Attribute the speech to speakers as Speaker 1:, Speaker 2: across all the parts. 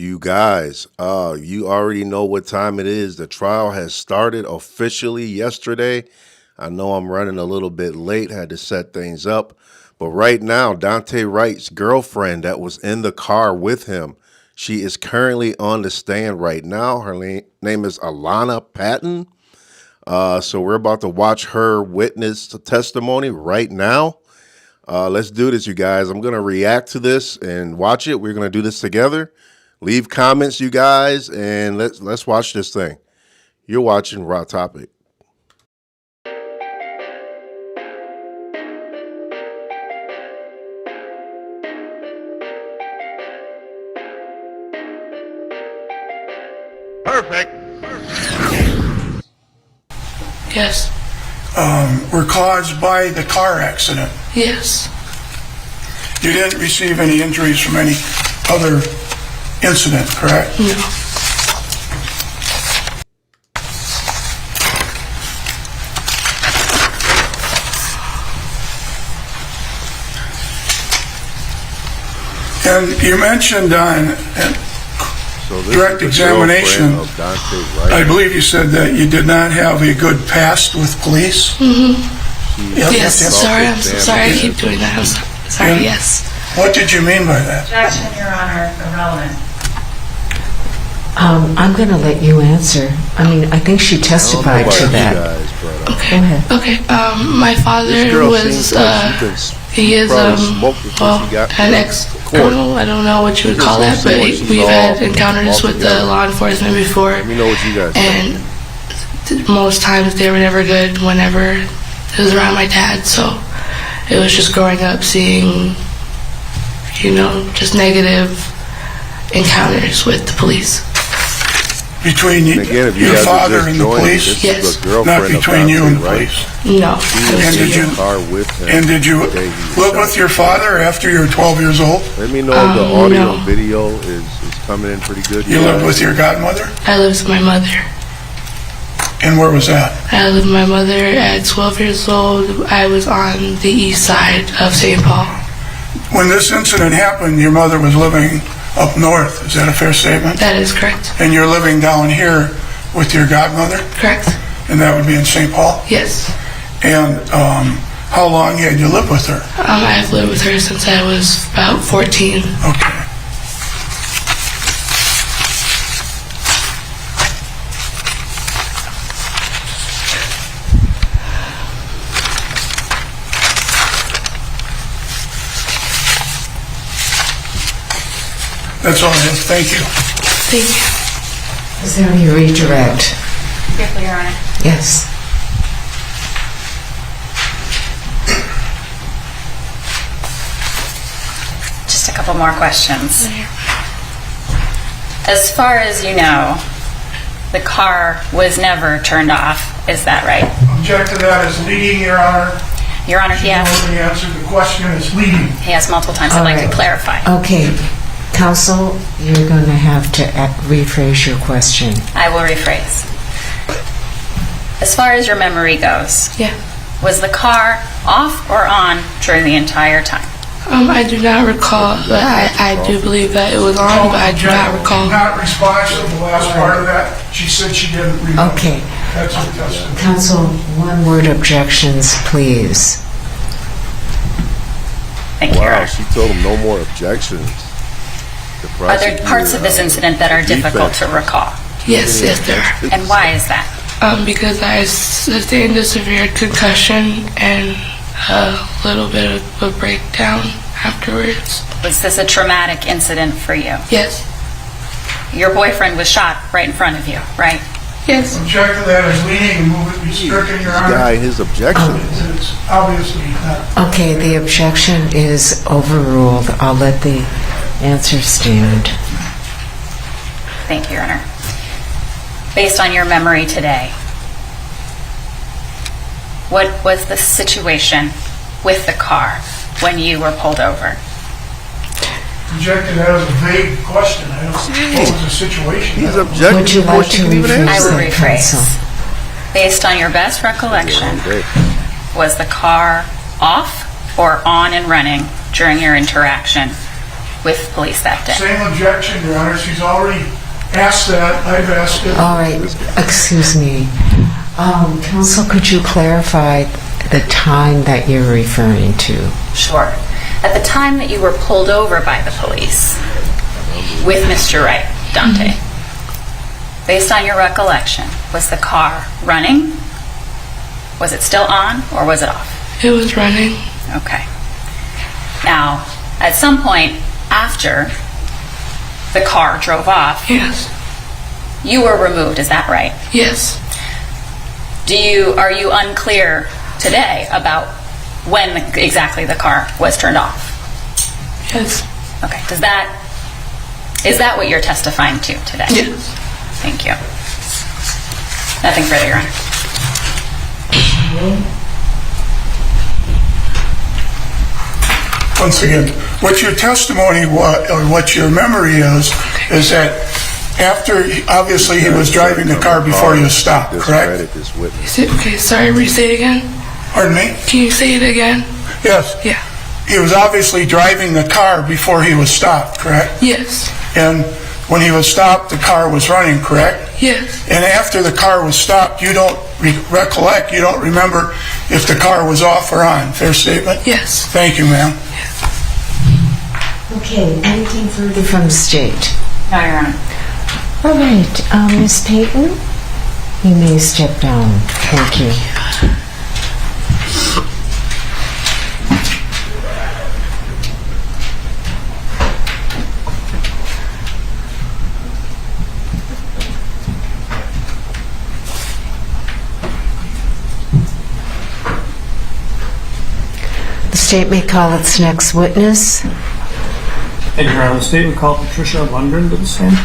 Speaker 1: You guys, you already know what time it is. The trial has started officially yesterday. I know I'm running a little bit late, had to set things up. But right now, Dante Wright's girlfriend that was in the car with him, she is currently on the stand right now. Her name is Alana Patton. So we're about to watch her witness the testimony right now. Let's do this, you guys. I'm going to react to this and watch it. We're going to do this together. Leave comments, you guys, and let's watch this thing. You're watching Raw Topic.
Speaker 2: Perfect.
Speaker 3: Yes.
Speaker 4: Were caused by the car accident.
Speaker 3: Yes.
Speaker 4: You didn't receive any injuries from any other incident, correct?
Speaker 3: No.
Speaker 4: And you mentioned on direct examination, I believe you said that you did not have a good past with police?
Speaker 3: Mm-hmm. Yes, sorry, I'm so sorry I keep doing that. I'm sorry,
Speaker 4: Yeah.
Speaker 3: yes.
Speaker 4: What did you mean by that?
Speaker 5: Objection, Your Honor, irrelevant.
Speaker 6: I'm going to let you answer. I mean, I think she testified to that.
Speaker 3: Okay.
Speaker 6: Go ahead.
Speaker 3: Okay. My father was, he is, an ex-criminal. I don't know what you would call that, but we've had encounters with the law enforcement before.
Speaker 1: Let me know what you guys
Speaker 3: And most times they were never good whenever it was around my dad, so it was just growing up seeing, just negative encounters with the police.
Speaker 4: Between your father and the police?
Speaker 3: Yes.
Speaker 4: Not between you and the police?
Speaker 3: No.
Speaker 4: And did you live with your father after you were 12 years old?
Speaker 1: Let me know if the audio and video is coming in pretty good.
Speaker 4: You lived with your godmother?
Speaker 3: I lived with my mother.
Speaker 4: And where was that?
Speaker 3: I lived with my mother at 12 years old. I was on the east side of St. Paul.
Speaker 4: When this incident happened, your mother was living up north. Is that a fair statement?
Speaker 3: That is correct.
Speaker 4: And you're living down here with your godmother?
Speaker 3: Correct.
Speaker 4: And that would be in St. Paul?
Speaker 3: Yes.
Speaker 4: And how long had you lived with her?
Speaker 3: I've lived with her since I was about 14.
Speaker 4: Okay. That's all I have. Thank you.
Speaker 3: Thank you.
Speaker 6: Is there any redirect?
Speaker 5: Briefly, Your Honor.
Speaker 6: Yes.
Speaker 5: Just a couple more questions. As far as you know, the car was never turned off. Is that right?
Speaker 4: Object to that as leading, Your Honor.
Speaker 5: Your Honor, he
Speaker 4: You
Speaker 5: asked.
Speaker 4: already answered the question as leading.
Speaker 5: He asked multiple times. I'd like to clarify.
Speaker 6: Okay. Counsel, you're going to have to rephrase your question.
Speaker 5: I will rephrase. As far as your memory goes,
Speaker 3: Yeah.
Speaker 5: was the car off or on during the entire time?
Speaker 3: I do not recall, but I do believe that it was on, but I do not recall.
Speaker 4: Not responsive to the last part of that. She said she didn't remember.
Speaker 6: Okay.
Speaker 4: That's her testimony.
Speaker 6: Counsel, one-word objections, please.
Speaker 5: Thank you, Your
Speaker 1: Wow,
Speaker 5: Honor.
Speaker 1: she told him no more objections.
Speaker 5: Are there parts of this incident that are difficult to recall?
Speaker 3: Yes, there are.
Speaker 5: And why is that?
Speaker 3: Because I sustained a severe concussion and a little bit of a breakdown afterwards.
Speaker 5: Was this a traumatic incident for you?
Speaker 3: Yes.
Speaker 5: Your boyfriend was shot right in front of you, right?
Speaker 3: Yes.
Speaker 4: Object to that as leading and move it to be stricken, Your Honor.
Speaker 1: Guy, his objection.
Speaker 4: It's obviously not.
Speaker 6: Okay, the objection is overruled. I'll let the answer stand.
Speaker 5: Thank you, Your Honor. Based on your memory today, what was the situation with the car when you were pulled over?
Speaker 4: Object to that as a vague question. I don't see what was the situation.
Speaker 1: He's objecting
Speaker 6: Would you
Speaker 1: before
Speaker 6: like
Speaker 1: she
Speaker 6: to
Speaker 1: can even
Speaker 6: rephrase
Speaker 5: I
Speaker 1: answer.
Speaker 5: will
Speaker 6: that,
Speaker 5: rephrase.
Speaker 6: counsel?
Speaker 5: Based on your best recollection, was the car off or on and running during your interaction with police that day?
Speaker 4: Same objection, Your Honor. She's already asked that. I've asked it.
Speaker 6: All right, excuse me. Counsel, could you clarify the time that you're referring to?
Speaker 5: Sure. At the time that you were pulled over by the police with Mr. Wright, Dante, based on your recollection, was the car running? Was it still on or was it off?
Speaker 3: It was running.
Speaker 5: Okay. Now, at some point after the car drove off,
Speaker 3: Yes.
Speaker 5: you were removed, is that right?
Speaker 3: Yes.
Speaker 5: Are you unclear today about when exactly the car was turned off?
Speaker 3: Yes.
Speaker 5: Okay. Is that what you're testifying to today?
Speaker 3: Yes.
Speaker 5: Thank you. Nothing further, Your Honor.
Speaker 4: Once again, what your testimony was, or what your memory is that after, obviously, he was driving the car before he was stopped, correct?
Speaker 3: Okay, sorry, restate again?
Speaker 4: Pardon me?
Speaker 3: Can you say it again?
Speaker 4: Yes.
Speaker 3: Yeah.
Speaker 4: He was obviously driving the car before he was stopped, correct?
Speaker 3: Yes.
Speaker 4: And when he was stopped, the car was running, correct?
Speaker 3: Yes.
Speaker 4: And after the car was stopped, you don't recollect, you don't remember if the car was off or on. Fair statement?
Speaker 3: Yes.
Speaker 4: Thank you, ma'am.
Speaker 6: Okay, anything further from the state?
Speaker 5: No, Your Honor.
Speaker 6: All right, Ms. Payton, you may step down. Thank you. The state may call its next witness.
Speaker 2: Thank you, Your Honor. The state would call Patricia Lundgren to the stand.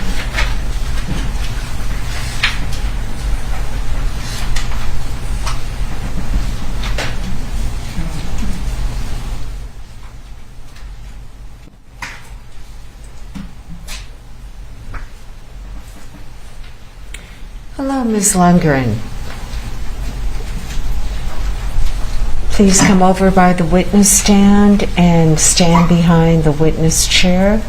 Speaker 6: Hello, Ms. Lundgren. Please come over by the witness stand and stand behind the witness chair.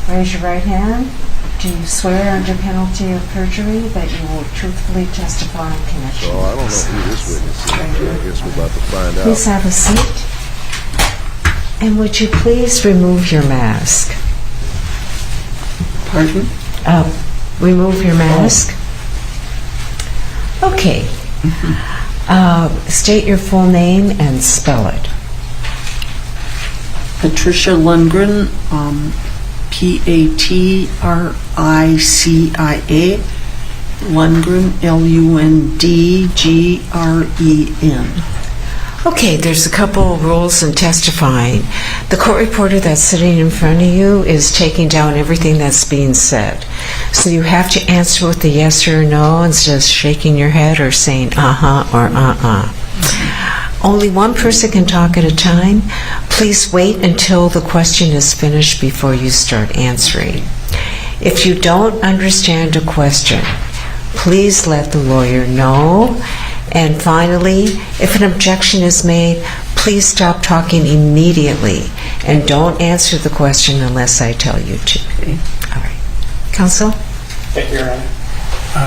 Speaker 6: Raise your right hand. Do you swear under penalty of perjury that you will truthfully testify in connection
Speaker 1: So I don't know who this witness is. I guess we're about to find out.
Speaker 6: Please have a seat. And would you please remove your mask?
Speaker 7: Pardon?
Speaker 6: Remove your mask. Okay. State your full name and spell it.
Speaker 7: Patricia Lundgren, Patricia. Lundgren, Lundgren.
Speaker 6: Okay, there's a couple of rules in testifying. The court reporter that's sitting in front of you is taking down everything that's being said. So you have to answer with a yes or no instead of shaking your head or saying uh-huh or uh-uh. Only one person can talk at a time. Please wait until the question is finished before you start answering. If you don't understand a question, please let the lawyer know. And finally, if an objection is made, please stop talking immediately and don't answer the question unless I tell you to. All right. Counsel?
Speaker 2: Thank you, Your Honor.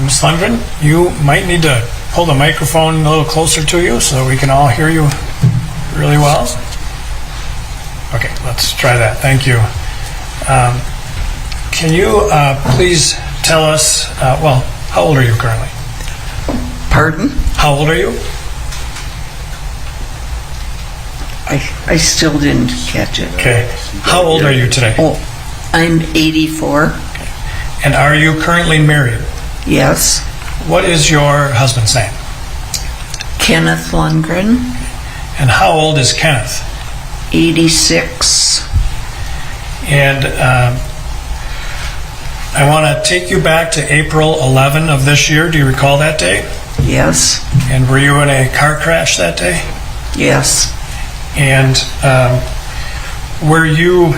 Speaker 2: Ms. Lundgren, you might need to pull the microphone a little closer to you so we can all hear you really well. Okay, let's try that. Thank you. Can you please tell us, how old are you currently?
Speaker 7: Pardon?
Speaker 2: How old are you?
Speaker 7: I still didn't catch it.
Speaker 2: Okay. How old are you today?
Speaker 7: Oh, I'm 84.
Speaker 2: And are you currently married?
Speaker 7: Yes.
Speaker 2: What is your husband's name?
Speaker 7: Kenneth Lundgren,
Speaker 2: And how old is Kenneth?
Speaker 7: 86.
Speaker 2: And I want to take you back to April 11 of this year. Do you recall that day?
Speaker 7: Yes.
Speaker 2: And were you in a car crash that day?
Speaker 7: Yes.
Speaker 2: And were you,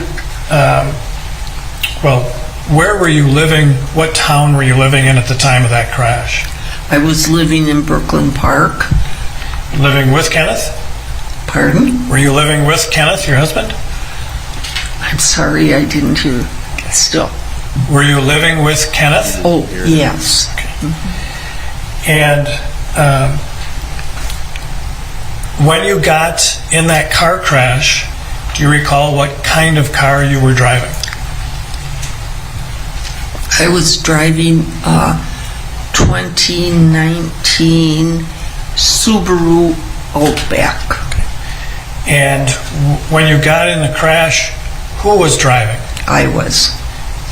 Speaker 2: where were you living? What town were you living in at the time of that crash?
Speaker 7: I was living in Brooklyn Park,
Speaker 2: living with Kenneth?
Speaker 7: Pardon?
Speaker 2: Were you living with Kenneth, your husband?
Speaker 7: I'm sorry, I didn't hear. Still.
Speaker 2: Were you living with Kenneth?
Speaker 7: Oh, yes.
Speaker 2: And when you got in that car crash, do you recall what kind of car you were driving?
Speaker 7: I was driving a 2019 Subaru Outback.
Speaker 2: And when you got in the crash, who was driving?
Speaker 7: I was.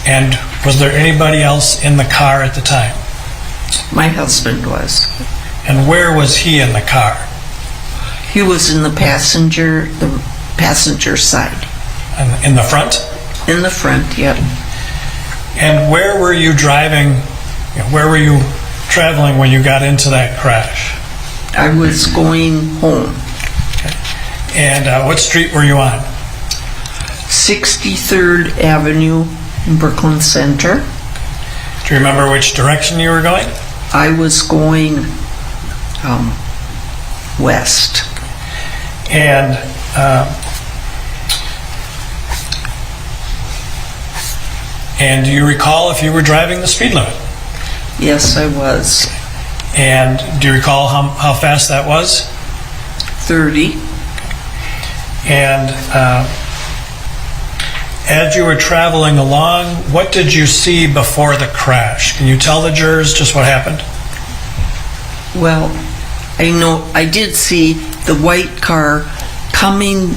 Speaker 2: And was there anybody else in the car at the time?
Speaker 7: My husband was.
Speaker 2: And where was he in the car?
Speaker 7: He was in the passenger side.
Speaker 2: In the front?
Speaker 7: In the front, yep.
Speaker 2: And where were you driving? Where were you traveling when you got into that crash?
Speaker 7: I was going home.
Speaker 2: And what street were you on?
Speaker 7: 63rd Avenue in Brooklyn Center.
Speaker 2: Do you remember which direction you were going?
Speaker 7: I was going west.
Speaker 2: And do you recall if you were driving the speed limit?
Speaker 7: Yes, I was.
Speaker 2: And do you recall how fast that was?
Speaker 7: 30.
Speaker 2: And as you were traveling along, what did you see before the crash? Can you tell the jurors just what happened?
Speaker 7: Well, I know I did see the white car coming,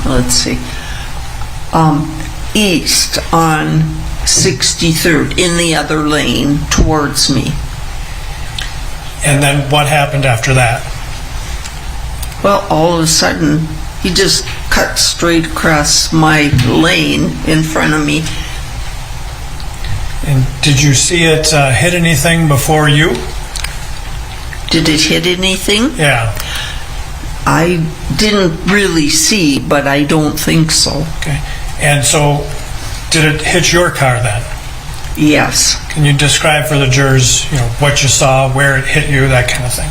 Speaker 7: let's see, east on 63rd in the other lane towards me.
Speaker 2: And then what happened after that?
Speaker 7: Well, all of a sudden, he just cut straight across my lane in front of me.
Speaker 2: And did you see it hit anything before you?
Speaker 7: Did it hit anything?
Speaker 2: Yeah.
Speaker 7: I didn't really see, but I don't think so.
Speaker 2: Okay. And so, did it hit your car then?
Speaker 7: Yes.
Speaker 2: Can you describe for the jurors, what you saw, where it hit you, that kind of thing?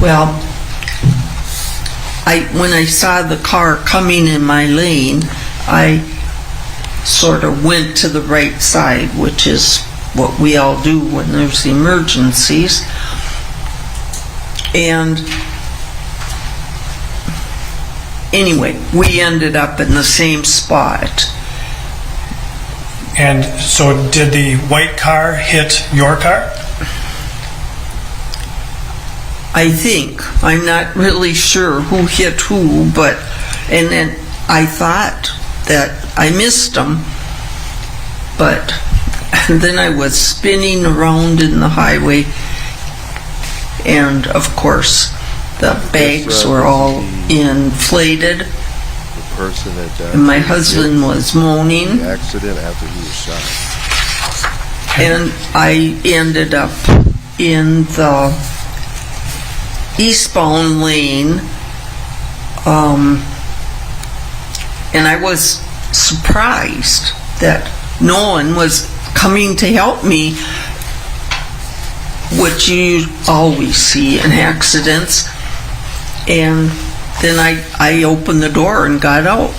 Speaker 7: Well, when I saw the car coming in my lane, I sort of went to the right side, which is what we all do when there's emergencies. And anyway, we ended up in the same spot.
Speaker 2: And so did the white car hit your car?
Speaker 7: I think. I'm not really sure who hit who, and then I thought that I missed them, but then I was spinning around in the highway, and of course the bags were all inflated, and my husband was moaning,
Speaker 1: accident after he was shot.
Speaker 7: and I ended up in the eastbound lane, and I was surprised that no one was coming to help me, which you always see in accidents. And then I opened the door and got out,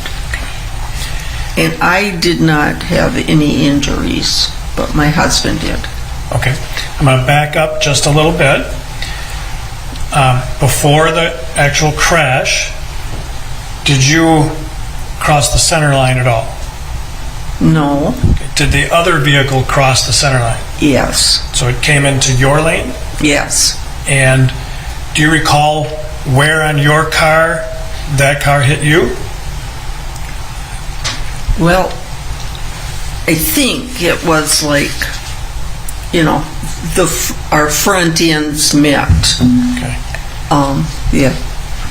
Speaker 7: and I did not have any injuries, but my husband did.
Speaker 2: Okay. I'm going to back up just a little bit. Before the actual crash, did you cross the center line at all?
Speaker 7: No.
Speaker 2: Did the other vehicle cross the center line?
Speaker 7: Yes.
Speaker 2: So it came into your lane?
Speaker 7: Yes.
Speaker 2: And do you recall where on your car that car hit you?
Speaker 7: Well, I think it was like, our front ends met.
Speaker 2: Okay.
Speaker 7: Yeah.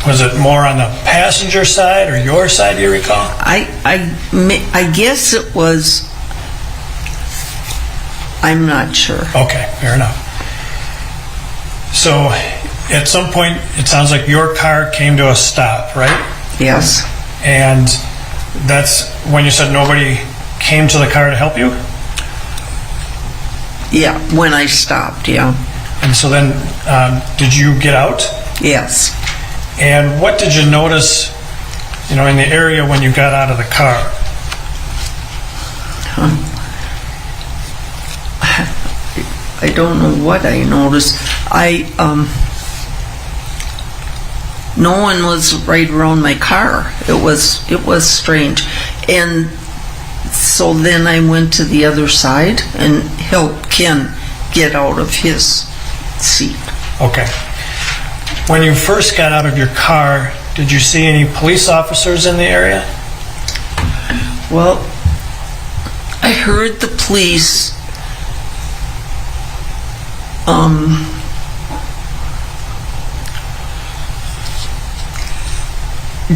Speaker 2: Was it more on the passenger side or your side, do you recall?
Speaker 7: I guess it was. I'm not sure.
Speaker 2: Okay, fair enough. So, at some point, it sounds like your car came to a stop, right?
Speaker 7: Yes.
Speaker 2: And that's when you said nobody came to the car to help you?
Speaker 7: Yeah, when I stopped, yeah.
Speaker 2: And so then, did you get out?
Speaker 7: Yes.
Speaker 2: And what did you notice, in the area when you got out of the car?
Speaker 7: I don't know what I noticed. No one was right around my car. It was strange. And so then I went to the other side and helped Ken get out of his seat.
Speaker 2: Okay. When you first got out of your car, did you see any police officers in the area?
Speaker 7: Well, I heard the police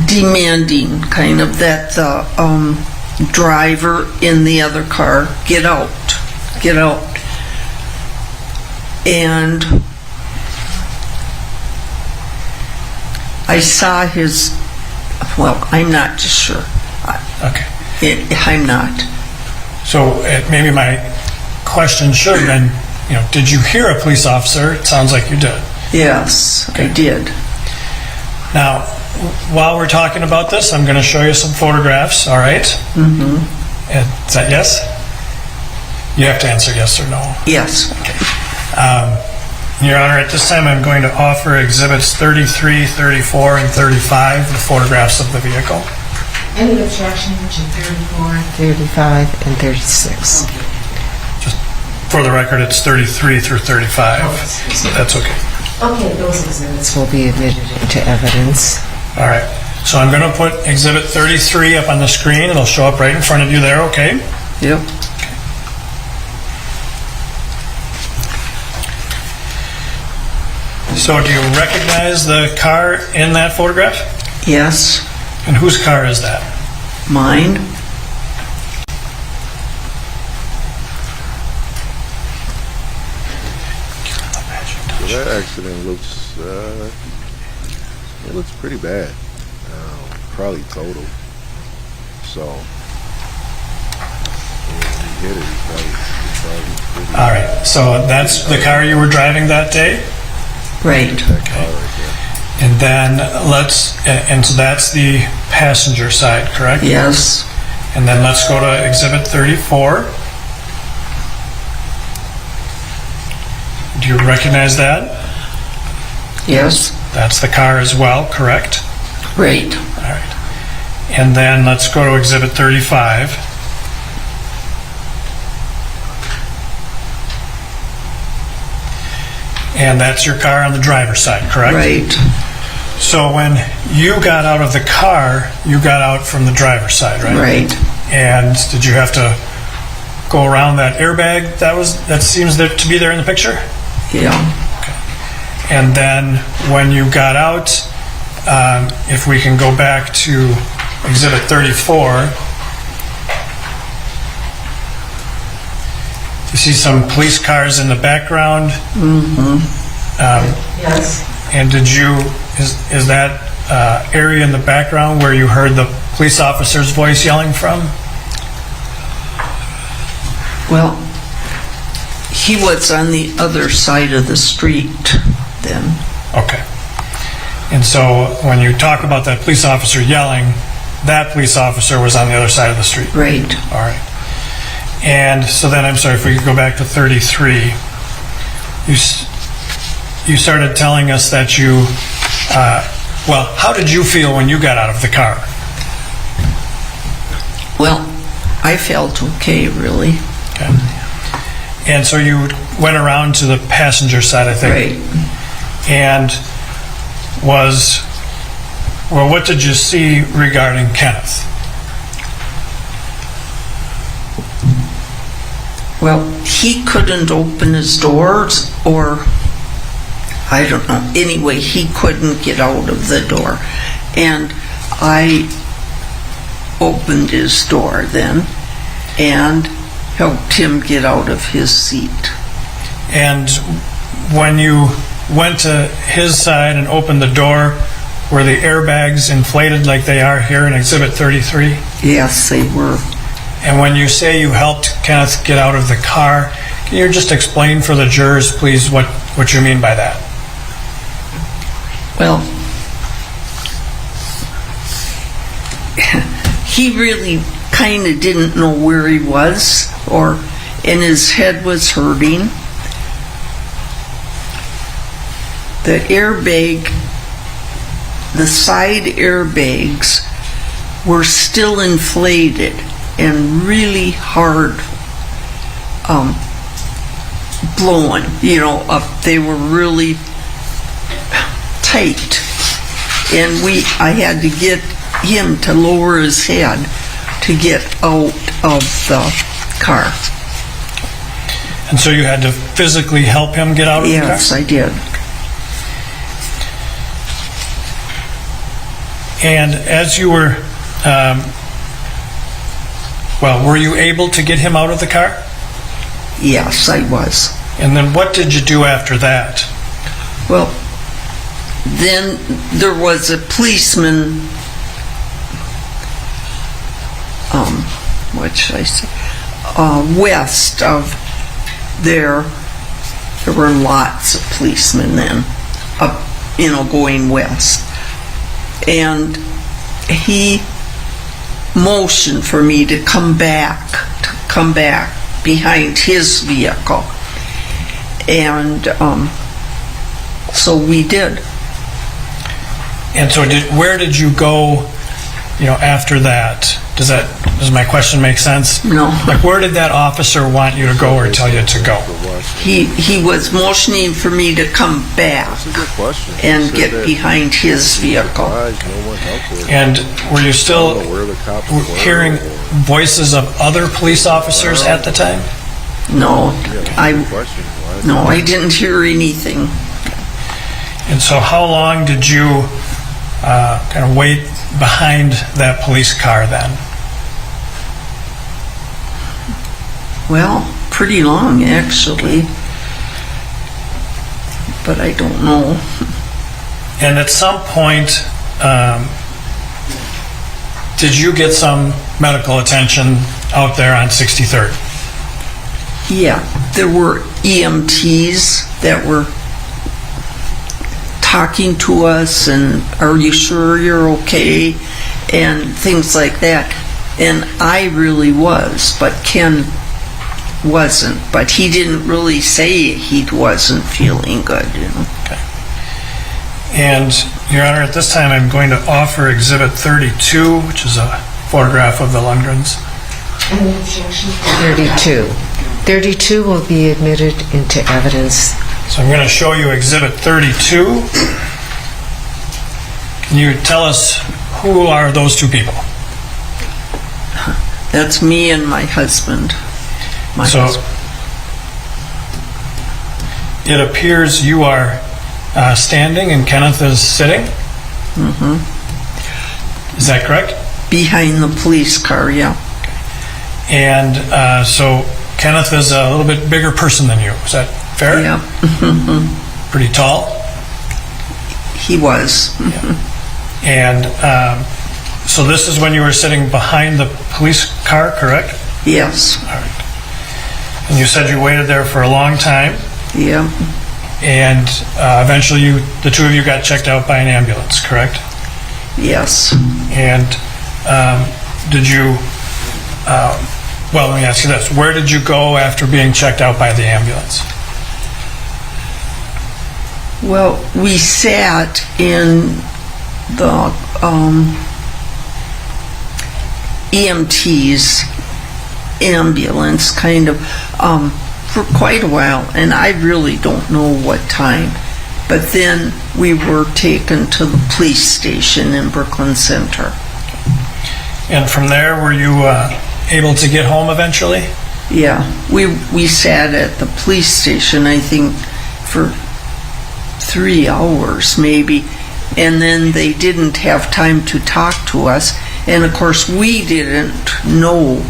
Speaker 7: demanding kind of that the driver in the other car get out. And I saw his, well, I'm not just sure.
Speaker 2: Okay.
Speaker 7: I'm not.
Speaker 2: So maybe my question should have been, did you hear a police officer? It sounds like you did.
Speaker 7: Yes,
Speaker 2: Okay.
Speaker 7: I did.
Speaker 2: Now, while we're talking about this, I'm going to show you some photographs, all right?
Speaker 7: Mm-hmm.
Speaker 2: Is that yes? You have to answer yes or no.
Speaker 7: Yes.
Speaker 2: Your Honor, at this time I'm going to offer Exhibits 33, 34, and 35, the photographs of the vehicle.
Speaker 6: Any objection to 34, 35, and 36?
Speaker 2: Just for the record, it's 33 through 35. So that's okay.
Speaker 6: Okay, those exhibits will be admitted into evidence.
Speaker 2: All right. So I'm going to put Exhibit 33 up on the screen. It'll show up right in front of you there, okay?
Speaker 7: Yep.
Speaker 2: So do you recognize the car in that photograph?
Speaker 7: Yes.
Speaker 2: And whose car is that?
Speaker 7: Mine.
Speaker 1: So that accident looks, it looks pretty bad. Probably total. So, when he hit it, he probably pretty
Speaker 2: All right. So that's the car you were driving that day?
Speaker 7: Right.
Speaker 1: that car right there.
Speaker 2: And then and so that's the passenger side, correct?
Speaker 7: Yes.
Speaker 2: And then let's go to Exhibit 34. Do you recognize that?
Speaker 7: Yes.
Speaker 2: That's the car as well, correct?
Speaker 7: Right.
Speaker 2: All right. And then let's go to Exhibit 35. And that's your car on the driver's side, correct?
Speaker 7: Right.
Speaker 2: So when you got out of the car, you got out from the driver's side, right?
Speaker 7: Right.
Speaker 2: And did you have to go around that airbag that seems to be there in the picture?
Speaker 7: Yeah.
Speaker 2: And then when you got out, if we can go back to Exhibit 34, you see some police cars in the background.
Speaker 7: Mm-hmm.
Speaker 6: Yes.
Speaker 2: And is that area in the background where you heard the police officer's voice yelling from?
Speaker 7: Well, he was on the other side of the street then.
Speaker 2: Okay. And so when you talk about that police officer yelling, that police officer was on the other side of the street?
Speaker 7: Right.
Speaker 2: All right. And so then, I'm sorry, if we could go back to 33, you started telling us that you, well, how did you feel when you got out of the car?
Speaker 7: Well, I felt okay, really.
Speaker 2: Okay. And so you went around to the passenger side, I think.
Speaker 7: Right.
Speaker 2: And what did you see regarding Kenneth?
Speaker 7: Well, he couldn't open his doors, or I don't know. Anyway, he couldn't get out of the door. And I opened his door then and helped him get out of his seat.
Speaker 2: And when you went to his side and opened the door, were the airbags inflated like they are here in Exhibit 33?
Speaker 7: Yes, they were.
Speaker 2: And when you say you helped Kenneth get out of the car, can you just explain for the jurors, please, what what you mean by that.
Speaker 7: Well, he really kind of didn't know where he was, and his head was hurting. The airbag, the side airbags were still inflated and really hard blowing, up. They were really tight. And I had to get him to lower his head to get out of the car.
Speaker 2: And so you had to physically help him get out of the car?
Speaker 7: Yes, I did.
Speaker 2: And as you were, were you able to get him out of the car?
Speaker 7: Yes, I was.
Speaker 2: And then what did you do after that?
Speaker 7: Well, then there was a policeman, what should I say, west of there. There were lots of policemen then, going west. And he motioned for me to come back behind his vehicle. And so we did.
Speaker 2: And so where did you go, after that? Does my question make sense?
Speaker 7: No.
Speaker 2: Like, where did that officer want you to go or tell you to go?
Speaker 7: He was motioning for me to come back and get behind his vehicle.
Speaker 2: And were you still hearing voices of other police officers at the time?
Speaker 7: No, I didn't hear anything.
Speaker 2: And so how long did you kind of wait behind that police car then?
Speaker 7: Well, pretty long actually, but I don't know.
Speaker 2: And at some point, did you get some medical attention out there on 63rd?
Speaker 7: Yeah, there were EMTs that were talking to us and, are you sure you're okay? And things like that. And I really was, but Ken wasn't. But he didn't really say he wasn't feeling good,
Speaker 2: Okay. And, Your Honor, at this time I'm going to offer Exhibit 32, which is a photograph of the Lundgrens.
Speaker 6: 32. 32 will be admitted into evidence.
Speaker 2: So I'm going to show you Exhibit 32. Can you tell us who are those two people?
Speaker 7: That's me and my husband.
Speaker 2: It appears you are standing and Kenneth is sitting? Mm-hmm. Is that correct?
Speaker 7: Behind the police car, yeah.
Speaker 2: And so Kenneth is a little bit bigger person than you. Is that fair?
Speaker 7: Yeah.
Speaker 2: Pretty tall?
Speaker 7: He was.
Speaker 2: Yeah. And so this is when you were sitting behind the police car, correct?
Speaker 7: Yes.
Speaker 2: All right. And you said you waited there for a long time?
Speaker 7: Yeah.
Speaker 2: And eventually the two of you got checked out by an ambulance, correct?
Speaker 7: Yes.
Speaker 2: And did you, let me ask you this. Where did you go after being checked out by the ambulance?
Speaker 7: Well, we sat in the EMT's ambulance kind of for quite a while, and I really don't know what time. But then we were taken to the police station in Brooklyn Center.
Speaker 2: And from there, were you able to get home eventually?
Speaker 7: Yeah, we sat at the police station, I think, for 3 hours maybe, and then they didn't have time to talk to us, and of course we didn't know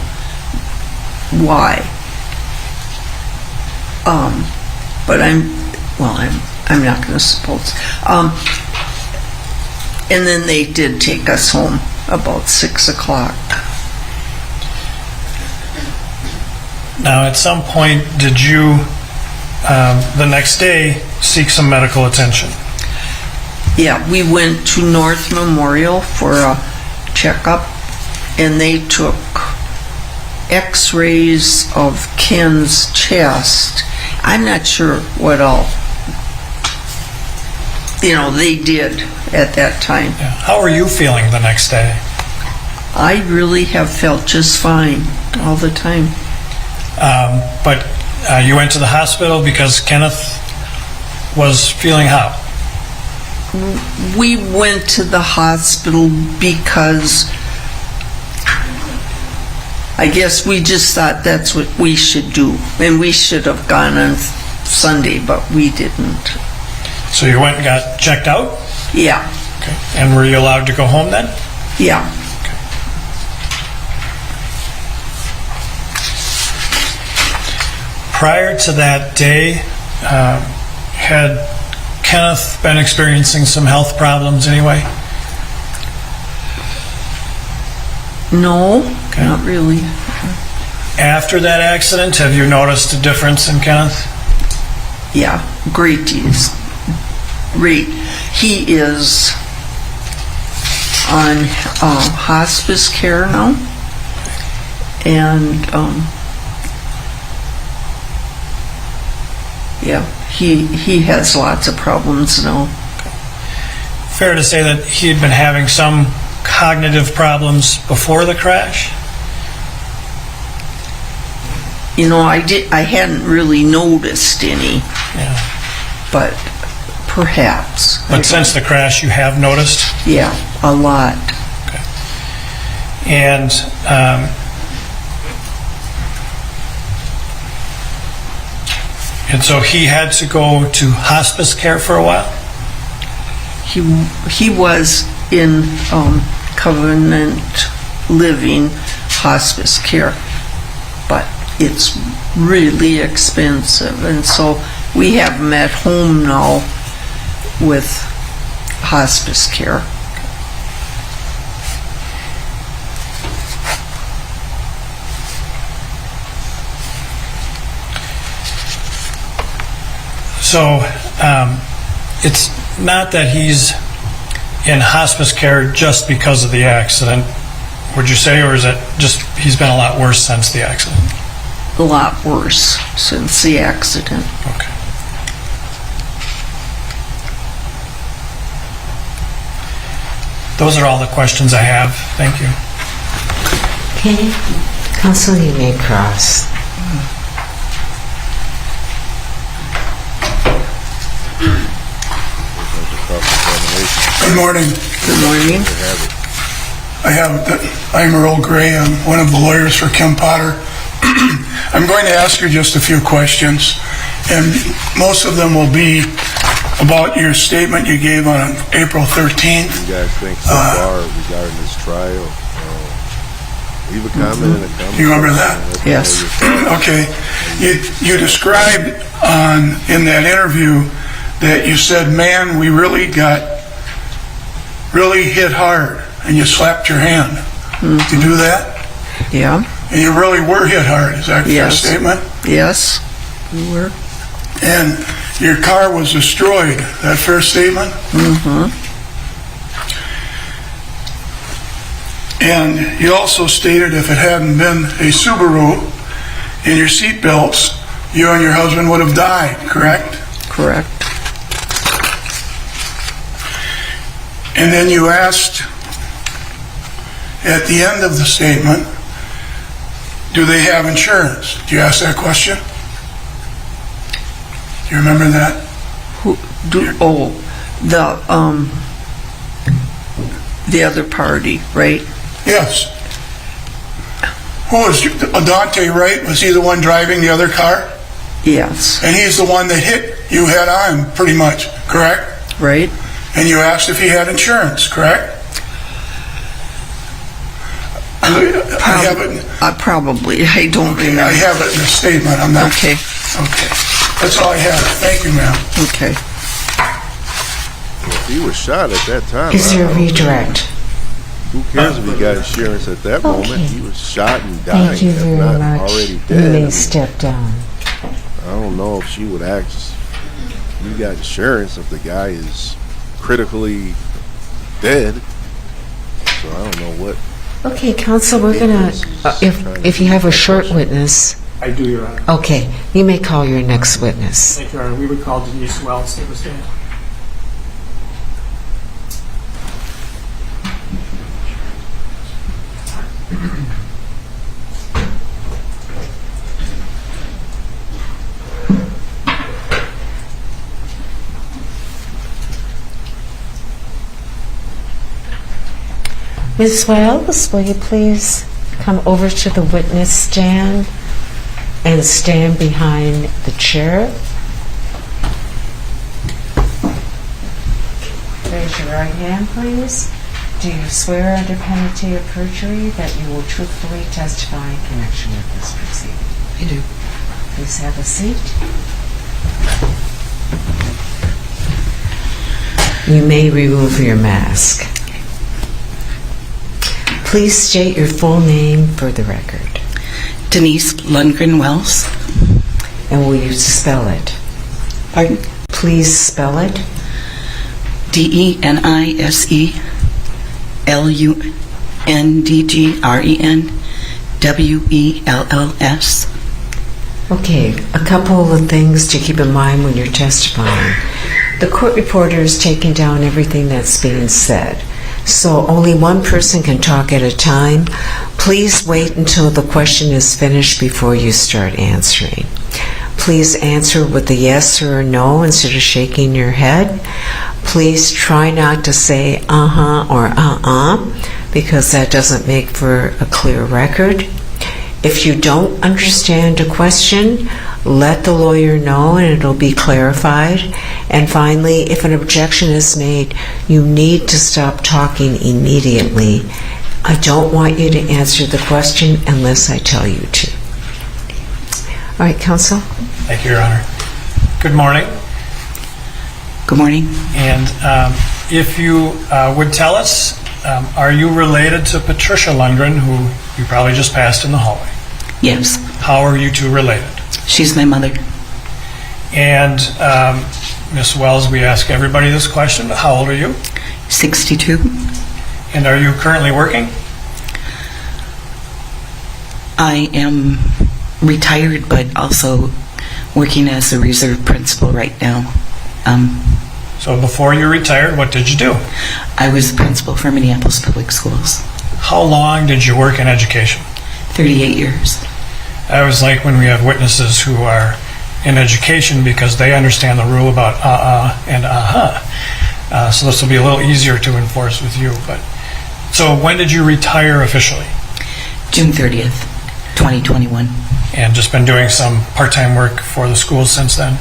Speaker 7: why. But I'm not going to suppose. And then they did take us home about 6 o'clock.
Speaker 2: Now, at some point, did you, the next day, seek some medical attention.
Speaker 7: Yeah, we went to North Memorial for a checkup, and they took x-rays of Ken's chest. I'm not sure what all, they did at that time.
Speaker 2: Yeah. How are you feeling the next day?
Speaker 7: I really have felt just fine all the time.
Speaker 2: But you went to the hospital because Kenneth was feeling how?
Speaker 7: We went to the hospital because I guess we just thought that's what we should do. And we should have gone on Sunday, but we didn't.
Speaker 2: So you went and got checked out?
Speaker 7: Yeah,
Speaker 2: Okay. And were you allowed to go home then?
Speaker 7: yeah.
Speaker 2: Prior to that day, had Kenneth been experiencing some health problems anyway?
Speaker 7: No, not really.
Speaker 2: After that accident, have you noticed a difference in Kenneth?
Speaker 7: Yeah, great. He is on hospice care now, and yeah, he has lots of problems now.
Speaker 2: Fair to say that he had been having some cognitive problems before the crash?
Speaker 7: I hadn't really noticed any,
Speaker 2: Yeah.
Speaker 7: but perhaps.
Speaker 2: But since the crash, you have noticed?
Speaker 7: Yeah, a lot.
Speaker 2: And so he had to go to hospice care for a while?
Speaker 7: He was in Covenant Living hospice care, but it's really expensive, and so we have him at home now with hospice care.
Speaker 2: So it's not that he's in hospice care just because of the accident, would you say, or is it just he's been a lot worse since the accident?
Speaker 7: A lot worse since the accident.
Speaker 2: Okay. Those are all the questions I have. Thank you.
Speaker 6: Okay. Counsel, you may cross.
Speaker 4: Good morning.
Speaker 7: Good morning.
Speaker 4: I'm Earl Gray. I'm one of the lawyers for Kim Potter. I'm going to ask you just a few questions, and most of them will be about your statement you gave on April 13th.
Speaker 1: You guys think so far regarding this trial? Leave a comment in the comment.
Speaker 4: You remember that?
Speaker 7: Yes.
Speaker 4: Okay. You described in that interview that you said, man, we really hit hard, and you slapped your hand. You do that?
Speaker 7: Yeah.
Speaker 4: And you really were hit hard. Is that a fair statement?
Speaker 7: Yes. We were.
Speaker 4: And your car was destroyed. That fair statement?
Speaker 7: Mm-hmm.
Speaker 4: And you also stated if it hadn't been a Subaru in your seat belts, you and your husband would have died, correct?
Speaker 7: Correct.
Speaker 4: And then you asked at the end of the statement, do they have insurance? Did you ask that question? Do you remember that?
Speaker 7: The other party, right?
Speaker 4: Yes. Who was Dante Wright? Was he the one driving the other car?
Speaker 7: Yes.
Speaker 4: And he's the one that hit you head on, pretty much, correct?
Speaker 7: Right.
Speaker 4: And you asked if he had insurance, correct? I have it.
Speaker 7: Probably. I don't
Speaker 4: Okay,
Speaker 7: remember.
Speaker 4: I have it in the statement. I'm not.
Speaker 7: Okay.
Speaker 4: Okay. That's all I have. Thank you, ma'am.
Speaker 7: Okay.
Speaker 1: If he was shot at that time,
Speaker 6: Is there a redirect?
Speaker 1: who cares if he got insurance at that moment? He was shot and died.
Speaker 6: Thank you
Speaker 1: if
Speaker 6: very
Speaker 1: not
Speaker 6: much.
Speaker 1: already
Speaker 6: You
Speaker 1: dead.
Speaker 6: may step down.
Speaker 1: I don't know if she would ask you got insurance if the guy is critically dead. So I don't know what.
Speaker 6: Okay, counsel, we're gonna, if you have a short witness,
Speaker 2: I do, Your Honor.
Speaker 6: okay, you may call your next witness.
Speaker 2: Thank you, Your Honor. We would call Denise Wells to the stand.
Speaker 6: Ms. Wells, will you please come over to the witness stand and stand behind the chair? Raise your right hand, please. Do you swear under penalty of perjury that you will truthfully testify in connection with this proceeding?
Speaker 7: I do.
Speaker 6: Please have a seat. You may remove your mask. Please state your full name for the record.
Speaker 8: Denise Lundgren Wells.
Speaker 6: And will you spell it?
Speaker 8: Pardon?
Speaker 6: Please spell it.
Speaker 8: DenisLundgrenWells.
Speaker 6: Okay, a couple of things to keep in mind when you're testifying. The court reporter is taking down everything that's being said, so only one person can talk at a time. Please wait until the question is finished before you start answering. Please answer with a yes or a no instead of shaking your head. Please try not to say uh-huh or because that doesn't make for a clear record. If you don't understand a question, let the lawyer know and it'll be clarified. And finally, if an objection is made, you need to stop talking immediately. I don't want you to answer the question unless I tell you to. All right, counsel.
Speaker 2: Thank you, Your Honor. Good morning.
Speaker 8: Good morning.
Speaker 2: And if you would tell us, are you related to Patricia Lundgren, who you probably just passed in the hallway?
Speaker 8: Yes,
Speaker 2: How are you two related?
Speaker 8: she's my mother.
Speaker 2: And Ms. Wells, we ask everybody this question. How old are you?
Speaker 8: 62.
Speaker 2: And are you currently working?
Speaker 8: I am retired, but also working as a reserve principal right now.
Speaker 2: So before you retired, what did you do?
Speaker 8: I was the principal for Minneapolis Public Schools.
Speaker 2: How long did you work in education?
Speaker 8: 38 years.
Speaker 2: I always like when we have witnesses who are in education because they understand the rule about and so this will be a little easier to enforce with you. But so when did you retire officially?
Speaker 8: June 30th, 2021.
Speaker 2: And just been doing some part-time work for the schools since then?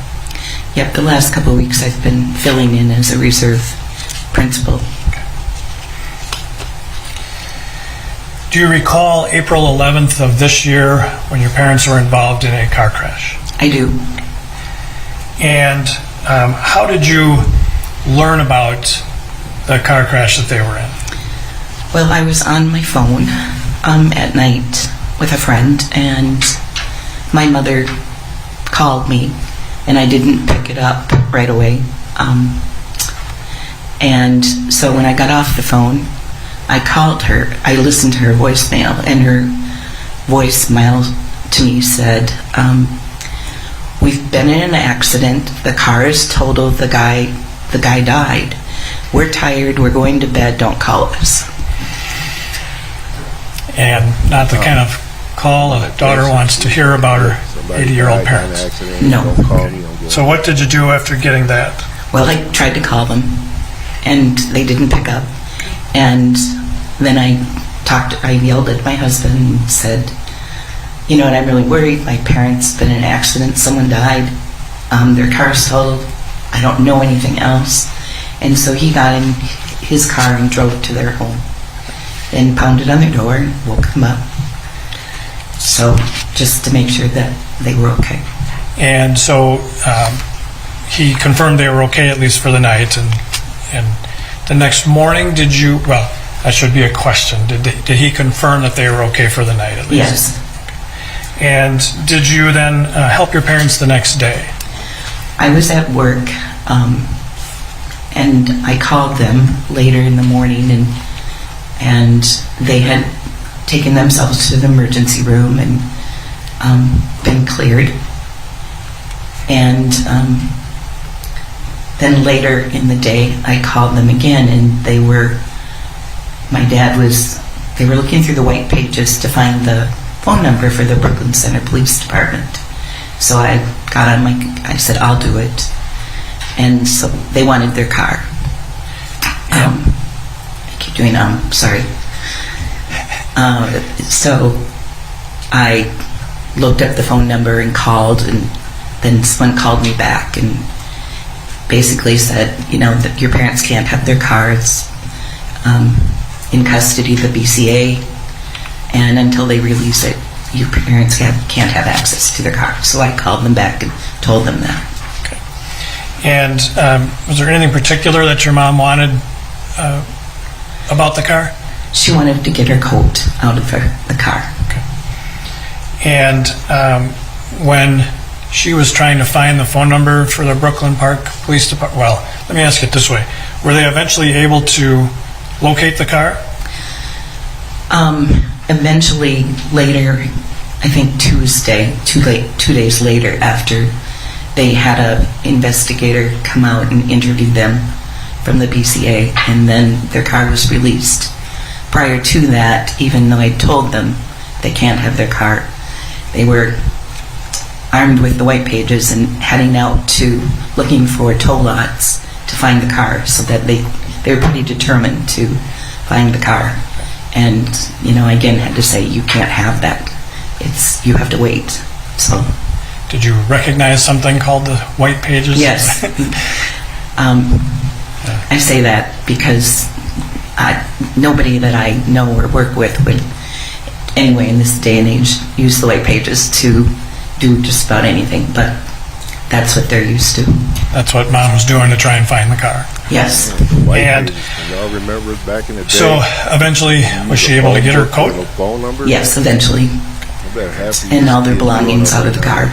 Speaker 8: Yep, the last couple of weeks I've been filling in as a reserve principal.
Speaker 2: Do you recall April 11th of this year when your parents were involved in a car crash?
Speaker 8: I do.
Speaker 2: And how did you learn about the car crash that they were in?
Speaker 8: Well, I was on my phone at night with a friend, and my mother called me, and I didn't pick it up right away. And so when I got off the phone, I called her. I listened to her voicemail, and her voicemail to me said, "We've been in an accident. The car is totaled. The guy died. We're tired. We're going to bed. Don't call us."
Speaker 2: And not the kind of call a daughter wants to hear about her 80-year-old parents.
Speaker 8: No.
Speaker 2: So what did you do after getting that?
Speaker 8: Well, I tried to call them, and they didn't pick up. And then I yelled at my husband and said, "You know what, I'm really worried. My parents been in an accident. Someone died. Their car's totaled. I don't know anything else." And so he got in his car and drove to their home and pounded on their door and woke them up. So just to make sure that they were okay.
Speaker 2: And so he confirmed they were okay, at least for the night. And the next morning, did you, well, that should be a question. Did he confirm that they were okay for the night, at least?
Speaker 8: Yes.
Speaker 2: And did you then help your parents the next day?
Speaker 8: I was at work And I called them later in the morning, and they had taken themselves to the emergency room and been cleared. And then later in the day, I called them again, and they were looking through the white pages to find the phone number for the Brooklyn Center Police Department. So I got on I said, I'll do it. And so they wanted their car. I keep doing, sorry. So I looked up the phone number and called, and then someone called me back and basically said, that your parents can't have their cars in custody of the BCA, and until they release it, your parents can't have access to their car. So I called them back and told them that.
Speaker 2: Okay. And was there anything particular that your mom wanted about the car?
Speaker 8: She wanted to get her coat out of the car.
Speaker 2: Okay. And when she was trying to find the phone number for the Brooklyn Park Police Department, well, let me ask it this way. Were they eventually able to locate the car?
Speaker 8: Eventually, later, I think Tuesday, 2 days later, after they had an investigator come out and interview them from the BCA, and then their car was released. Prior to that, even though I told them they can't have their car, they were armed with the white pages and heading out to looking for tow lots to find the car, so that they were pretty determined to find the car. And I again had to say, you can't have that. You have to wait. So
Speaker 2: did you recognize something called the white pages?
Speaker 8: Yes. I say that because nobody that I know or work with would, anyway, in this day and age, use the white pages to do just about anything, but that's what they're used to.
Speaker 2: That's what Mom was doing to try and find the car.
Speaker 8: Yes.
Speaker 2: And
Speaker 1: y'all remember back in the day?
Speaker 2: So eventually, was she able to get her coat?
Speaker 1: Phone number?
Speaker 8: Yes, eventually. And all their belongings out of the car.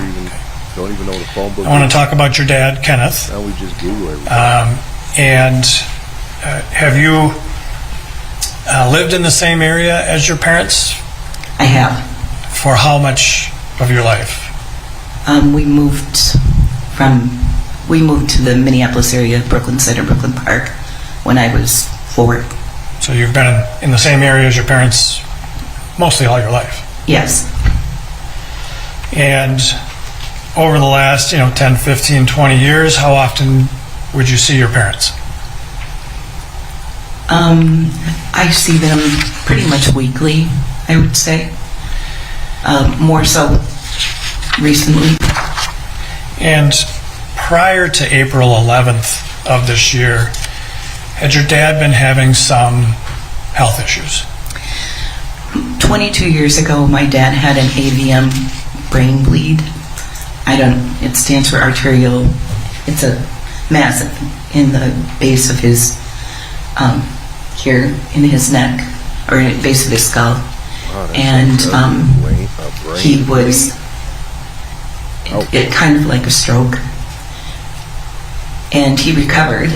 Speaker 1: Don't even know the phone book.
Speaker 2: I want to talk about your dad, Kenneth.
Speaker 1: Now we just Google everything.
Speaker 2: And have you lived in the same area as your parents?
Speaker 8: I have.
Speaker 2: For how much of your life?
Speaker 8: We moved to the Minneapolis area, Brooklyn Center, Brooklyn Park, when I was 4.
Speaker 2: So you've been in the same area as your parents mostly all your life?
Speaker 8: Yes.
Speaker 2: And over the last, 10, 15, 20 years, how often would you see your parents?
Speaker 8: I see them pretty much weekly, I would say. More so recently.
Speaker 2: And prior to April 11th of this year, had your dad been having some health issues?
Speaker 8: 22 years ago, my dad had an AVM brain bleed. It stands for arterial. It's a mass in the base of his, here in his neck, or in the base of his skull.
Speaker 1: Wow,
Speaker 8: and he was,
Speaker 1: Oh.
Speaker 8: it kind of like a stroke. And he recovered.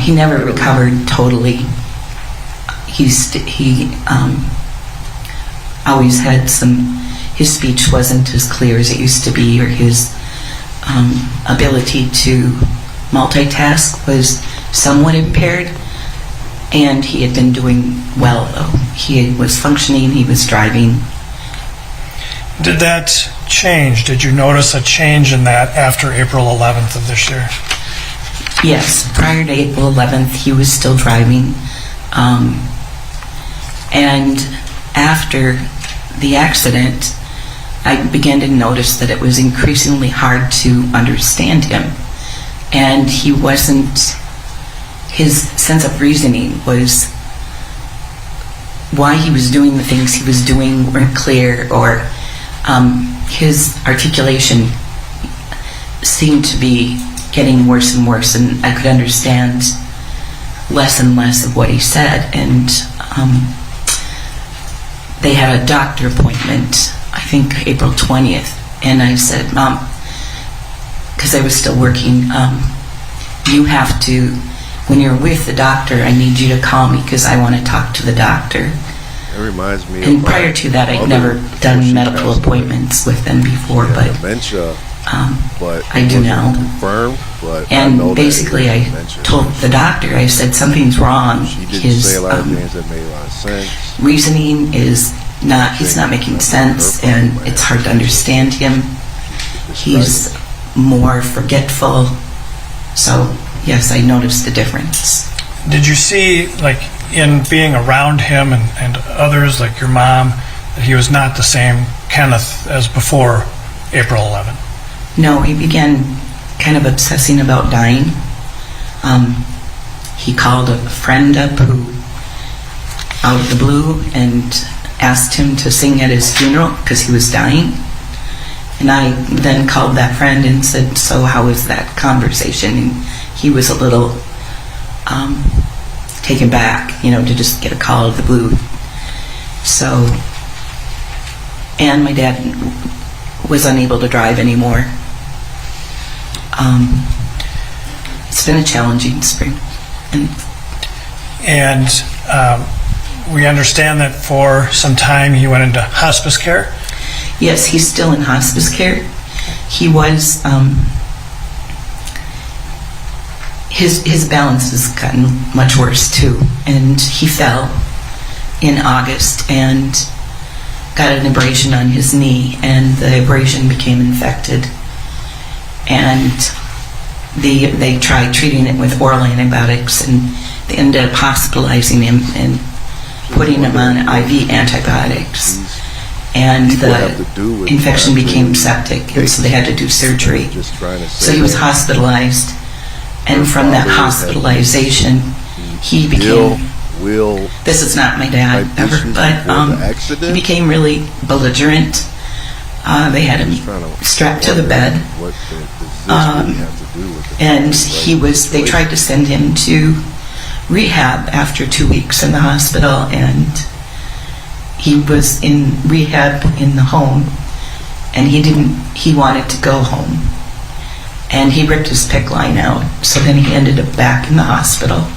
Speaker 8: He never recovered totally. He always had his speech wasn't as clear as it used to be, or his ability to multitask was somewhat impaired, and he had been doing well, though. He was functioning, he was driving.
Speaker 2: Did that change? Did you notice a change in that after April 11th of this year?
Speaker 8: Yes, prior to April 11th, he was still driving. And after the accident, I began to notice that it was increasingly hard to understand him. And his sense of reasoning was why he was doing the things he was doing weren't clear, or his articulation seemed to be getting worse and worse, and I could understand less and less of what he said. And they had a doctor appointment, I think April 20th, and I said, Mom, because I was still working, you have to, when you're with the doctor, I need you to call me because I want to talk to the doctor.
Speaker 1: It reminds me of
Speaker 8: And
Speaker 1: my
Speaker 8: prior to that, I'd
Speaker 1: mother
Speaker 8: never
Speaker 1: before
Speaker 8: done
Speaker 1: she
Speaker 8: medical
Speaker 1: passed away.
Speaker 8: appointments with them before,
Speaker 1: She had
Speaker 8: but
Speaker 1: dementia, but
Speaker 8: I
Speaker 1: it
Speaker 8: do
Speaker 1: wasn't
Speaker 8: now.
Speaker 1: confirmed. But I know
Speaker 8: And
Speaker 1: that
Speaker 8: basically,
Speaker 1: it was
Speaker 8: I
Speaker 1: dementia.
Speaker 8: told the doctor, I said, something's wrong.
Speaker 1: She didn't
Speaker 8: His
Speaker 1: say a lot of things that made a lot of sense.
Speaker 8: reasoning is not, he's not making sense, and it's hard to understand him. He's more forgetful. So, yes, I noticed the difference.
Speaker 2: Did you see, like, in being around him and others, like your mom, that he was not the same Kenneth as before April 11?
Speaker 8: No, he began kind of obsessing about dying. He called a friend up who, out of the blue, and asked him to sing at his funeral because he was dying. And I then called that friend and said, so how was that conversation? And he was a little taken back, to just get a call out of the blue. So, and my dad was unable to drive anymore. It's been a challenging spring.
Speaker 2: And we understand that for some time he went into hospice care.
Speaker 8: Yes, he's still in hospice care. He was, his balance has gotten much worse too, and he fell in August and got an abrasion on his knee, and the abrasion became infected, and they tried treating it with oral antibiotics, and they ended up hospitalizing him and putting him on IV antibiotics. And the infection became septic, and so they had to do surgery. So he was hospitalized, and from that hospitalization, he became, this is not my dad ever, but he became really belligerent. They had him strapped to the bed, and they tried to send him to rehab after 2 weeks in the hospital, and he was in rehab in the home, and he wanted to go home, and he ripped his PICC line out, so then he ended up back in the hospital,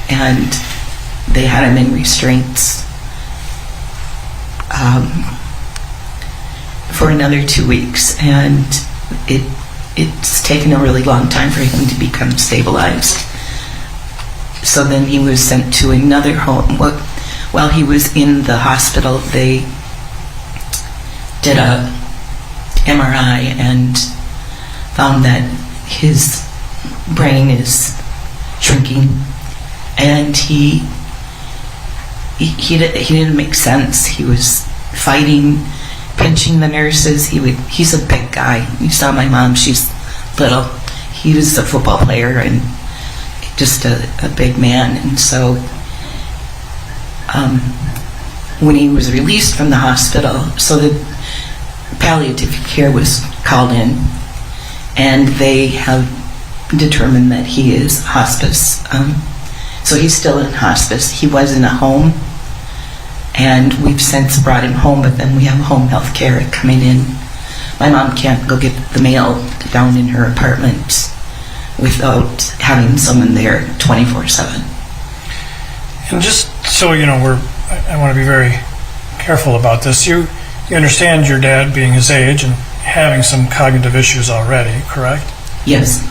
Speaker 8: and they had him in restraints for another 2 weeks, and it's taken a really long time for him to become stabilized. So then he was sent to another home. While he was in the hospital, they did a MRI and found that his brain is shrinking, and he didn't make sense. He was fighting, pinching the nurses. He's a big guy. You saw my mom, she's little. He was a football player and just a big man, and so when he was released from the hospital, so the palliative care was called in, and they have determined that he is hospice. So he's still in hospice. He was in a home, and we've since brought him home, but then we have home health care coming in. My mom can't go get the mail down in her apartment without having someone there 24/7.
Speaker 2: And just so you know, I want to be very careful about this. You understand your dad being his age and having some cognitive issues already, correct?
Speaker 8: Yes.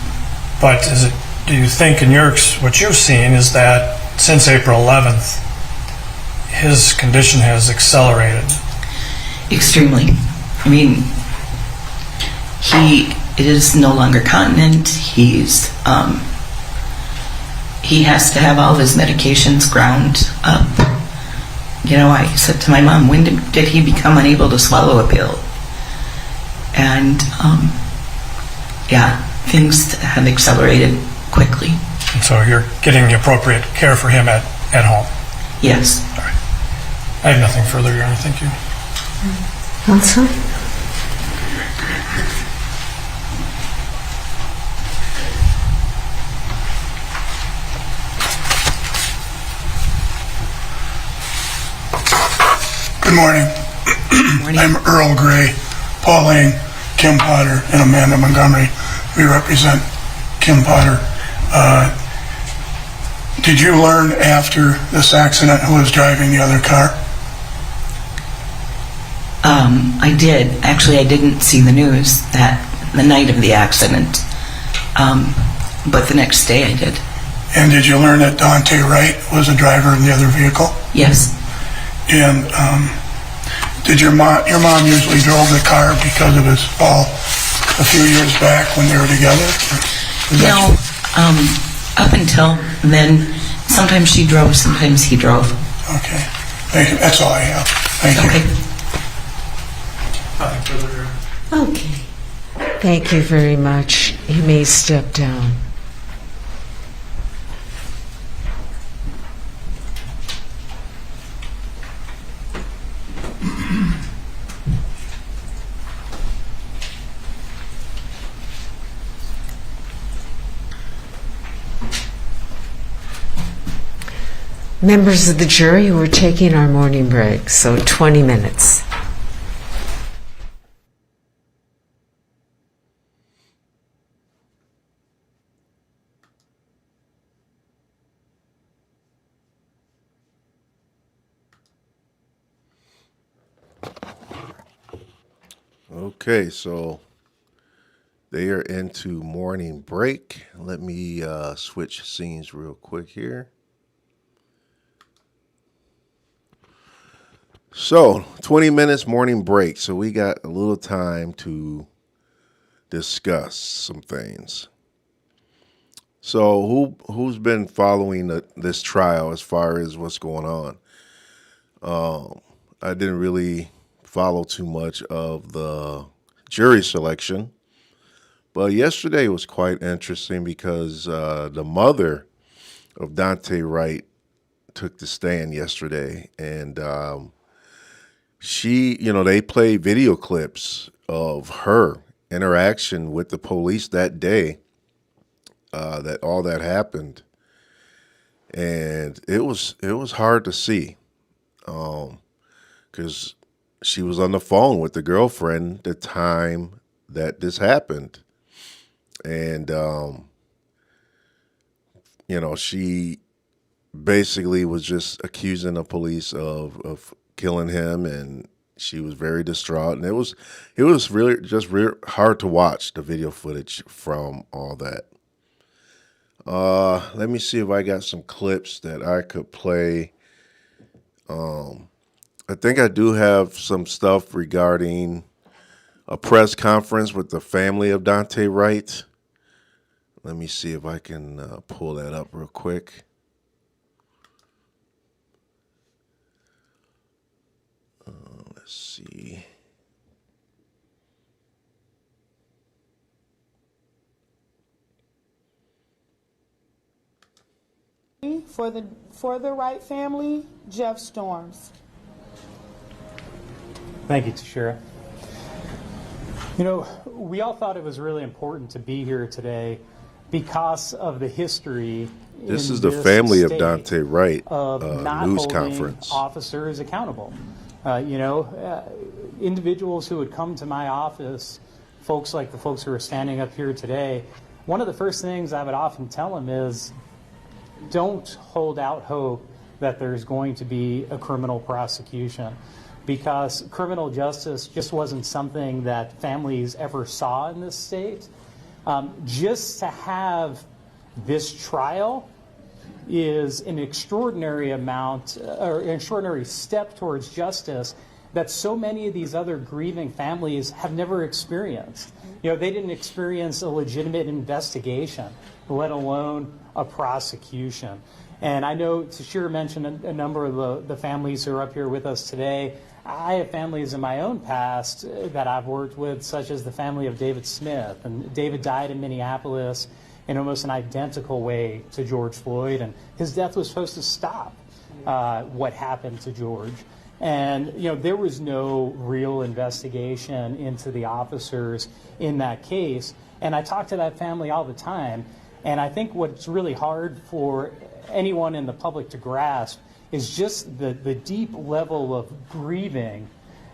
Speaker 2: But do you think in what you've seen is that since April 11th, his condition has accelerated?
Speaker 8: Extremely. I mean, he is no longer continent. He has to have all of his medications ground up. I said to my mom, when did he become unable to swallow a pill? And things have accelerated quickly.
Speaker 2: And so you're getting the appropriate care for him at home?
Speaker 8: Yes.
Speaker 2: All right. I have nothing further, Your Honor. Thank you.
Speaker 6: Counsel?
Speaker 4: Good morning. I'm Earl Gray, Pauline, Kim Potter, and Amanda Montgomery. We represent Kim Potter. Did you learn after this accident who was driving the other car?
Speaker 8: I did. Actually, I didn't see the news the night of the accident, but the next day I did.
Speaker 4: And did you learn that Dante Wright was the driver of the other vehicle?
Speaker 8: Yes.
Speaker 4: And did your mom usually drove the car because of his fall a few years back when they were together?
Speaker 8: No, up until then, sometimes she drove, sometimes he drove.
Speaker 4: Okay. Thank you. That's all I have. Thank you.
Speaker 8: Okay.
Speaker 6: Okay. Thank you very much. You may step down. Members of the jury, we're taking our morning break, so 20 minutes.
Speaker 1: Okay, so they are into morning break. Let me switch scenes real quick here. So, 20 minutes morning break. So we got a little time to discuss some things. So who's been following this trial as far as what's going on? I didn't really follow too much of the jury selection, but yesterday was quite interesting because the mother of Dante Wright took the stand yesterday, and they played video clips of her interaction with the police that day, that all that happened, and it was hard to see, because she was on the phone with the girlfriend the time that this happened, and she basically was just accusing the police of killing him, and she was very distraught, and it was really just hard to watch the video footage from all that. Let me see if I got some clips that I could play. I think I do have some stuff regarding a press conference with the family of Dante Wright. Let me see if I can pull that up real quick. Let's see.
Speaker 9: For the Wright family, Jeff Storms.
Speaker 10: Thank you, Tashira. You know, we all thought it was really important to be here today because of the history.
Speaker 1: This is the family of Dante Wright
Speaker 10: of not
Speaker 1: news
Speaker 10: holding
Speaker 1: conference.
Speaker 10: Officers accountable. Individuals who would come to my office, folks like the folks who are standing up here today, one of the first things I would often tell them is, don't hold out hope that there's going to be a criminal prosecution, because criminal justice just wasn't something that families ever saw in this state. Just to have this trial is an extraordinary amount, or an extraordinary step towards justice that so many of these other grieving families have never experienced. You know, they didn't experience a legitimate investigation, let alone a prosecution. And I know Tashira mentioned a number of the families who are up here with us today. I have families in my own past that I've worked with, such as the family of David Smith. And David died in Minneapolis in almost an identical way to George Floyd, and his death was supposed to stop what happened to George. And, you know, there was no real investigation into the officers in that case. And I talk to that family all the time. And I think what's really hard for anyone in the public to grasp is just the deep level of grieving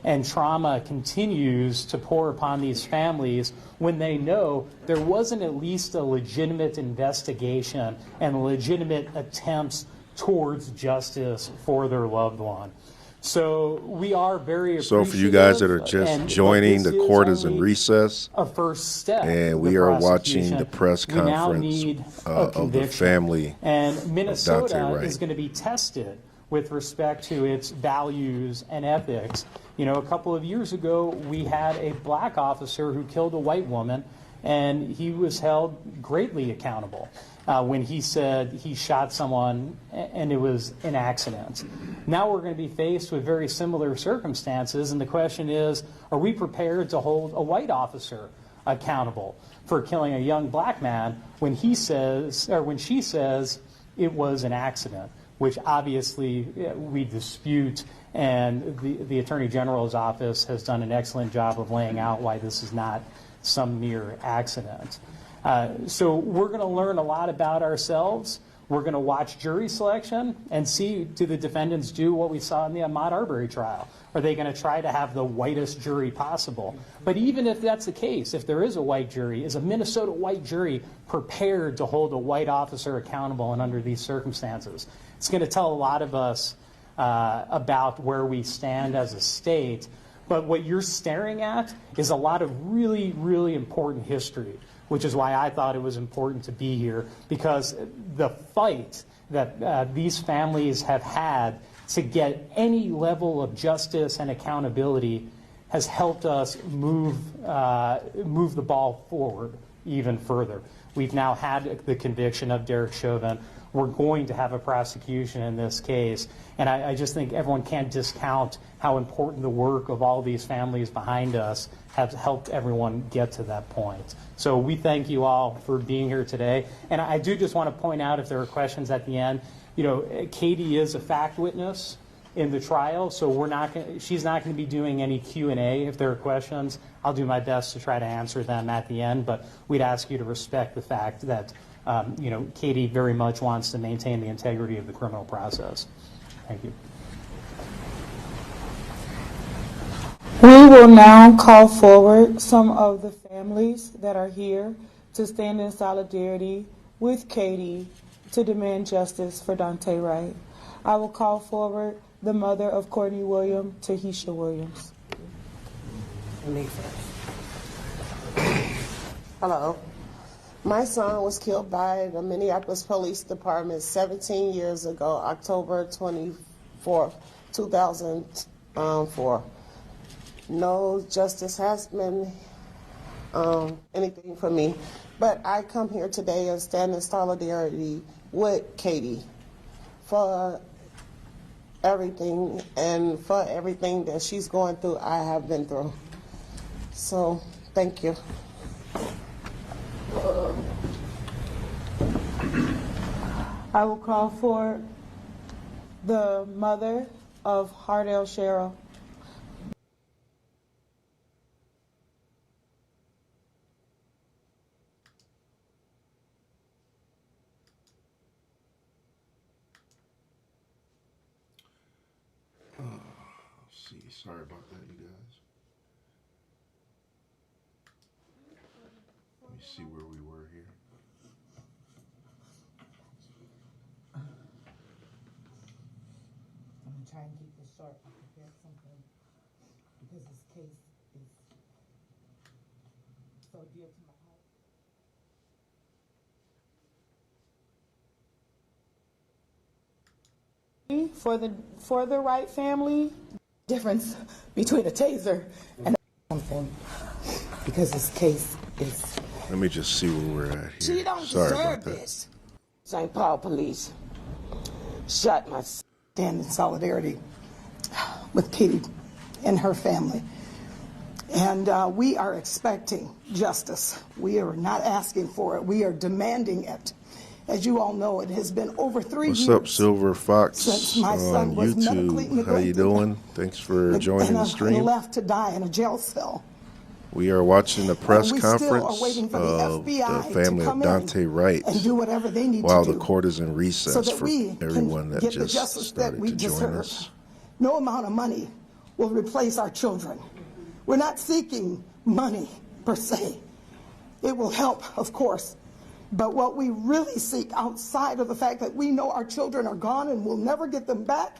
Speaker 10: And trauma continues to pour upon these families when they know there wasn't at least a legitimate investigation and legitimate attempts towards justice for their loved one. So we are very appreciative.
Speaker 1: So for you guys that are just joining, the court is in
Speaker 10: only
Speaker 1: recess,
Speaker 10: a first step.
Speaker 1: and
Speaker 10: of
Speaker 1: we
Speaker 10: the
Speaker 1: are watching
Speaker 10: prosecution.
Speaker 1: the press
Speaker 10: We now
Speaker 1: conference
Speaker 10: need a
Speaker 1: of the
Speaker 10: conviction.
Speaker 1: family
Speaker 10: And
Speaker 1: of
Speaker 10: Minnesota
Speaker 1: Dante Wright.
Speaker 10: is going to be tested with respect to its values and ethics. You know, a couple of years ago, we had a black officer who killed a white woman, and he was held greatly accountable when he said he shot someone and it was an accident. Now we're going to be faced with very similar circumstances, and the question is, are we prepared to hold a white officer accountable for killing a young black man when he says, or when she says, it was an accident, which obviously we dispute, and the Attorney General's office has done an excellent job of laying out why this is not some mere accident. So we're going to learn a lot about ourselves. We're going to watch jury selection and see, do the defendants do what we saw in the Ahmaud Arbery trial? Are they going to try to have the whitest jury possible? But even if that's the case, if there is a white jury, is a Minnesota white jury prepared to hold a white officer accountable and under these circumstances? It's going to tell a lot of us about where we stand as a state. But what you're staring at is a lot of really, really important history, which is why I thought it was important to be here, because the fight that these families have had to get any level of justice and accountability has helped us move the ball forward even further. We've now had the conviction of Derek Chauvin. We're going to have a prosecution in this case. And I just think everyone can't discount how important the work of all these families behind us has helped everyone get to that point. So we thank you all for being here today. And I do just want to point out, if there are questions at the end, you know, Katie is a fact witness in the trial, so she's not going to be doing any Q&A. If there are questions, I'll do my best to try to answer them at the end, but we'd ask you to respect the fact that you know, Katie very much wants to maintain the integrity of the criminal process. Thank you.
Speaker 9: We will now call forward some of the families that are here to stand in solidarity with Katie to demand justice for Dante Wright. I will call forward the mother of Courtney Williams, Tahisha Williams.
Speaker 11: Hello. My son was killed by the Minneapolis Police Department 17 years ago, October 24th, 2004. No justice has been anything for me, but I come here today and stand in solidarity with Katie for everything and for everything that she's going through, I have been through. So, thank you.
Speaker 9: I will call for the mother of Hardell Sherrill.
Speaker 1: Sorry about that, you guys. Let me see where we were here.
Speaker 12: I'm gonna try and keep this short. I prepared something because this case is so dear to my
Speaker 9: heart. For the Wright family,
Speaker 12: difference between a taser and something, because this case is.
Speaker 1: Let me just see where we're at here.
Speaker 12: She don't
Speaker 1: Sorry
Speaker 12: deserve
Speaker 1: about that.
Speaker 12: this. St. Paul police shot my stand in solidarity with Katie and her family. And we are expecting justice. We are not asking for it. We are demanding it. As you all know, it has been over 3 years.
Speaker 1: What's up, Silver Fox
Speaker 12: since my
Speaker 1: on
Speaker 12: son was medically
Speaker 1: YouTube? How you
Speaker 12: neglected
Speaker 1: doing? Thanks for joining the
Speaker 12: and
Speaker 1: stream.
Speaker 12: left to die in a jail cell.
Speaker 1: We are watching the press
Speaker 12: And we still
Speaker 1: conference
Speaker 12: are waiting for the
Speaker 1: of
Speaker 12: FBI
Speaker 1: the family
Speaker 12: to come
Speaker 1: of Dante
Speaker 12: in
Speaker 1: Wright
Speaker 12: and do whatever they need
Speaker 1: while
Speaker 12: to
Speaker 1: the
Speaker 12: do
Speaker 1: court is in recess
Speaker 12: so that
Speaker 1: for
Speaker 12: we
Speaker 1: everyone
Speaker 12: can
Speaker 1: that
Speaker 12: get the
Speaker 1: just
Speaker 12: justice that
Speaker 1: started
Speaker 12: we
Speaker 1: to join
Speaker 12: deserve.
Speaker 1: us.
Speaker 12: No amount of money will replace our children. We're not seeking money per se. It will help, of course. But what we really seek, outside of the fact that we know our children are gone and we'll never get them back,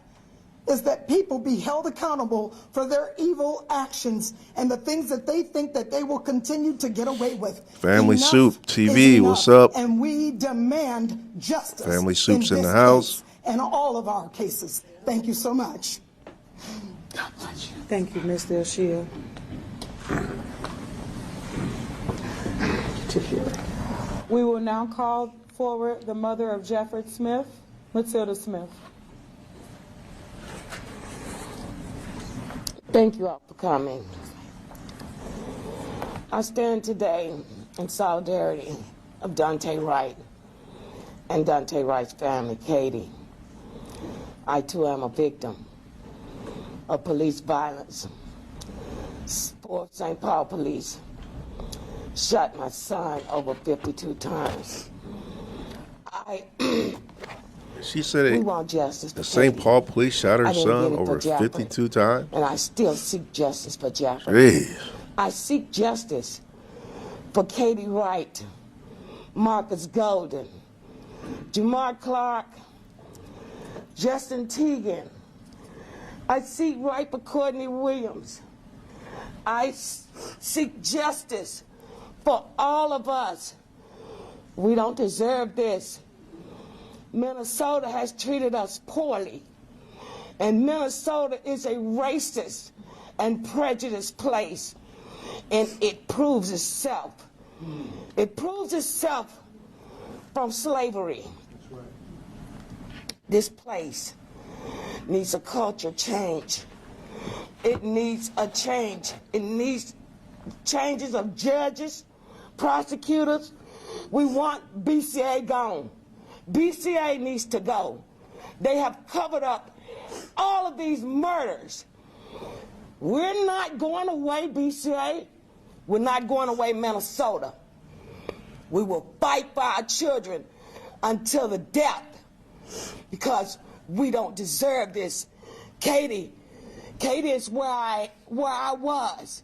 Speaker 12: is that people be held accountable for their evil actions and the things that they think that they will continue to get away with.
Speaker 1: Family
Speaker 12: Enough
Speaker 1: Soup TV,
Speaker 12: is
Speaker 1: what's
Speaker 12: enough,
Speaker 1: up?
Speaker 12: And we demand justice.
Speaker 1: Family Soup's in
Speaker 12: this
Speaker 1: the house.
Speaker 12: case and all of our cases. Thank you so much.
Speaker 9: Thank you, Ms. Del Shia. We will now call forward the mother of Jeffrey Smith, Matilda Smith.
Speaker 11: Thank you all for coming. I stand today in solidarity of Dante Wright and Dante Wright's family, Katie. I too am a victim of police violence. Port St. Paul police shot my son over 52 times.
Speaker 1: She said
Speaker 11: We
Speaker 1: it.
Speaker 11: want justice for
Speaker 1: The St.
Speaker 11: Katie.
Speaker 1: Paul police shot her
Speaker 11: I didn't
Speaker 1: son
Speaker 11: get it for
Speaker 1: over
Speaker 11: Jeffrey.
Speaker 1: 52 times.
Speaker 11: And I still seek justice for Jeffrey.
Speaker 1: Jeez.
Speaker 11: I seek justice for Katie Wright, Marcus Golden, Jamar Clark, Justin Teagan. I seek right for Courtney Williams. I seek justice for all of us. We don't deserve this. Minnesota has treated us poorly. And Minnesota is a racist and prejudiced place. And it proves itself. It proves itself from slavery. This place needs a culture change. It needs a change. It needs changes of judges, prosecutors. We want BCA gone. BCA needs to go. They have covered up all of these murders. We're not going away, BCA. We're not going away, Minnesota. We will fight for our children until the death because we don't deserve this. Katie is where I was.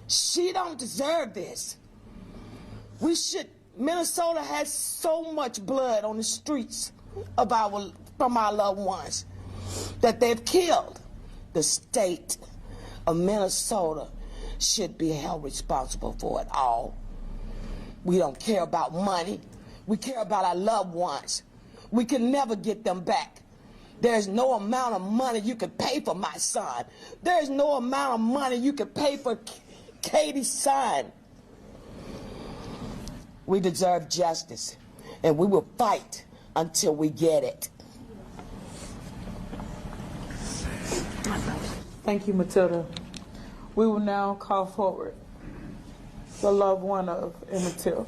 Speaker 11: She don't deserve this. Minnesota has so much blood on the streets from our loved ones that they've killed. The state of Minnesota should be held responsible for it all. We don't care about money. We care about our loved ones. We can never get them back. There's no amount of money you can pay for my son. There's no amount of money you can pay for Katie's son. We deserve justice, and we will fight until we get it.
Speaker 9: Thank you, Matilda. We will now call forward the loved one of Emmett Till,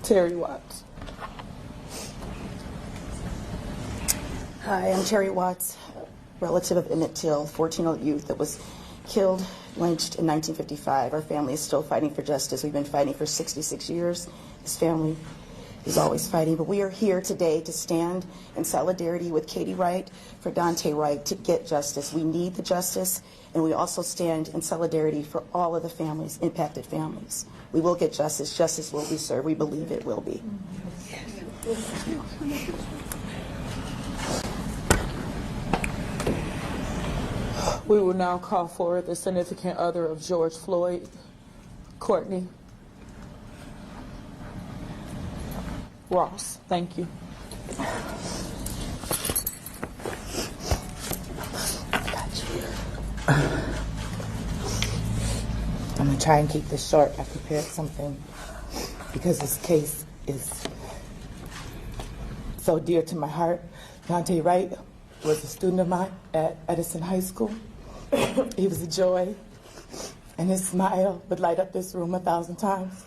Speaker 9: Terry Watts.
Speaker 13: Hi, I'm Terry Watts, relative of Emmett Till, 14-year-old youth that was killed, lynched in 1955. Our family is still fighting for justice. We've been fighting for 66 years. His family is always fighting. But we are here today to stand in solidarity with Katie Wright for Dante Wright to get justice. We need the justice, and we also stand in solidarity for all of the families, impacted families. We will get justice. Justice will be served. We believe it will be.
Speaker 9: We will now call forward the significant other of George Floyd, Courtney Ross. Thank you.
Speaker 14: I'm going to try and keep this short. I prepared something because this case is so dear to my heart. Dante Wright was a student of mine at Edison High School. He was a joy, and his smile would light up this room 1,000 times.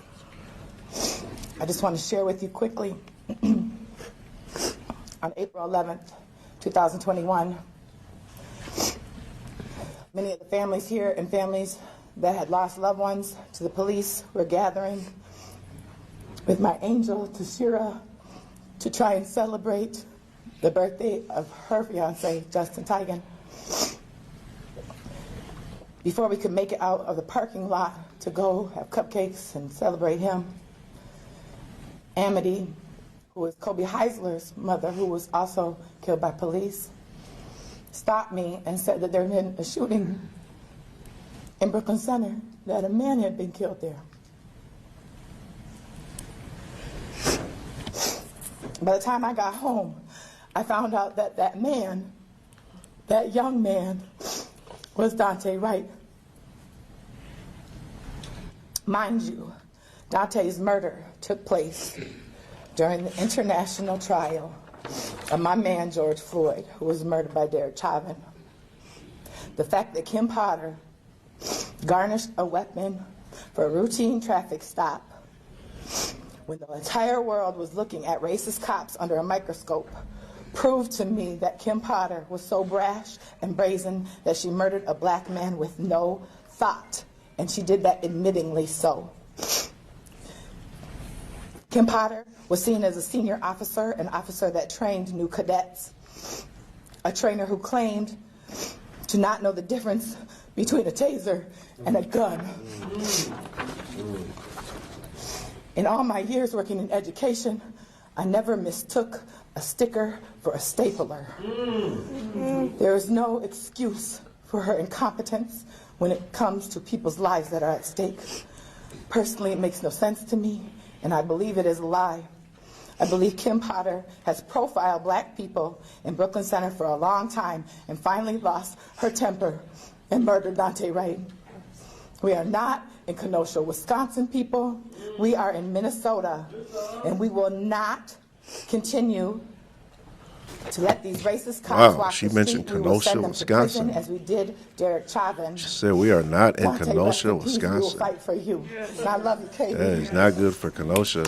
Speaker 14: I just want to share with you quickly. On April 11th, 2021, many of the families here and families that had lost loved ones to the police were gathering with my angel, Tashira, to try and celebrate the birthday of her fiance, Justin Tigan. Before we could make it out of the parking lot to go have cupcakes and celebrate him, Amity, who is Kobe Heisler's mother, who was also killed by police, stopped me and said that there had been a shooting in Brooklyn Center, that a man had been killed there. By the time I got home, I found out that that man, that young man, was Dante Wright. Mind you, Dante's murder took place during the international trial of my man George Floyd, who was murdered by Derek Chauvin. The fact that Kim Potter garnished a weapon for a routine traffic stop when the entire world was looking at racist cops under a microscope proved to me that Kim Potter was so brash and brazen that she murdered a black man with no thought, and she did that admittingly so. Kim Potter was seen as a senior officer, an officer that trained new cadets, a trainer who claimed to not know the difference between a taser and a gun. In all my years working in education, I never mistook a sticker for a stapler. There is no excuse for her incompetence when it comes to people's lives that are at stake. Personally, it makes no sense to me, and I believe it is a lie. I believe Kim Potter has profiled black people in Brooklyn Center for a long time and finally lost her temper and murdered Dante Wright. We are not in Kenosha, Wisconsin, people. We are in Minnesota, and we will not continue to let these racist cops walk
Speaker 1: she
Speaker 14: the
Speaker 1: mentioned
Speaker 14: street. We will
Speaker 1: Kenosha,
Speaker 14: send them to prison
Speaker 1: Wisconsin.
Speaker 14: as we did Derek Chauvin.
Speaker 1: She said we are not in
Speaker 14: Dante,
Speaker 1: Kenosha,
Speaker 14: rest in peace. We will
Speaker 1: Wisconsin.
Speaker 14: fight for you. And I love you, Katie.
Speaker 1: That is not good for Kenosha.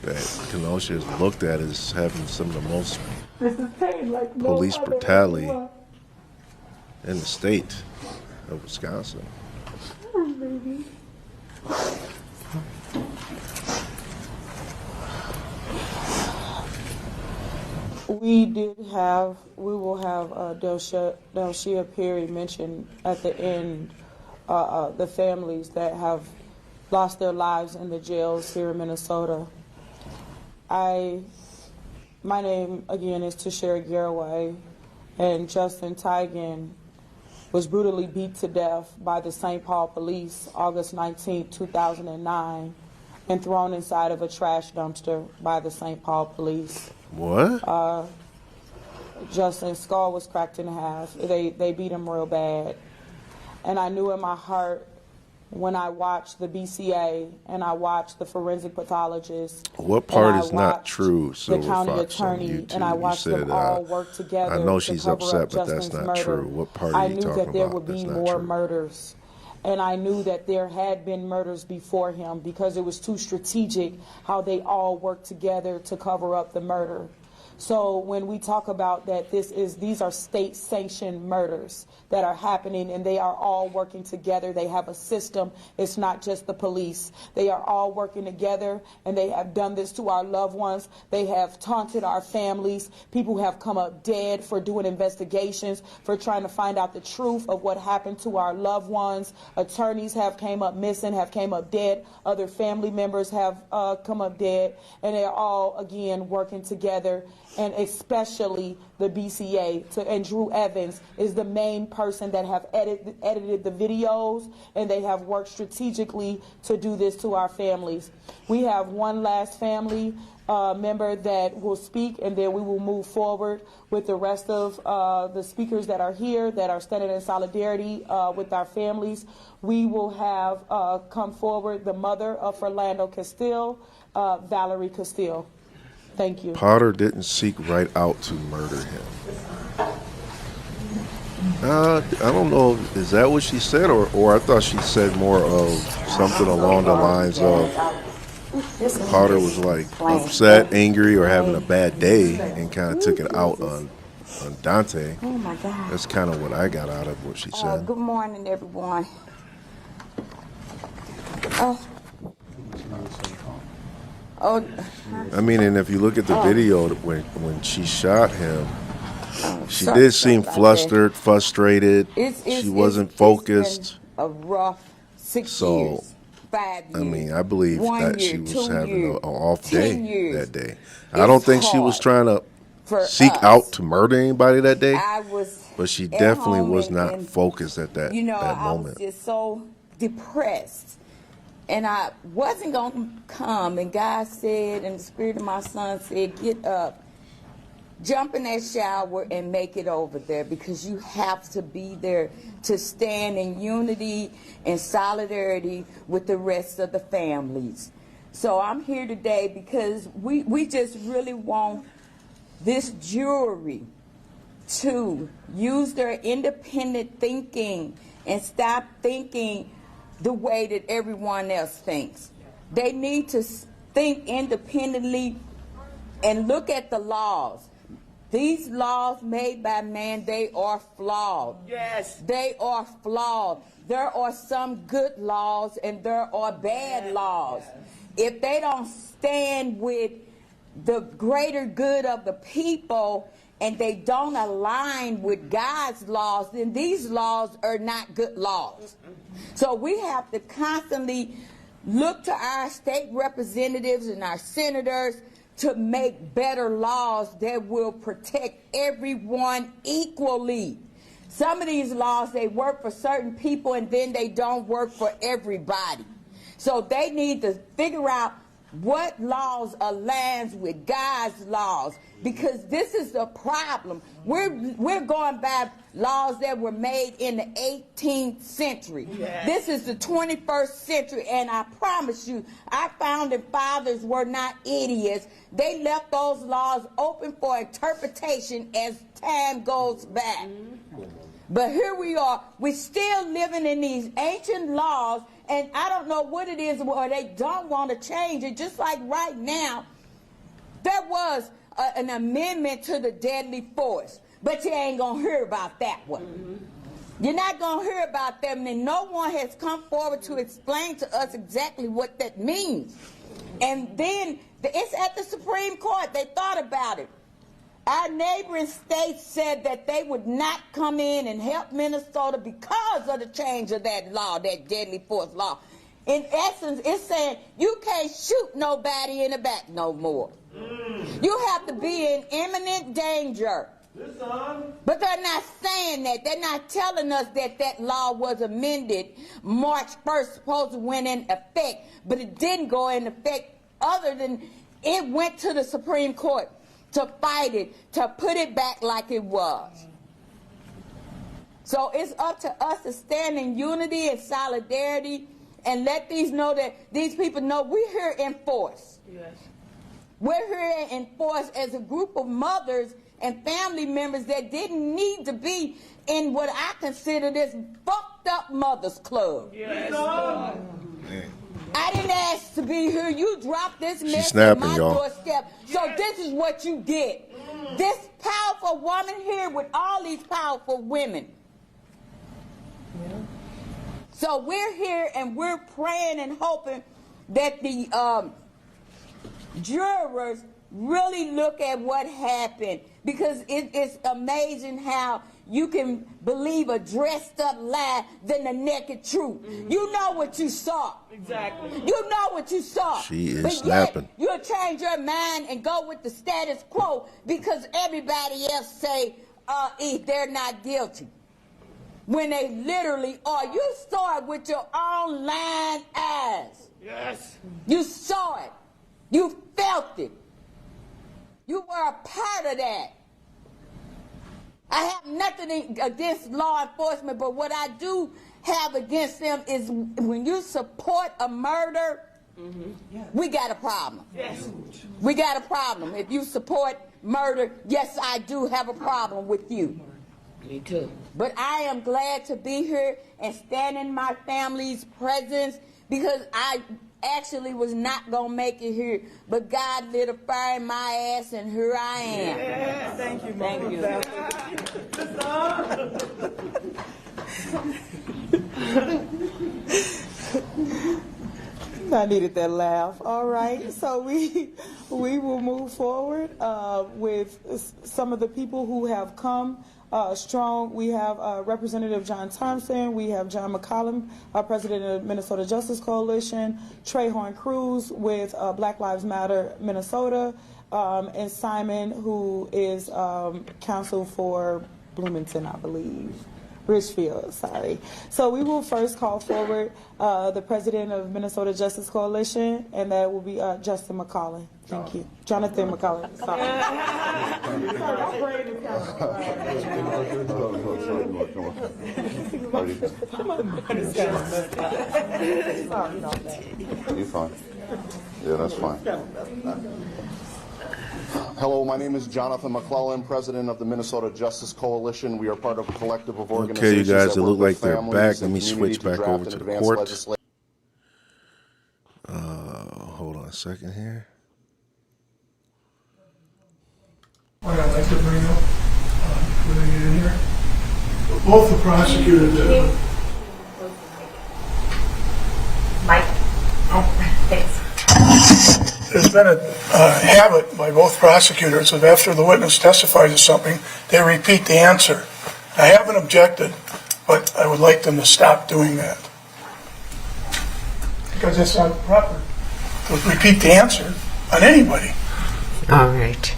Speaker 1: That Kenosha is looked at as having some of the most
Speaker 14: This is pain like no
Speaker 1: police
Speaker 14: other
Speaker 1: brutality
Speaker 14: anyone.
Speaker 1: in the state of Wisconsin.
Speaker 14: Baby. We will have Delshia Perry mention at the end the families that have lost their lives in the jails here in Minnesota. My name again is Tashera Garraway, and Justin Tigan was brutally beat to death by the St. Paul police August 19, 2009, and thrown inside of a trash dumpster by the St. Paul police.
Speaker 1: What?
Speaker 14: Justin's skull was cracked in half. They beat him real bad. And I knew in my heart when I watched the BCA and I watched the forensic pathologist.
Speaker 1: What part
Speaker 14: and
Speaker 1: is
Speaker 14: I
Speaker 1: not
Speaker 14: watched
Speaker 1: true,
Speaker 14: the
Speaker 1: Silver
Speaker 14: county
Speaker 1: Fox, on
Speaker 14: attorney,
Speaker 1: YouTube?
Speaker 14: and I
Speaker 1: You
Speaker 14: watched
Speaker 1: said,
Speaker 14: them all work together.
Speaker 1: I know
Speaker 14: to
Speaker 1: she's
Speaker 14: cover
Speaker 1: upset,
Speaker 14: up
Speaker 1: but that's
Speaker 14: Justin's
Speaker 1: not
Speaker 14: murder.
Speaker 1: true. What part are you talking about?
Speaker 14: I knew that there would
Speaker 1: That's
Speaker 14: be
Speaker 1: not
Speaker 14: more
Speaker 1: true.
Speaker 14: murders. And I knew that there had been murders before him because it was too strategic how they all worked together to cover up the murder. So when we talk about that these are state-sanctioned murders that are happening, and they are all working together. They have a system. It's not just the police. They are all working together, and they have done this to our loved ones. They have taunted our families. People have come up dead for doing investigations, for trying to find out the truth of what happened to our loved ones. Attorneys have came up missing, have came up dead. Other family members have come up dead, and they're all, again, working together. And especially the BCA, and Drew Evans is the main person that have edited the videos, and they have worked strategically to do this to our families. We have one last family member that will speak, and then we will move forward with the rest of the speakers that are here that are standing in solidarity with our families. We will have come forward the mother of Philando Castile, Valerie Castile. Thank you.
Speaker 1: Potter didn't seek right out to murder him. I don't know. Is that what she said, or I thought she said more of something along the lines of Potter was like upset, angry, or having a bad day, and kind of took it out on Dante.
Speaker 11: Oh my God.
Speaker 1: That's kind of what I got out of what she said.
Speaker 11: Good morning, everyone.
Speaker 1: I mean, and if you look at the video when she shot him, She did seem flustered, frustrated. She wasn't focused.
Speaker 11: It's been a rough 6
Speaker 1: So,
Speaker 11: years, 5 years.
Speaker 1: I mean, I believe
Speaker 11: 1
Speaker 1: that
Speaker 11: year,
Speaker 1: she was
Speaker 11: 2
Speaker 1: having
Speaker 11: years,
Speaker 1: an off
Speaker 11: 10
Speaker 1: day
Speaker 11: years.
Speaker 1: that day. I don't think she was trying to
Speaker 11: for
Speaker 1: seek
Speaker 11: us.
Speaker 1: out to murder anybody that day,
Speaker 11: I was
Speaker 1: but she
Speaker 11: at
Speaker 1: definitely
Speaker 11: home
Speaker 1: was
Speaker 11: and-
Speaker 1: not
Speaker 11: and,
Speaker 1: focused at that,
Speaker 11: You know,
Speaker 1: that
Speaker 11: I
Speaker 1: moment.
Speaker 11: was just so depressed. And I wasn't going to come. And God said, and the spirit of my son said, get up, jump in that shower and make it over there, because you have to be there to stand in unity and solidarity with the rest of the families. So I'm here today because we just really want this jury to use their independent thinking and stop thinking the way that everyone else thinks. They need to think independently and look at the laws. These laws made by man, they are flawed. Yes. They are flawed. There are some good laws and there are bad laws. If they don't stand with the greater good of the people and they don't align with God's laws, then these laws are not good laws. So we have to constantly look to our state representatives and our senators to make better laws that will protect everyone equally. Some of these laws, they work for certain people and then they don't work for everybody. So they need to figure out what laws aligns with God's laws, because this is the problem. We're going by laws that were made in the 18th century. Yes. This is the 21st century, and I promise you, our founding fathers were not idiots. They left those laws open for interpretation as time goes back. But here we are, we're still living in these ancient laws, and I don't know what it is, or they don't want to change it. Just like right now, there was an amendment to the deadly force, but you ain't going to hear about that one. You're not going to hear about them, and no one has come forward to explain to us exactly what that means. And then it's at the Supreme Court. They thought about it. Our neighboring states said that they would not come in and help Minnesota because of the change of that law, that deadly force law. In essence, it's saying you can't shoot nobody in the back no more. You have to be in imminent danger. But they're not saying that. They're not telling us that that law was amended March 1st, supposed to went in effect, but it didn't go in effect, other than it went to the Supreme Court to fight it, to put it back like it was. So it's up to us to stand in unity and solidarity and let these people know we're here in force. Yes. We're here in force as a group of mothers and family members that didn't need to be in what I consider this fucked up mothers club. Yes. I didn't ask to be here. You dropped this mess on my doorstep. So this is what you get. This powerful woman here with all these powerful women. Yeah. So we're here and we're praying and hoping that the jurors really look at what happened, because it's amazing how you can believe a dressed up lie than the naked truth. You know what you saw. Exactly. You know what you saw.
Speaker 1: She is
Speaker 11: but
Speaker 1: snapping.
Speaker 11: Yet you'll change your mind and go with the status quo because everybody else say they're not guilty, when they literally are. You saw it with your own lying eyes. Yes. You saw it. You felt it. You were a part of that. I have nothing against law enforcement, but what I do have against them is when you support a murder, we got a problem. Yes. We got a problem. If you support murder, yes, I do have a problem with you. Me too. But I am glad to be here and stand in my family's presence, because I actually was not going to make it here, but God lit a fire in my ass, and here I am. Yeah, thank you, Mama. Thank you.
Speaker 9: I needed that laugh. All right, so we will move forward with some of the people who have come strong. We have Representative John Thompson. We have John McCollum, President of Minnesota Justice Coalition. Trayhorn Cruz with Black Lives Matter Minnesota, and Simon, who is counsel for Bloomington, I believe. Richfield, sorry. So we will first call forward the president of Minnesota Justice Coalition, and that will be Justin McCollum. Thank you. Jonathan McCollum. Sorry.
Speaker 15: You're fine. Yeah, that's fine. Hello, my name is Jonathan McClellan, president of the Minnesota Justice Coalition. We are part of a collective of organizations.
Speaker 1: Okay, you guys,
Speaker 15: that
Speaker 1: it
Speaker 15: work
Speaker 1: look like
Speaker 15: with
Speaker 1: they're
Speaker 15: families
Speaker 1: back. Let
Speaker 15: and
Speaker 1: me
Speaker 15: community
Speaker 1: switch back
Speaker 15: draft
Speaker 1: over
Speaker 15: and
Speaker 1: to the
Speaker 15: advance
Speaker 1: court.
Speaker 15: legislation.
Speaker 1: Hold on a second here.
Speaker 4: What I'd like to bring up, when I get in here, both the prosecutors.
Speaker 16: Mike. Oh, thanks.
Speaker 4: There's been a habit by both prosecutors of after the witness testifies to something, they repeat the answer. I haven't objected, but I would like them to stop doing that. Because it's not proper to repeat the answer on anybody.
Speaker 6: All right.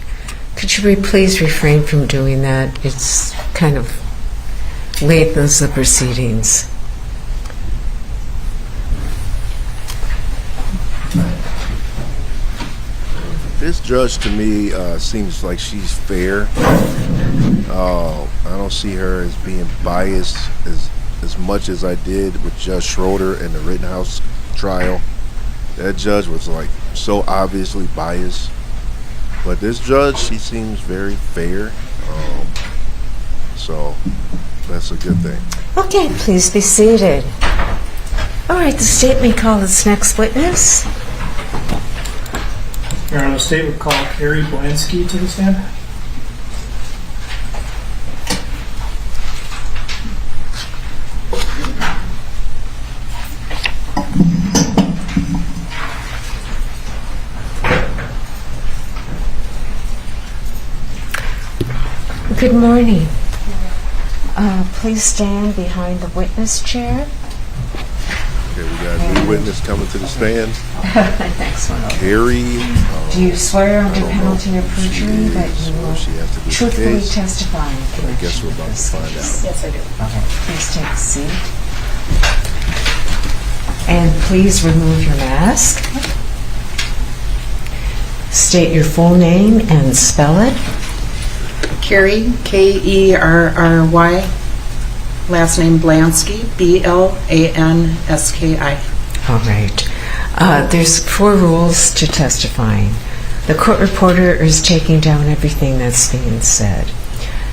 Speaker 6: Could you please refrain from doing that? It's kind of lengthens the proceedings.
Speaker 1: This judge to me seems like she's fair. I don't see her as being biased as much as I did with Judge Schroeder in the Rittenhouse trial. That judge was like so obviously biased. But this judge, she seems very fair. So that's a good thing.
Speaker 6: Okay, please be seated. All right, the state may call its next witness.
Speaker 2: Your Honor, the state would call Carrie Blansky to the stand.
Speaker 6: Good morning. Please stand behind the witness chair.
Speaker 1: Okay, we got a new witness coming to the stand.
Speaker 6: Next one.
Speaker 1: Carrie.
Speaker 6: Do you swear under penalty of perjury that you will
Speaker 1: she has to be
Speaker 6: truthfully
Speaker 1: case.
Speaker 6: testify in
Speaker 1: I
Speaker 6: connection
Speaker 1: guess we're
Speaker 6: with
Speaker 1: about to
Speaker 6: this
Speaker 1: find
Speaker 6: case?
Speaker 1: out.
Speaker 16: Yes, I do.
Speaker 6: Okay, please take a seat. And please remove your mask. State your full name and spell it.
Speaker 17: Carrie, Kerry, last name Blansky, Blanski.
Speaker 6: All right. There's 4 rules to testifying. The court reporter is taking down everything that's being said.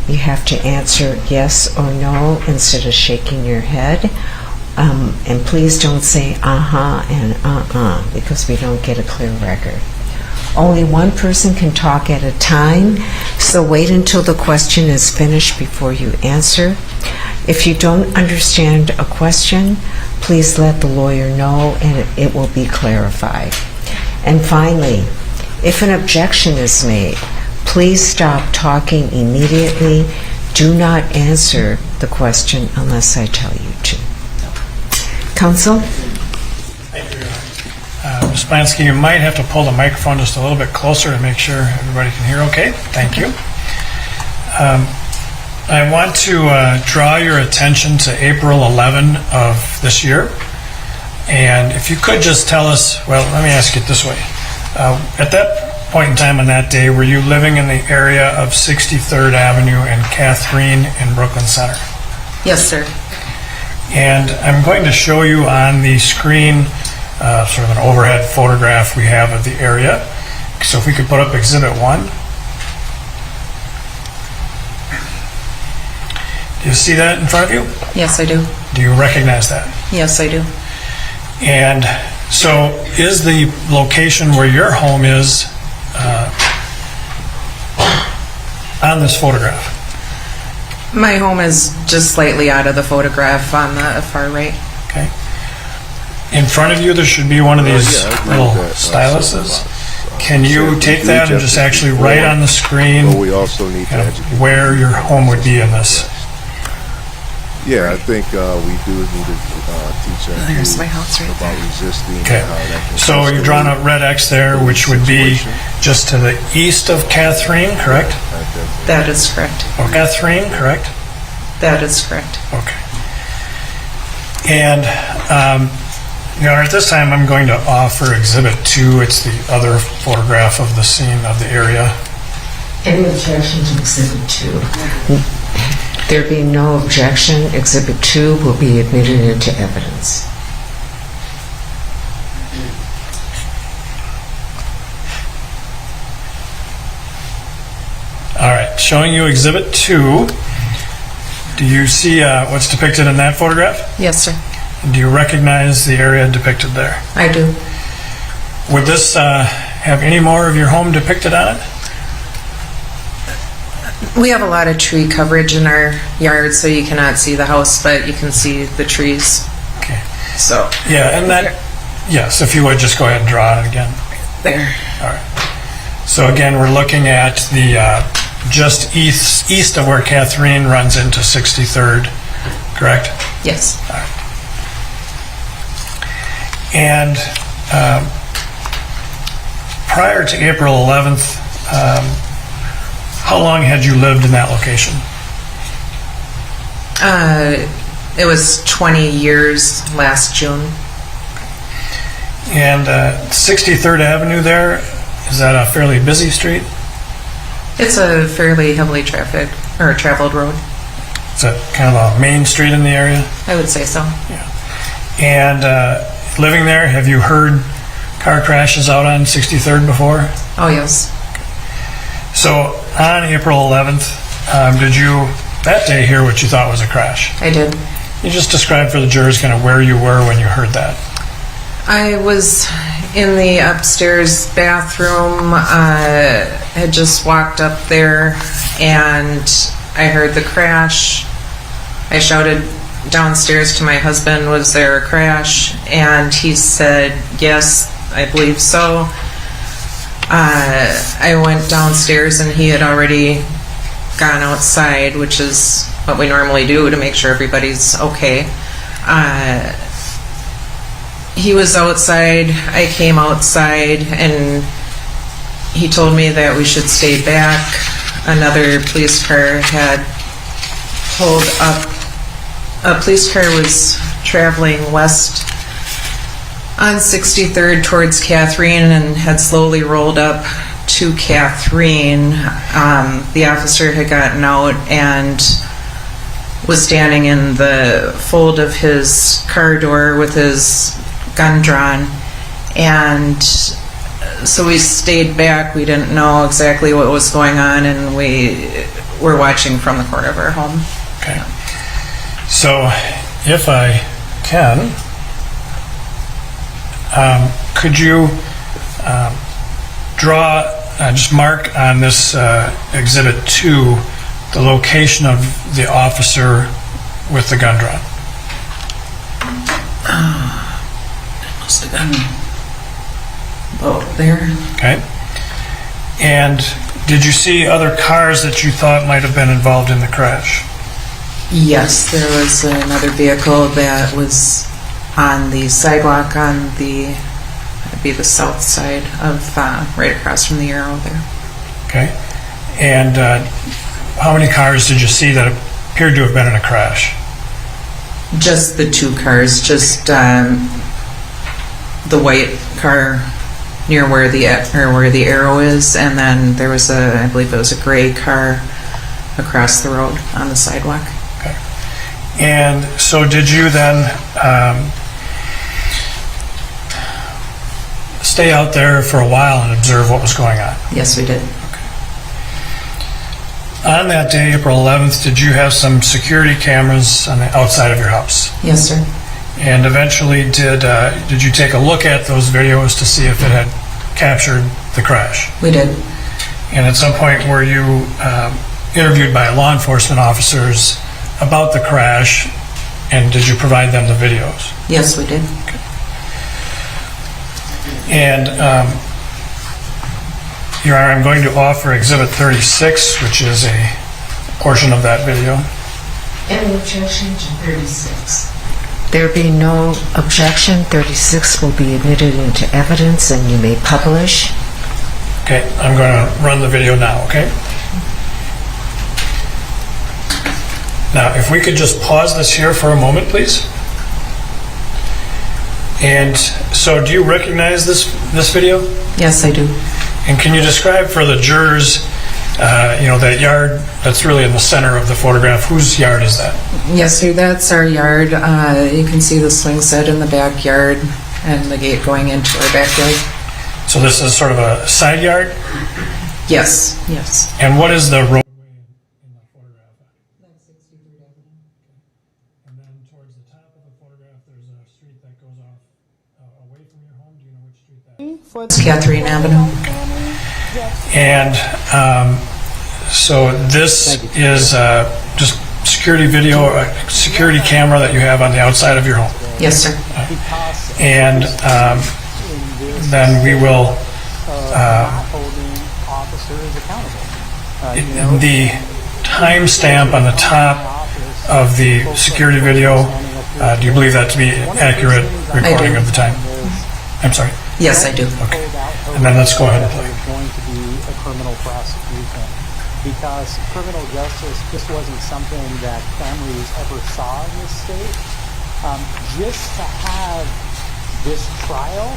Speaker 6: You have to answer yes or no instead of shaking your head. And please don't say uh-huh and because we don't get a clear record. Only one person can talk at a time, so wait until the question is finished before you answer. If you don't understand a question, please let the lawyer know and it will be clarified. And finally, if an objection is made, please stop talking immediately. Do not answer the question unless I tell you to. Counsel?
Speaker 2: Thank you, Your Honor. Ms. Blansky, you might have to pull the microphone just a little bit closer to make sure everybody can hear okay. Thank you. I want to draw your attention to April 11 of this year. And if you could just tell us, well, let me ask it this way. At that point in time on that day, were you living in the area of 63rd Avenue and Catherine in Brooklyn Center?
Speaker 17: Yes, sir.
Speaker 2: And I'm going to show you on the screen sort of an overhead photograph we have of the area. So if we could put up Exhibit 1. Do you see that in front of you?
Speaker 17: Yes, I do.
Speaker 2: Do you recognize that?
Speaker 17: Yes, I do.
Speaker 2: And so is the location where your home is on this photograph?
Speaker 17: My home is just slightly out of the photograph on the far right.
Speaker 2: Okay. In front of you, there should be one of these
Speaker 1: Yeah, I agree
Speaker 2: little
Speaker 1: with that,
Speaker 2: styluses.
Speaker 1: soapbox.
Speaker 2: Can you take that and just actually write on the screen
Speaker 1: But we also need to educate.
Speaker 2: where your home would be in this?
Speaker 1: Yeah, I think we do need to teach our
Speaker 17: There's
Speaker 1: youth
Speaker 17: my house right
Speaker 1: about resisting.
Speaker 2: Okay.
Speaker 1: and how that can
Speaker 2: So you've drawn a red X there, which would be just to the east of Catherine, correct?
Speaker 17: That is correct.
Speaker 2: Or Catherine, correct?
Speaker 17: That is correct.
Speaker 2: Okay. And, Your Honor, at this time, I'm going to offer Exhibit 2. It's the other photograph of the scene of the area.
Speaker 6: Any objection to Exhibit 2? There being no objection, Exhibit 2 will be admitted into evidence.
Speaker 2: All right, showing you Exhibit 2. Do you see what's depicted in that photograph?
Speaker 17: Yes, sir.
Speaker 2: Do you recognize the area depicted there?
Speaker 17: I do.
Speaker 2: Would this have any more of your home depicted on it?
Speaker 17: We have a lot of tree coverage in our yard, so you cannot see the house, but you can see the trees.
Speaker 2: Okay.
Speaker 17: So.
Speaker 2: Yeah, and that, yes, if you would just go ahead and draw it again.
Speaker 17: There.
Speaker 2: All right. So again, we're looking at the just east of where Catherine runs into 63rd, correct?
Speaker 17: Yes.
Speaker 2: All right. And prior to April 11th, how long had you lived in that location?
Speaker 17: It was 20 years last June.
Speaker 2: And 63rd Avenue there, is that a fairly busy street?
Speaker 17: It's a fairly heavily traveled road.
Speaker 2: Is that kind of a main street in the area?
Speaker 17: I would say so.
Speaker 2: Yeah. And living there, have you heard car crashes out on 63rd before?
Speaker 17: Oh, yes.
Speaker 2: So on April 11th, did you that day hear what you thought was a crash?
Speaker 17: I did.
Speaker 2: You just described for the jurors kind of where you were when you heard that.
Speaker 17: I was in the upstairs bathroom, had just walked up there, and I heard the crash. I shouted downstairs to my husband, was there a crash? And he said, yes, I believe so. I went downstairs and he had already gone outside, which is what we normally do to make sure everybody's okay. He was outside, I came outside, and he told me that we should stay back. Another police car had pulled up. A police car was traveling west on 63rd towards Catherine and had slowly rolled up to Catherine. The officer had gotten out and was standing in the fold of his car door with his gun drawn, and so we stayed back. We didn't know exactly what was going on, and we were watching from the corner of our home.
Speaker 2: Okay. So, if I can, could you draw, just mark on this Exhibit 2, the location of the officer with the gun drawn?
Speaker 17: Must have gone about there.
Speaker 2: Okay. And did you see other cars that you thought might have been involved in the crash?
Speaker 17: Yes, there was another vehicle that was on the sidewalk on the, that'd be the south side of, right across from the arrow there.
Speaker 2: Okay. And how many cars did you see that appeared to have been in a crash?
Speaker 17: Just the two cars, just the white car near where the arrow is, and then there was I believe it was a gray car across the road on the sidewalk.
Speaker 2: Okay. And so did you then stay out there for a while and observe what was going on?
Speaker 17: Yes, we did.
Speaker 2: On that day, April 11th, did you have some security cameras on the outside of your house?
Speaker 17: Yes, sir.
Speaker 2: And eventually, did you take a look at those videos to see if it had captured the crash?
Speaker 17: We did.
Speaker 2: And at some point, were you interviewed by law enforcement officers about the crash, and did you provide them the videos?
Speaker 17: Yes, we did.
Speaker 2: Okay. And Your Honor, I'm going to offer Exhibit 36, which is a portion of that video.
Speaker 6: Any objection to 36? There being no objection, 36 will be admitted into evidence and you may publish.
Speaker 2: Okay, I'm going to run the video now, okay? Now, if we could just pause this here for a moment, please. And so, do you recognize this video?
Speaker 17: Yes, I do.
Speaker 2: And can you describe for the jurors, that yard that's really in the center of the photograph? Whose yard is that?
Speaker 17: Yes, sir, that's our yard. You can see the swing set in the backyard and the gate going into our backyard.
Speaker 2: So this is sort of a side yard?
Speaker 17: Yes, yes.
Speaker 2: And what is the roadway in the photograph?
Speaker 17: That's 63rd Avenue.
Speaker 2: And then towards the top of the photograph, there's a street that goes off away from your home. Do you know which street that is?
Speaker 17: It's Catherine Avenue.
Speaker 2: And so this is just security video, a security camera that you have on the outside of your home.
Speaker 17: Yes, sir.
Speaker 2: And then we will, the timestamp on the top of the security video, do you believe that to be an accurate recording of the time? I'm sorry?
Speaker 17: Yes, I do.
Speaker 2: Okay. And then let's go ahead and play.
Speaker 10: Going to be a criminal prosecution because criminal justice just wasn't something that families ever saw in this state. Just to have this trial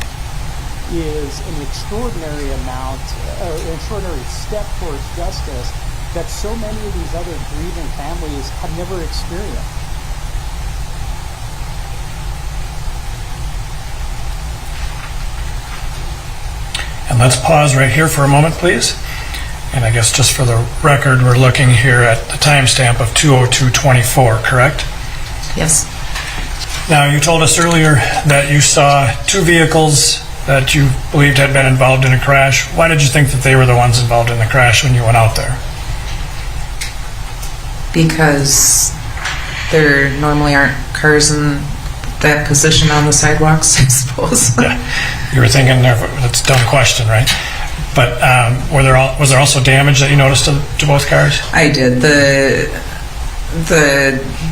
Speaker 10: is an extraordinary amount, an extraordinary step towards justice that so many of these other grieving families have never experienced.
Speaker 2: And let's pause right here for a moment, please. And I guess just for the record, we're looking here at the timestamp of 2:02:24, correct?
Speaker 17: Yes.
Speaker 2: Now, you told us earlier that you saw two vehicles that you believed had been involved in a crash. Why did you think that they were the ones involved in the crash when you went out there?
Speaker 17: Because there normally aren't cars in that position on the sidewalks, I suppose.
Speaker 2: Yeah, you were thinking that's a dumb question, right? But was there also damage that you noticed to both cars?
Speaker 17: I did. The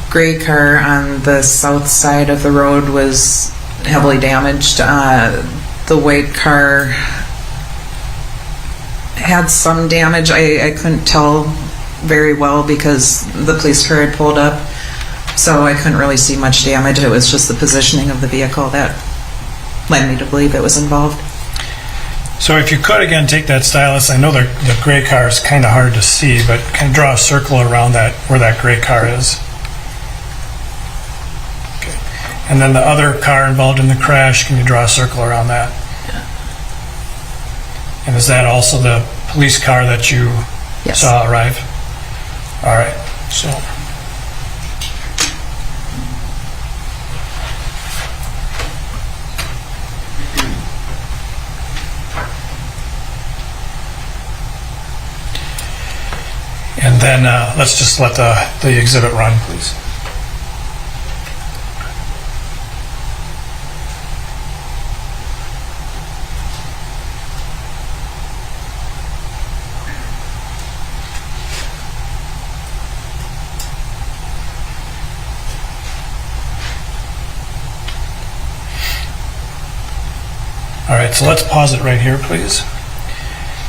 Speaker 17: gray car on the south side of the road was heavily damaged. The white car had some damage. I couldn't tell very well because the police car had pulled up, so I couldn't really see much damage. It was just the positioning of the vehicle that led me to believe it was involved.
Speaker 2: So if you could, again, take that stylus. I know the gray car is kind of hard to see, but kind of draw a circle around that where that gray car is. Okay. And then the other car involved in the crash, can you draw a circle around that?
Speaker 17: Yeah.
Speaker 2: And is that also the police car that you saw arrive? All right. So. And then let's just let the exhibit run, please. All right, so let's pause it right here, please.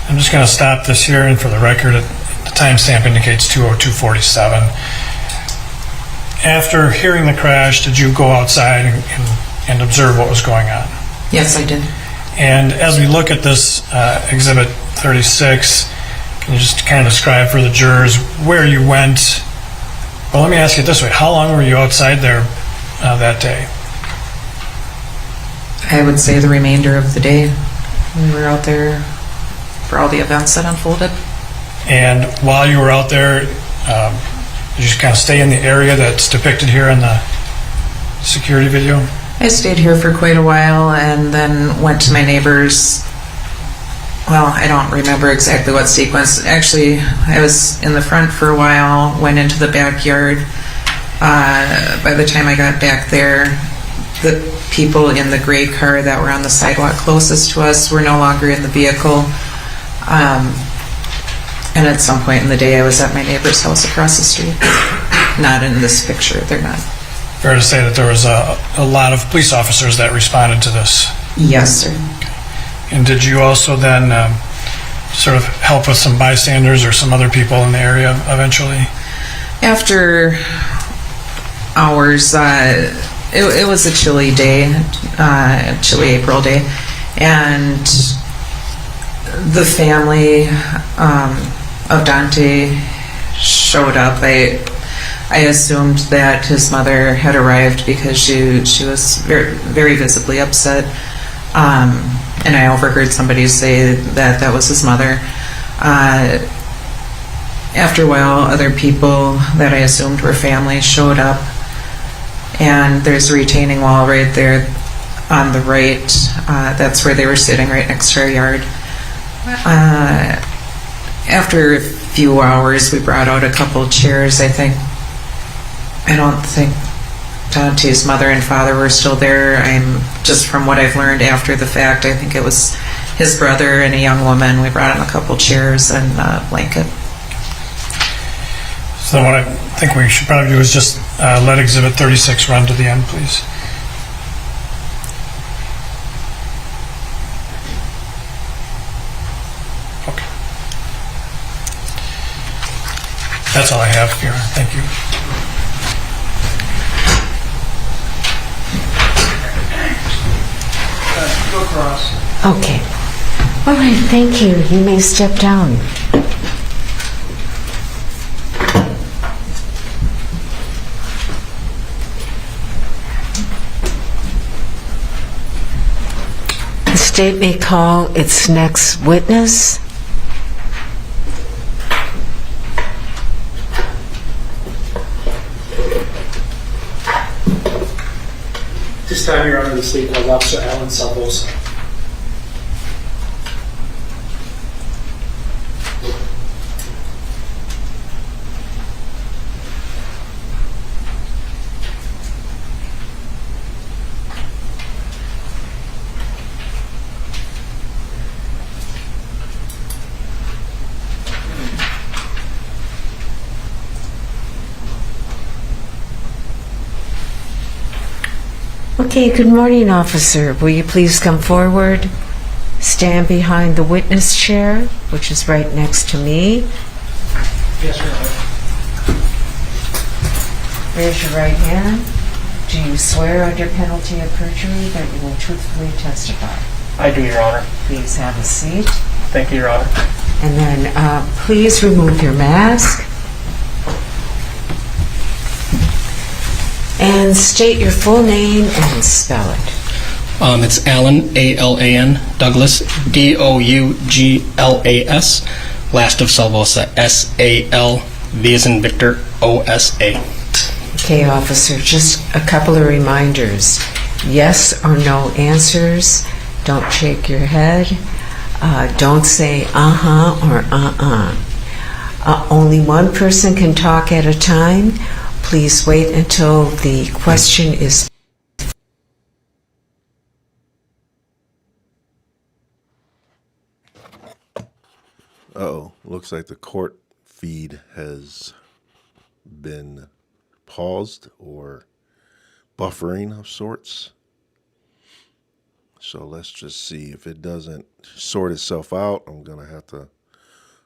Speaker 2: I'm just going to stop this here, and for the record, the timestamp indicates 2:02:47. After hearing the crash, did you go outside and observe what was going on?
Speaker 17: Yes, I did.
Speaker 2: And as we look at this Exhibit 36, can you just kind of describe for the jurors where you went? Well, let me ask you it this way. How long were you outside there that day?
Speaker 17: I would say the remainder of the day. We were out there for all the events that unfolded.
Speaker 2: And while you were out there, did you just kind of stay in the area that's depicted here in the security video?
Speaker 17: I stayed here for quite a while and then went to my neighbor's. Well, I don't remember exactly what sequence. Actually, I was in the front for a while, went into the backyard. By the time I got back there, the people in the gray car that were on the sidewalk closest to us were no longer in the vehicle. And at some point in the day, I was at my neighbor's house across the street. Not in this picture, they're not.
Speaker 2: Fair to say that there was a lot of police officers that responded to this?
Speaker 17: Yes, sir.
Speaker 2: And did you also then sort of help with some bystanders or some other people in the area eventually?
Speaker 17: After hours, it was a chilly day, chilly April day, and the family of Dante showed up. I assumed that his mother had arrived because she was very, very visibly upset, and I overheard somebody say that was his mother. After a while, other people that I assumed were family showed up, and there's a retaining wall right there on the right. That's where they were sitting, right next to our yard. After a few hours, we brought out a couple chairs. I don't think Dante's mother and father were still there. Just from what I've learned after the fact, I think it was his brother and a young woman. We brought him a couple chairs and a blanket.
Speaker 2: So what I think we should probably do is just let Exhibit 36 run to the end, please. Okay. That's all I have here. Thank you. Go across.
Speaker 6: Okay. All right, thank you. You may step down. The state may call its next witness.
Speaker 2: This time, Your Honor, the state calls Officer Alan Salvosa.
Speaker 6: Okay, good morning, officer. Will you please come forward? Stand behind the witness chair, which is right next to me.
Speaker 2: Yes, Your Honor.
Speaker 6: Raise your right hand. Do you swear under penalty of perjury that you will truthfully testify?
Speaker 18: I do, Your Honor.
Speaker 6: Please have a seat.
Speaker 18: Thank you, Your Honor.
Speaker 6: And then please remove your mask. And state your full name and spell it.
Speaker 18: It's Alan, A-L-A-N, Douglas, D-O-U-G-L-A-S, last of Salvosa, S-A-L, V as in Victor, O-S-A.
Speaker 6: Okay, officer, just a couple of reminders. Yes or no answers. Don't shake your head. Don't say uh-huh or uh-uh. Only one person can talk at a time. Please wait until the question is.
Speaker 1: Uh-oh, looks like the court feed has been paused or buffering of sorts. So let's just see. If it doesn't sort itself out, I'm going to have to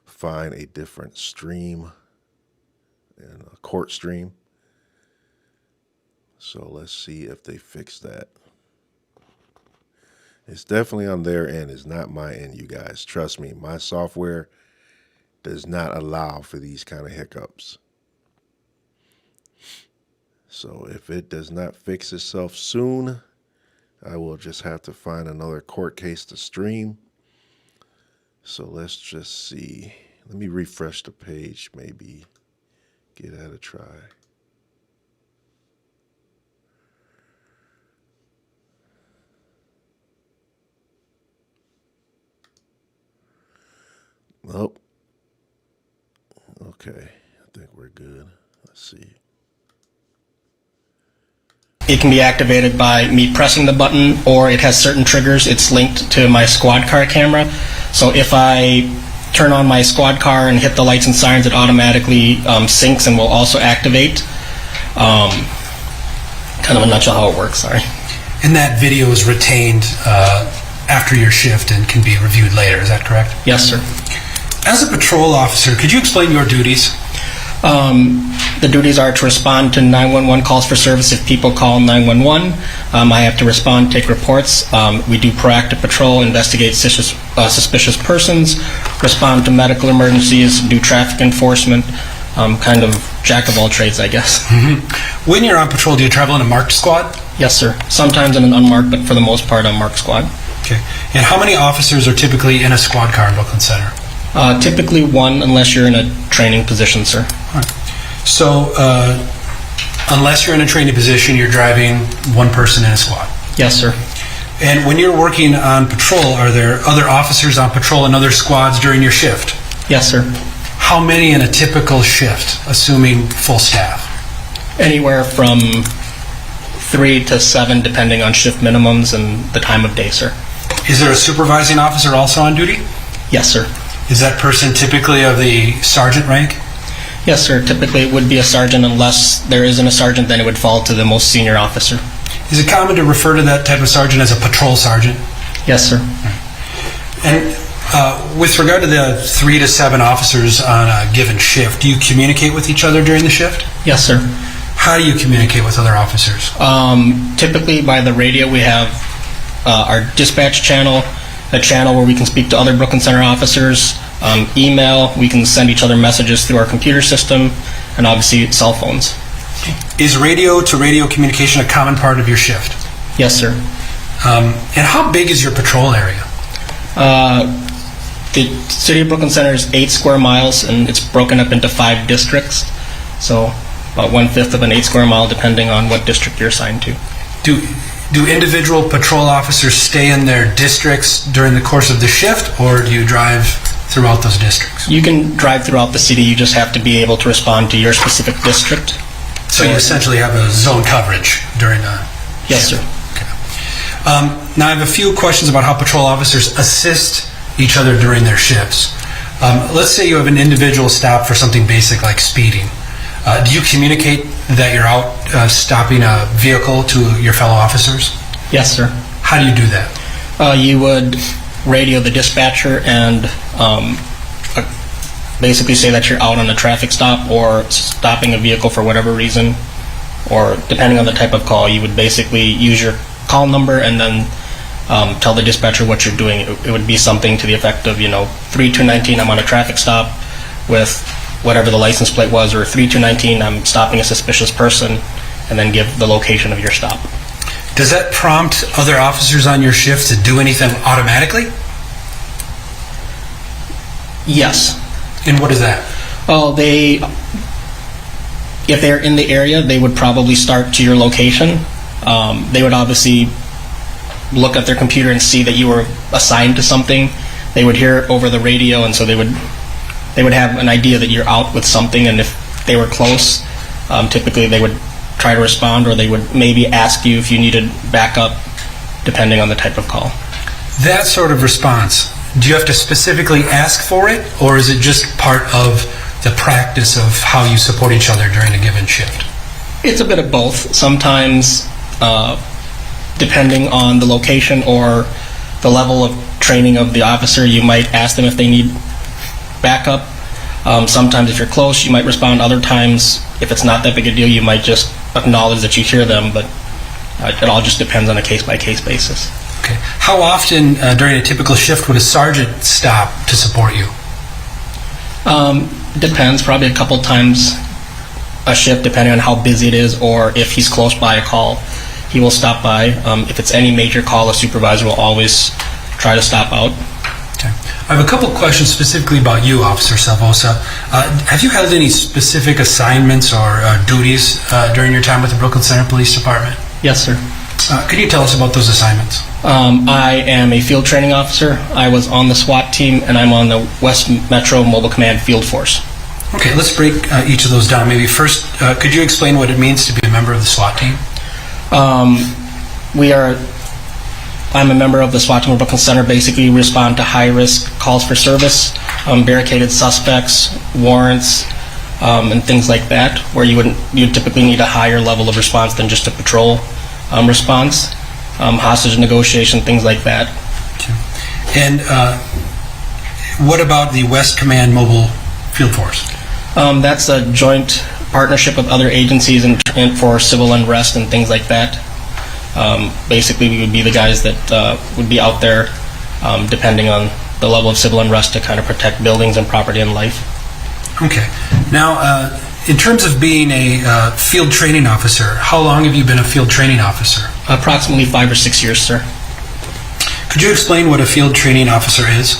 Speaker 1: find a different stream and a court stream. So let's see if they fix that. It's definitely on their end. It's not my end, you guys. Trust me, my software does not allow for these kind of hiccups. So if it does not fix itself soon, I will just have to find another court case to stream. So let's just see. Let me refresh the page, maybe give that a try. Oh, okay. I think we're good. Let's see.
Speaker 18: it can be activated by me pressing the button, or it has certain triggers. It's linked to my squad car camera. So if I turn on my squad car and hit the lights and sirens, it automatically syncs and will also activate. Kind of a nutshell how it works, sorry.
Speaker 19: And that video is retained after your shift and can be reviewed later, is that correct?
Speaker 18: Yes, sir.
Speaker 19: As a patrol officer, could you explain your duties?
Speaker 18: The duties are to respond to 911 calls for service if people call 911. I have to respond, take reports. We do proactive patrol, investigate suspicious persons, respond to medical emergencies, do traffic enforcement, kind of jack of all trades, I guess.
Speaker 19: Mm-hmm. When you're on patrol, do you travel in a marked squad?
Speaker 18: Yes, sir. Sometimes in an unmarked, but for the most part, a marked squad.
Speaker 19: Okay. And how many officers are typically in a squad car in Brooklyn Center?
Speaker 18: Typically one, unless you're in a training position, sir.
Speaker 19: All right. So, unless you're in a training position, you're driving one person in a squad?
Speaker 18: Yes, sir.
Speaker 19: And when you're working on patrol, are there other officers on patrol in other squads during your shift?
Speaker 18: Yes, sir.
Speaker 19: How many in a typical shift, assuming full staff?
Speaker 18: Anywhere from 3 to 7, depending on shift minimums and the time of day, sir.
Speaker 19: Is there a supervising officer also on duty?
Speaker 18: Yes, sir.
Speaker 19: Is that person typically of the sergeant rank?
Speaker 18: Yes, sir. Typically it would be a sergeant. Unless there isn't a sergeant, then it would fall to the most senior officer.
Speaker 19: Is it common to refer to that type of sergeant as a patrol sergeant?
Speaker 18: Yes, sir.
Speaker 19: And with regard to the 3 to 7 officers on a given shift, do you communicate with each other during the shift?
Speaker 18: Yes, sir.
Speaker 19: How do you communicate with other officers?
Speaker 18: Typically by the radio. We have our dispatch channel, a channel where we can speak to other Brooklyn Center officers. Email, we can send each other messages through our computer system, and obviously cell phones.
Speaker 19: Is radio to radio communication a common part of your shift?
Speaker 18: Yes, sir.
Speaker 19: And how big is your patrol area?
Speaker 18: The city of Brooklyn Center is 8 square miles, and it's broken up into 5 districts. So about 1/5 of an 8 square mile, depending on what district you're assigned to.
Speaker 19: Do individual patrol officers stay in their districts during the course of the shift, or do you drive throughout those districts?
Speaker 18: You can drive throughout the city. You just have to be able to respond to your specific district.
Speaker 19: So you essentially have a zone coverage during a
Speaker 18: Yes,
Speaker 19: shift.
Speaker 18: sir.
Speaker 19: Okay. Now I have a few questions about how patrol officers assist each other during their shifts. Let's say you have an individual stop for something basic like speeding. Do you communicate that you're out stopping a vehicle to your fellow officers?
Speaker 18: Yes, sir.
Speaker 19: How do you do that?
Speaker 18: You would radio the dispatcher and basically say that you're out on a traffic stop or stopping a vehicle for whatever reason, or depending on the type of call, you would basically use your call number and then tell the dispatcher what you're doing. It would be something to the effect of, 3219, I'm on a traffic stop with whatever the license plate was, or 3219, I'm stopping a suspicious person, and then give the location of your stop.
Speaker 19: Does that prompt other officers on your shift to do anything automatically?
Speaker 18: Yes.
Speaker 19: And what is that?
Speaker 18: Well, if they're in the area, they would probably start to your location. They would obviously look at their computer and see that you were assigned to something. They would hear it over the radio, and so they would have an idea that you're out with something, and if they were close, typically they would try to respond, or they would maybe ask you if you needed backup, depending on the type of call.
Speaker 19: That sort of response, do you have to specifically ask for it, or is it just part of the practice of how you support each other during a given shift?
Speaker 18: It's a bit of both. Sometimes, depending on the location or the level of training of the officer, you might ask them if they need backup. Sometimes if you're close, you might respond. Other times, if it's not that big a deal, you might just acknowledge that you hear them, but it all just depends on a case-by-case basis.
Speaker 19: Okay. How often during a typical shift would a sergeant stop to support you?
Speaker 18: Depends. Probably a couple times a shift, depending on how busy it is, or if he's close by a call, he will stop by. If it's any major call, a supervisor will always try to stop out.
Speaker 19: Okay. I have a couple questions specifically about you, Officer Salvosa. Have you held any specific assignments or duties during your time with the Brooklyn Center Police Department?
Speaker 18: Yes, sir.
Speaker 19: Could you tell us about those assignments?
Speaker 18: I am a field training officer. I was on the SWAT team, and I'm on the West Metro Mobile Command Field Force.
Speaker 19: Okay, let's break each of those down. Maybe first, could you explain what it means to be a member of the SWAT team?
Speaker 18: I'm a member of the SWAT team of Brooklyn Center. Basically, we respond to high-risk calls for service, barricaded suspects, warrants, and things like that, where you typically need a higher level of response than just a patrol response, hostage negotiation, things like that.
Speaker 19: And what about the West Command Mobile Field Force?
Speaker 18: That's a joint partnership with other agencies and for civil unrest and things like that. Basically, we would be the guys that would be out there, depending on the level of civil unrest, to kind of protect buildings and property and life.
Speaker 19: Okay. Now, in terms of being a field training officer, how long have you been a field training officer?
Speaker 18: Approximately 5 or 6 years, sir.
Speaker 19: Could you explain what a field training officer is?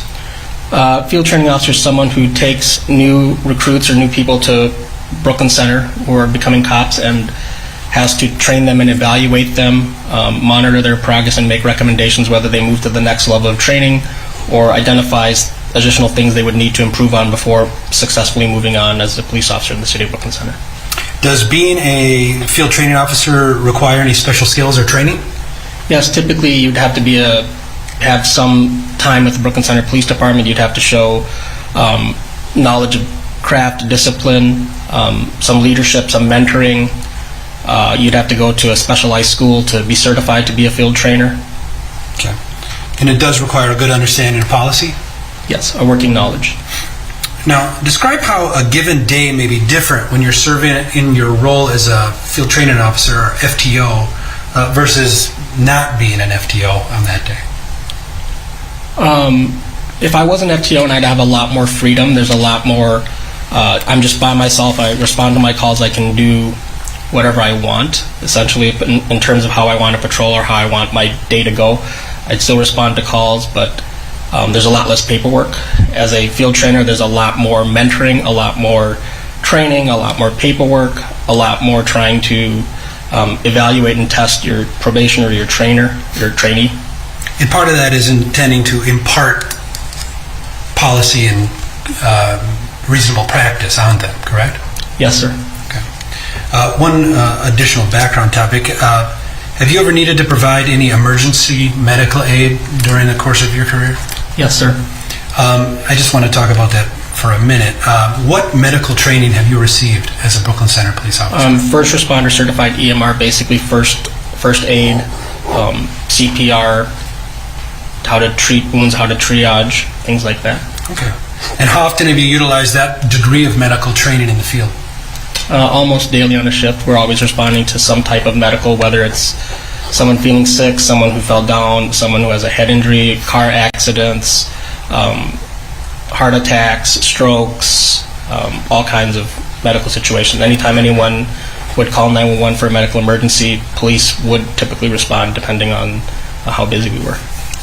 Speaker 18: Field training officer is someone who takes new recruits or new people to Brooklyn Center who are becoming cops and has to train them and evaluate them, monitor their progress, and make recommendations whether they move to the next level of training or identifies additional things they would need to improve on before successfully moving on as a police officer in the city of Brooklyn Center.
Speaker 19: Does being a field training officer require any special skills or training?
Speaker 18: Yes, typically you'd have to have some time with the Brooklyn Center Police Department. You'd have to show knowledge of craft, discipline, some leadership, some mentoring. You'd have to go to a specialized school to be certified to be a field trainer.
Speaker 19: Okay. And it does require a good understanding of policy?
Speaker 18: Yes, a working knowledge.
Speaker 19: Now, describe how a given day may be different when you're serving in your role as a field training officer or FTO versus not being an FTO on that day.
Speaker 18: If I was an FTO, and I'd have a lot more freedom, there's a lot more, I'm just by myself, I respond to my calls, I can do whatever I want, essentially, in terms of how I want to patrol or how I want my day to go. I'd still respond to calls, but there's a lot less paperwork. As a field trainer, there's a lot more mentoring, a lot more training, a lot more paperwork, a lot more trying to evaluate and test your probation or your trainee.
Speaker 19: And part of that is intending to impart policy and reasonable practice on them, correct?
Speaker 18: Yes, sir.
Speaker 19: Okay. One additional background topic. Have you ever needed to provide any emergency medical aid during the course of your career?
Speaker 18: Yes, sir.
Speaker 19: I just want to talk about that for a minute. What medical training have you received as a Brooklyn Center police officer?
Speaker 18: First responder certified EMR, basically first aid, CPR, how to treat wounds, how to triage, things like that.
Speaker 19: Okay. And how often have you utilized that degree of medical training in the field?
Speaker 18: Almost daily on a shift. We're always responding to some type of medical, whether it's someone feeling sick, someone who fell down, someone who has a head injury, car accidents, heart attacks, strokes, all kinds of medical situations. Anytime anyone would call 911 for a medical emergency, police would typically respond depending on how busy we were.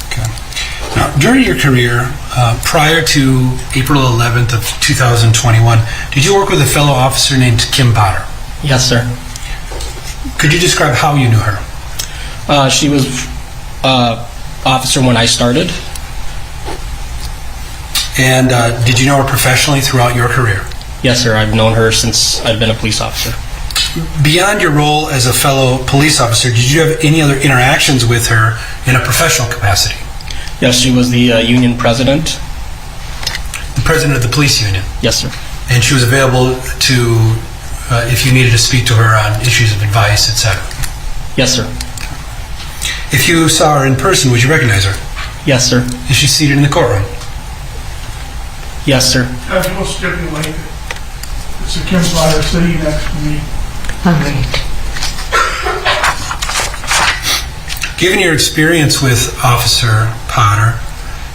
Speaker 19: Okay. Now, during your career, prior to April 11th of 2021, did you work with a fellow officer named Kim Potter?
Speaker 18: Yes, sir.
Speaker 19: Could you describe how you knew her?
Speaker 18: She was officer when I started.
Speaker 19: And did you know her professionally throughout your career?
Speaker 18: Yes, sir. I've known her since I've been a police officer.
Speaker 19: Beyond your role as a fellow police officer, did you have any other interactions with her in a professional capacity?
Speaker 18: Yes, she was the union president.
Speaker 19: The president of the police union?
Speaker 18: Yes, sir.
Speaker 19: And she was available to, if you needed to speak to her on issues of advice, etc.?
Speaker 18: Yes, sir.
Speaker 19: If you saw her in person, would you recognize her?
Speaker 18: Yes, sir.
Speaker 19: Is she seated in the courtroom?
Speaker 18: Yes, sir.
Speaker 20: I will stipulate it's a Kim Potter sitting next to me.
Speaker 6: All right.
Speaker 19: Given your experience with Officer Potter,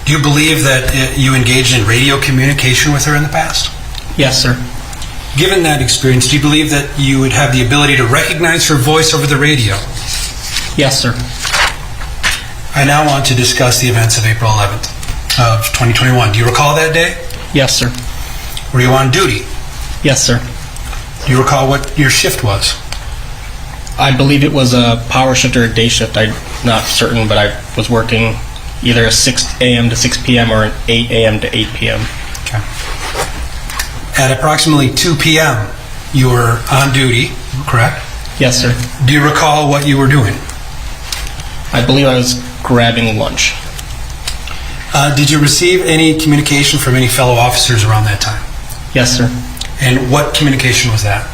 Speaker 19: do you believe that you engaged in radio communication with her in the past?
Speaker 18: Yes, sir.
Speaker 19: Given that experience, do you believe that you would have the ability to recognize her voice over the radio?
Speaker 18: Yes, sir.
Speaker 19: I now want to discuss the events of April 11th of 2021. Do you recall that day?
Speaker 18: Yes, sir.
Speaker 19: Were you on duty?
Speaker 18: Yes, sir.
Speaker 19: Do you recall what your shift was?
Speaker 18: I believe it was a power shift or a day shift. I'm not certain, but I was working either a 6 a.m. to 6 p.m. or an 8 a.m. to 8 p.m.
Speaker 19: Okay. At approximately 2 p.m., you were on duty, correct?
Speaker 18: Yes, sir.
Speaker 19: Do you recall what you were doing?
Speaker 18: I believe I was grabbing lunch.
Speaker 19: Did you receive any communication from any fellow officers around that time?
Speaker 18: Yes, sir.
Speaker 19: And what communication was that?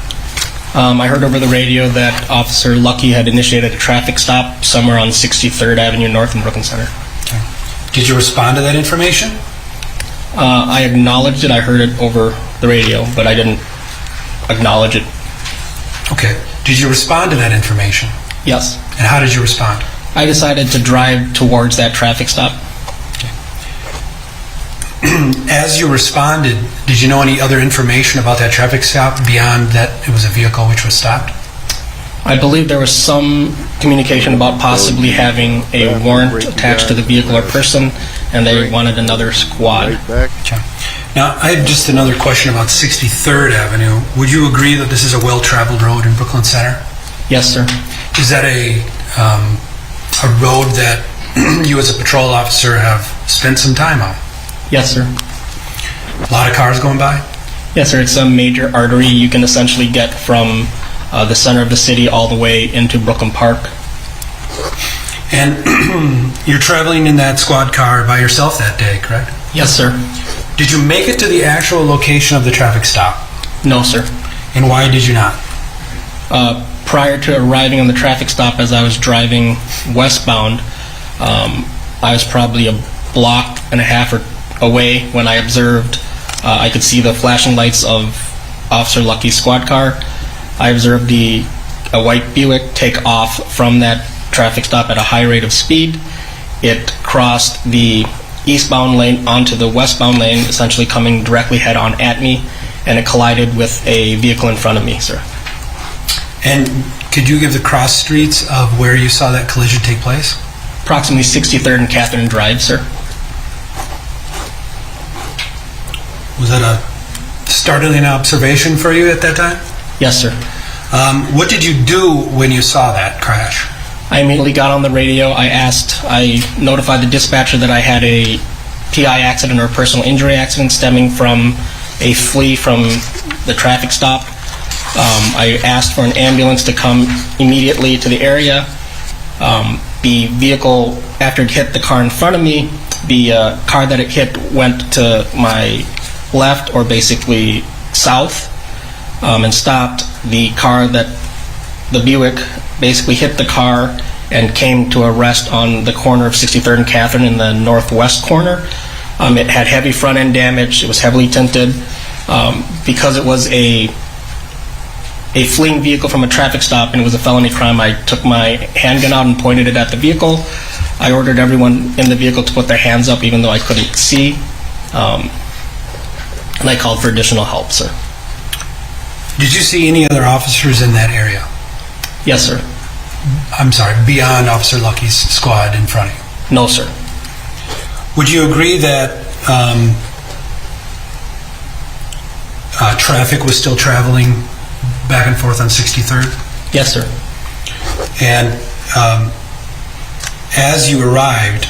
Speaker 18: I heard over the radio that Officer Lucky had initiated a traffic stop somewhere on 63rd Avenue North in Brooklyn Center.
Speaker 19: Okay. Did you respond to that information?
Speaker 18: I acknowledged it. I heard it over the radio, but I didn't acknowledge it.
Speaker 19: Okay. Did you respond to that information?
Speaker 18: Yes.
Speaker 19: And how did you respond?
Speaker 18: I decided to drive towards that traffic stop.
Speaker 19: As you responded, did you know any other information about that traffic stop beyond that it was a vehicle which was stopped?
Speaker 18: I believe there was some communication about possibly having a warrant attached to the vehicle or person, and they wanted another squad.
Speaker 19: Okay. Now, I have just another question about 63rd Avenue. Would you agree that this is a well-traveled road in Brooklyn Center?
Speaker 18: Yes, sir.
Speaker 19: Is that a road that you as a patrol officer have spent some time on?
Speaker 18: Yes, sir.
Speaker 19: A lot of cars going by?
Speaker 18: Yes, sir. It's a major artery. You can essentially get from the center of the city all the way into Brooklyn Park.
Speaker 19: And you're traveling in that squad car by yourself that day, correct?
Speaker 18: Yes, sir.
Speaker 19: Did you make it to the actual location of the traffic stop?
Speaker 18: No, sir.
Speaker 19: And why did you not?
Speaker 18: Prior to arriving on the traffic stop, as I was driving westbound, I was probably a block and a half away when I observed, I could see the flashing lights of Officer Lucky's squad car. I observed a white Buick take off from that traffic stop at a high rate of speed. It crossed the eastbound lane onto the westbound lane, essentially coming directly head-on at me, and it collided with a vehicle in front of me, sir.
Speaker 19: And could you give the cross streets of where you saw that collision take place?
Speaker 18: Approximately 63rd and Catherine Drive, sir.
Speaker 19: Was that a startling observation for you at that time?
Speaker 18: Yes, sir.
Speaker 19: What did you do when you saw that crash?
Speaker 18: I immediately got on the radio. I notified the dispatcher that I had a PI accident or personal injury accident stemming from a flee from the traffic stop. I asked for an ambulance to come immediately to the area. The vehicle, after it hit the car in front of me, the car that it hit went to my left, or basically south, and stopped. The car that the Buick basically hit the car and came to a rest on the corner of 63rd and Catherine in the northwest corner. It had heavy front end damage. It was heavily tinted. Because it was a fleeing vehicle from a traffic stop and it was a felony crime, I took my handgun out and pointed it at the vehicle. I ordered everyone in the vehicle to put their hands up even though I couldn't see. And I called for additional help, sir.
Speaker 19: Did you see any other officers in that area?
Speaker 18: Yes, sir.
Speaker 19: I'm sorry, beyond Officer Lucky's squad in front of you?
Speaker 18: No, sir.
Speaker 19: Would you agree that traffic was still traveling back and forth on 63rd?
Speaker 18: Yes, sir.
Speaker 19: And as you arrived,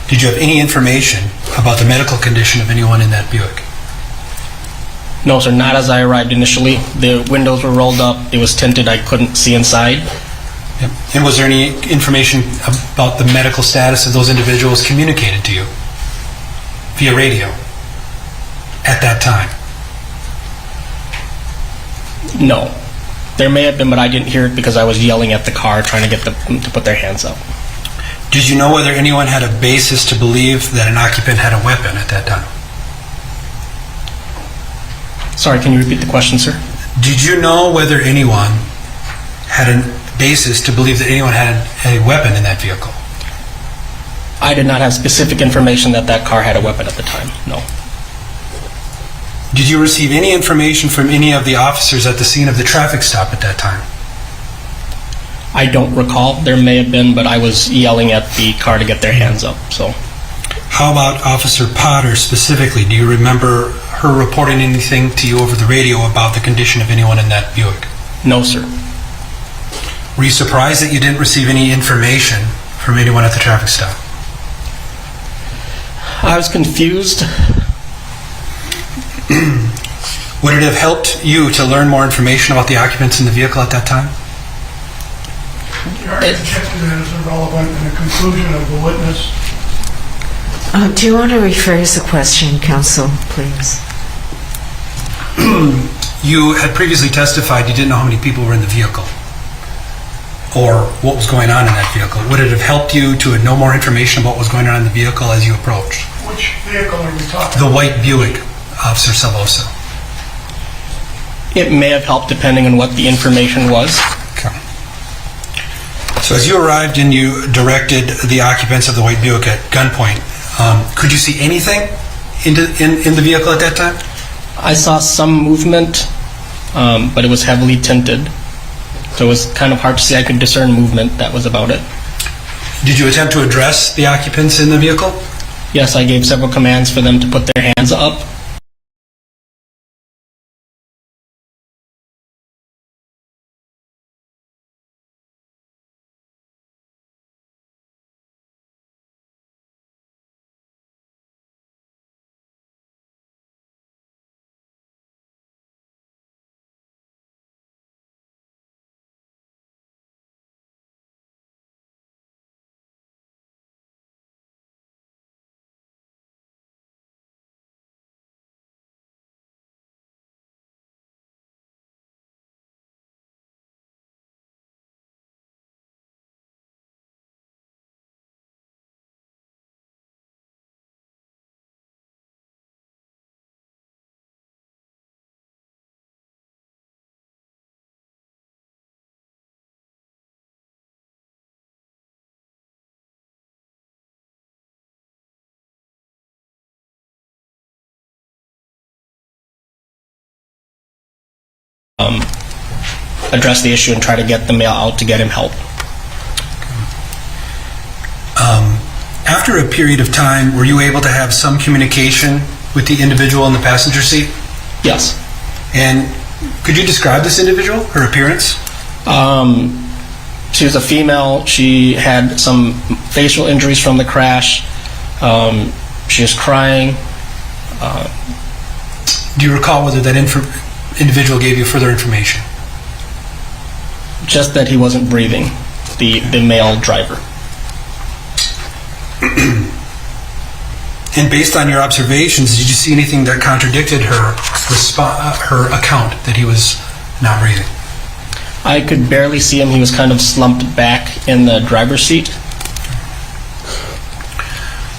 Speaker 19: did you have any information about the medical condition of anyone in that Buick?
Speaker 18: No, sir, not as I arrived initially. The windows were rolled up. It was tinted. I couldn't see inside.
Speaker 19: Yep. And was there any information about the medical status of those individuals communicated to you via radio at that time?
Speaker 18: No. There may have been, but I didn't hear it because I was yelling at the car trying to get them to put their hands up.
Speaker 19: Did you know whether anyone had a basis to believe that an occupant had a weapon at that time?
Speaker 18: Sorry, can you repeat the question, sir?
Speaker 19: Did you know whether anyone had a basis to believe that anyone had a weapon in that vehicle?
Speaker 18: I did not have specific information that that car had a weapon at the time, no.
Speaker 19: Did you receive any information from any of the officers at the scene of the traffic stop at that time?
Speaker 18: I don't recall. There may have been, but I was yelling at the car to get their hands up, so.
Speaker 19: How about Officer Potter specifically? Do you remember her reporting anything to you over the radio about the condition of anyone in that Buick?
Speaker 18: No, sir.
Speaker 19: Were you surprised that you didn't receive any information from anyone at the traffic stop?
Speaker 18: I was confused.
Speaker 19: Would it have helped you to learn more information about the occupants in the vehicle at that time?
Speaker 20: You are rejected as irrelevant in the conclusion of the witness.
Speaker 6: Do you want to rephrase the question, counsel, please?
Speaker 19: You had previously testified you didn't know how many people were in the vehicle or what was going on in that vehicle. Would it have helped you to know more information about what was going on in the vehicle as you approached?
Speaker 20: Which vehicle are we talking
Speaker 19: The
Speaker 20: about?
Speaker 19: white Buick, Officer Salosa.
Speaker 18: It may have helped depending on what the information was.
Speaker 19: Okay. So as you arrived and you directed the occupants of the white Buick at gunpoint, could you see anything in the vehicle at that time?
Speaker 18: I saw some movement, but it was heavily tinted. So it was kind of hard to see. I could discern movement. That was about it.
Speaker 19: Did you attempt to address the occupants in the vehicle?
Speaker 18: Yes, I gave several commands for them to put their hands up. Address the issue and try to get the male out to get him help.
Speaker 19: After a period of time, were you able to have some communication with the individual in the passenger seat?
Speaker 18: Yes.
Speaker 19: And could you describe this individual, her appearance?
Speaker 18: She was a female. She had some facial injuries from the crash. She was crying.
Speaker 19: Do you recall whether that individual gave you further information?
Speaker 18: Just that he wasn't breathing, the male driver.
Speaker 19: And based on your observations, did you see anything that contradicted her account that he was not breathing?
Speaker 18: I could barely see him. He was kind of slumped back in the driver's seat.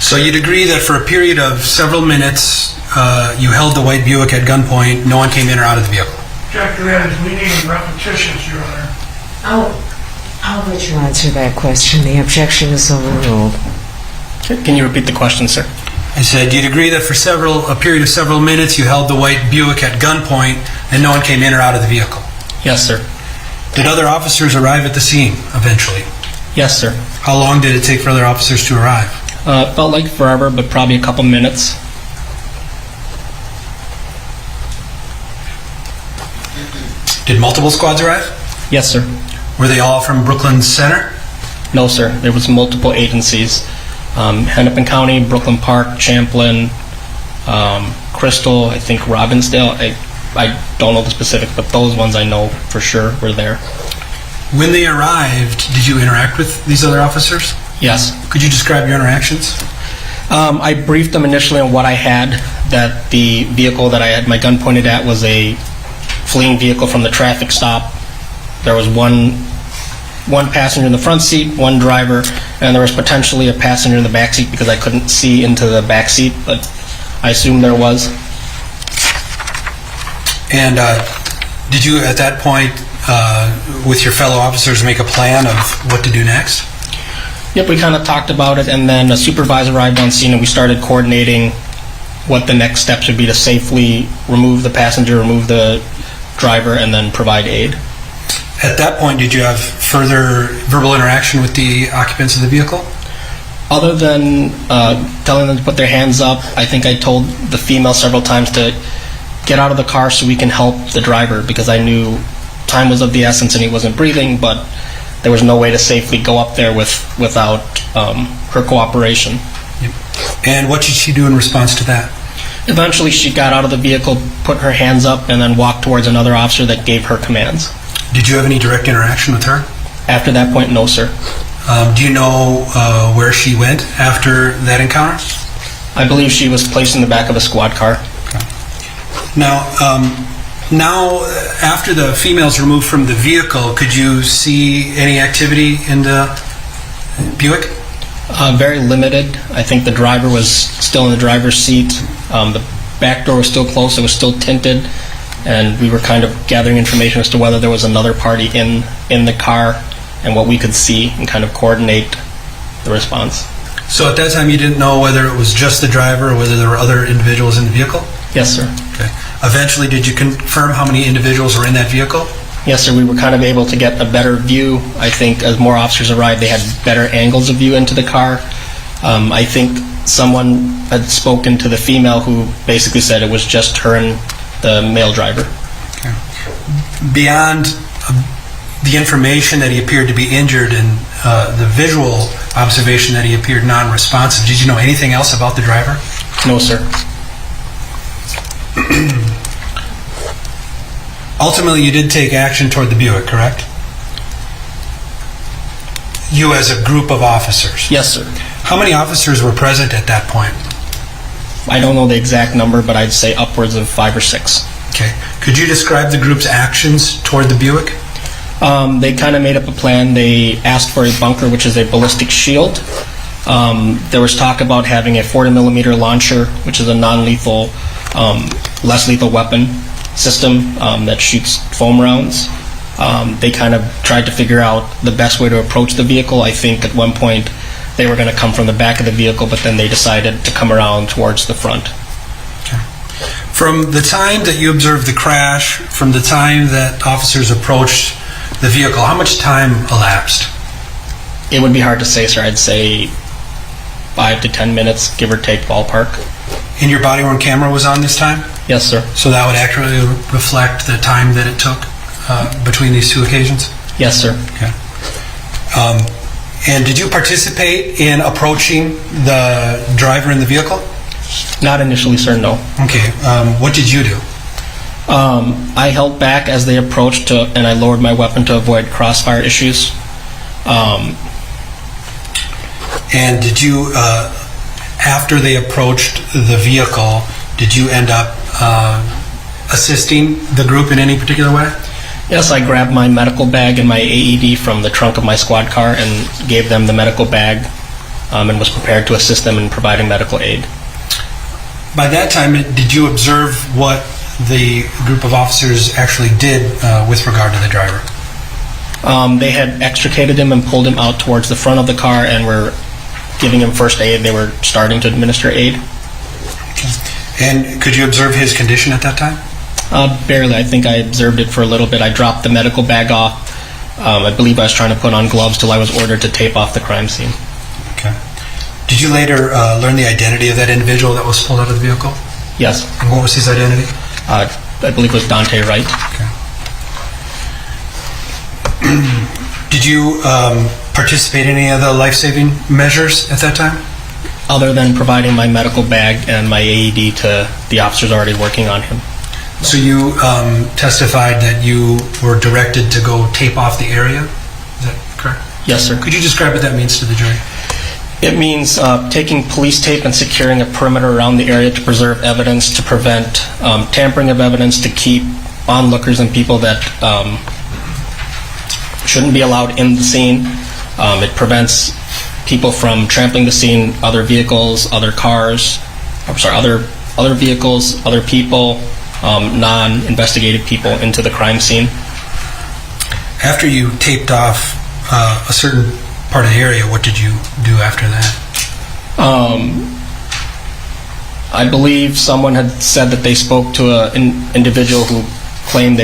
Speaker 19: So you'd agree that for a period of several minutes, you held the white Buick at gunpoint, no one came in or out of the vehicle?
Speaker 20: Object to that is leading in repetitions, Your Honor.
Speaker 6: I'll let you answer that question. The objection is overruled.
Speaker 18: Can you repeat the question, sir?
Speaker 19: I said, you'd agree that for a period of several minutes, you held the white Buick at gunpoint and no one came in or out of the vehicle?
Speaker 18: Yes, sir.
Speaker 19: Did other officers arrive at the scene eventually?
Speaker 18: Yes, sir.
Speaker 19: How long did it take for other officers to arrive?
Speaker 18: It felt like forever, but probably a couple minutes.
Speaker 19: Did multiple squads arrive?
Speaker 18: Yes, sir.
Speaker 19: Were they all from Brooklyn Center?
Speaker 18: No, sir. There was multiple agencies. Hennepin County, Brooklyn Park, Champlin, Crystal, I think Robbinsdale. I don't know the specifics, but those ones I know for sure were there.
Speaker 19: When they arrived, did you interact with these other officers?
Speaker 18: Yes.
Speaker 19: Could you describe your interactions?
Speaker 18: I briefed them initially on what I had, that the vehicle that I had my gun pointed at was a fleeing vehicle from the traffic stop. There was one passenger in the front seat, one driver, and there was potentially a passenger in the back seat because I couldn't see into the back seat, but I assume there was.
Speaker 19: And did you, at that point, with your fellow officers, make a plan of what to do next?
Speaker 18: Yep, we kind of talked about it, and then a supervisor arrived on scene, and we started coordinating what the next steps would be to safely remove the passenger, remove the driver, and then provide aid.
Speaker 19: At that point, did you have further verbal interaction with the occupants of the vehicle?
Speaker 18: Other than telling them to put their hands up, I think I told the female several times to get out of the car so we can help the driver, because I knew time was of the essence and he wasn't breathing, but there was no way to safely go up there without her cooperation.
Speaker 19: Yep. And what did she do in response to that?
Speaker 18: Eventually she got out of the vehicle, put her hands up, and then walked towards another officer that gave her commands.
Speaker 19: Did you have any direct interaction with her?
Speaker 18: After that point, no, sir.
Speaker 19: Do you know where she went after that encounter?
Speaker 18: I believe she was placed in the back of a squad car.
Speaker 19: Now, after the female's removed from the vehicle, could you see any activity in the Buick?
Speaker 18: Very limited. I think the driver was still in the driver's seat. The back door was still closed. It was still tinted. And we were kind of gathering information as to whether there was another party in the car and what we could see and kind of coordinate the response.
Speaker 19: So at that time you didn't know whether it was just the driver or whether there were other individuals in the vehicle?
Speaker 18: Yes, sir.
Speaker 19: Okay. Eventually, did you confirm how many individuals were in that vehicle?
Speaker 18: Yes, sir. We were kind of able to get a better view. I think as more officers arrived, they had better angles of view into the car. I think someone had spoken to the female who basically said it was just her and the male driver.
Speaker 19: Okay. Beyond the information that he appeared to be injured and the visual observation that he appeared non-responsive, did you know anything else about the driver?
Speaker 18: No, sir.
Speaker 19: Ultimately, you did take action toward the Buick, correct? You as a group of officers?
Speaker 18: Yes, sir.
Speaker 19: How many officers were present at that point?
Speaker 18: I don't know the exact number, but I'd say upwards of 5 or 6.
Speaker 19: Okay. Could you describe the group's actions toward the Buick?
Speaker 18: They kind of made up a plan. They asked for a bunker, which is a ballistic shield. There was talk about having a 40mm launcher, which is a non-lethal, less lethal weapon system that shoots foam rounds. They kind of tried to figure out the best way to approach the vehicle. I think at one point they were going to come from the back of the vehicle, but then they decided to come around towards the front.
Speaker 19: Okay. From the time that you observed the crash, from the time that officers approached the vehicle, how much time elapsed?
Speaker 18: It would be hard to say, sir. I'd say 5 to 10 minutes, give or take, ballpark.
Speaker 19: And your body-worn camera was on this time?
Speaker 18: Yes, sir.
Speaker 19: So that would accurately reflect the time that it took between these two occasions?
Speaker 18: Yes, sir.
Speaker 19: Okay. And did you participate in approaching the driver in the vehicle?
Speaker 18: Not initially, sir, no.
Speaker 19: Okay. What did you do?
Speaker 18: I held back as they approached, and I lowered my weapon to avoid crossfire issues.
Speaker 19: And did you, after they approached the vehicle, did you end up assisting the group in any particular way?
Speaker 18: Yes, I grabbed my medical bag and my AED from the trunk of my squad car and gave them the medical bag and was prepared to assist them in providing medical aid.
Speaker 19: By that time, did you observe what the group of officers actually did with regard to the driver?
Speaker 18: They had extricated him and pulled him out towards the front of the car and were giving him first aid. They were starting to administer aid.
Speaker 19: Okay. And could you observe his condition at that time?
Speaker 18: Barely. I think I observed it for a little bit. I dropped the medical bag off. I believe I was trying to put on gloves till I was ordered to tape off the crime scene.
Speaker 19: Okay. Did you later learn the identity of that individual that was pulled out of the vehicle?
Speaker 18: Yes.
Speaker 19: And what was his identity?
Speaker 18: I believe it was Dante Wright.
Speaker 19: Okay. Did you participate in any of the life-saving measures at that time?
Speaker 18: Other than providing my medical bag and my AED to the officers already working on him.
Speaker 19: So you testified that you were directed to go tape off the area? Is that correct?
Speaker 18: Yes, sir.
Speaker 19: Could you describe what that means to the jury?
Speaker 18: It means taking police tape and securing a perimeter around the area to preserve evidence, to prevent tampering of evidence, to keep onlookers and people that shouldn't be allowed in the scene. It prevents people from trampling the scene, other vehicles, other cars, other vehicles, other people, non-investigated people into the crime scene.
Speaker 19: After you taped off a certain part of the area, what did you do after that?
Speaker 18: I believe someone had said that they spoke to an individual who claimed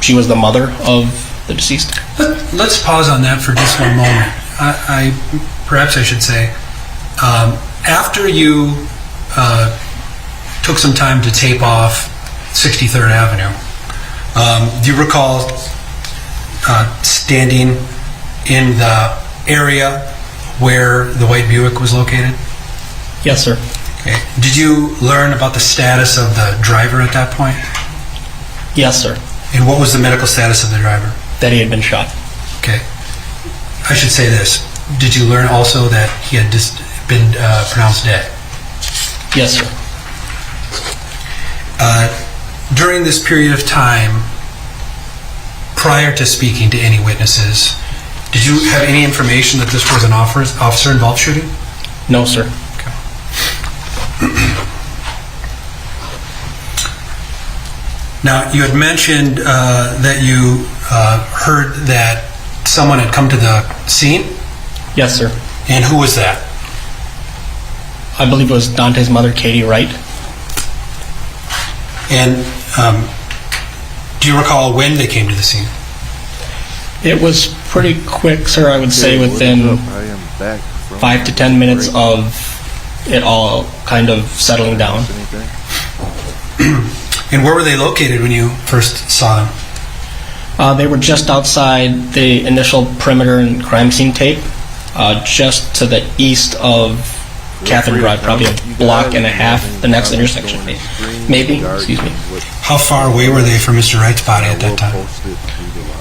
Speaker 18: she was the mother of the deceased.
Speaker 19: Let's pause on that for just one moment. Perhaps I should say, after you took some time to tape off 63rd Avenue, do you recall standing in the area where the white Buick was located?
Speaker 18: Yes, sir.
Speaker 19: Okay. Did you learn about the status of the driver at that point?
Speaker 18: Yes, sir.
Speaker 19: And what was the medical status of the driver?
Speaker 18: That he had been shot.
Speaker 19: Okay. I should say this. Did you learn also that he had just been pronounced dead?
Speaker 18: Yes, sir.
Speaker 19: During this period of time, prior to speaking to any witnesses, did you have any information that this was an officer-involved shooting?
Speaker 18: No, sir.
Speaker 19: Okay. Now, you had mentioned that you heard that someone had come to the scene?
Speaker 18: Yes, sir.
Speaker 19: And who was that?
Speaker 18: I believe it was Dante's mother, Katie Wright.
Speaker 19: And do you recall when they came to the scene?
Speaker 18: It was pretty quick, sir. I would say within 5 to 10 minutes of it all kind of settling down.
Speaker 19: And where were they located when you first saw them?
Speaker 18: They were just outside the initial perimeter and crime scene tape, just to the east of Catherine Drive, probably a block and a half, the next intersection, maybe, excuse me.
Speaker 19: How far away were they from Mr. Wright's body at that time?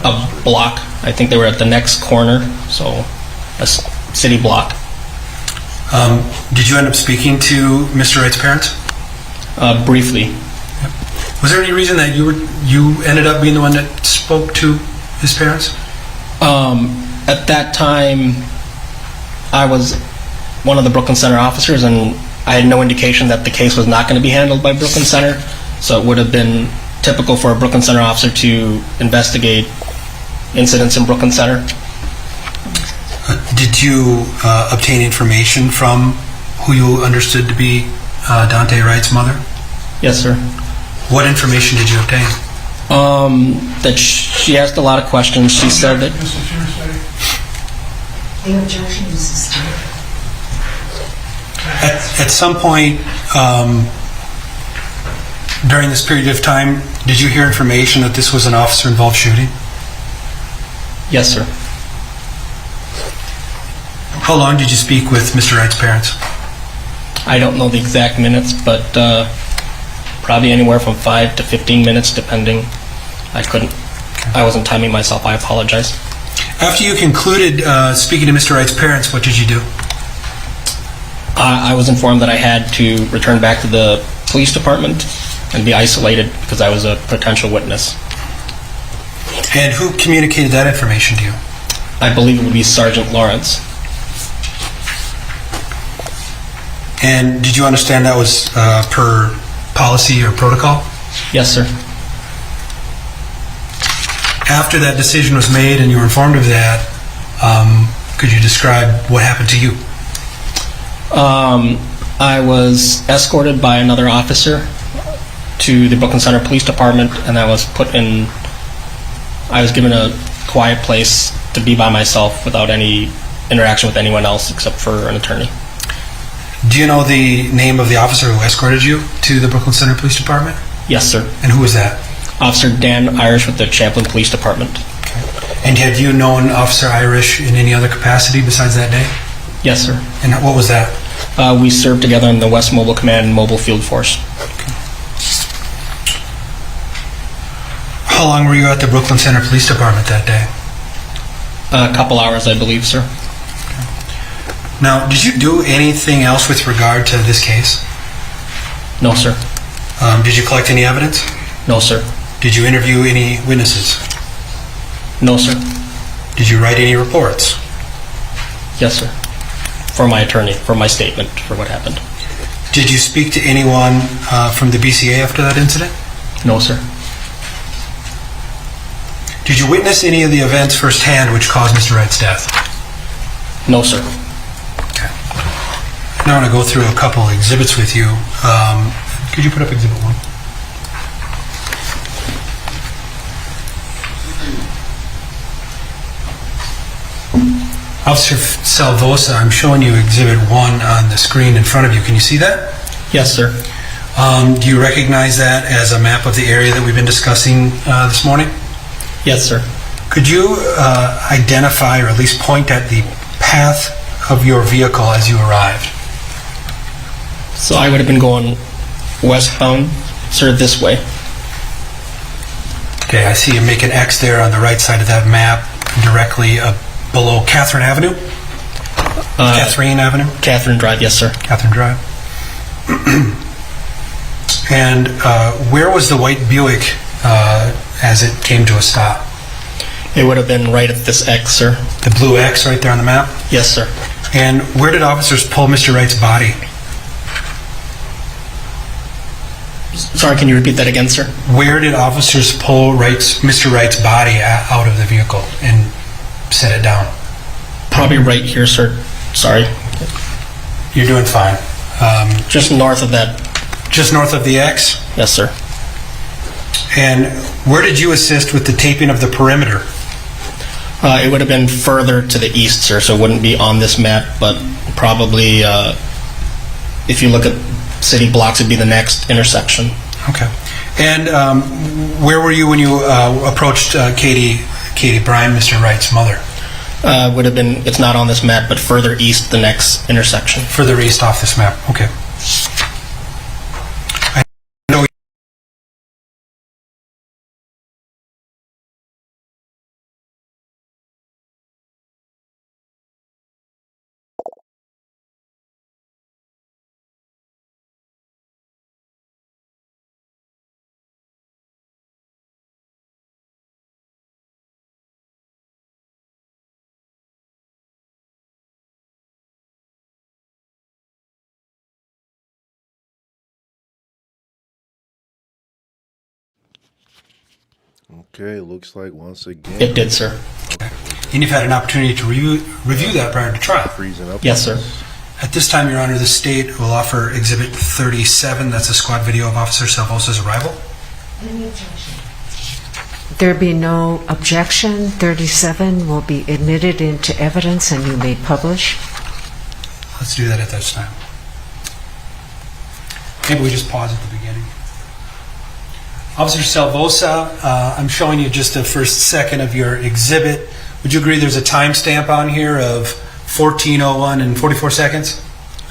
Speaker 18: A block. I think they were at the next corner, so a city block.
Speaker 19: Did you end up speaking to Mr. Wright's parents?
Speaker 18: Briefly.
Speaker 19: Was there any reason that you ended up being the one that spoke to his parents?
Speaker 18: At that time, I was one of the Brooklyn Center officers, and I had no indication that the case was not going to be handled by Brooklyn Center, so it would have been typical for a Brooklyn Center officer to investigate incidents in Brooklyn Center.
Speaker 19: Did you obtain information from who you understood to be Dante Wright's mother?
Speaker 18: Yes, sir.
Speaker 19: What information did you obtain?
Speaker 18: That she asked a lot of questions. She said that...
Speaker 6: The objection is sustained.
Speaker 19: At some point during this period of time, did you hear information that this was an officer-involved shooting?
Speaker 18: Yes, sir.
Speaker 19: How long did you speak with Mr. Wright's parents?
Speaker 18: I don't know the exact minutes, but probably anywhere from 5 to 15 minutes, depending. I wasn't timing myself. I apologize.
Speaker 19: After you concluded speaking to Mr. Wright's parents, what did you do?
Speaker 18: I was informed that I had to return back to the police department and be isolated because I was a potential witness.
Speaker 19: And who communicated that information to you?
Speaker 18: I believe it would be Sergeant Lawrence.
Speaker 19: And did you understand that was per policy or protocol?
Speaker 18: Yes, sir.
Speaker 19: After that decision was made and you were informed of that, could you describe what happened to you?
Speaker 18: I was escorted by another officer to the Brooklyn Center Police Department, and I was given a quiet place to be by myself without any interaction with anyone else except for an attorney.
Speaker 19: Do you know the name of the officer who escorted you to the Brooklyn Center Police Department?
Speaker 18: Yes, sir.
Speaker 19: And who was that?
Speaker 18: Officer Dan Irish with the Champlin Police Department.
Speaker 19: Okay. And had you known Officer Irish in any other capacity besides that day?
Speaker 18: Yes, sir.
Speaker 19: And what was that?
Speaker 18: We served together in the West Mobile Command and Mobile Field Force.
Speaker 19: Okay. How long were you at the Brooklyn Center Police Department that day?
Speaker 18: A couple hours, I believe, sir.
Speaker 19: Now, did you do anything else with regard to this case?
Speaker 18: No, sir.
Speaker 19: Did you collect any evidence?
Speaker 18: No, sir.
Speaker 19: Did you interview any witnesses?
Speaker 18: No, sir.
Speaker 19: Did you write any reports?
Speaker 18: Yes, sir. For my attorney, for my statement, for what happened.
Speaker 19: Did you speak to anyone from the BCA after that incident?
Speaker 18: No, sir.
Speaker 19: Did you witness any of the events firsthand which caused Mr. Wright's death?
Speaker 18: No, sir.
Speaker 19: Okay. Now I want to go through a couple of exhibits with you. Could you put up Exhibit 1? Officer Salvosa, I'm showing you Exhibit 1 on the screen in front of you. Can you see that?
Speaker 18: Yes, sir.
Speaker 19: Do you recognize that as a map of the area that we've been discussing this morning?
Speaker 18: Yes, sir.
Speaker 19: Could you identify or at least point at the path of your vehicle as you arrived?
Speaker 18: So I would have been going westbound, sort of this way.
Speaker 19: Okay, I see you make an X there on the right side of that map. directly below Catherine Avenue? Catherine Avenue?
Speaker 18: Catherine Drive, yes, sir.
Speaker 19: Catherine Drive. And where was the white Buick as it came to a stop?
Speaker 18: It would have been right at this X, sir.
Speaker 19: The blue X right there on the map?
Speaker 18: Yes, sir.
Speaker 19: And where did officers pull Mr. Wright's body?
Speaker 18: Sorry, can you repeat that again, sir?
Speaker 19: Where did officers pull Mr. Wright's body out of the vehicle and set it down?
Speaker 18: Probably right here, sir. Sorry.
Speaker 19: You're doing fine.
Speaker 18: Just north of that.
Speaker 19: Just north of the X?
Speaker 18: Yes, sir.
Speaker 19: And where did you assist with the taping of the perimeter?
Speaker 18: It would have been further to the east, sir, so it wouldn't be on this map, but probably if you look at city blocks, it'd be the next intersection.
Speaker 19: Okay. And where were you when you approached Katie Bryan, Mr. Wright's mother?
Speaker 18: Would have been, it's not on this map, but further east, the next intersection.
Speaker 19: Further east off this map, okay. I know.
Speaker 1: Okay, looks like once again.
Speaker 18: It did, sir.
Speaker 19: And you've had an opportunity to review that prior to trial?
Speaker 1: Freezing up.
Speaker 18: Yes, sir.
Speaker 19: At this time, Your Honor, the state will offer Exhibit 37. That's a squad video of Officer Salvosa's arrival.
Speaker 6: There be no objection. 37 will be admitted into evidence and you may publish.
Speaker 19: Let's do that at this time. Maybe we just pause at the beginning. Officer Salvosa, I'm showing you just the first second of your exhibit. Would you agree there's a timestamp on here of 14:01 and 44 seconds?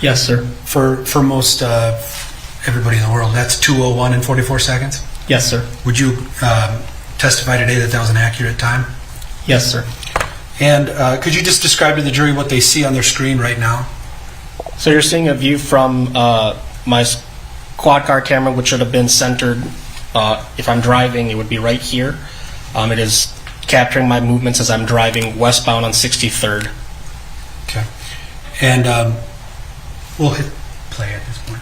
Speaker 18: Yes, sir.
Speaker 19: For most everybody in the world, that's 2:01 and 44 seconds?
Speaker 18: Yes, sir.
Speaker 19: Would you testify today that that was an accurate time?
Speaker 18: Yes, sir.
Speaker 19: And could you just describe to the jury what they see on their screen right now?
Speaker 18: So you're seeing a view from my quad car camera, which should have been centered. If I'm driving, it would be right here. It is capturing my movements as I'm driving westbound on 63rd.
Speaker 19: Okay. And we'll hit play at this point.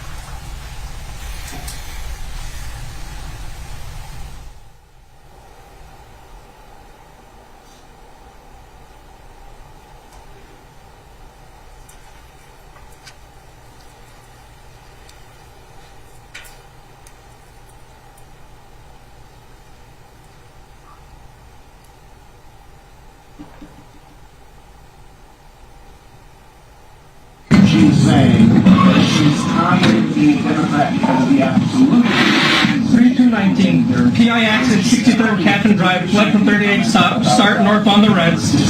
Speaker 21: She's saying that she's confident being Democrat because of the absolute.
Speaker 22: 3219, PI exit 63rd Catherine Drive, left from 38 start north on the Reds. Put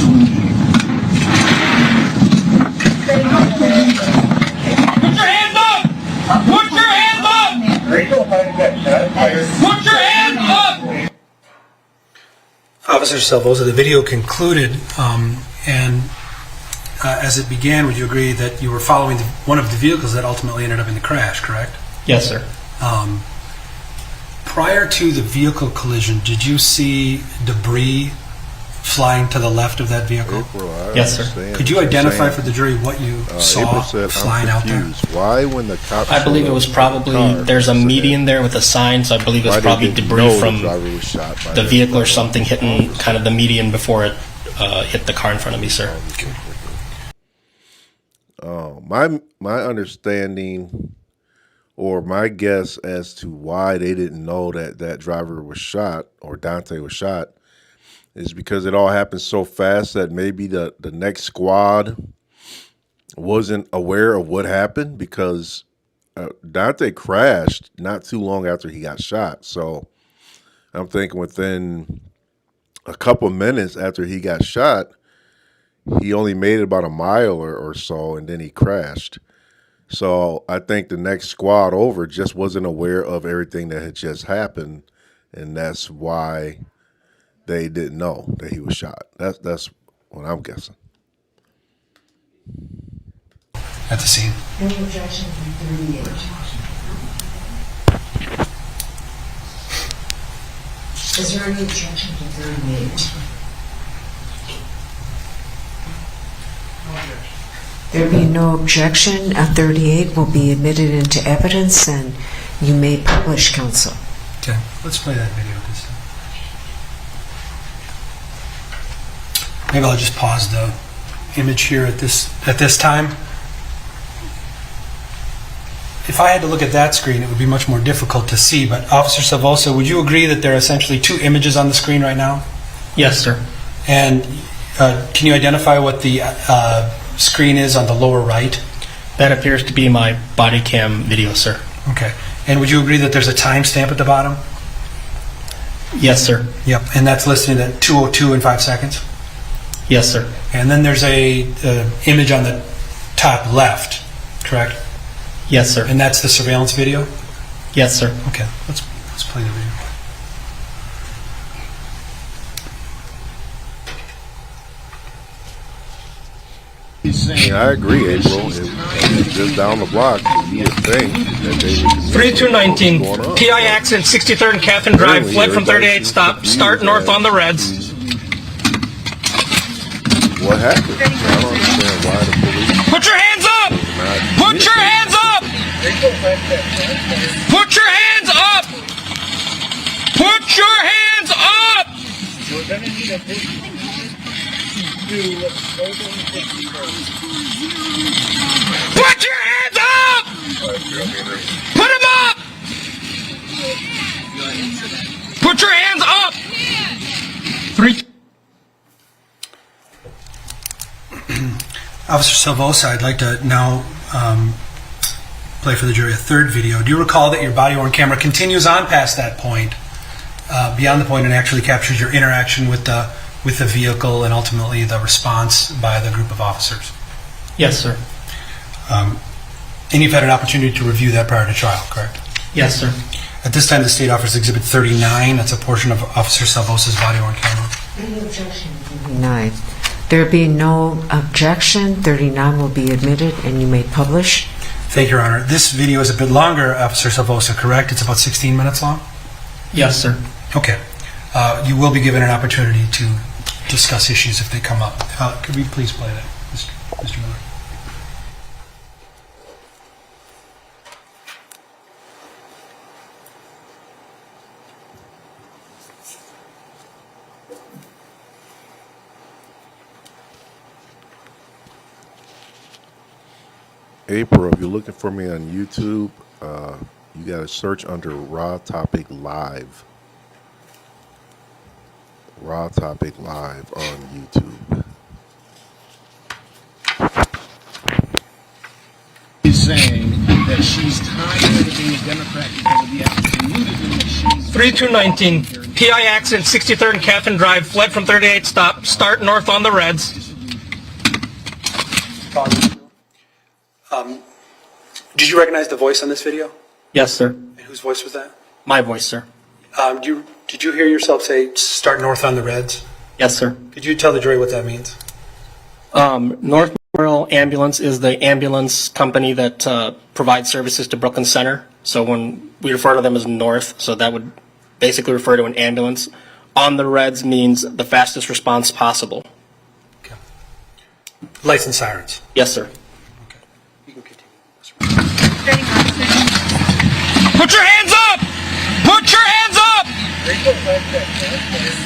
Speaker 22: your hands up! Put your hands up! Put your hands up!
Speaker 19: Officer Salvosa, the video concluded, and as it began, would you agree that you were following one of the vehicles that ultimately ended up in the crash, correct?
Speaker 18: Yes, sir.
Speaker 19: Prior to the vehicle collision, did you see debris flying to the left of that vehicle?
Speaker 18: Yes, sir.
Speaker 19: Could you identify for the jury what you saw flying out there?
Speaker 1: Why, when the cops
Speaker 18: I believe it was probably, there's a median there with a sign, so I believe it was probably debris from the vehicle or something hitting kind of the median before it hit the car in front of me, sir.
Speaker 1: My understanding or my guess as to why they didn't know that that driver was shot or Dante was shot is because it all happened so fast that maybe the next squad wasn't aware of what happened because Dante crashed not too long after he got shot. So I'm thinking within a couple minutes after he got shot, he only made it about a mile or so, and then he crashed. So I think the next squad over just wasn't aware of everything that had just happened, and that's why they didn't know that he was shot. That's what I'm guessing.
Speaker 19: At the scene.
Speaker 6: Any objection from 38? Is there any objection to 38? There being no objection, 38 will be admitted into evidence, and you may publish, counsel.
Speaker 19: Okay, let's play that video. Maybe I'll just pause the image here at this time. If I had to look at that screen, it would be much more difficult to see. But Officer Salvosa, would you agree that there are essentially two images on the screen right now?
Speaker 18: Yes, sir.
Speaker 19: And can you identify what the screen is on the lower right?
Speaker 18: That appears to be my body cam video, sir.
Speaker 19: Okay. And would you agree that there's a timestamp at the bottom?
Speaker 18: Yes, sir.
Speaker 19: Yep. And that's listed at 2:02 and 5 seconds?
Speaker 18: Yes, sir.
Speaker 19: And then there's a image on the top left, correct?
Speaker 18: Yes, sir.
Speaker 19: And that's the surveillance video?
Speaker 18: Yes, sir.
Speaker 19: Okay. Let's play the video.
Speaker 1: Yeah, I agree, April. If just down the block, you would think that they would.
Speaker 22: 3219, PI accident, 63rd and Catherine Drive, fled from 38, start north on the Reds.
Speaker 1: What happened? I don't understand why the police.
Speaker 22: Put your hands up! Put your hands up! Put your hands up! Put your hands up!
Speaker 21: We're going to need a big do
Speaker 22: Put your hands up! Put them up! Put your hands up! 3.
Speaker 19: Officer Salvosa, I'd like to now play for the jury a third video. Do you recall that your body-worn camera continues on past that point, beyond the point, and actually captures your interaction with the vehicle and ultimately the response by the group of officers?
Speaker 18: Yes, sir.
Speaker 19: And you've had an opportunity to review that prior to trial, correct?
Speaker 18: Yes, sir.
Speaker 19: At this time, the state offers Exhibit 39. That's a portion of Officer Salvosa's body-worn camera.
Speaker 6: Any objection to 39? There being no objection, 39 will be admitted, and you may publish.
Speaker 19: Thank you, Your Honor. This video is a bit longer, Officer Salvosa, correct? It's about 16 minutes long?
Speaker 18: Yes, sir.
Speaker 19: Okay. You will be given an opportunity to discuss issues if they come up. Could we please play that, Mr. Miller?
Speaker 1: April, if you're looking for me on YouTube, you got to search under Raw Topic Live. Raw Topic Live on YouTube.
Speaker 21: He's saying that she's tired of being a Democrat because of the absolute that she's
Speaker 22: 3219, PI accident, 63rd and Catherine Drive, fled from 38, start north on the Reds.
Speaker 19: Did you recognize the voice on this video?
Speaker 18: Yes, sir.
Speaker 19: And whose voice was that?
Speaker 18: My voice, sir.
Speaker 19: Did you hear yourself say, start north on the Reds?
Speaker 18: Yes, sir.
Speaker 19: Could you tell the jury what that means?
Speaker 18: North Memorial Ambulance is the ambulance company that provides services to Brooklyn Center. So when we refer to them as North, so that would basically refer to an ambulance. On the Reds means the fastest response possible.
Speaker 19: Okay. Lights and sirens?
Speaker 18: Yes, sir.
Speaker 19: Okay. You can continue.
Speaker 22: Put your hands up! Put your hands up!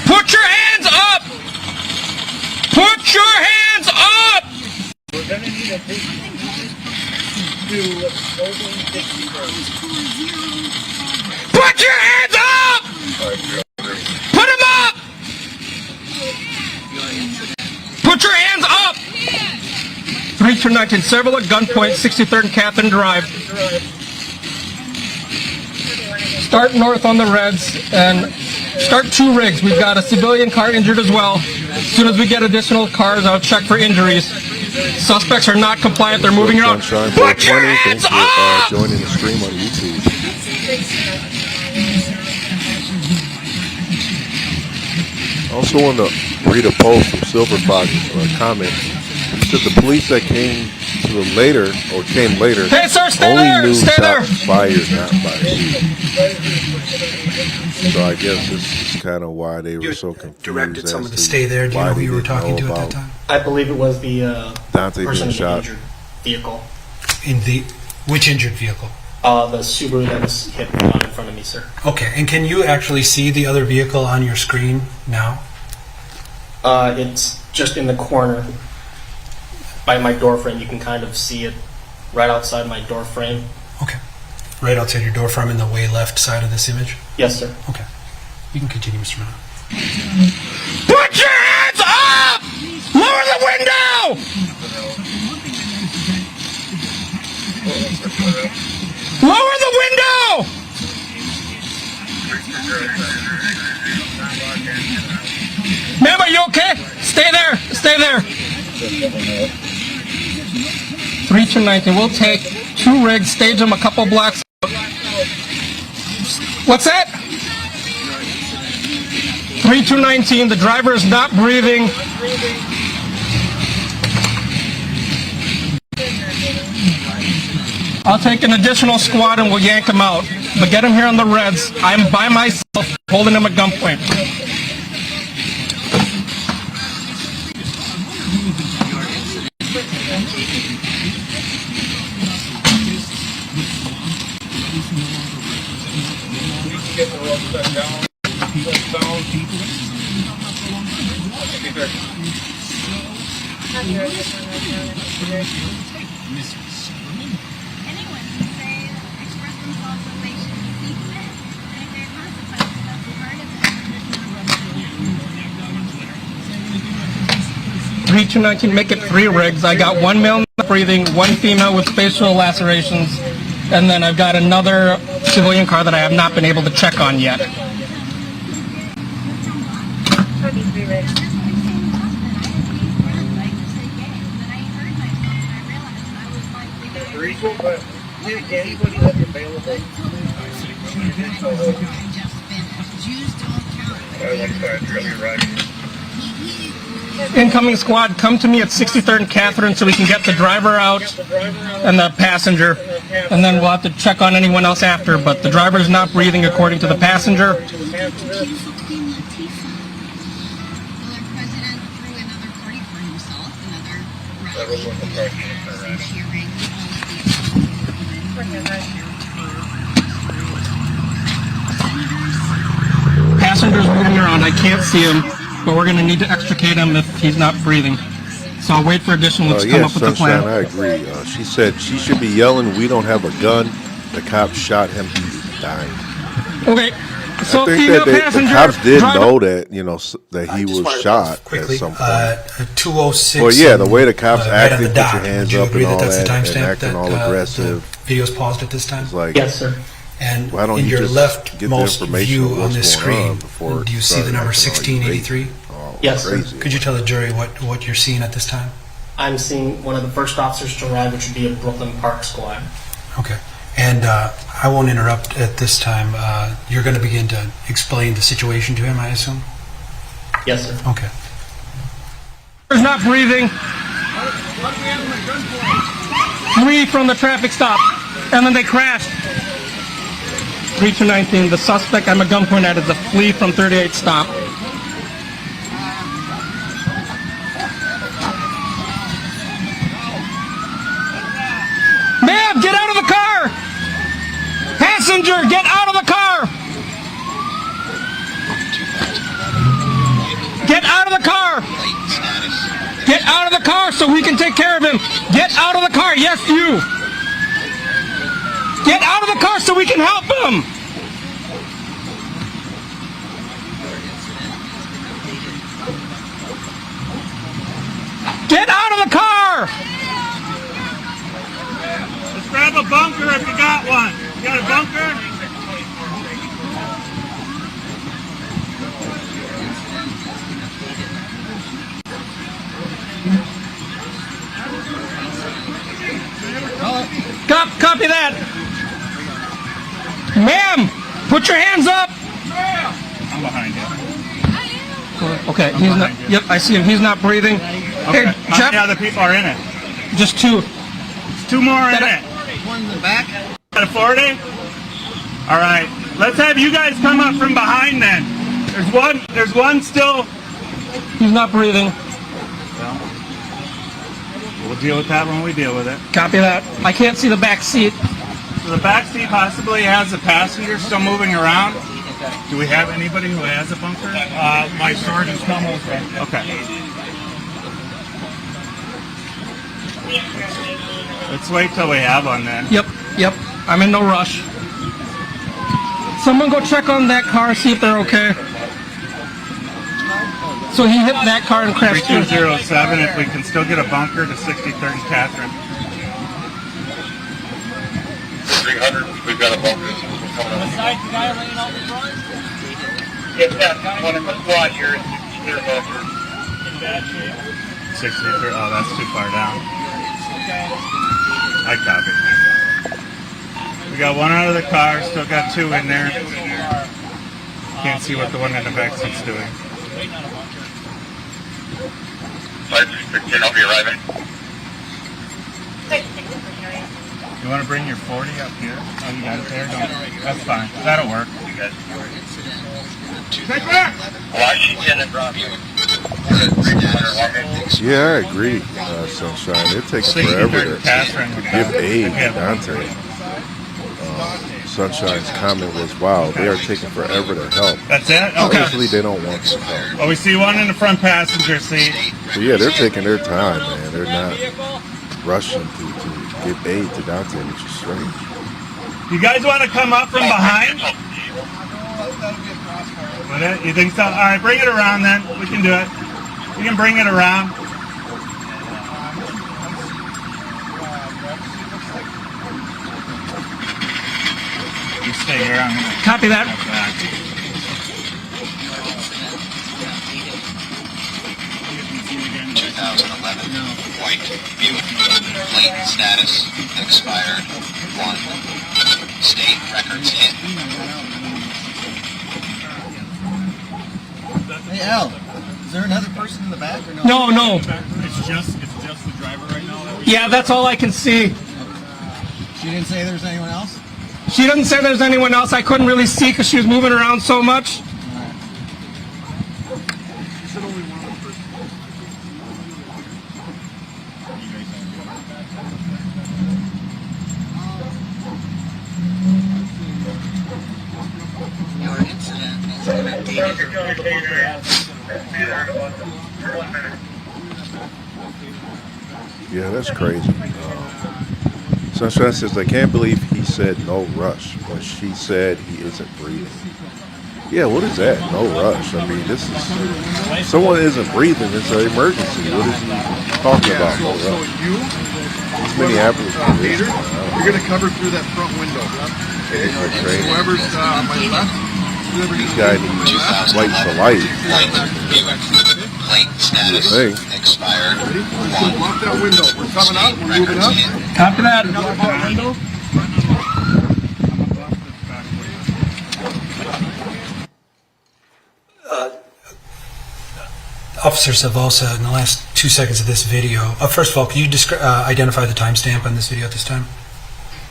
Speaker 22: Put your hands up! Put your hands up!
Speaker 21: We're going to need a big do
Speaker 22: Put your hands up! Put them up! Put your hands up! 3219, several at gunpoint, 63rd and Catherine Drive. Start north on the Reds and start 2 rigs. We've got a civilian car injured as well. As soon as we get additional cars, I'll check for injuries. Suspects are not compliant. They're moving around. Put your hands up!
Speaker 1: Thanks for joining the stream on YouTube. I also want to read a post from Silver Fox, or a comment. It said the police that came to them later, or came later,
Speaker 22: Hey, sir, stay
Speaker 1: only
Speaker 22: there,
Speaker 1: knew
Speaker 22: stay there.
Speaker 1: shots fired, not by you. So I guess this is kind of why they were so confused.
Speaker 19: Directed
Speaker 1: as
Speaker 19: someone to
Speaker 1: to
Speaker 19: stay there. Do you
Speaker 1: why
Speaker 19: know who
Speaker 1: they
Speaker 19: you were
Speaker 1: didn't
Speaker 19: talking
Speaker 1: know
Speaker 19: to at that
Speaker 1: about
Speaker 19: time?
Speaker 18: I believe it was the
Speaker 1: Dante
Speaker 18: person
Speaker 1: being
Speaker 18: in the
Speaker 1: shot.
Speaker 18: injured vehicle.
Speaker 19: In the which injured vehicle?
Speaker 18: The Subaru that was hit on in front of me, sir.
Speaker 19: Okay, and can you actually see the other vehicle on your screen now?
Speaker 18: It's just in the corner by my door frame. You can kind of see it right outside my door frame.
Speaker 19: Okay. Right outside your door frame in the way left side of this image?
Speaker 18: Yes, sir.
Speaker 19: Okay. You can continue, Mr. Miller.
Speaker 22: Put your hands up! Lower the window! Lower the window! Ma'am, are you okay? Stay there. Stay there. 3219. We'll take 2 rigs, stage them a couple blocks. What's that? 3219. The driver is not breathing. I'll take an additional squad and we'll yank him out. But get him here on the reds. I'm by myself, holding him at gunpoint. Three 219, make it 3 rigs. I got 1 male not breathing, 1 female with facial lacerations, and then I've got another civilian car that I have not been able to check on yet. Incoming squad, come to me at 63rd and Catherine so we can get the driver out and the passenger, and then we'll have to check on anyone else after, but the driver is not breathing according to the passenger. Passenger's moving around, I can't see him, but we're going to need to extricate him if he's not breathing. So I'll wait for additional to come up with the plan.
Speaker 1: I agree. She said she should be yelling, "We don't have a gun." The cop shot him. He's dying.
Speaker 22: Okay. So
Speaker 1: I think
Speaker 22: female
Speaker 1: that
Speaker 22: passenger,
Speaker 1: the cops did
Speaker 22: driver-
Speaker 1: know that, that he was shot
Speaker 19: Quickly,
Speaker 1: at some point.
Speaker 19: 206.
Speaker 1: Well, yeah, the way the cops
Speaker 19: right on
Speaker 1: acted,
Speaker 19: the
Speaker 1: put
Speaker 19: dot.
Speaker 1: your hands
Speaker 19: Would you
Speaker 1: up
Speaker 19: agree
Speaker 1: and all
Speaker 19: that that's the
Speaker 1: that, and
Speaker 19: timestamp
Speaker 1: acting
Speaker 19: that
Speaker 1: all aggressive.
Speaker 19: the video's paused at this time?
Speaker 1: It's like,
Speaker 18: yes, sir.
Speaker 19: And
Speaker 1: why don't
Speaker 19: in
Speaker 1: you
Speaker 19: your
Speaker 1: just get the
Speaker 19: leftmost
Speaker 1: information
Speaker 19: view
Speaker 1: of
Speaker 19: on
Speaker 1: what's
Speaker 19: this
Speaker 1: going on
Speaker 19: screen,
Speaker 1: before
Speaker 19: do you
Speaker 1: it
Speaker 19: see the
Speaker 1: started
Speaker 19: number
Speaker 1: acting all
Speaker 19: 1683?
Speaker 18: Yes, sir.
Speaker 1: crazy.
Speaker 19: Could you tell the jury what you're seeing at this time?
Speaker 18: I'm seeing one of the first officers to arrive, which would be a Brooklyn Park squad.
Speaker 19: Okay. And I won't interrupt at this time. You're going to begin to explain the situation to him, I assume?
Speaker 18: Yes, sir.
Speaker 19: Okay.
Speaker 22: Driver's not breathing. 3 from the traffic stop, and then they crashed. 3219, the suspect I'm at gunpoint at is a flea from 38 stop. Ma'am, get out of the car! Passenger, get out of the car! Get out of the car! Get out of the car so we can take care of him! Get out of the car! Yes, you! Get out of the car so we can help him! Get out of the car!
Speaker 20: Let's grab a bunker if you got one. You got a bunker?
Speaker 22: Copy that! Ma'am, put your hands up!
Speaker 20: I'm behind you.
Speaker 22: Okay, he's not. Yep, I see him. He's not breathing.
Speaker 3: Okay.
Speaker 22: Hey,
Speaker 3: How
Speaker 22: Jeff.
Speaker 3: many other people are in it?
Speaker 22: Just two.
Speaker 3: There's two more in it.
Speaker 5: One in the back.
Speaker 3: Can afford it? All right. Let's have you guys come up from behind then. There's one still.
Speaker 22: He's not breathing.
Speaker 3: We'll deal with that when we deal with it.
Speaker 22: Copy that. I can't see the back seat.
Speaker 3: So the back seat possibly has a passenger still moving around. Do we have anybody who has a bunker? My sergeant's coming. Okay. Let's wait till we have one then.
Speaker 22: Yep. I'm in no rush. Someone go check on that car, see if they're okay. So he hit that car and crashed too.
Speaker 3: 3207, if we can still get a bunker to 6030 Catherine.
Speaker 23: 300, we've got a bunker coming up.
Speaker 5: Besides the guy laying on the front?
Speaker 23: Yes, that one in the squad here is clear bunker.
Speaker 5: In bad shape.
Speaker 3: 63, oh, that's too far down.
Speaker 5: Okay.
Speaker 3: I copy. We got one out of the car, still got two in there. Can't see what the one in the back seat's doing.
Speaker 5: Waiting on a bunker.
Speaker 23: 516, I'll be arriving.
Speaker 3: You want to bring your 40 up here? Oh, you got it there? Don't. That's fine. That'll work.
Speaker 23: Take back! Washington and Robbie.
Speaker 1: Yeah, I agree, Sunshine. It takes forever to give aid to Dante. Sunshine's comment was, wow, they are taking forever to help.
Speaker 3: That's it? Okay.
Speaker 1: Obviously, they don't want some help.
Speaker 3: Well, we see one in the front passenger seat.
Speaker 1: So, yeah, they're taking their time, man. They're not rushing to give aid to Dante, which is strange.
Speaker 3: You guys want to come up from behind? Would it? You think so? All right, bring it around then. We can do it. We can bring it around. You stay here. I'm gonna
Speaker 22: Copy that.
Speaker 23: 2011 white Buick, plate status expired. 1 state records hit.
Speaker 5: Hey Al, is there another person in the back or no?
Speaker 22: No.
Speaker 3: It's just the driver right now.
Speaker 22: Yeah, that's all I can see.
Speaker 5: She didn't say there's anyone else?
Speaker 22: She doesn't say there's anyone else. I couldn't really see because she was moving around so much.
Speaker 5: Your incident is going to be
Speaker 1: Yeah, that's crazy. Sunshine says, I can't believe he said no rush, but she said he isn't breathing. Yeah, what is that? No rush. I mean, this is, someone isn't breathing. It's an emergency. What is he talking about? No rush. It's Minneapolis.
Speaker 24: Peter, you're going to cover through that front window. Whoever's on my left,
Speaker 1: This guy needs light for light.
Speaker 23: Plate status expired.
Speaker 24: Lock that window. We're coming up. We're moving up.
Speaker 22: Copy that.
Speaker 19: Officer Savosa, in the last 2 seconds of this video, first of all, can you identify the timestamp on this video at this time?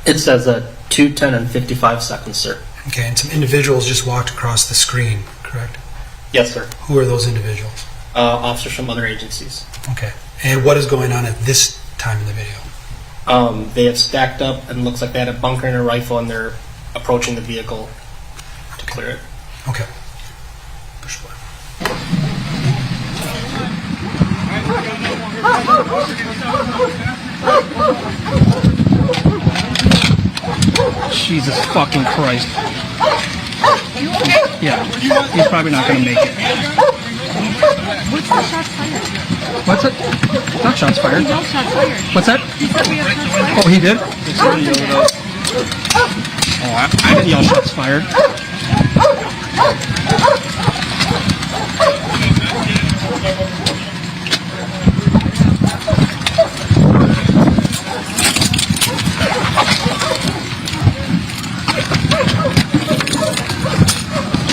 Speaker 18: It says 2:10 and 55 seconds, sir.
Speaker 19: Okay, and some individuals just walked across the screen, correct?
Speaker 18: Yes, sir.
Speaker 19: Who are those individuals?
Speaker 18: Officers from other agencies.
Speaker 19: Okay, and what is going on at this time in the video?
Speaker 18: They have stacked up and looks like they had a bunker and a rifle, and they're approaching the vehicle to clear it.
Speaker 19: Okay. Push play.
Speaker 22: Jesus fucking Christ. Yeah, he's probably not going to make it.
Speaker 25: What's the shots fired?
Speaker 22: What's it? Not shots fired.
Speaker 25: No shots fired.
Speaker 22: What's that?
Speaker 25: He said we have shots fired.
Speaker 22: Oh, he did? Oh, I didn't yell shots fired.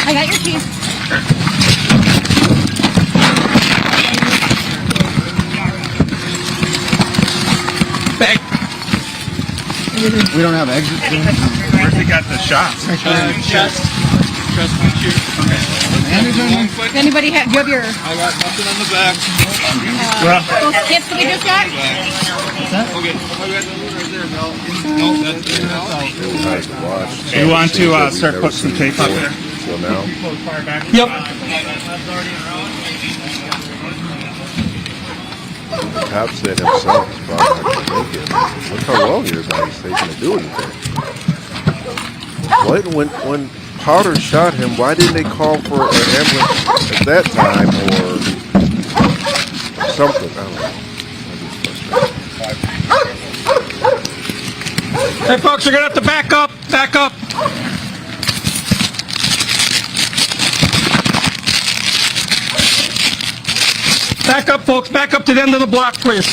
Speaker 25: I got your keys.
Speaker 5: We don't have exit.
Speaker 3: Where's he got the shots?
Speaker 7: Chest. Chest punch here.
Speaker 25: Does anybody have, do you have your,
Speaker 7: I got nothing on the back.
Speaker 25: those kits that we just got?
Speaker 7: Okay. I got the right there, Mel. No, that's
Speaker 1: Nice to watch.
Speaker 3: Do you want to start putting some tape up there?
Speaker 1: So now,
Speaker 2: Yep.
Speaker 1: the cop said himself is probably not going to make it. Look how long your guy's taking to do anything. When Powder shot him, why didn't they call for an ambulance at that time or something? I don't know.
Speaker 22: Hey, folks, you're going to have to back up. Back up. Back up, folks. Back up to the end of the block, please.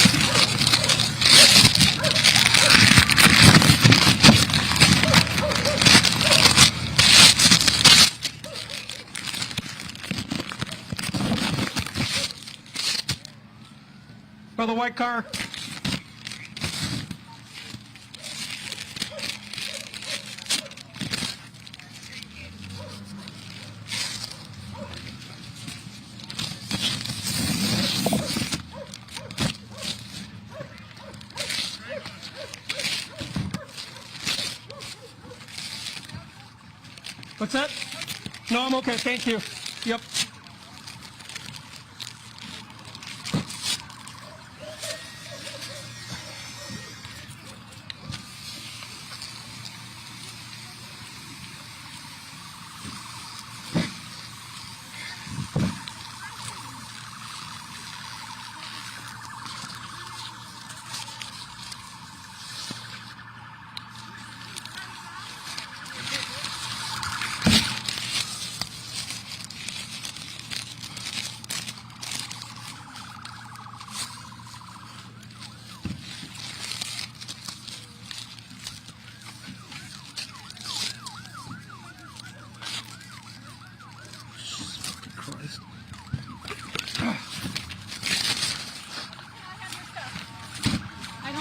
Speaker 22: By the white car. What's that? No, I'm okay. Thank you. Yep.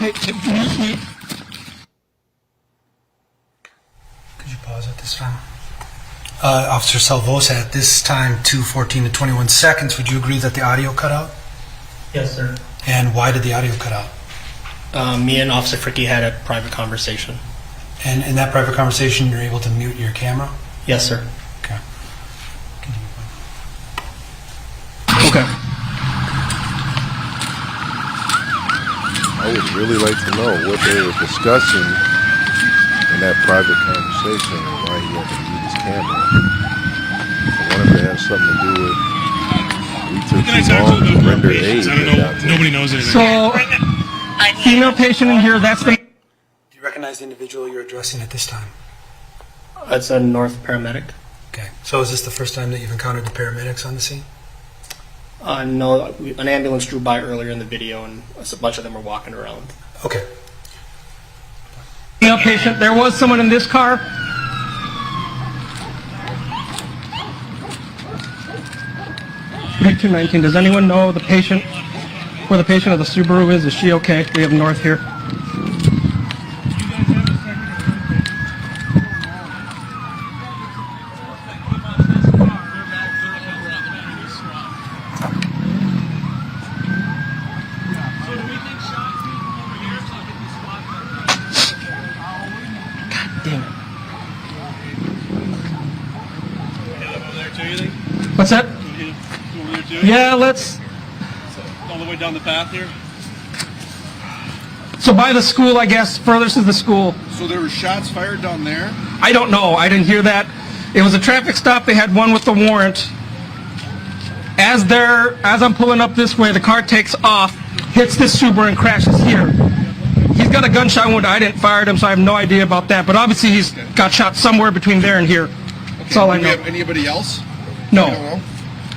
Speaker 22: Hey,
Speaker 19: Could you pause at this time? Officer Salvosa, at this time, 2:14 to 21 seconds, would you agree that the audio cut out?
Speaker 18: Yes, sir.
Speaker 19: And why did the audio cut out?
Speaker 18: Me and Officer Fricky had a private conversation.
Speaker 19: And in that private conversation, you're able to mute your camera?
Speaker 18: Yes, sir.
Speaker 19: Okay.
Speaker 2: Okay.
Speaker 1: I would really like to know what they were discussing in that private conversation and why he had to mute his camera. I wonder if it has something to do with we took too long to render aid.
Speaker 7: I don't know. Nobody knows anything.
Speaker 22: So, female patient in here, that's the...
Speaker 19: Do you recognize the individual you're addressing at this time?
Speaker 18: It's a North paramedic.
Speaker 19: Okay. So is this the first time that you've encountered the paramedics on the scene?
Speaker 18: No, an ambulance drew by earlier in the video, and a bunch of them were walking around.
Speaker 19: Okay.
Speaker 22: Female patient, there was someone in this car. $219. Does anyone know the patient, where the patient of the Subaru is? Is she okay? We have North here. What's that? Yeah, let's.
Speaker 7: All the way down the path here.
Speaker 22: So by the school, I guess, furthest is the school.
Speaker 7: So there were shots fired down there.
Speaker 22: I don't know. I didn't hear that. It was a traffic stop. They had one with the warrant. As I'm pulling up this way, the car takes off, hits this Subaru and crashes here. He's got a gunshot wound. I didn't fire him, so I have no idea about that. But obviously he's got shot somewhere between there and here. That's all I know.
Speaker 7: Do we have anybody else?
Speaker 22: No.
Speaker 7: You don't know?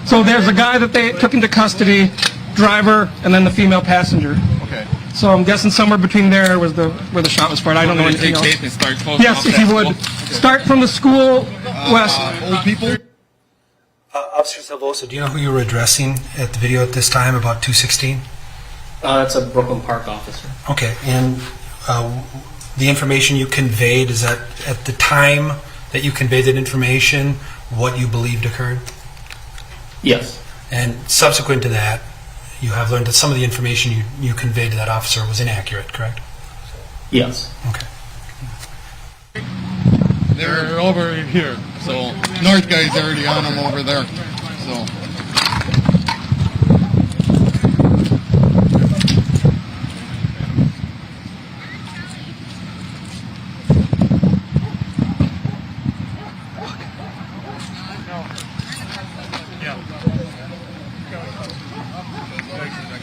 Speaker 22: So there's a guy that they took into custody, driver, and then the female passenger.
Speaker 7: Okay.
Speaker 22: So I'm guessing somewhere between there was where the shot was fired. I don't know anything else.
Speaker 7: And start
Speaker 22: Yes, if you would. Start from the school west.
Speaker 7: Old people?
Speaker 19: Officer Salvosa, do you know who you were addressing at the video at this time, about 2:16?
Speaker 18: That's a Brooklyn Park officer.
Speaker 19: Okay, and the information you conveyed, is that at the time that you conveyed that information, what you believed occurred?
Speaker 18: Yes.
Speaker 19: And subsequent to that, you have learned that some of the information you conveyed to that officer was inaccurate, correct?
Speaker 18: Yes.
Speaker 19: Okay.
Speaker 24: They're over here, so north guy's already on them over there. So.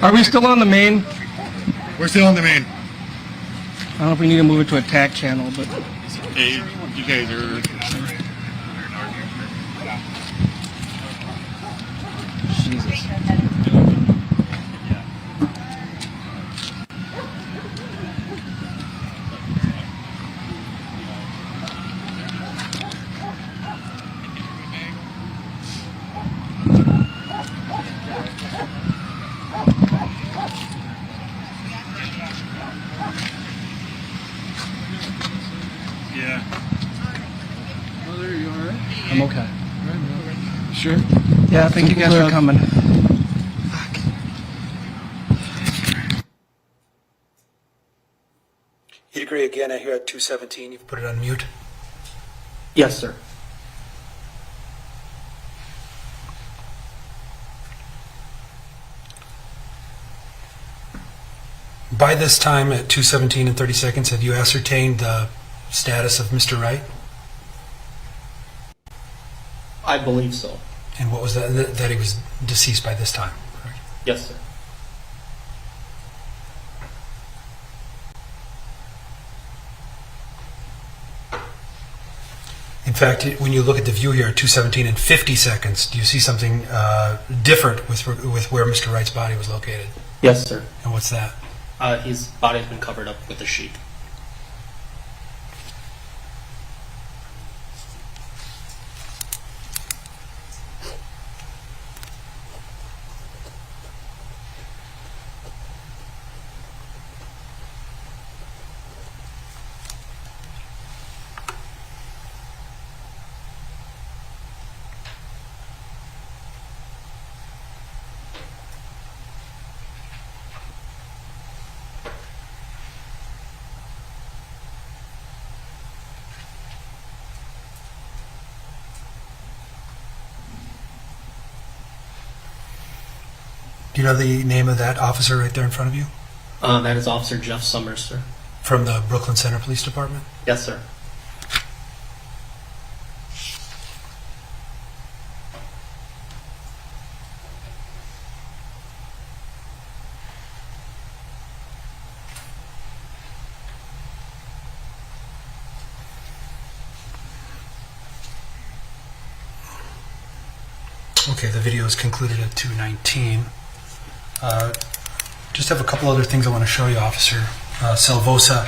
Speaker 22: Are we still on the main?
Speaker 24: We're still on the main.
Speaker 22: I don't know if we need to move it to a TAC channel, but
Speaker 24: Hey, you guys are.
Speaker 22: Jesus.
Speaker 24: Yeah.
Speaker 22: Oh, there you are. I'm okay.
Speaker 24: Sure.
Speaker 22: Yeah, thank you guys for coming.
Speaker 19: You'd agree again, I hear at 217, you've put it on mute.
Speaker 18: Yes, sir.
Speaker 19: By this time, at 2:17 and 30 seconds, have you ascertained the status of Mr. Wright?
Speaker 18: I believe so.
Speaker 19: And what was that? That he was deceased by this time, correct?
Speaker 18: Yes, sir.
Speaker 19: In fact, when you look at the view here at 2:17 and 50 seconds, do you see something different with where Mr. Wright's body was located?
Speaker 18: Yes, sir.
Speaker 19: And what's that?
Speaker 18: His body's been covered up with a sheet.
Speaker 19: Do you know the name of that officer right there in front of you?
Speaker 18: That is Officer Jeff Summers, sir.
Speaker 19: From the Brooklyn Center Police Department?
Speaker 18: Yes, sir.
Speaker 19: Okay, the video is concluded at 2:19. Just have a couple other things I want to show you, Officer Salvosa.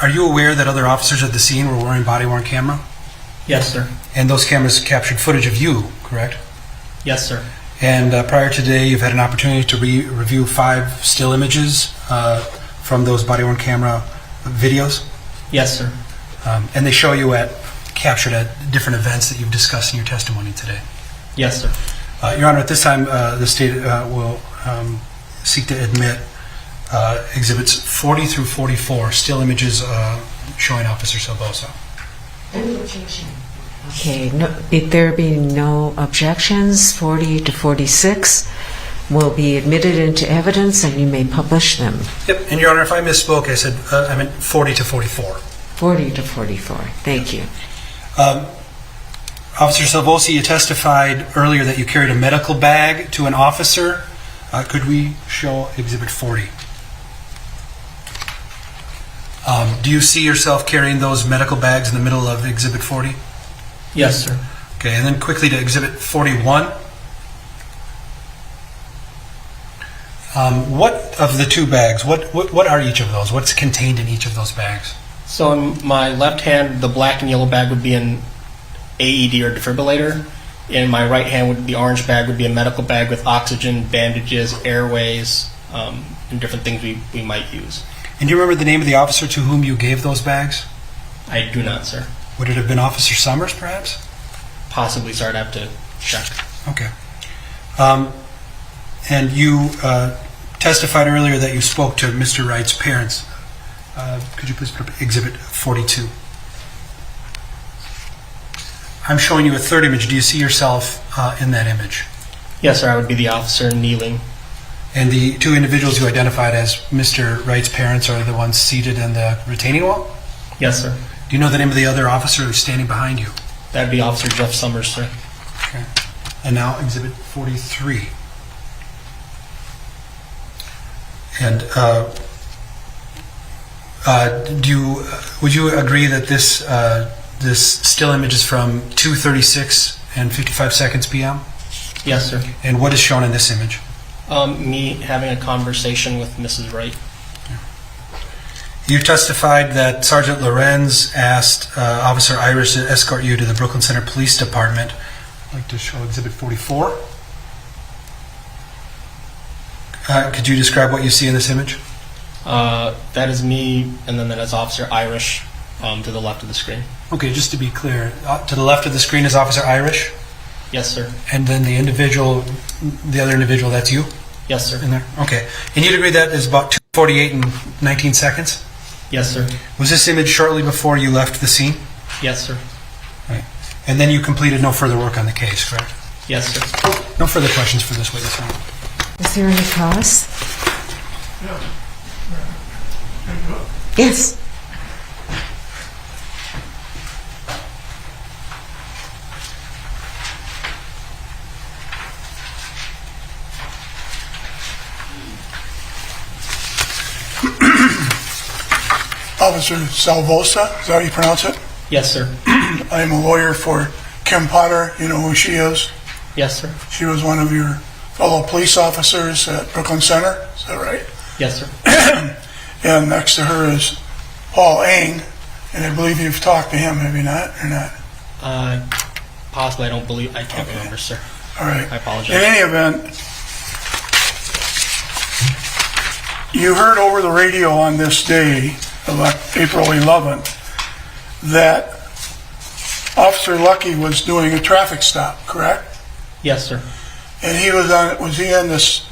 Speaker 19: Are you aware that other officers at the scene were wearing body-worn camera?
Speaker 18: Yes, sir.
Speaker 19: And those cameras captured footage of you, correct?
Speaker 18: Yes, sir.
Speaker 19: And prior to today, you've had an opportunity to review 5 still images from those body-worn camera videos?
Speaker 18: Yes, sir.
Speaker 19: And they show you captured at different events that you've discussed in your testimony today?
Speaker 18: Yes, sir.
Speaker 19: Your Honor, at this time, the state will seek to admit exhibits 40 through 44, still images showing Officer Salvosa.
Speaker 6: Okay, if there be no objections, 40 to 46 will be admitted into evidence and you may publish them.
Speaker 19: Yep, and Your Honor, if I misspoke, I said I meant 40 to 44.
Speaker 6: 40 to 44, thank you.
Speaker 19: Officer Salvosa, you testified earlier that you carried a medical bag to an officer. Could we show Exhibit 40? Do you see yourself carrying those medical bags in the middle of Exhibit 40?
Speaker 18: Yes, sir.
Speaker 19: Okay, and then quickly to Exhibit 41. What of the 2 bags, what are each of those? What's contained in each of those bags?
Speaker 18: So in my left hand, the black and yellow bag would be an AED or defibrillator. In my right hand, the orange bag would be a medical bag with oxygen, bandages, airways, and different things we might use.
Speaker 19: And do you remember the name of the officer to whom you gave those bags?
Speaker 18: I do not, sir.
Speaker 19: Would it have been Officer Summers, perhaps?
Speaker 18: Possibly, sir. I'd have to check.
Speaker 19: Okay. And you testified earlier that you spoke to Mr. Wright's parents. Could you please put up Exhibit 42? I'm showing you a third image. Do you see yourself in that image?
Speaker 18: Yes, sir. I would be the officer kneeling.
Speaker 19: And the two individuals you identified as Mr. Wright's parents are the ones seated in the retaining wall?
Speaker 18: Yes, sir.
Speaker 19: Do you know the name of the other officer who's standing behind you?
Speaker 18: That'd be Officer Jeff Summers, sir.
Speaker 19: Okay. And now Exhibit 43. And would you agree that this still image is from 2:36 and 55 seconds p.m.?
Speaker 18: Yes, sir.
Speaker 19: And what is shown in this image?
Speaker 18: Me having a conversation with Mrs. Wright.
Speaker 19: You testified that Sergeant Lorenz asked Officer Irish to escort you to the Brooklyn Center Police Department. I'd like to show Exhibit 44. Could you describe what you see in this image?
Speaker 18: That is me, and then that is Officer Irish to the left of the screen.
Speaker 19: Okay, just to be clear, to the left of the screen is Officer Irish?
Speaker 18: Yes, sir.
Speaker 19: And then the other individual, that's you?
Speaker 18: Yes, sir.
Speaker 19: In there? Okay. And you'd agree that is about 2:48 and 19 seconds?
Speaker 18: Yes, sir.
Speaker 19: Was this image shortly before you left the scene?
Speaker 18: Yes, sir.
Speaker 19: Right. And then you completed no further work on the case, correct?
Speaker 18: Yes, sir.
Speaker 19: No further questions for this witness.
Speaker 6: Is there any cause? Yes.
Speaker 4: Officer Salvosa, is that how you pronounce it?
Speaker 18: Yes, sir.
Speaker 4: I'm a lawyer for Kim Potter. You know who she is?
Speaker 18: Yes, sir.
Speaker 4: She was one of your fellow police officers at Brooklyn Center. Is that right?
Speaker 18: Yes, sir.
Speaker 4: And next to her is Paul Eng, and I believe you've talked to him, have you not, or not?
Speaker 18: Possibly. I can't remember, sir.
Speaker 4: All right.
Speaker 18: I apologize.
Speaker 4: In any event, you heard over the radio on this day, April 11th, that Officer Lucky was doing a traffic stop, correct?
Speaker 18: Yes, sir.
Speaker 4: And he was he in this,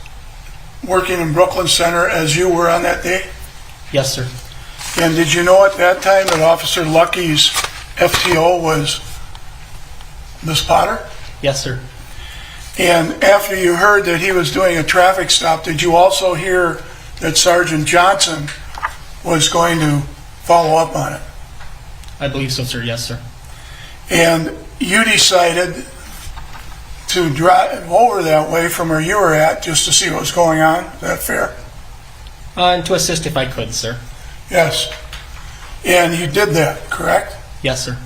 Speaker 4: working in Brooklyn Center as you were on that day?
Speaker 18: Yes, sir.
Speaker 4: And did you know at that time that Officer Lucky's FTO was Miss Potter?
Speaker 18: Yes, sir.
Speaker 4: And after you heard that he was doing a traffic stop, did you also hear that Sergeant Johnson was going to follow up on it?
Speaker 18: I believe so, sir. Yes, sir.
Speaker 4: And you decided to drive over that way from where you were at just to see what was going on. Is that fair?
Speaker 18: And to assist if I could, sir.
Speaker 4: Yes. And you did that, correct?
Speaker 18: Yes, sir.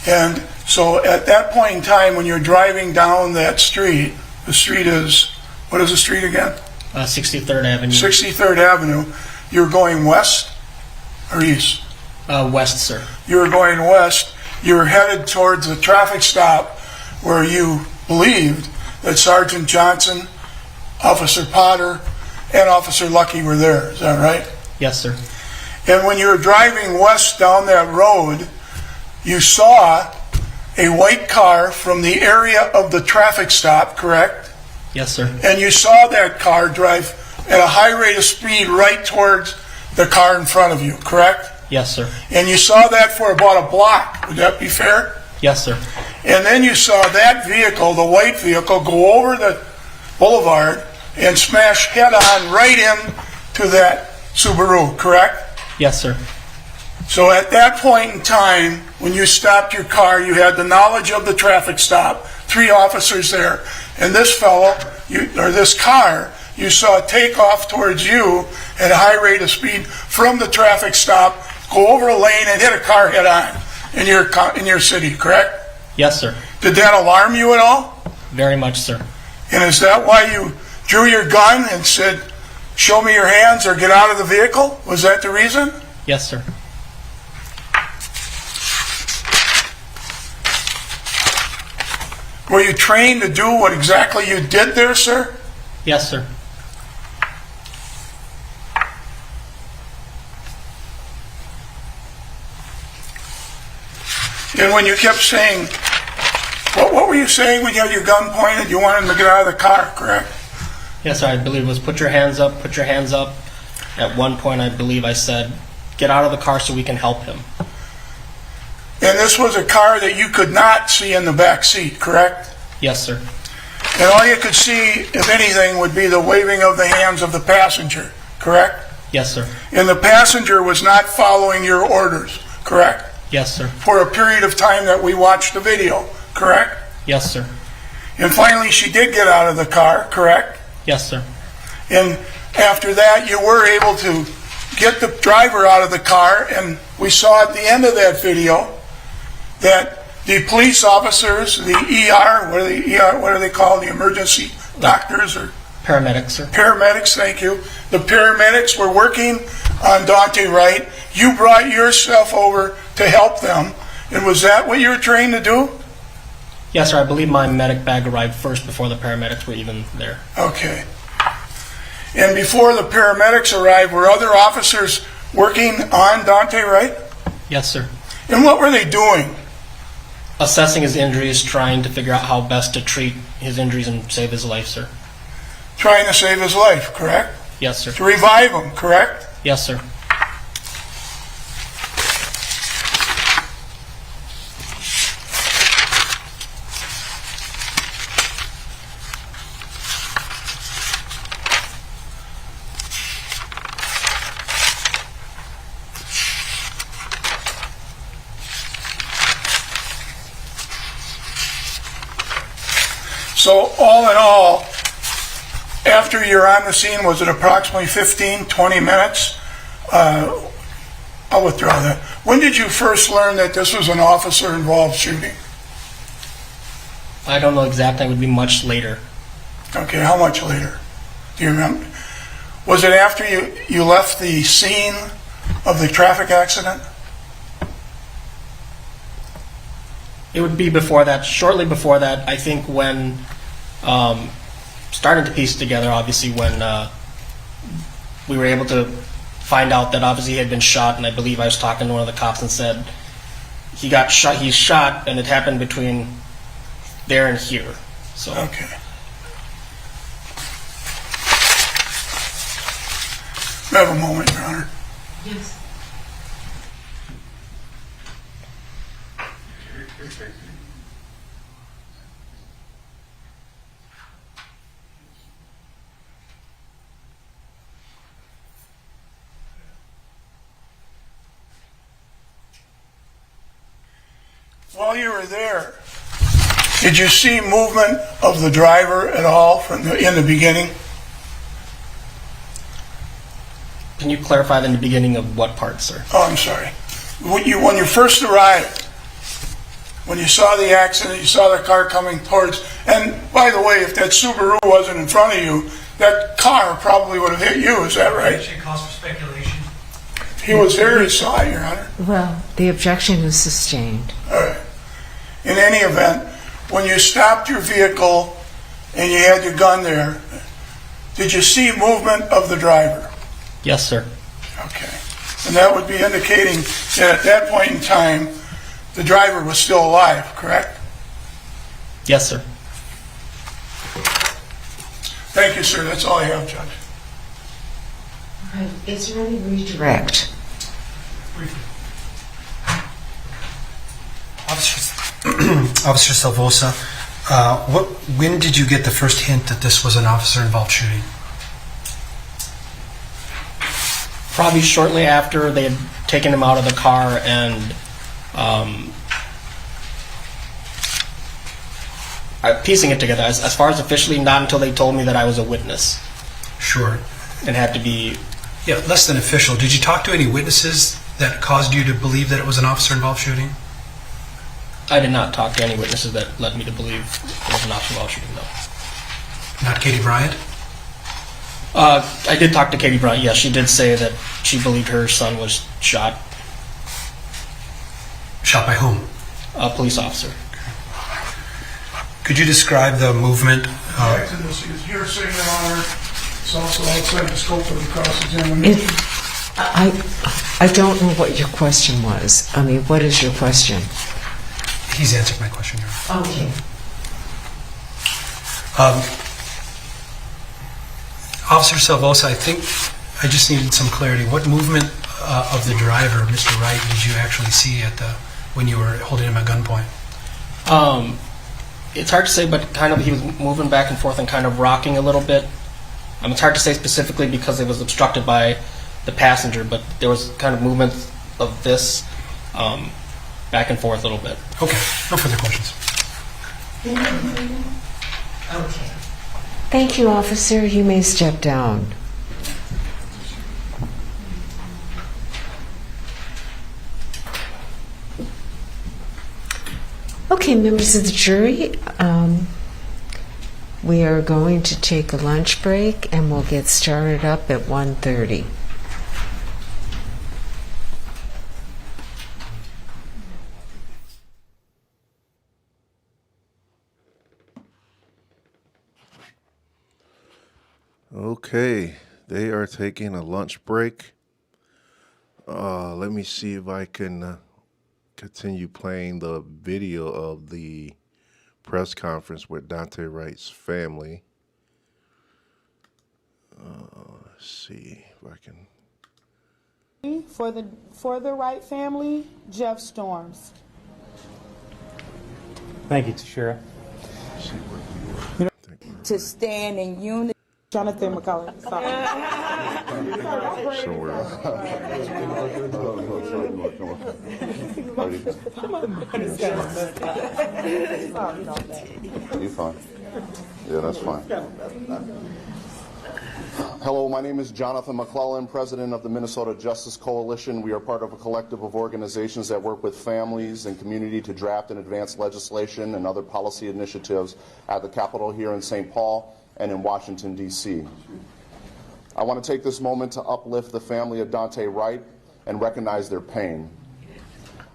Speaker 4: And so at that point in time when you're driving down that street, the street is, what is the street again?
Speaker 18: 63rd Avenue.
Speaker 4: 63rd Avenue. You're going west or east?
Speaker 18: West, sir.
Speaker 4: You were going west. You were headed towards the traffic stop where you believed that Sergeant Johnson, Officer Potter, and Officer Lucky were there. Is that right?
Speaker 18: Yes, sir.
Speaker 4: And when you were driving west down that road, you saw a white car from the area of the traffic stop, correct?
Speaker 18: Yes, sir.
Speaker 4: And you saw that car drive at a high rate of speed right towards the car in front of you, correct?
Speaker 18: Yes, sir.
Speaker 4: And you saw that for about a block. Would that be fair?
Speaker 18: Yes, sir.
Speaker 4: And then you saw that vehicle, the white vehicle, go over the boulevard and smash head-on right into that Subaru, correct?
Speaker 18: Yes, sir.
Speaker 4: So at that point in time, when you stopped your car, you had the knowledge of the traffic stop, 3 officers there, and this fellow, this car, you saw take off towards you at a high rate of speed from the traffic stop, go over a lane and hit a car head-on in your city, correct?
Speaker 18: Yes, sir.
Speaker 4: Did that alarm you at all?
Speaker 18: Very much, sir.
Speaker 4: And is that why you drew your gun and said, show me your hands or get out of the vehicle? Was that the reason?
Speaker 18: Yes, sir.
Speaker 4: Were you trained to do what exactly you did there, sir?
Speaker 18: Yes, sir.
Speaker 4: And when you kept saying, what were you saying when you had your gun pointed? You wanted him to get out of the car, correct?
Speaker 18: Yes, sir. I believe it was put your hands up, put your hands up. At one point, I believe I said, get out of the car so we can help him.
Speaker 4: And this was a car that you could not see in the back seat, correct?
Speaker 18: Yes, sir.
Speaker 4: And all you could see, if anything, would be the waving of the hands of the passenger, correct?
Speaker 18: Yes, sir.
Speaker 4: And the passenger was not following your orders, correct?
Speaker 18: Yes, sir.
Speaker 4: For a period of time that we watched the video, correct?
Speaker 18: Yes, sir.
Speaker 4: And finally, she did get out of the car, correct?
Speaker 18: Yes, sir.
Speaker 4: And after that, you were able to get the driver out of the car, and we saw at the end of that video that the police officers, the ER, what are they called? The emergency doctors or
Speaker 18: paramedics, sir.
Speaker 4: Paramedics, thank you. The paramedics were working on Dante Wright. You brought yourself over to help them, and was that what you were trained to do?
Speaker 18: Yes, sir. I believe my medic bag arrived first before the paramedics were even there.
Speaker 4: Okay. And before the paramedics arrived, were other officers working on Dante Wright?
Speaker 18: Yes, sir.
Speaker 4: And what were they doing?
Speaker 18: Assessing his injuries, trying to figure out how best to treat his injuries and save his life, sir.
Speaker 4: Trying to save his life, correct?
Speaker 18: Yes, sir.
Speaker 4: To revive him, correct?
Speaker 18: Yes, sir.
Speaker 4: So all in all, after you're on the scene, was it approximately 15, 20 minutes? I'll withdraw that. When did you first learn that this was an officer-involved shooting?
Speaker 18: I don't know exactly. It would be much later.
Speaker 4: Okay, how much later? Do you remember? Was it after you left the scene of the traffic accident?
Speaker 18: It would be before that, shortly before that. I think when, starting to piece together, obviously, when we were able to find out that obviously he had been shot, and I believe I was talking to one of the cops and said, he got shot, he's shot, and it happened between there and here. So.
Speaker 4: Okay. We have a moment, Your Honor.
Speaker 6: Yes.
Speaker 4: While you were there, did you see movement of the driver at all in the beginning?
Speaker 18: Can you clarify in the beginning of what part, sir?
Speaker 4: Oh, I'm sorry. When you first arrived, when you saw the accident, you saw the car coming towards, and by the way, if that Subaru wasn't in front of you, that car probably would have hit you, is that right?
Speaker 19: Cause for speculation.
Speaker 4: He was there, he saw it, Your Honor.
Speaker 6: Well, the objection is sustained.
Speaker 4: All right. In any event, when you stopped your vehicle and you had your gun there, did you see movement of the driver?
Speaker 18: Yes, sir.
Speaker 4: Okay. And that would be indicating that at that point in time, the driver was still alive, correct?
Speaker 18: Yes, sir.
Speaker 4: Thank you, sir. That's all I have, Judge.
Speaker 6: All right. Is there any redirect?
Speaker 19: Officer Salvosa, when did you get the first hint that this was an officer-involved shooting?
Speaker 18: Probably shortly after they had taken him out of the car and piecing it together. As far as officially, not until they told me that I was a witness.
Speaker 19: Sure.
Speaker 18: And had to be...
Speaker 19: Yeah, less than official. Did you talk to any witnesses that caused you to believe that it was an officer-involved shooting?
Speaker 18: I did not talk to any witnesses that led me to believe it was an officer-involved shooting, no.
Speaker 19: Not Katie Bryant?
Speaker 18: I did talk to Katie Bryant, yes. She did say that she believed her son was shot.
Speaker 19: Shot by whom?
Speaker 18: A police officer.
Speaker 19: Could you describe the movement?
Speaker 20: This is hearsay, Your Honor. It's also outside the scope of the cross-examination.
Speaker 6: I don't know what your question was. I mean, what is your question?
Speaker 19: He's answered my question, Your Honor.
Speaker 6: Okay.
Speaker 19: Officer Salvosa, I think I just needed some clarity. What movement of the driver, Mr. Wright, did you actually see when you were holding him at gunpoint?
Speaker 18: It's hard to say, but kind of he was moving back and forth and kind of rocking a little bit. It's hard to say specifically because it was obstructed by the passenger, but there was kind of movements of this back and forth a little bit.
Speaker 19: Okay, no further questions.
Speaker 6: Okay. Thank you, officer. You may step down. Okay, members of the jury, we are going to take a lunch break and we'll get started up at 1:30.
Speaker 1: Okay, they are taking a lunch break. Let me see if I can continue playing the video of the press conference with Dante Wright's family. Let's see if I can.
Speaker 9: For the Wright family, Jeff Storms.
Speaker 10: Thank you, Tashira.
Speaker 9: To stand in unity. Jonathan McCullough.
Speaker 15: You fine? Yeah, that's fine. Hello, my name is Jonathan McClellan, president of the Minnesota Justice Coalition. We are part of a collective of organizations that work with families and community to draft and advance legislation and other policy initiatives at the Capitol here in St. Paul and in Washington, D.C. I want to take this moment to uplift the family of Dante Wright and recognize their pain.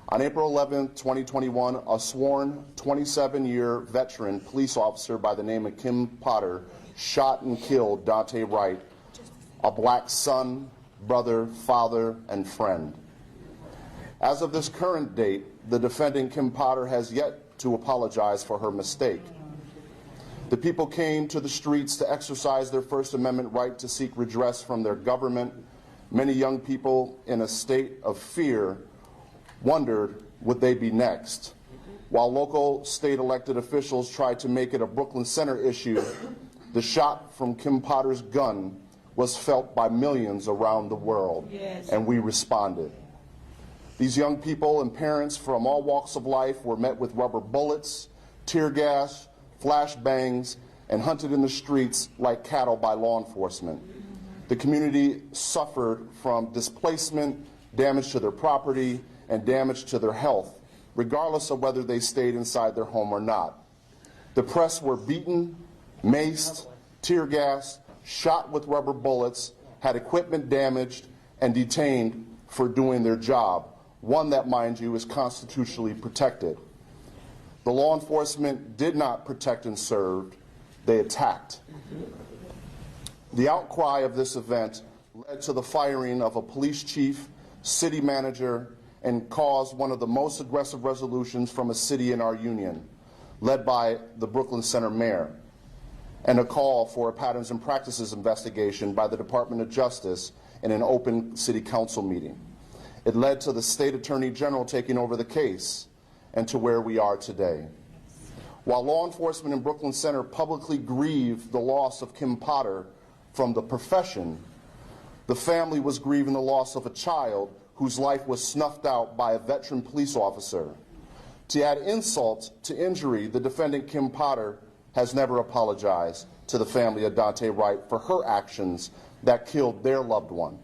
Speaker 15: On April 11, 2021, a sworn 27-year veteran police officer by the name of Kim Potter shot and killed Dante Wright, a black son, brother, father, and friend. As of this current date, the defendant, Kim Potter, has yet to apologize for her mistake. The people came to the streets to exercise their First Amendment right to seek redress from their government. Many young people in a state of fear wondered, would they be next? While local state elected officials tried to make it a Brooklyn Center issue, the shot from Kim Potter's gun was felt by millions around the world, and we responded. These young people and parents from all walks of life were met with rubber bullets, tear gas, flashbangs, and hunted in the streets like cattle by law enforcement. The community suffered from displacement, damage to their property, and damage to their health, regardless of whether they stayed inside their home or not. The press were beaten, maced, tear gassed, shot with rubber bullets, had equipment damaged, and detained for doing their job, one that, mind you, is constitutionally protected. The law enforcement did not protect and serve, they attacked. The outcry of this event led to the firing of a police chief, city manager, and caused one of the most aggressive resolutions from a city in our union, led by the Brooklyn Center mayor, and a call for a patterns and practices investigation by the Department of Justice in an open city council meeting. It led to the state attorney general taking over the case, and to where we are today. While law enforcement in Brooklyn Center publicly grieved the loss of Kim Potter from the profession, the family was grieving the loss of a child whose life was snuffed out by a veteran police officer. To add insult to injury, the defendant, Kim Potter, has never apologized to the family of Dante Wright for her actions that killed their loved one.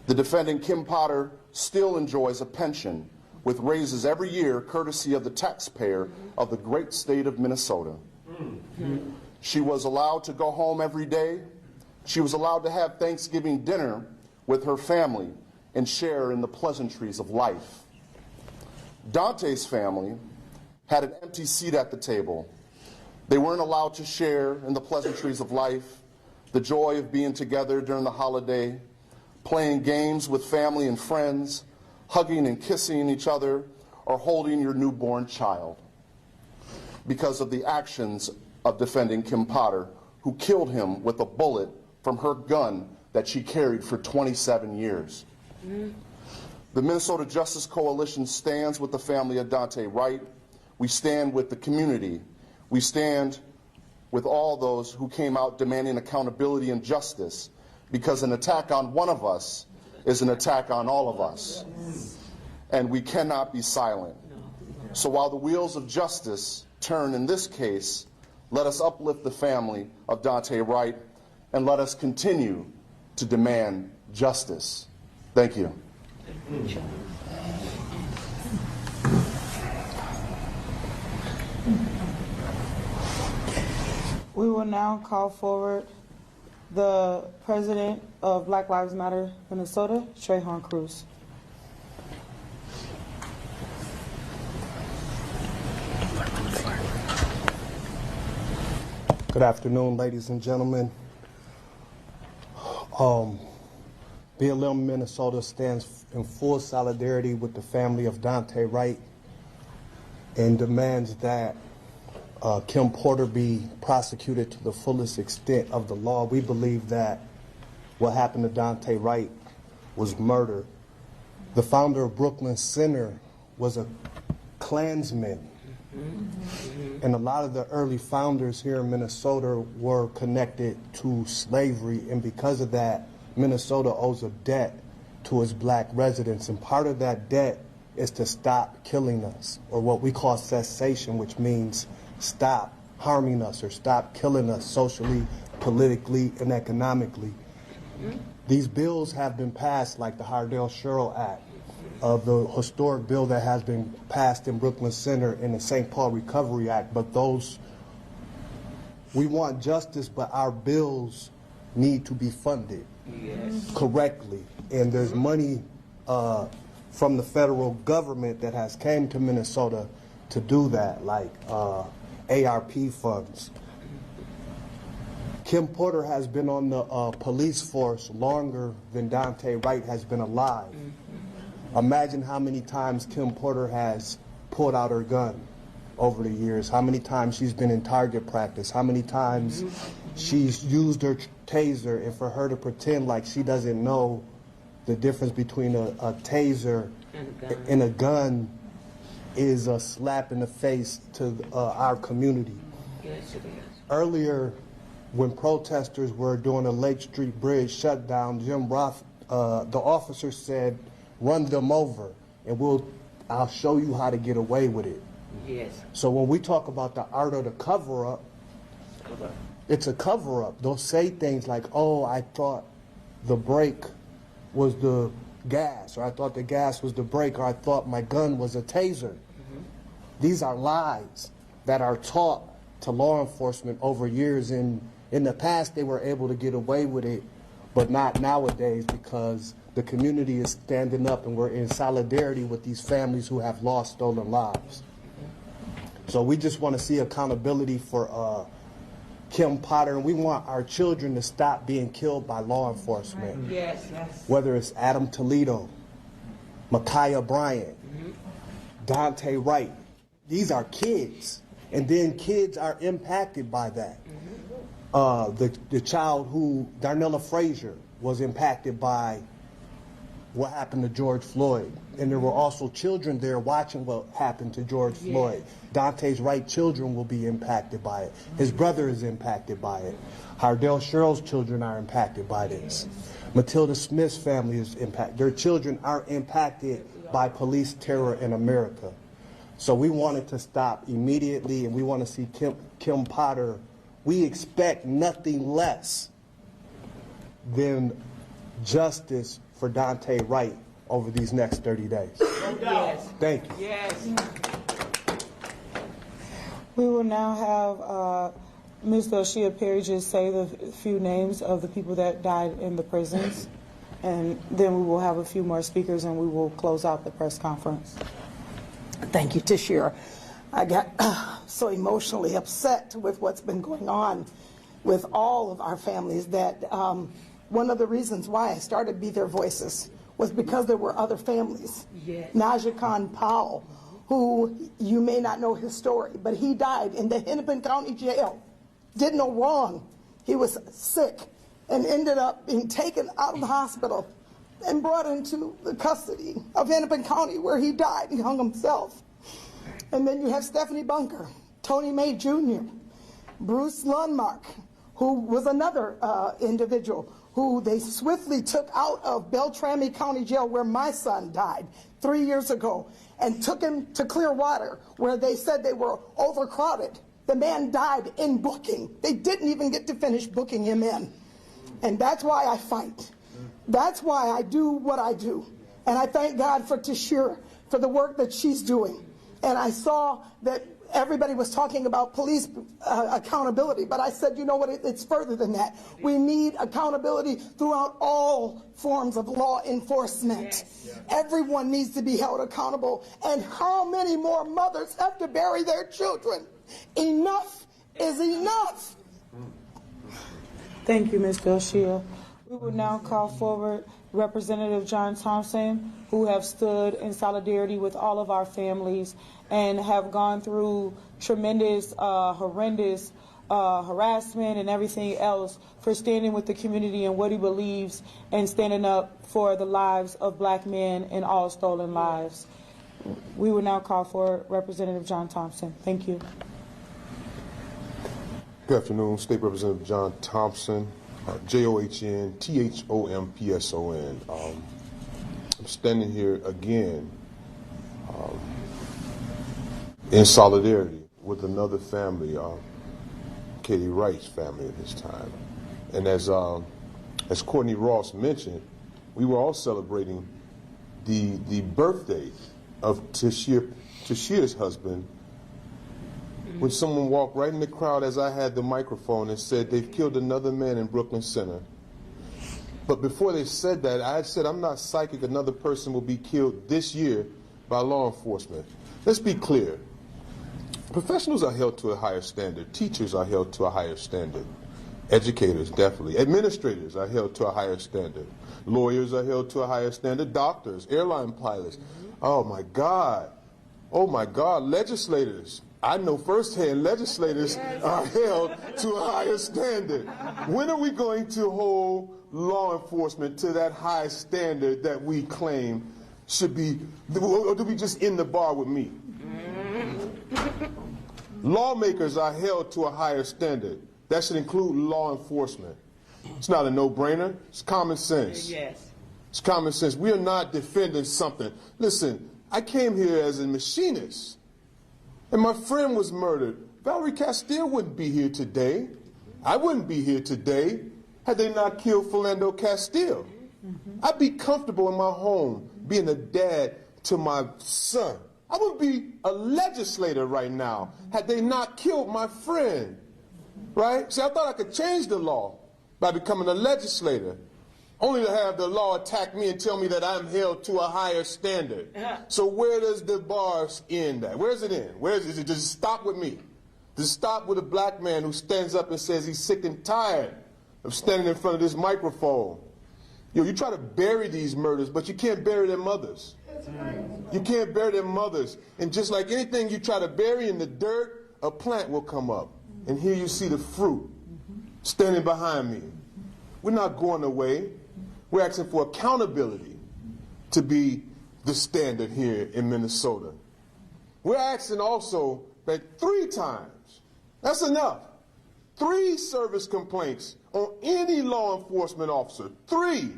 Speaker 15: The defendant, Kim Potter, still enjoys a pension with raises every year courtesy of the taxpayer of the great state of Minnesota. She was allowed to go home every day. She was allowed to have Thanksgiving dinner with her family and share in the pleasantries of life. Dante's family had an empty seat at the table. They weren't allowed to share in the pleasantries of life, the joy of being together during the holiday, playing games with family and friends, hugging and kissing each other, or holding your newborn child because of the actions of defending Kim Potter, who killed him with a bullet from her gun that she carried for 27 years. The Minnesota Justice Coalition stands with the family of Daunte Wright. We stand with the community. We stand with all those who came out demanding accountability and justice, because an attack on one of us is an attack on all of us. And we cannot be silent. So while the wheels of justice turn in this case, let us uplift the family of Daunte Wright, and let us continue to demand justice. Thank you.
Speaker 9: We will now call forward the president of Black Lives Matter Minnesota, Trayvon Cruz.
Speaker 8: Good afternoon, ladies and gentlemen. BLM Minnesota stands in full solidarity with the family of Daunte Wright and demands that Kim Porter be prosecuted to the fullest extent of the law. We believe that what happened to Daunte Wright was murder. The founder of Brooklyn Center was a Klansman. And a lot of the early founders here in Minnesota were connected to slavery, and because of that, Minnesota owes a debt to its black residents, and part of that debt is to stop killing us, or what we call cessation, which means stop harming us or stop killing us socially, politically, and economically. These bills have been passed, like the Hardell-Sherrill Act, of the historic bill that has been passed in Brooklyn Center and the St. Paul Recovery Act, but those, we want justice, but our bills need to be funded correctly. And there's money from the federal government that has came to Minnesota to do that, like ARP funds. Kim Porter has been on the police force longer than Daunte Wright has been alive. Imagine how many times Kim Porter has pulled out her gun over the years, how many times she's been in target practice, how many times she's used her taser, and for her to pretend like she doesn't know the difference between a taser and a gun is a slap in the face to our community. Earlier, when protesters were doing a Lake Street Bridge shutdown, Jim Roth, the officer said, "Run them over, and I'll show you how to get away with it."
Speaker 11: Yes.
Speaker 8: So when we talk about the art of the cover-up, it's a cover-up. They'll say things like, "Oh, I thought the brake was the gas," or "I thought the gas was the brake," or "I thought my gun was a taser." These are lies that are taught to law enforcement over years. In the past, they were able to get away with it, but not nowadays, because the community is standing up and we're in solidarity with these families who have lost stolen lives. So we just want to see accountability for Kim Potter, and we want our children to stop being killed by law enforcement.
Speaker 11: Yes, yes.
Speaker 8: Whether it's Adam Toledo, Micaiah Bryant, Daunte Wright. These are kids, and then kids are impacted by that. The child who, Darnella Frazier, was impacted by what happened to George Floyd. And there were also children there watching what happened to George Floyd. Daunte's Wright children will be impacted by it. His brother is impacted by it. Hardell-Sherrill's children are impacted by this. Matilda Smith's family is impacted. Their children are impacted by police terror in America. So we want it to stop immediately, and we want to see Kim Potter. We expect nothing less than justice for Daunte Wright over these next 30 days.
Speaker 11: Yes.
Speaker 8: Thank you.
Speaker 11: Yes.
Speaker 9: We will now have Ms. Doshia Perry just say the few names of the people that died in the prisons, and then we will have a few more speakers and we will close out the press conference.
Speaker 12: Thank you, Tashira. I got so emotionally upset with what's been going on with all of our families that one of the reasons why I started Be Their Voices was because there were other families.
Speaker 11: Yes.
Speaker 12: Naja Khan Powell, who you may not know his story, but he died in the Hennepin County Jail. Did no wrong. He was sick and ended up being taken out of the hospital and brought into the custody of Hennepin County, where he died. He hung himself. And then you have Stephanie Bunker, Tony May Jr., Bruce Lundmark, who was another individual who they swiftly took out of Beltrami County Jail, where my son died 3 years ago, and took him to Clearwater, where they said they were overcrowded. The man died in booking. They didn't even get to finish booking him in. And that's why I fight. That's why I do what I do. And I thank God for Tashira, for the work that she's doing. And I saw that everybody was talking about police accountability, but I said, you know what, it's further than that. We need accountability throughout all forms of law enforcement. Everyone needs to be held accountable. And how many more mothers have to bury their children? Enough is enough.
Speaker 9: Thank you, Ms. Belshia. We will now call forward Representative John Thompson, who have stood in solidarity with all of our families and have gone through tremendous, horrendous harassment and everything else, for standing with the community and what he believes and standing up for the lives of black men and all stolen lives. We will now call for Representative John Thompson. Thank you.
Speaker 11: Good afternoon, State Representative John Thompson, JOHN-THOMPSON. I'm standing here again in solidarity with another family, Katie Wright's family at this time. And as Courtney Ross mentioned, we were all celebrating the birthday of Tashira's husband, when someone walked right in the crowd as I had the microphone and said, they've killed another man in Brooklyn Center. But before they said that, I had said, I'm not psychic another person will be killed this year by law enforcement. Let's be clear. Professionals are held to a higher standard. Teachers are held to a higher standard. Educators, definitely. Administrators are held to a higher standard. Lawyers are held to a higher standard. Doctors, airline pilots. Oh my God. Oh my God. Legislators. I know firsthand legislators are held to a higher standard. When are we going to hold law enforcement to that high standard that we claim should be, or do we just end the bar with me? Lawmakers are held to a higher standard. That should include law enforcement. It's not a no-brainer. It's common sense.
Speaker 13: Yes.
Speaker 11: It's common sense. We are not defending something. Listen, I came here as a machinist, and my friend was murdered. Valerie Castile wouldn't be here today. I wouldn't be here today had they not killed Philando Castile. I'd be comfortable in my home being a dad to my son. I would be a legislator right now had they not killed my friend. Right? See, I thought I could change the law by becoming a legislator, only to have the law attack me and tell me that I'm held to a higher standard. So where does the bar end at? Where does it end? Does it just stop with me? Does it stop with a black man who stands up and says he's sick and tired of standing in front of this microphone? You try to bury these murders, but you can't bury their mothers. You can't bury their mothers. And just like anything you try to bury in the dirt, a plant will come up. And here you see the fruit standing behind me. We're not going away. We're asking for accountability to be the standard here in Minnesota. We're asking also that 3 times, that's enough, 3 service complaints on any law enforcement officer. 3.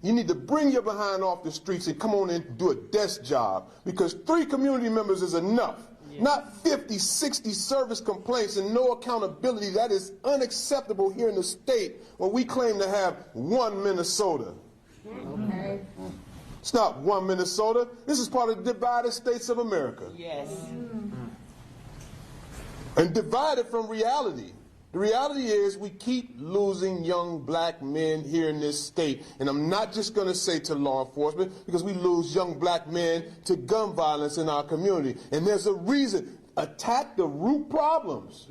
Speaker 11: You need to bring your behind off the streets and come on in and do a desk job, because 3 community members is enough. Not 50, 60 service complaints and no accountability. That is unacceptable here in the state where we claim to have one Minnesota. Okay. It's not one Minnesota. This is part of the divided states of America.
Speaker 13: Yes.
Speaker 11: And divided from reality. The reality is we keep losing young black men here in this state. And I'm not just going to say to law enforcement, because we lose young black men to gun violence in our community. And there's a reason. Attack the root problems.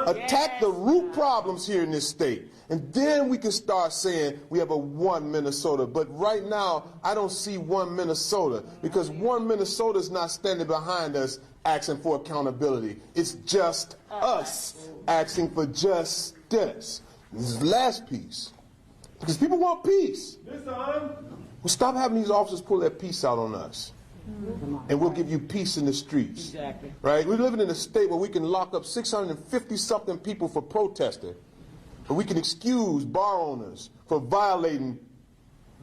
Speaker 11: Attack the root problems here in this state. And then we can start saying we have a one Minnesota. But right now, I don't see one Minnesota, because one Minnesota is not standing behind us asking for accountability. It's just us asking for justice. This is the last piece. Because people want peace. Well, stop having these officers pull their peace out on us. And we'll give you peace in the streets.
Speaker 13: Exactly.
Speaker 11: Right? We're living in a state where we can lock up 650-something people for protesting. But we can excuse bar owners for violating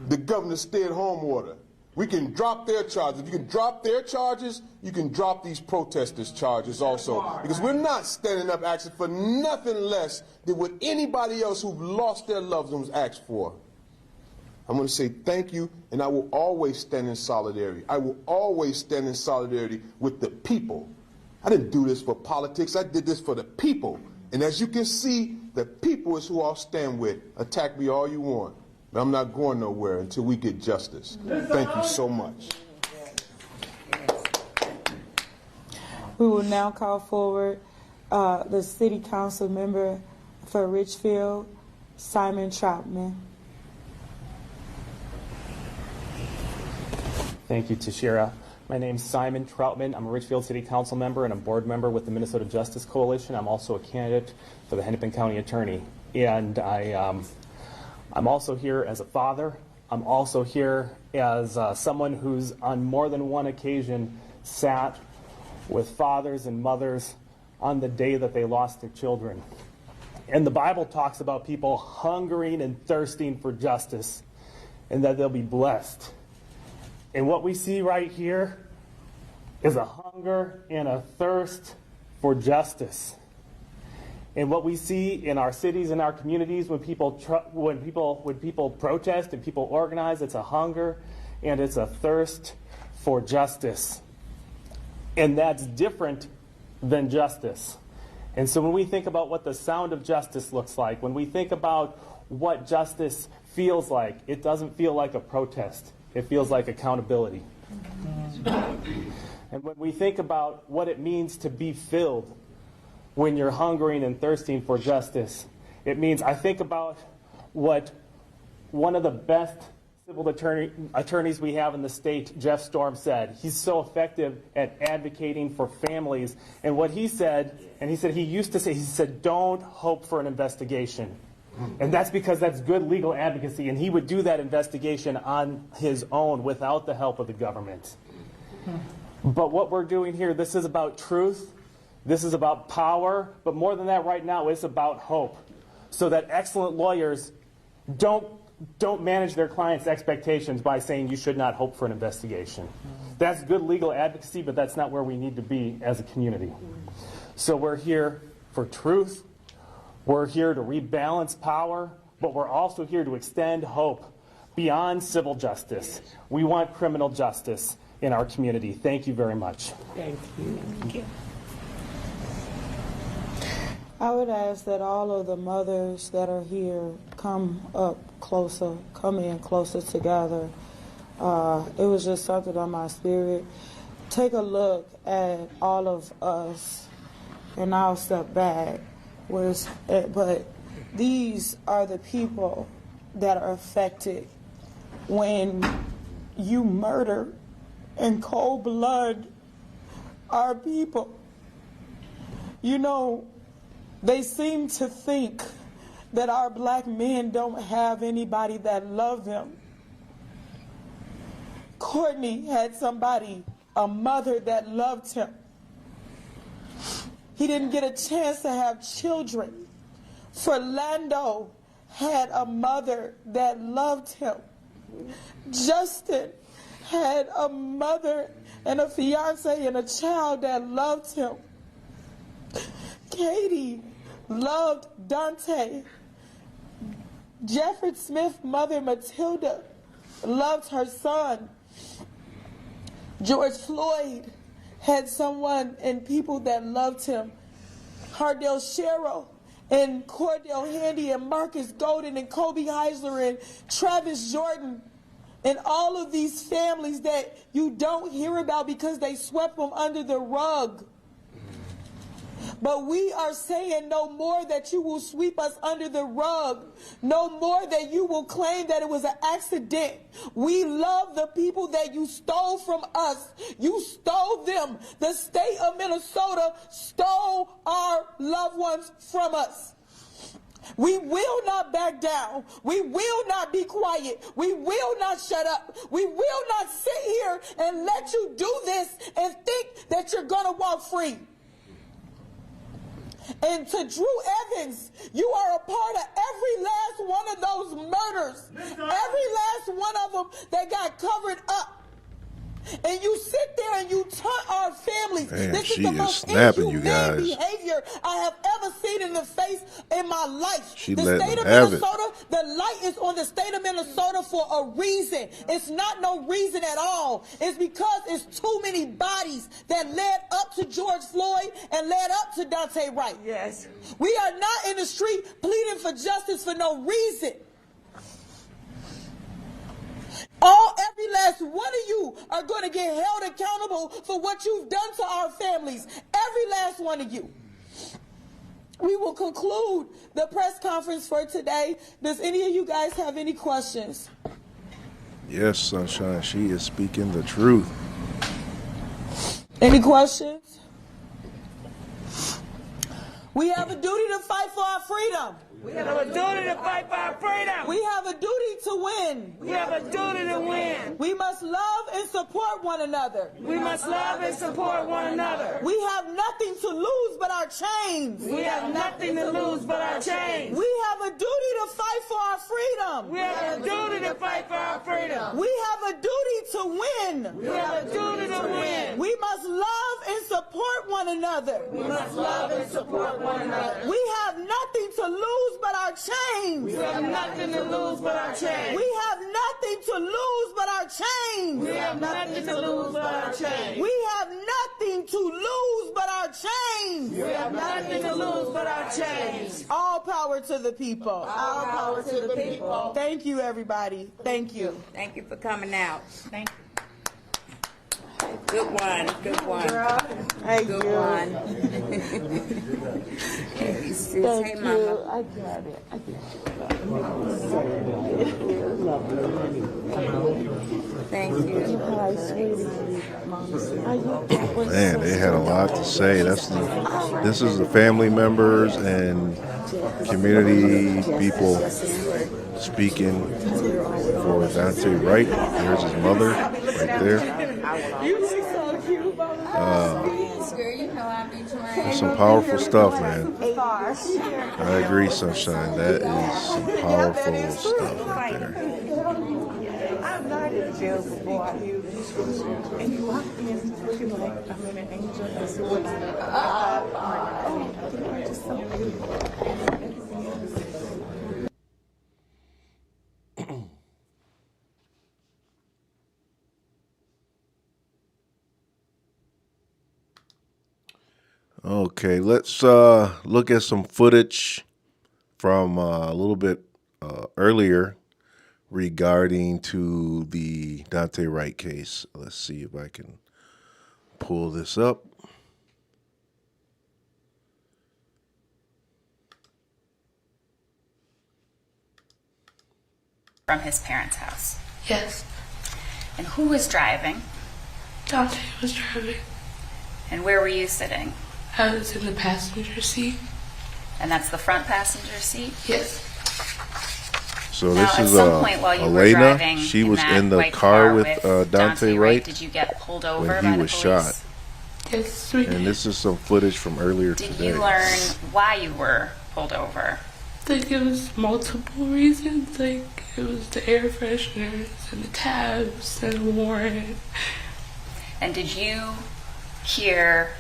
Speaker 11: the governor's stay-at-home order. We can drop their charges. If you can drop their charges, you can drop these protesters' charges also. Because we're not standing up asking for nothing less than what anybody else who've lost their loved ones asked for. I'm going to say thank you, and I will always stand in solidarity. I will always stand in solidarity with the people. I didn't do this for politics. I did this for the people. And as you can see, the people is who I'll stand with. Attack me all you want. But I'm not going nowhere until we get justice. Thank you so much.
Speaker 9: We will now call forward the City Council member for Richfield, Simon Troutman.
Speaker 14: Thank you, Tashira. My name's Simon Troutman. I'm a Richfield City Council member and a board member with the Minnesota Justice Coalition. I'm also a candidate for the Hennepin County Attorney. And I'm also here as a father. I'm also here as someone who's on more than one occasion sat with fathers and mothers on the day that they lost their children. And the Bible talks about people hungering and thirsting for justice and that they'll be blessed. And what we see right here is a hunger and a thirst for justice. And what we see in our cities and our communities when people protest and people organize, it's a hunger and it's a thirst for justice. And that's different than justice. And so when we think about what the sound of justice looks like, when we think about what justice feels like, it doesn't feel like a protest. It feels like accountability. And when we think about what it means to be filled when you're hungering and thirsting for justice, it means, I think about what one of the best civil attorneys we have in the state, Jeff Storm, said. He's so effective at advocating for families. And what he said, he used to say, he said, don't hope for an investigation. And that's because that's good legal advocacy, and he would do that investigation on his own without the help of the government. But what we're doing here, this is about truth, this is about power, but more than that right now, it's about hope. So that excellent lawyers don't manage their clients' expectations by saying you should not hope for an investigation. That's good legal advocacy, but that's not where we need to be as a community. So we're here for truth. We're here to rebalance power, but we're also here to extend hope beyond civil justice. We want criminal justice in our community. Thank you very much.
Speaker 9: Thank you. Thank you. I would ask that all of the mothers that are here come up closer, come in closer together. It was just something on my spirit. Take a look at all of us, and I'll step back. But these are the people that are affected when you murder in cold blood our people. You know, they seem to think that our black men don't have anybody that love them. Courtney had a mother that loved him. He didn't get a chance to have children. Fernando had a mother that loved him. Justin had a mother and a fiance and a child that loved him. Katie loved Dante. Jeffrey Smith's mother, Matilda, loved her son. George Floyd had someone and people that loved him. Hardell Sherrill and Cordell Handy and Marcus Golden and Kobe Heisler and Travis Jordan and all of these families that you don't hear about because they swept them under the rug. But we are saying no more that you will sweep us under the rug. No more that you will claim that it was an accident. We love the people that you stole from us. You stole them. The state of Minnesota stole our loved ones from us. We will not back down. We will not be quiet. We will not shut up. We will not sit here and let you do this and think that you're going to walk free. And to Drew Evans, you are a part of every last one of those murders. Every last one of them that got covered up. And you sit there and you taunt our families.
Speaker 1: Man,
Speaker 9: this
Speaker 1: she
Speaker 9: is the
Speaker 1: is
Speaker 9: most
Speaker 1: snapping, you
Speaker 9: inhumane
Speaker 1: guys.
Speaker 9: behavior I have ever seen in the face in my life.
Speaker 1: She
Speaker 9: The
Speaker 1: letting
Speaker 9: state of
Speaker 1: them have it.
Speaker 9: Minnesota, the light is on the state of Minnesota for a reason. It's not no reason at all. It's because it's too many bodies that led up to George Floyd and led up to Dante Wright.
Speaker 6: Yes.
Speaker 9: We are not in the street pleading for justice for no reason. Every last one of you are going to get held accountable for what you've done to our families. Every last one of you. We will conclude the press conference for today. Does any of you guys have any questions?
Speaker 1: Yes, Sunshine, she is speaking the truth.
Speaker 9: Any questions? We have a duty to fight for our freedom.
Speaker 13: We have a duty to fight for our freedom.
Speaker 9: We have a duty to win.
Speaker 13: We have a duty to win.
Speaker 9: We must love and support one another.
Speaker 13: We must love and support one another.
Speaker 9: We have nothing to lose but our chains.
Speaker 13: We have nothing to lose but our chains.
Speaker 9: We have a duty to fight for our freedom.
Speaker 13: We have a duty to fight for our freedom.
Speaker 9: We have a duty to win.
Speaker 13: We have a duty to win.
Speaker 9: We must love and support one another.
Speaker 13: We must love and support one another.
Speaker 9: We have nothing to lose but our chains.
Speaker 13: We have nothing to lose but our chains.
Speaker 9: We have nothing to lose but our chains.
Speaker 13: We have nothing to lose but our chains.
Speaker 9: We have nothing to lose but our chains.
Speaker 13: We have nothing to lose but our chains.
Speaker 9: All power to the people.
Speaker 13: All power to the people.
Speaker 9: Thank you, everybody. Thank you.
Speaker 16: Thank you for coming out. Thank you. Good one. Good one.
Speaker 9: Thank
Speaker 16: Good
Speaker 9: you.
Speaker 16: one. Hey, sis.
Speaker 9: Thank
Speaker 16: Hey,
Speaker 9: you.
Speaker 16: Mama.
Speaker 9: I got it.
Speaker 16: Thank you.
Speaker 9: Hi, sweetie.
Speaker 1: Man, they had a lot to say. This is the family members and community people speaking for Dante Wright. There's his mother right there.
Speaker 9: You look so cute,
Speaker 1: That's some powerful stuff, man. I agree, Sunshine. That is some powerful stuff right there.
Speaker 9: I'm not in jail before you. And you walked in looking like I'm an angel. That's what you're just so beautiful.
Speaker 1: Okay, let's look at some footage from a little bit earlier regarding to the Dante Wright case. Let's see if I can pull this up.
Speaker 17: From his parents' house.
Speaker 21: Yes.
Speaker 17: And who was driving?
Speaker 21: Dante was driving.
Speaker 17: And where were you sitting?
Speaker 21: I was in the passenger seat.
Speaker 17: And that's the front passenger seat?
Speaker 21: Yes.
Speaker 1: So
Speaker 17: Now,
Speaker 1: this
Speaker 17: at
Speaker 1: is
Speaker 17: some point while you were
Speaker 1: Elena.
Speaker 17: driving
Speaker 1: She
Speaker 17: in
Speaker 1: was
Speaker 17: that
Speaker 1: in the
Speaker 17: white
Speaker 1: car
Speaker 17: car
Speaker 1: with
Speaker 17: with
Speaker 1: Dante Wright
Speaker 17: Did you get pulled over
Speaker 1: when
Speaker 17: by
Speaker 1: he
Speaker 17: the
Speaker 1: was
Speaker 17: police?
Speaker 1: shot.
Speaker 21: Yes, we did.
Speaker 1: And this is some footage from earlier
Speaker 17: Did
Speaker 1: today.
Speaker 17: you learn why you were pulled over?
Speaker 21: Like it was multiple reasons. Like it was the air fresheners and the tabs and the warrant.
Speaker 17: And did you hear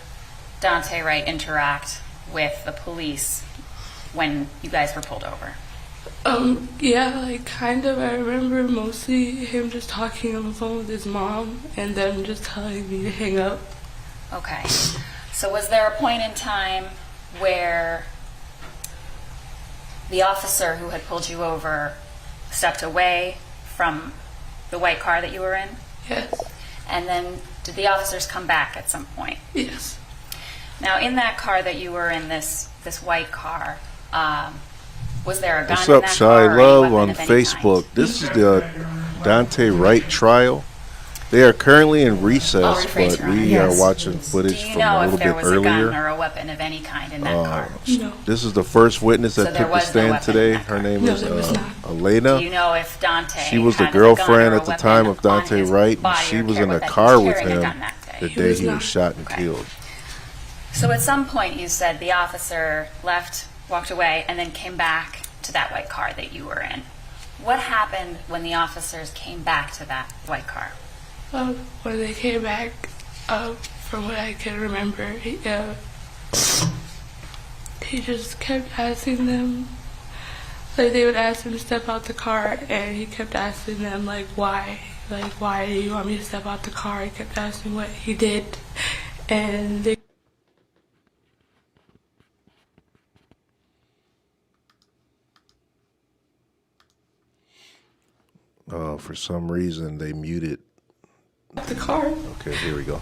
Speaker 17: Dante Wright interact with the police when you guys were pulled over?
Speaker 21: Yeah, like kind of. I remember mostly him just talking on the phone with his mom and them just telling me to hang up.
Speaker 17: Okay. So was there a point in time where the officer who had pulled you over stepped away from the white car that you were in?
Speaker 21: Yes.
Speaker 17: And then did the officers come back at some point?
Speaker 21: Yes.
Speaker 17: Now, in that car that you were in, this white car, was there a gun
Speaker 1: What's
Speaker 17: in
Speaker 1: up,
Speaker 17: that
Speaker 1: Shy
Speaker 17: car? or any
Speaker 1: Love
Speaker 17: weapon
Speaker 1: on
Speaker 17: of any
Speaker 1: Facebook? This is the Dante Wright trial. They are currently in recess, but we are watching footage
Speaker 17: Do you
Speaker 1: from
Speaker 17: know
Speaker 1: a
Speaker 17: if
Speaker 1: little
Speaker 17: there
Speaker 1: bit
Speaker 17: was a gun
Speaker 1: earlier.
Speaker 17: or a weapon of any kind in that car?
Speaker 21: No.
Speaker 1: This is the first witness
Speaker 17: So
Speaker 1: that
Speaker 17: there
Speaker 1: took the
Speaker 17: was no
Speaker 1: stand
Speaker 17: weapon in
Speaker 1: today.
Speaker 17: that
Speaker 1: Her name
Speaker 21: No,
Speaker 1: is
Speaker 21: there was not.
Speaker 1: Elena.
Speaker 17: Do you know if Dante
Speaker 1: She was the
Speaker 17: had a gun or
Speaker 1: girlfriend
Speaker 17: a
Speaker 1: at the
Speaker 17: weapon
Speaker 1: time of
Speaker 17: on
Speaker 1: Dante
Speaker 17: his
Speaker 1: Wright, and
Speaker 17: body
Speaker 1: she
Speaker 17: or
Speaker 1: was
Speaker 17: care
Speaker 1: in a
Speaker 17: that he
Speaker 1: car
Speaker 17: was
Speaker 1: with
Speaker 17: carrying a
Speaker 1: him
Speaker 17: gun that day?
Speaker 1: the day he was shot and killed.
Speaker 17: So at some point you said the officer left, walked away, and then came back to that white car that you were in. What happened when the officers came back to that white car?
Speaker 21: When they came back, from what I can remember, he just kept asking them, like they would ask him to step out the car, and he kept asking them, like, why do you want me to step out the car? He kept asking what he did, and they
Speaker 1: For some reason, they muted
Speaker 21: the car.
Speaker 1: Okay, here we go.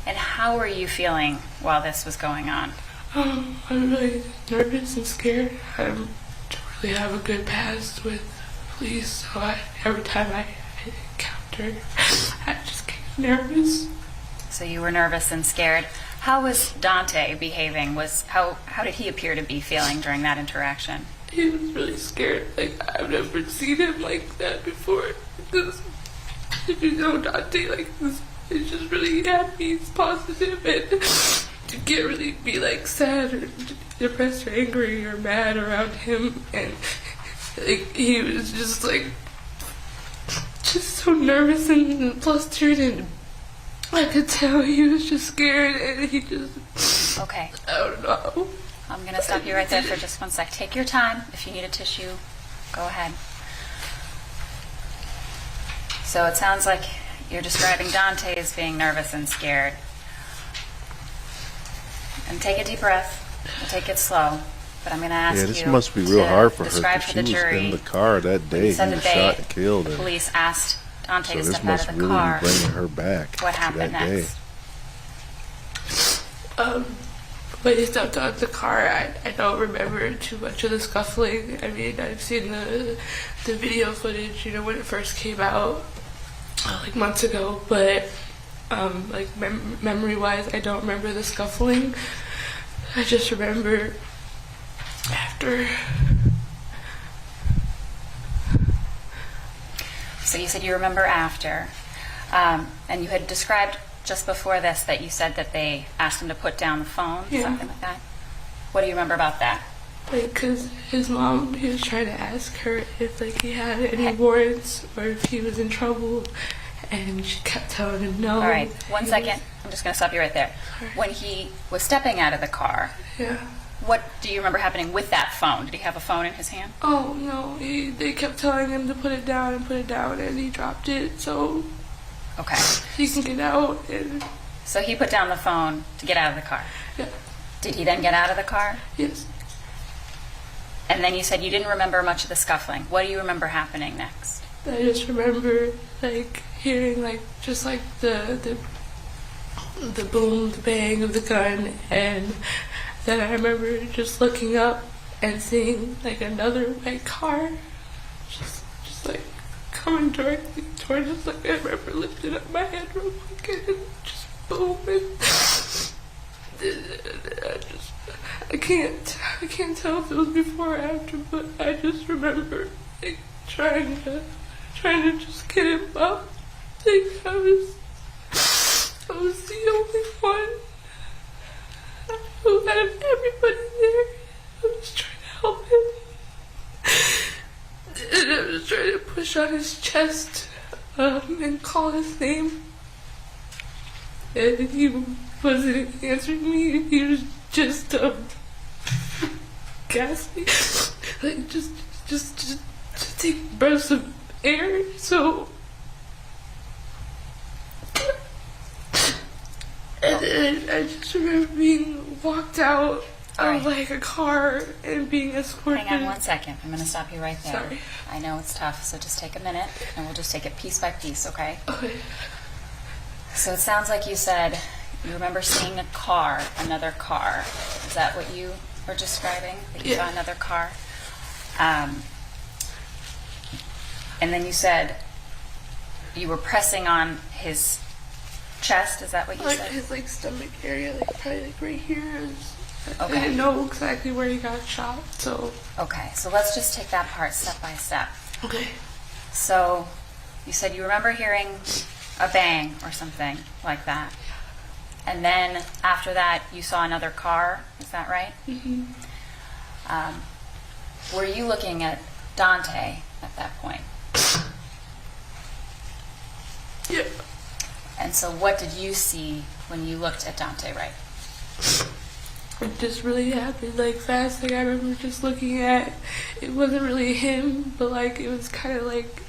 Speaker 17: And how were you feeling while this was going on?
Speaker 21: I'm really nervous and scared. I don't really have a good past with police, so every time I encounter, I just get nervous.
Speaker 17: So you were nervous and scared. How was Dante behaving? How did he appear to be feeling during that interaction?
Speaker 21: He was really scared. Like, I've never seen him like that before. Because if you know Dante like this, it's just really happy, he's positive, and you can't really be like sad or depressed or angry or mad around him. And like he was just like so nervous and flustered, and I could tell he was just scared, and he just
Speaker 17: Okay.
Speaker 21: I don't know.
Speaker 17: I'm going to stop you right there for just one sec. Take your time. If you need a tissue, go ahead. So it sounds like you're describing Dante as being nervous and scared. And take a deep breath. We'll take it slow. But I'm going to ask you
Speaker 1: this must be real hard for her
Speaker 17: describe
Speaker 1: because
Speaker 17: for
Speaker 1: she
Speaker 17: the
Speaker 1: was
Speaker 17: jury
Speaker 1: in the car that day. He
Speaker 17: said
Speaker 1: was
Speaker 17: that
Speaker 1: shot and killed.
Speaker 17: the
Speaker 1: And
Speaker 17: police asked Dante
Speaker 1: so
Speaker 17: to
Speaker 1: this
Speaker 17: step out
Speaker 1: must
Speaker 17: of the
Speaker 1: really
Speaker 17: car.
Speaker 1: be bringing her back
Speaker 17: What
Speaker 1: to
Speaker 17: happened
Speaker 1: that
Speaker 17: next?
Speaker 1: day.
Speaker 21: When he stepped out of the car, I don't remember too much of the scuffling. I mean, I've seen the video footage, when it first came out, like months ago, but like memory-wise, I don't remember the scuffling. I just remember after.
Speaker 17: So you said you remember after, and you had described just before this that you said that they asked him to put down the phone, something like that. What do you remember about that?
Speaker 21: Like, cause his mom, he was trying to ask her if like he had any warrants or if he was in trouble, and she kept telling him no.
Speaker 17: All right, 1 second. I'm just going to stop you right there. When he was stepping out of the car, what do you remember happening with that phone? Did he have a phone in his hand?
Speaker 21: Oh no, they kept telling him to put it down, and he dropped it. So
Speaker 17: okay,
Speaker 21: he can get out. And
Speaker 17: so he put down the phone to get out of the car.
Speaker 21: Yeah.
Speaker 17: Did he then get out of the car?
Speaker 21: Yes.
Speaker 17: And then you said you didn't remember much of the scuffling. What do you remember happening next?
Speaker 21: I just remember like hearing like just like the boom, the bang of the gun, and then I remember just looking up and seeing like another white car, just like coming directly towards us. Like I remember lifting up my head real quick and just boom, and I can't tell if it was before or after, but I just remember like trying to just get him up. Like I was the only one who out of everybody there, I was trying to help him. And I was trying to push on his chest and call his name. And he wasn't answering me. He was just gasping. Like just take breaths of air. So and then I just remember being walked out of like a car and being escorted.
Speaker 17: Hang on 1 second. I'm going to stop you right there.
Speaker 21: Sorry.
Speaker 17: I know it's tough, so just take a minute, and we'll just take it piece by piece, okay?
Speaker 21: Okay.
Speaker 17: So it sounds like you said You remember seeing a car, another car. Is that what you were describing? That you saw another car? And then you said you were pressing on his chest. Is that what you said?
Speaker 21: His stomach area, probably right here. I
Speaker 17: Okay.
Speaker 21: didn't know exactly where he got shot, so.
Speaker 17: Okay, so let's just take that part step by step.
Speaker 21: Okay.
Speaker 17: So you said you remember hearing a bang or something like that. And then after that, you saw another car. Is that right?
Speaker 21: Mm-hmm.
Speaker 17: Were you looking at Dante at that point?
Speaker 21: Yeah.
Speaker 17: And so what did you see when you looked at Dante Wright?
Speaker 21: It just really happened fast. I remember just looking at, it wasn't really him, but it was kind of like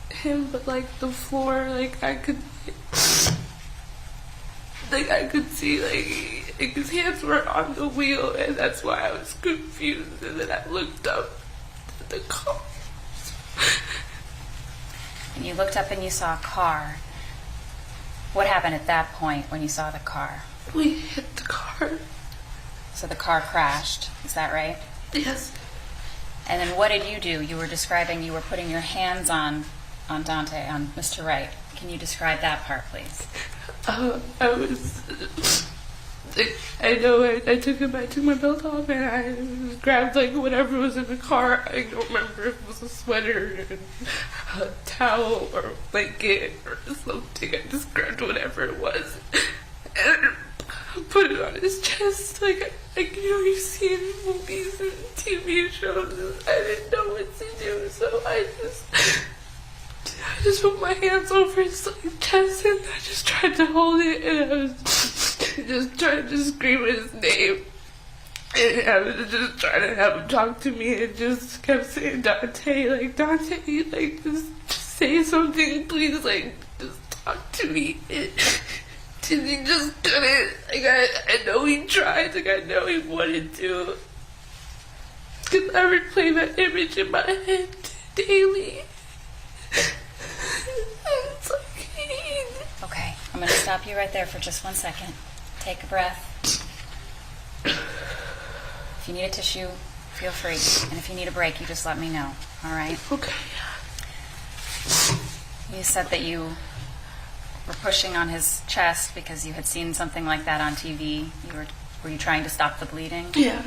Speaker 21: him, but the floor, I could see his hands were on the wheel, and that's why I was confused. And then I looked up at the car.
Speaker 17: And you looked up and you saw a car. What happened at that point when you saw the car?
Speaker 21: We hit the car.
Speaker 17: So the car crashed, is that right?
Speaker 21: Yes.
Speaker 17: And then what did you do? You were describing you were putting your hands on Dante, on Mr. Wright. Can you describe that part, please?
Speaker 21: I took my belt off and I grabbed whatever was in the car. I don't remember if it was a sweater, a towel, or a blanket or something. I just grabbed whatever it was and put it on his chest, you see in movies and TV shows. I didn't know what to do, so I just put my hands over his chest and I just tried to hold it, and I was just trying to scream his name. And I was just trying to have him talk to me, and just kept saying, Dante, Dante, just say something, please, just talk to me. And he just couldn't. I know he tried, I know he wanted to. Because I replay that image in my head daily.
Speaker 17: Okay, I'm going to stop you right there for just 1 second. Take a breath. If you need a tissue, feel free. And if you need a break, you just let me know. All right?
Speaker 21: Okay.
Speaker 17: You said that you were pushing on his chest because you had seen something like that on TV. Were you trying to stop the bleeding?
Speaker 21: Yeah.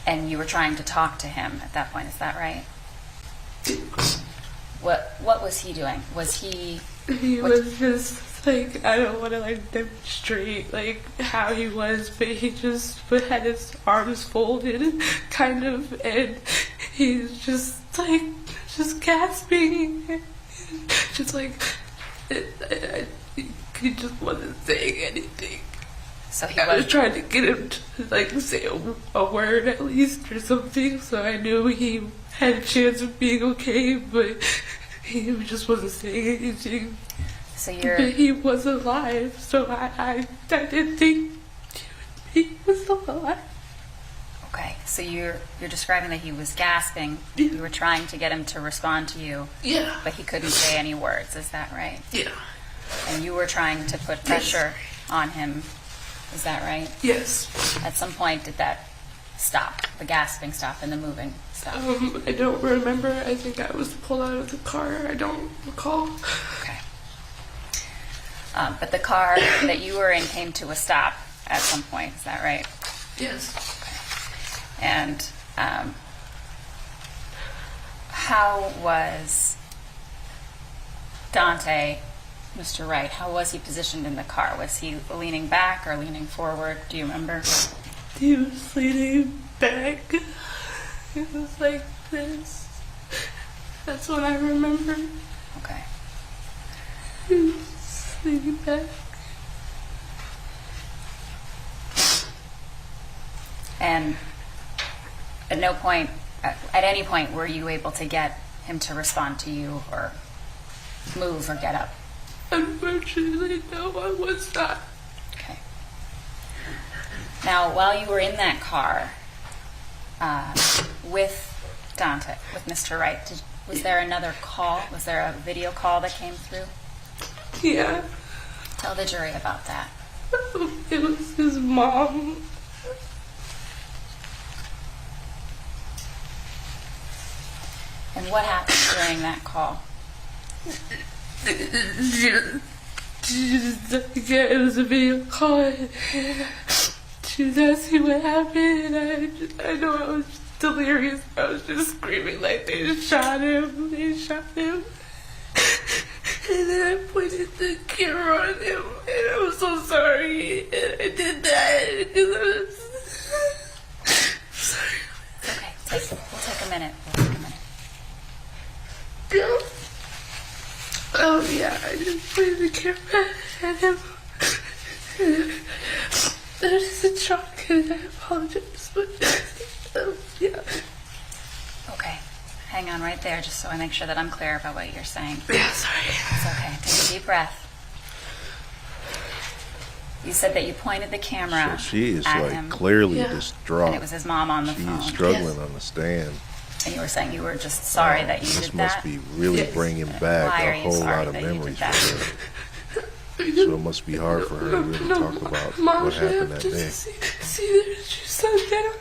Speaker 17: And you were trying to talk to him at that point. Is that right? What was he doing? Was he?
Speaker 21: He was just I don't want to demonstrate how he was, but he just had his arms folded, kind of, and he's just just gasping, just he just wasn't saying anything.
Speaker 17: So
Speaker 21: I was trying to get him to say a word at least or something, so I knew he had a chance of being okay, but he just wasn't saying anything.
Speaker 17: So
Speaker 21: but he was alive, so I didn't think he was alive.
Speaker 17: Okay, so you're describing that he was gasping. You were trying to get him to respond to you.
Speaker 21: Yeah.
Speaker 17: But he couldn't say any words. Is that right?
Speaker 21: Yeah.
Speaker 17: And you were trying to put pressure on him. Is that right?
Speaker 21: Yes.
Speaker 17: At some point, did that stop? The gasping stop and the moving stop?
Speaker 21: I don't remember. I think I was pulled out of the car. I don't recall.
Speaker 17: Okay. But the car that you were in came to a stop at some point. Is that right?
Speaker 21: Yes.
Speaker 17: Okay. And how was Dante, Mr. Wright, how was he positioned in the car? Was he leaning back or leaning forward? Do you remember?
Speaker 21: He was leaning back. It was like this. That's what I remember.
Speaker 17: Okay.
Speaker 21: He was leaning back.
Speaker 17: And at no point, at any point, were you able to get him to respond to you or move or get up?
Speaker 21: Unfortunately, no, I was not.
Speaker 17: Okay. Now, while you were in that car with Dante, with Mr. Wright, was there another call? Was there a video call that came through?
Speaker 21: Yeah.
Speaker 17: Tell the jury about that.
Speaker 21: It was his mom.
Speaker 17: And what happened during that call?
Speaker 21: Yeah, it was a video call. She was asking what happened. I know I was delirious. I was just screaming like they shot him. They shot him. And then I pointed the camera on him, and I was so sorry. And I did that because I was sorry.
Speaker 17: It's okay. We'll take a minute.
Speaker 21: Yeah, I just pointed the camera at him. I was just in shock, and I apologize, but yeah.
Speaker 17: Okay. Hang on right there just so I make sure that I'm clear about what you're saying.
Speaker 21: Yeah, sorry.
Speaker 17: It's okay. Take a deep breath. You said that you pointed the camera
Speaker 1: So she is
Speaker 17: at
Speaker 1: like
Speaker 17: him.
Speaker 1: clearly distraught.
Speaker 17: And it was his mom on the phone.
Speaker 1: She's struggling on the stand.
Speaker 17: And you were saying you were just sorry that you
Speaker 1: This
Speaker 17: did
Speaker 1: must
Speaker 17: that?
Speaker 1: be really bringing
Speaker 17: Why
Speaker 1: back
Speaker 17: are
Speaker 1: a
Speaker 17: you
Speaker 1: whole
Speaker 17: sorry
Speaker 1: lot of
Speaker 17: that you did
Speaker 1: memories
Speaker 17: that?
Speaker 1: for her. So it must be hard for her to really talk about
Speaker 21: Mom
Speaker 1: what
Speaker 21: should
Speaker 1: happened
Speaker 21: have
Speaker 1: that
Speaker 21: just
Speaker 1: day.
Speaker 21: see that your son dead on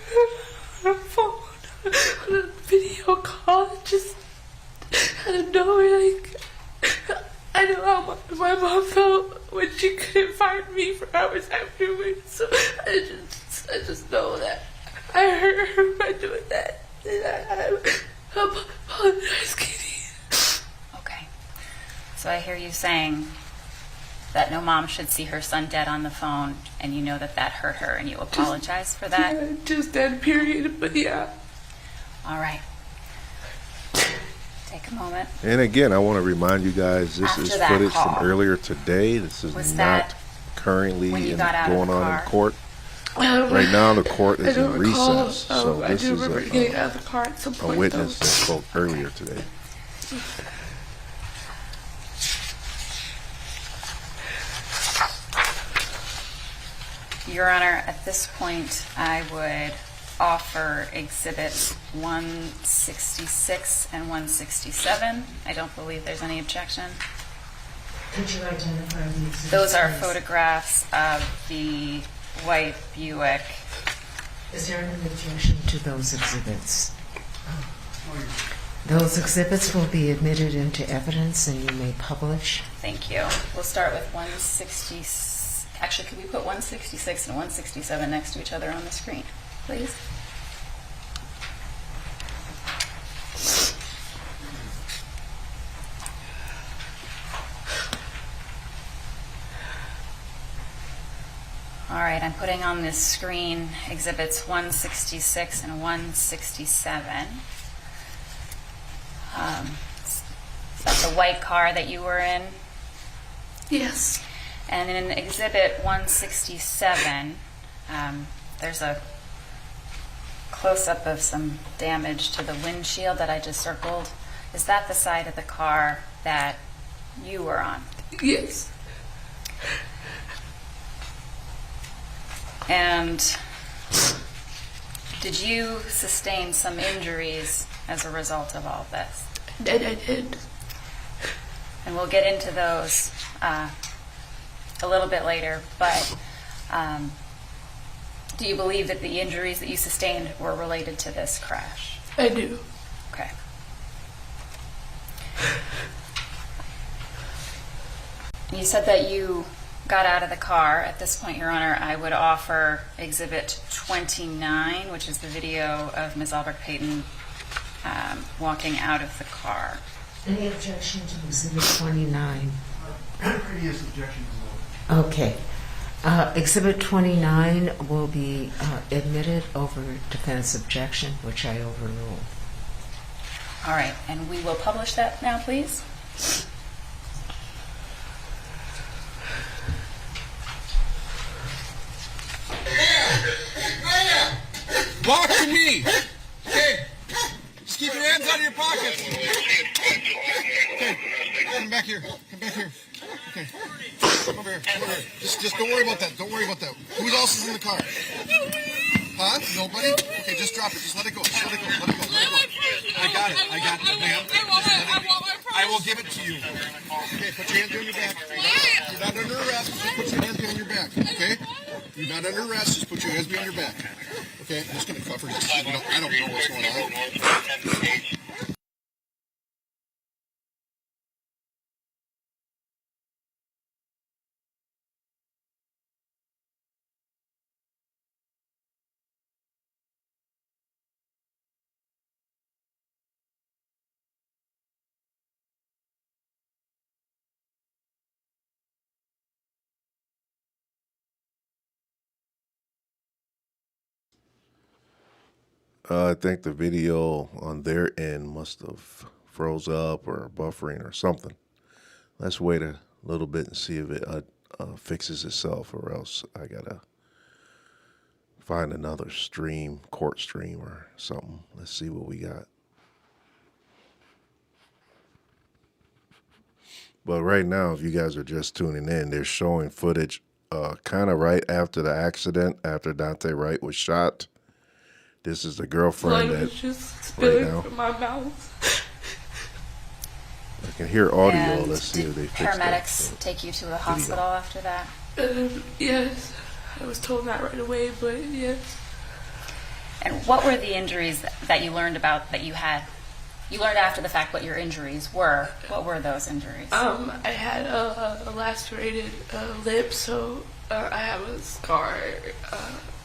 Speaker 21: her phone, on a video call. Just out of nowhere, like, I know how my mom felt when she couldn't find me for hours afterwards. So I just know that I hurt her by doing that. And I apologize, Katie.
Speaker 17: Okay. So I hear you saying that no mom should see her son dead on the phone, and you know that that hurt her, and you apologize for that?
Speaker 21: Yeah, just that period, but yeah.
Speaker 17: All right. Take a moment.
Speaker 1: And again, I want to remind you guys, this
Speaker 17: After
Speaker 1: is
Speaker 17: that
Speaker 1: footage
Speaker 17: call,
Speaker 1: from earlier today. This is
Speaker 17: was
Speaker 1: not
Speaker 17: that
Speaker 1: currently
Speaker 17: when you got out of
Speaker 1: going
Speaker 17: the
Speaker 1: on
Speaker 17: car?
Speaker 1: in court. Right now, the court
Speaker 21: I
Speaker 1: is
Speaker 21: don't
Speaker 1: in
Speaker 21: recall.
Speaker 1: recess. So
Speaker 21: I
Speaker 1: this
Speaker 21: do
Speaker 1: is
Speaker 21: remember getting out of the car at some
Speaker 1: a
Speaker 21: point.
Speaker 1: witness that spoke earlier today.
Speaker 17: Your Honor, at this point, I would offer Exhibits 166 and 167. I don't believe there's any objection.
Speaker 6: Could you identify the exhibits?
Speaker 17: Those are
Speaker 6: please?
Speaker 17: photographs of the white Buick.
Speaker 6: Is there any objection to those exhibits? Those exhibits will be admitted into evidence and you may publish.
Speaker 17: Thank you. We'll start with 160. Actually, could we put 166 and 167 next to each other on the screen, please? All right, I'm putting on this screen Exhibits 166 and 167. Is that the white car that you were in?
Speaker 21: Yes.
Speaker 17: And in Exhibit 167, there's a close-up of some damage to the windshield that I just circled. Is that the side of the car that you were on?
Speaker 21: Yes.
Speaker 17: And did you sustain some injuries as a result of all this?
Speaker 21: I did.
Speaker 17: And we'll get into those a little bit later, but do you believe that the injuries that you sustained were related to this crash?
Speaker 21: I do.
Speaker 17: Okay. You said that you got out of the car. At this point, Your Honor, I would offer Exhibit 29, which is the video of Ms. Albrecht Payton walking out of the car.
Speaker 6: Any objection to Exhibit 29?
Speaker 24: Previous objection is
Speaker 6: Okay. Exhibit 29 will be admitted over defense objection, which I overruled.
Speaker 17: All right, and we will publish that now, please.
Speaker 24: Watch me! Okay. Just keep your hands out of your pockets. Okay. Come back here. Come back here. Okay. Come over here. Come over here. Just don't worry about that. Don't worry about that. Who else is in the car? Huh? Nobody? Okay, just drop it. Just let it go. Just let it go. Let it go. Let it go. I got it. I got it, ma'am. I I will give it to you. Okay, put your hands behind your back. You're not under arrest. Just put your hands behind your back. Okay? You're not under arrest. Just put your hands behind your back. Okay? I'm just going to cover you. I don't know what's going on.
Speaker 1: I think the video on their end must have froze up or buffering or something. Let's wait a little bit and see if it fixes itself, or else I gotta find another stream, court stream or something. Let's see what we got. But right now, if you guys are just tuning in, they're showing footage kind of right after the accident, after Dante Wright was shot. This is the girlfriend
Speaker 21: Blood
Speaker 1: that
Speaker 21: was just spilling
Speaker 1: right now.
Speaker 21: from my mouth.
Speaker 1: I can hear audio.
Speaker 17: And
Speaker 1: Let's see if they fix that.
Speaker 17: paramedics take you to the hospital after that?
Speaker 21: Yes, I was told that right away, but yes.
Speaker 17: And what were the injuries that you learned about that you had? You learned after the fact what your injuries were. What were those injuries?
Speaker 21: I had a lacerated lip, so I have a scar.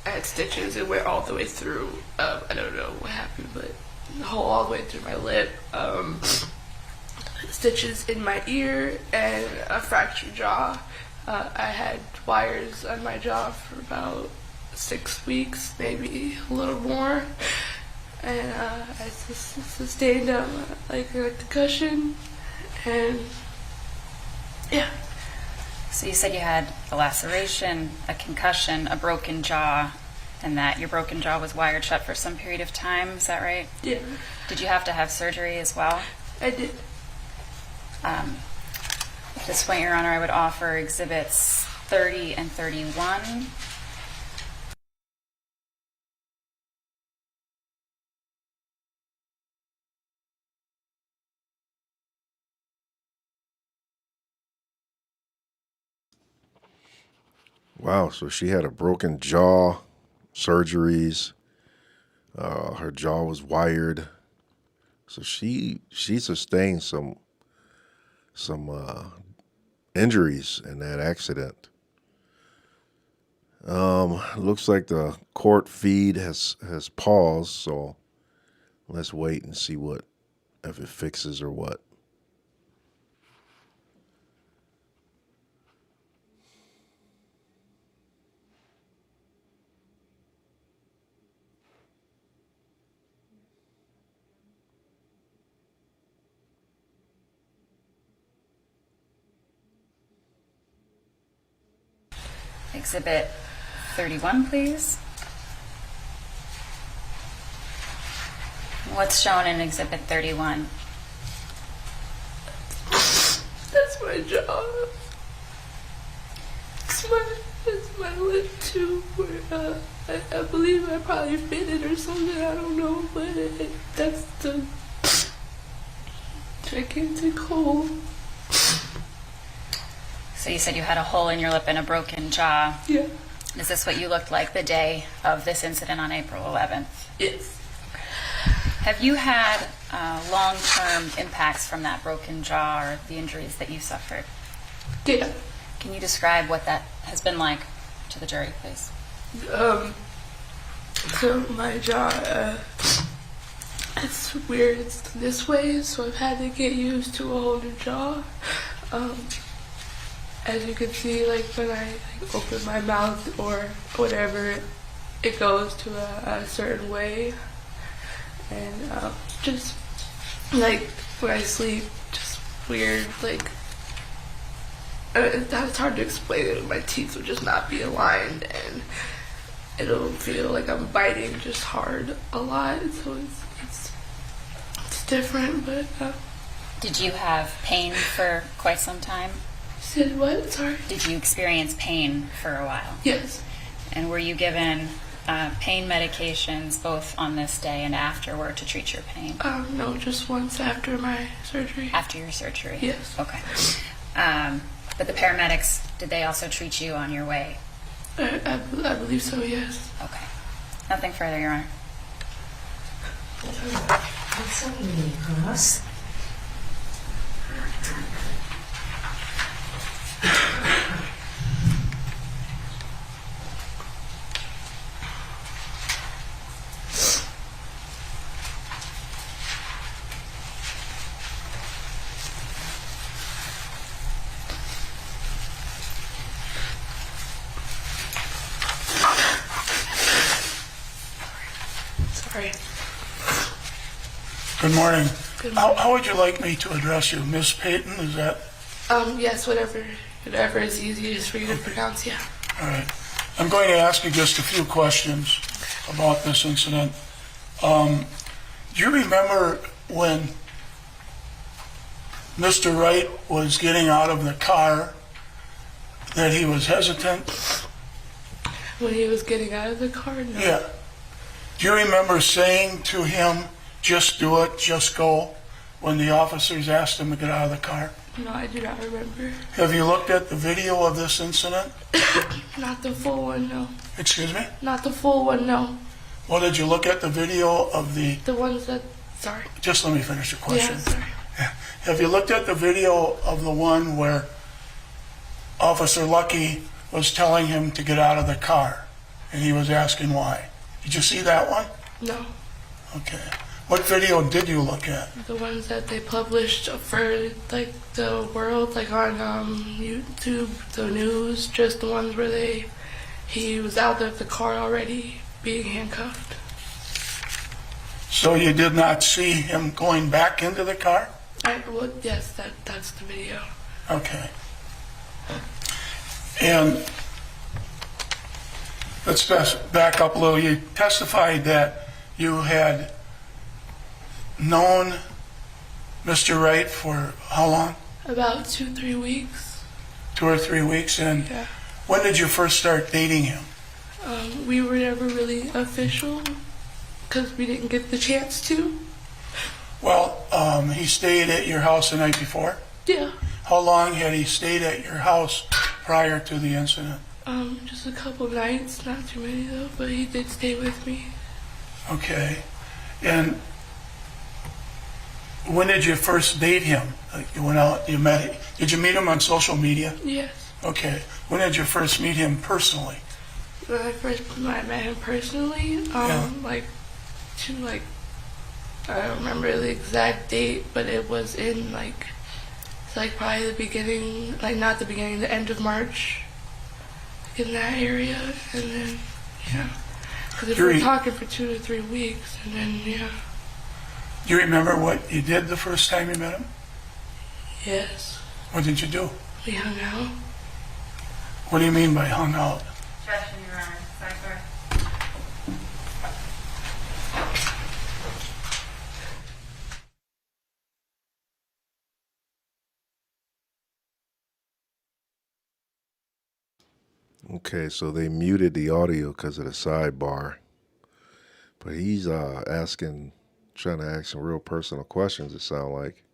Speaker 21: I had stitches. It went all the way through. I don't know what happened, but the whole all the way through my lip. Stitches in my ear and a fractured jaw. I had wires on my jaw for about 6 weeks, maybe a little more. And I sustained like a concussion, and yeah.
Speaker 17: So you said you had a laceration, a concussion, a broken jaw, and that your broken jaw was wired shut for some period of time. Is that right?
Speaker 21: Yeah.
Speaker 17: Did you have to have surgery as well?
Speaker 21: I did.
Speaker 17: At this point, Your Honor, I would offer Exhibits 30 and 31.
Speaker 1: Wow, so she had a broken jaw, surgeries. Her jaw was wired. So she sustained some injuries in that accident. Looks like the court feed has paused, so let's wait and see if it fixes or what.
Speaker 17: Exhibit 31, please. What's shown in Exhibit 31?
Speaker 21: That's my jaw. It's my lip too. Where I believe I probably fit it or something. I don't know, but that's the gigantic hole.
Speaker 17: So you said you had a hole in your lip and a broken jaw.
Speaker 21: Yeah.
Speaker 17: Is this what you looked like the day of this incident on April 11th?
Speaker 21: Yes.
Speaker 17: Have you had long-term impacts from that broken jaw or the injuries that you suffered?
Speaker 21: Yeah.
Speaker 17: Can you describe what that has been like to the jury, please?
Speaker 21: So my jaw, it's weird. It's this way, so I've had to get used to a whole new jaw. As you can see, like when I open my mouth or whatever, it goes to a certain way. And just like when I sleep, just weird, like it's hard to explain it. My teeth will just not be aligned, and it'll feel like I'm biting just hard a lot. So it's different, but.
Speaker 17: Did you have pain for quite some time?
Speaker 21: Said what? Sorry.
Speaker 17: Did you experience pain for a while?
Speaker 21: Yes.
Speaker 17: And were you given pain medications both on this day and afterward to treat your pain?
Speaker 21: No, just once after my surgery.
Speaker 17: After your surgery?
Speaker 21: Yes.
Speaker 17: Okay. But the paramedics, did they also treat you on your way?
Speaker 21: I believe so, yes.
Speaker 17: Okay. Nothing further, Your Honor.
Speaker 6: Cross.
Speaker 21: Sorry.
Speaker 4: Good morning.
Speaker 21: Good morning.
Speaker 4: How would you like me to address you? Miss Payton, is that?
Speaker 21: Yes, whatever is easiest for you to pronounce, yeah.
Speaker 4: All right. I'm going to ask you just a few questions about this incident. Do you remember when Mr. Wright was getting out of the car that he was hesitant?
Speaker 21: When he was getting out of the car? No.
Speaker 4: Yeah. Do you remember saying to him, just do it, just go, when the officers asked him to get out of the car?
Speaker 21: No, I do not remember.
Speaker 4: Have you looked at the video of this incident?
Speaker 21: Not the full one, no.
Speaker 4: Excuse me?
Speaker 21: Not the full one, no.
Speaker 4: Well, did you look at the video of the...
Speaker 21: The ones that... Sorry.
Speaker 4: Just let me finish the question.
Speaker 21: Yeah, sorry.
Speaker 4: Have you looked at the video of the one where Officer Lucky was telling him to get out of the car, and he was asking why? Did you see that one?
Speaker 21: No.
Speaker 4: Okay. What video did you look at?
Speaker 21: The ones that they published for, like, the world, like on YouTube, the news, just the ones where he was out of the car already, being handcuffed.
Speaker 4: So you did not see him going back into the car?
Speaker 21: Well, yes, that's the video.
Speaker 4: Okay. And let's back up a little. You testified that you had known Mr. Wright for how long?
Speaker 21: About 2-3 weeks.
Speaker 4: 2 or 3 weeks. And
Speaker 21: Yeah.
Speaker 4: when did you first start dating him?
Speaker 21: We were never really official because we didn't get the chance to.
Speaker 4: Well, he stayed at your house the night before?
Speaker 21: Yeah.
Speaker 4: How long had he stayed at your house prior to the incident?
Speaker 21: Just a couple nights, not too many though, but he did stay with me.
Speaker 4: Okay. And when did you first date him? Like you went out, you met him. Did you meet him on social media?
Speaker 21: Yes.
Speaker 4: Okay. When did you first meet him personally?
Speaker 21: When I first met him personally, I don't remember the exact date, but it was in it's like probably the beginning, like not the beginning, the end of March, like in that area, and then yeah, because if we're talking for 2 to 3 weeks, and then yeah.
Speaker 4: Do you remember what you did the first time you met him?
Speaker 21: Yes.
Speaker 4: What did you do?
Speaker 21: We hung out.
Speaker 4: What do you mean by hung out?
Speaker 17: Objection, Your Honor. Sorry.
Speaker 1: Okay, so they muted the audio because of the sidebar. But he's trying to ask some real personal questions, it sounds like.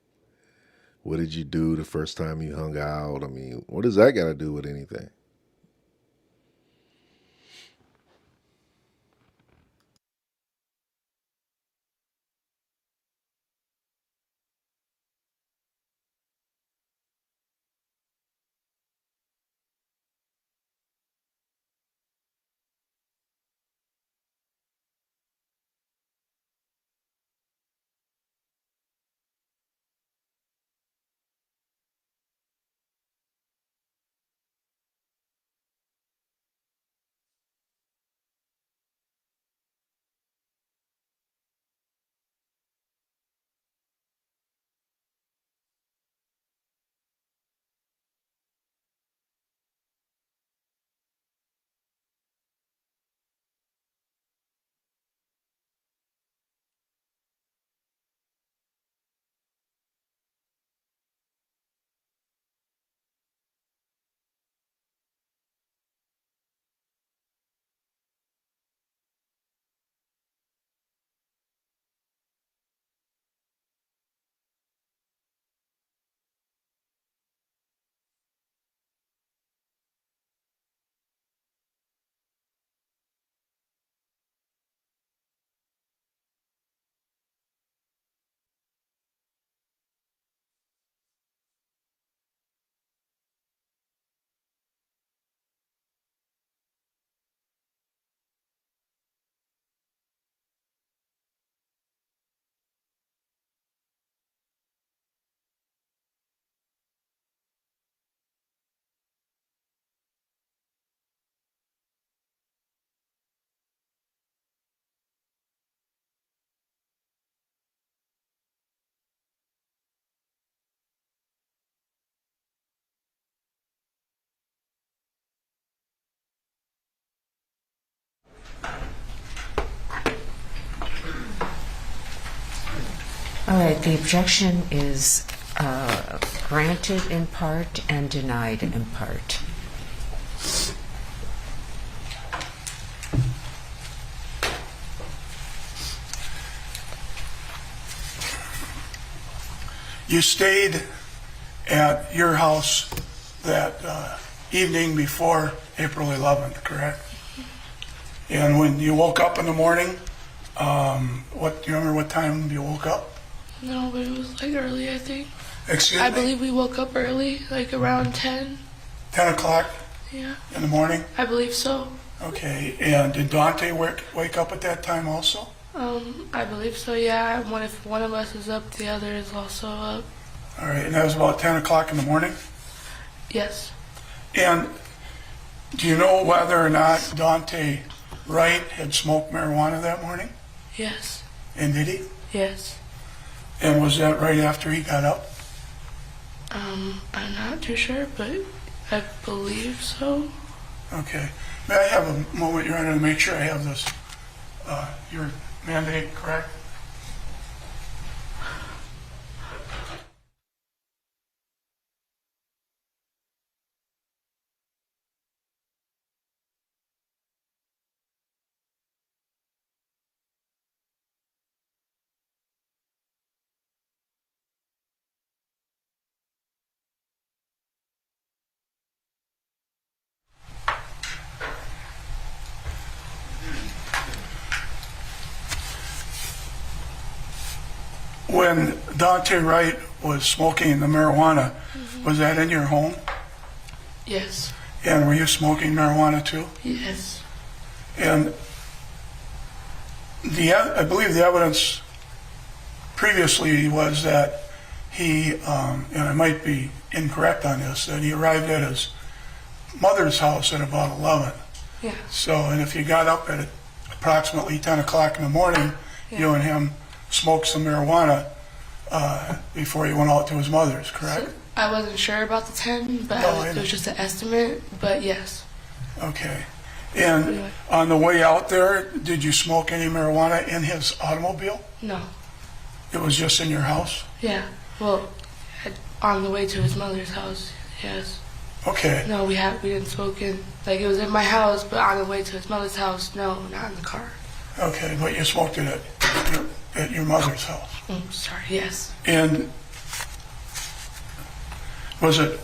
Speaker 1: What did you do the first time you hung out? I mean, what does that got to do with anything?
Speaker 6: All right, the objection is granted in part and denied in part.
Speaker 20: You stayed at your house that evening before April 11th, correct? And when you woke up in the morning, do you remember what time you woke up?
Speaker 21: No, but it was like early, I think.
Speaker 20: Excuse me?
Speaker 21: I believe we woke up early, like around 10.
Speaker 20: 10 o'clock
Speaker 21: Yeah,
Speaker 20: in the morning?
Speaker 21: I believe so.
Speaker 20: Okay, and did Dante wake up at that time also?
Speaker 21: I believe so, yeah. If one of us is up, the other is also up.
Speaker 20: All right, and that was about 10 o'clock in the morning?
Speaker 21: Yes.
Speaker 20: And do you know whether or not Dante Wright had smoked marijuana that morning?
Speaker 21: Yes.
Speaker 20: And did he?
Speaker 21: Yes.
Speaker 20: And was that right after he got up?
Speaker 21: I'm not too sure, but I believe so.
Speaker 20: Okay. May I have a moment, Your Honor, to make sure I have this, your mandate correct? When Dante Wright was smoking the marijuana, was that in your home?
Speaker 21: Yes.
Speaker 20: And were you smoking marijuana too?
Speaker 21: Yes.
Speaker 20: And I believe the evidence previously was that he, and I might be incorrect on this, that he arrived at his mother's house at about 11.
Speaker 21: Yeah.
Speaker 20: So, and if you got up at approximately 10 o'clock in the morning, you and him smoked some marijuana before he went out to his mother's, correct?
Speaker 21: So, I wasn't sure about the 10, but it was just an estimate, but yes.
Speaker 20: Okay. And on the way out there, did you smoke any marijuana in his automobile?
Speaker 21: No.
Speaker 20: It was just in your house?
Speaker 21: Yeah. Well, on the way to his mother's house, yes.
Speaker 20: Okay.
Speaker 21: No, we didn't smoke in, like it was in my house, but on the way to his mother's house, no, not in the car.
Speaker 20: Okay, but you smoked it at your mother's house?
Speaker 21: Sorry, yes.
Speaker 20: And was it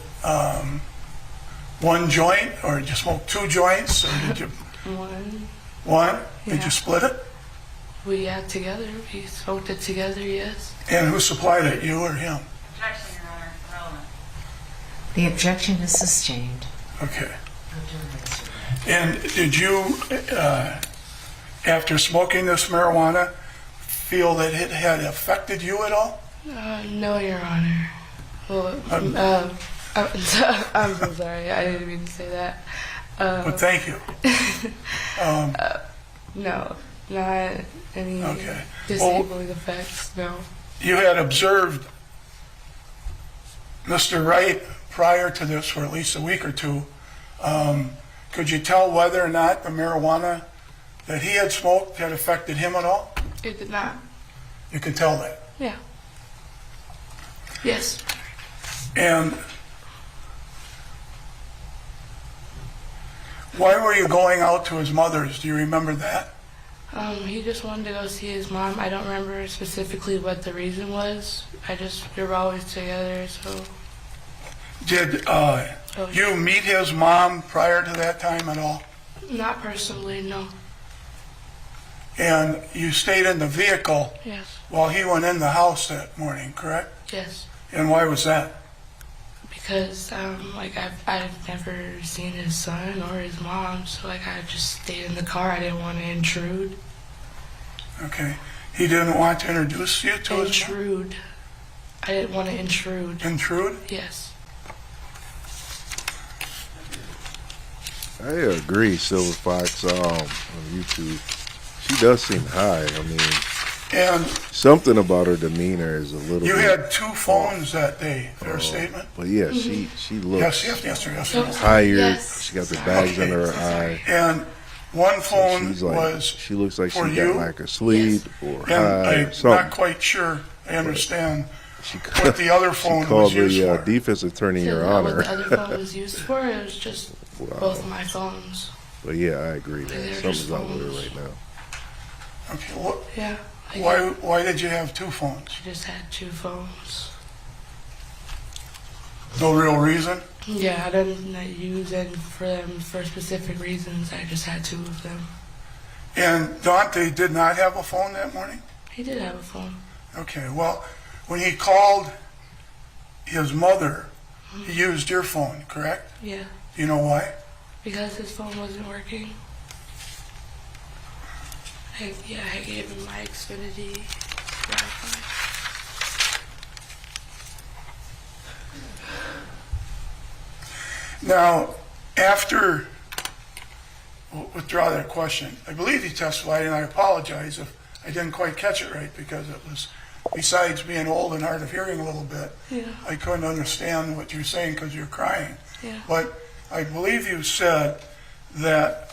Speaker 20: one joint, or did you smoke 2 joints, or did you?
Speaker 21: One.
Speaker 20: One?
Speaker 21: Yeah.
Speaker 20: Did you split it?
Speaker 21: We had together. We smoked it together, yes.
Speaker 20: And who supplied it, you or him?
Speaker 17: Objection, Your Honor. Irrelevant.
Speaker 6: The objection is sustained.
Speaker 20: Okay. And did you, after smoking this marijuana, feel that it had affected you at all?
Speaker 21: No, Your Honor. Well, I'm so sorry. I didn't mean to say that.
Speaker 20: But thank you.
Speaker 21: No, not any disabling effects, no.
Speaker 20: You had observed Mr. Wright prior to this for at least a week or two. Could you tell whether or not the marijuana that he had smoked had affected him at all?
Speaker 21: It did not.
Speaker 20: You can tell that?
Speaker 21: Yeah. Yes.
Speaker 20: And why were you going out to his mother's? Do you remember that?
Speaker 21: He just wanted to go see his mom. I don't remember specifically what the reason was. We were always together, so.
Speaker 20: Did you meet his mom prior to that time at all?
Speaker 21: Not personally, no.
Speaker 20: And you stayed in the vehicle
Speaker 21: Yes.
Speaker 20: while he went in the house that morning, correct?
Speaker 21: Yes.
Speaker 20: And why was that?
Speaker 21: Because I've never seen his son or his mom, so I just stayed in the car. I didn't want to intrude.
Speaker 20: Okay. He didn't want to introduce you to his mom?
Speaker 21: Intrude. I didn't want to intrude.
Speaker 20: Intrude?
Speaker 21: Yes.
Speaker 1: I agree, Silver Fox, on YouTube. She does seem high. I mean,
Speaker 20: and
Speaker 1: something about her demeanor is a little.
Speaker 20: You
Speaker 1: bit
Speaker 20: had 2 phones that day, fair statement?
Speaker 1: But yeah, she looks
Speaker 20: yes.
Speaker 1: tired.
Speaker 21: Yes.
Speaker 1: She got the bags under her eye.
Speaker 20: And one phone
Speaker 1: she's like,
Speaker 20: was
Speaker 1: she looks like
Speaker 20: for
Speaker 1: she
Speaker 20: you?
Speaker 1: got like a sleep or
Speaker 20: And
Speaker 1: high or
Speaker 20: I'm
Speaker 1: something.
Speaker 20: not quite sure I understand what the other phone
Speaker 1: She called
Speaker 20: was used
Speaker 1: the
Speaker 20: for.
Speaker 1: defense attorney
Speaker 2: Didn't
Speaker 1: your
Speaker 2: know
Speaker 1: honor.
Speaker 2: what the other phone was used for. It was just both my phones.
Speaker 1: But yeah, I agree, man.
Speaker 2: They're
Speaker 1: Something's
Speaker 2: just
Speaker 1: up with
Speaker 2: phones.
Speaker 1: her right now.
Speaker 20: Okay,
Speaker 2: Yeah.
Speaker 20: why did you have two phones?
Speaker 2: I just had two phones.
Speaker 20: No real reason?
Speaker 2: Yeah, I didn't use them for specific reasons. I just had two of them.
Speaker 20: And Dante did not have a phone that morning?
Speaker 2: He did have a phone.
Speaker 20: Okay, well, when he called his mother, he used your phone, correct?
Speaker 2: Yeah.
Speaker 20: Do you know why?
Speaker 2: Because his phone wasn't working. I gave him my Xfinity Wi-Fi.
Speaker 20: Now, after, we'll withdraw that question. I believe he testified, and I apologize if I didn't quite catch it right, because it was, besides being old and hard of hearing a little bit,
Speaker 2: Yeah.
Speaker 20: I couldn't understand what you're saying because you're crying.
Speaker 2: Yeah.
Speaker 20: But I believe you said that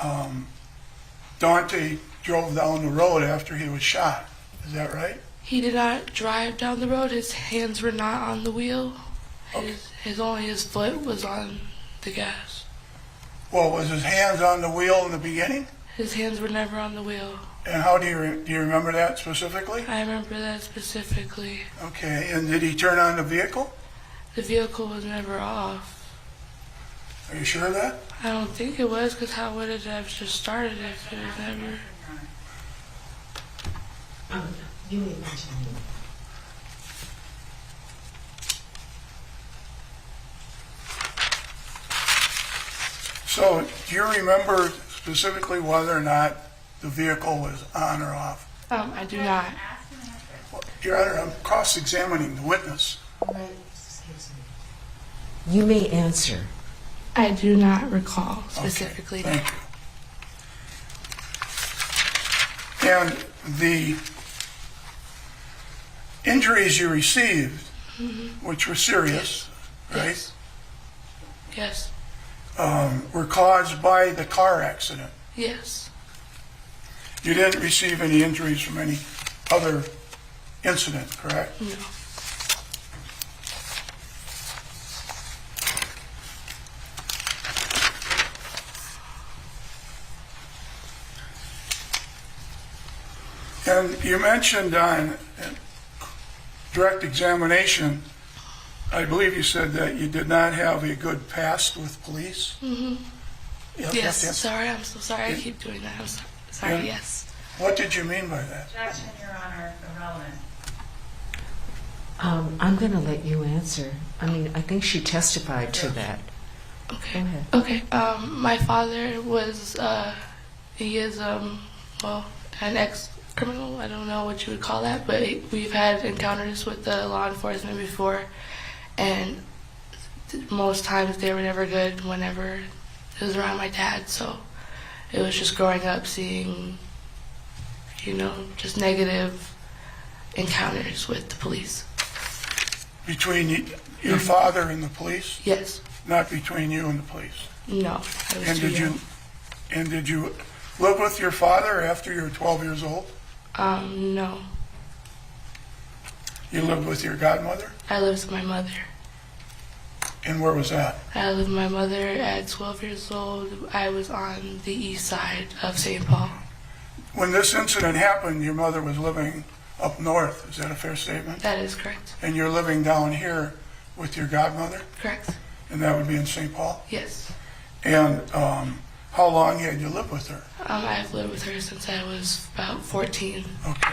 Speaker 20: Dante drove down the road after he was shot. Is that right?
Speaker 2: He did not drive down the road. His hands were not on the wheel. His foot was on the gas.
Speaker 20: Well, was his hands on the wheel in the beginning?
Speaker 2: His hands were never on the wheel.
Speaker 20: And how do you remember that specifically?
Speaker 2: I remember that specifically.
Speaker 20: Okay, and did he turn on the vehicle?
Speaker 2: The vehicle was never off.
Speaker 20: Are you sure of that?
Speaker 2: I don't think it was, because how would it have just started if it was never...
Speaker 6: You may continue.
Speaker 20: So, do you remember specifically whether or not the vehicle was on or off?
Speaker 2: I do not.
Speaker 20: Your Honor, I'm cross-examining the witness.
Speaker 6: You may answer.
Speaker 2: I do not recall specifically.
Speaker 20: Okay, thank you. And the injuries you received, which were serious, right?
Speaker 2: Yes.
Speaker 20: Were caused by the car accident.
Speaker 2: Yes.
Speaker 20: You didn't receive any injuries from any other incident, correct?
Speaker 2: No.
Speaker 20: And you mentioned on direct examination, I believe you said that you did not have a good past with police.
Speaker 2: Yes. Sorry, I'm so sorry. I keep doing that. I'm sorry.
Speaker 20: Yeah.
Speaker 2: Yes.
Speaker 20: What did you mean by that?
Speaker 17: Objection, Your Honor, irrelevant.
Speaker 6: I'm going to let you answer. I mean, I think she testified to that.
Speaker 2: Okay.
Speaker 6: Go ahead.
Speaker 2: Okay. My father was, he is, well, an ex-criminal. I don't know what you would call that, but we've had encounters with the law enforcement before, and most times they were never good whenever it was around my dad. So it was just growing up seeing, just negative encounters with the police.
Speaker 20: Between your father and the police?
Speaker 2: Yes.
Speaker 20: Not between you and the police?
Speaker 2: No. I was too young.
Speaker 20: And did you live with your father after you were 12 years old?
Speaker 2: No.
Speaker 20: You lived with your godmother?
Speaker 2: I lived with my mother.
Speaker 20: And where was that?
Speaker 2: I lived with my mother at 12 years old. I was on the east side of St. Paul.
Speaker 20: When this incident happened, your mother was living up north. Is that a fair statement?
Speaker 2: That is correct.
Speaker 20: And you're living down here with your godmother?
Speaker 2: Correct.
Speaker 20: And that would be in St. Paul?
Speaker 2: Yes.
Speaker 20: And how long had you lived with her?
Speaker 2: I've lived with her since I was about 14.
Speaker 20: Okay.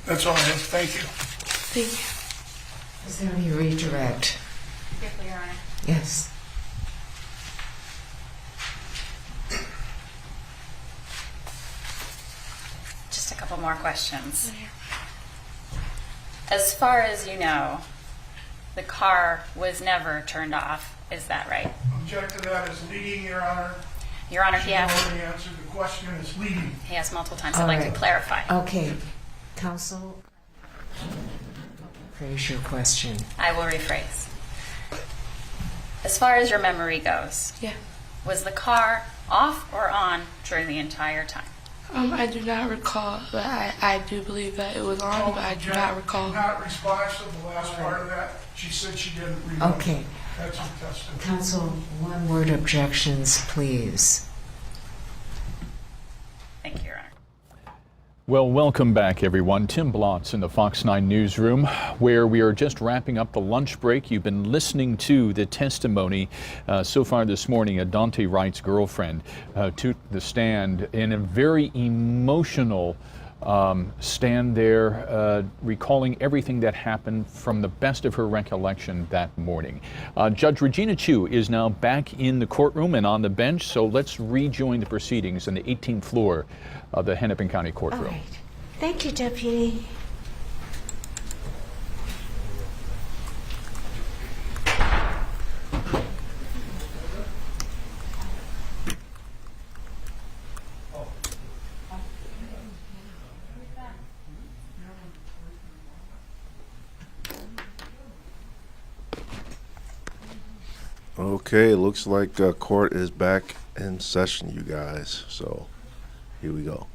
Speaker 20: That's all I have. Thank you.
Speaker 2: Thank you.
Speaker 6: Is there any redirect?
Speaker 17: Briefly, Your Honor.
Speaker 6: Yes.
Speaker 17: Just a couple more questions. As far as you know, the car was never turned off. Is that right?
Speaker 20: Object to that as leading, Your Honor.
Speaker 17: Your Honor,
Speaker 20: She
Speaker 17: he has
Speaker 20: already answered the question as leading.
Speaker 17: multiple times.
Speaker 6: All
Speaker 17: I'd like
Speaker 6: right.
Speaker 17: to clarify.
Speaker 6: Okay. Counsel? Rephrase your question.
Speaker 17: I will rephrase. As far as your memory goes,
Speaker 2: Yeah.
Speaker 17: was the car off or on during the entire time?
Speaker 2: I do not recall, but I do believe that it was on, but I do not recall.
Speaker 20: Not responsive, the last part of that. She said she didn't remember.
Speaker 6: Okay.
Speaker 20: That's her testimony.
Speaker 6: Counsel, one-word objections, please.
Speaker 17: Thank you, Your Honor.
Speaker 3: Well, welcome back, everyone. Tim Blotz in the Fox 9 newsroom, where we are just wrapping up the lunch break. You've been listening to the testimony so far this morning of Daunte Wright's girlfriend took the stand in a very emotional stand there, recalling everything that happened from the best of her recollection that morning. Judge Regina Chu is now back in the courtroom and on the bench, so let's rejoin the proceedings on the 18th floor of the Hennepin County courtroom.
Speaker 6: All right. Thank you, Deputy.
Speaker 1: Okay, looks like court is back in session, you guys. So here we go.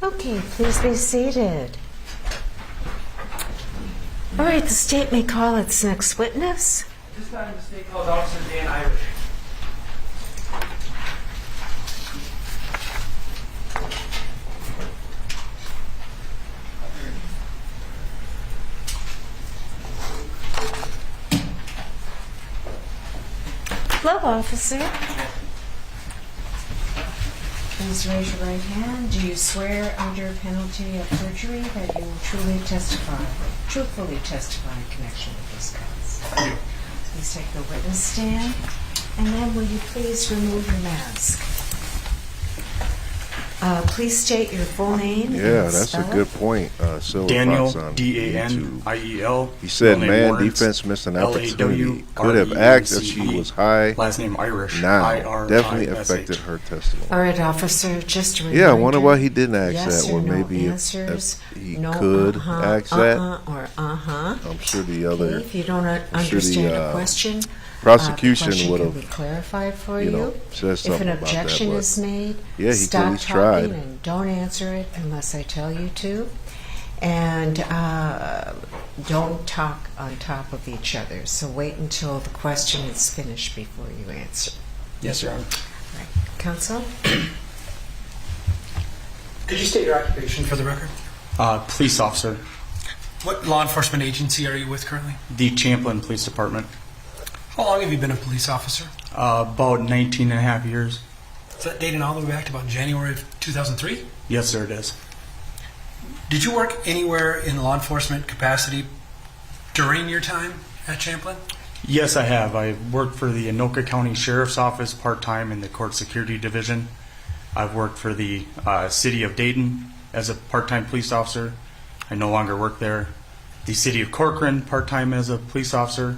Speaker 6: Okay, please be seated. All right, the state may call its next witness.
Speaker 5: This time the state called Officer Dan Irish.
Speaker 6: Hello, officer. Please raise your right hand. Do you swear under penalty of perjury that you will truthfully testify in connection with this case?
Speaker 5: I do.
Speaker 6: Please take the witness stand. And then will you please remove your mask? Please state your full name.
Speaker 1: Yeah, that's a good point. Silver
Speaker 7: Daniel,
Speaker 1: Fox on
Speaker 7: D-A-N-I-E-L.
Speaker 1: He said, man,
Speaker 7: Lawrence,
Speaker 1: defense missed an opportunity.
Speaker 7: L-A-W-R-E-N-C-E.
Speaker 1: Could have asked that she was high.
Speaker 7: Last name Irish.
Speaker 1: Now,
Speaker 7: I-R-I-S-H.
Speaker 1: definitely affected her testimony.
Speaker 6: All right, officer, just a reminder.
Speaker 1: Yeah, I wonder why he didn't ask
Speaker 6: yes
Speaker 1: that.
Speaker 6: Or
Speaker 1: Or
Speaker 6: no
Speaker 1: maybe
Speaker 6: answers,
Speaker 1: if he
Speaker 6: no,
Speaker 1: could ask that.
Speaker 6: Or
Speaker 1: I'm sure the other.
Speaker 6: Okay, if you don't understand a question,
Speaker 1: prosecution
Speaker 6: the question
Speaker 1: would
Speaker 6: can
Speaker 1: have
Speaker 6: be clarified for you.
Speaker 1: Said
Speaker 6: if
Speaker 1: something
Speaker 6: an
Speaker 1: about
Speaker 6: objection
Speaker 1: that,
Speaker 6: is made,
Speaker 1: yeah, he
Speaker 6: stop
Speaker 1: at least
Speaker 6: talking
Speaker 1: tried.
Speaker 6: and don't answer it unless I tell you to. And don't talk on top of each other. So wait until the question is finished before you answer.
Speaker 7: Yes, Your Honor.
Speaker 6: All right. Counsel?
Speaker 19: Could you state your occupation for the record?
Speaker 7: Police officer.
Speaker 19: What law enforcement agency are you with currently?
Speaker 7: The Champlin Police Department.
Speaker 19: How long have you been a police officer?
Speaker 7: About 19 and a half years.
Speaker 19: Is that dating all the way back to about January of 2003?
Speaker 7: Yes, sir, it is.
Speaker 19: Did you work anywhere in law enforcement capacity during your time at Champlin?
Speaker 7: Yes, I have. I worked for the Anoka County Sheriff's Office part-time in the Court Security Division. I've worked for the City of Dayton as a part-time police officer. I no longer work there. The City of Corcoran part-time as a police officer,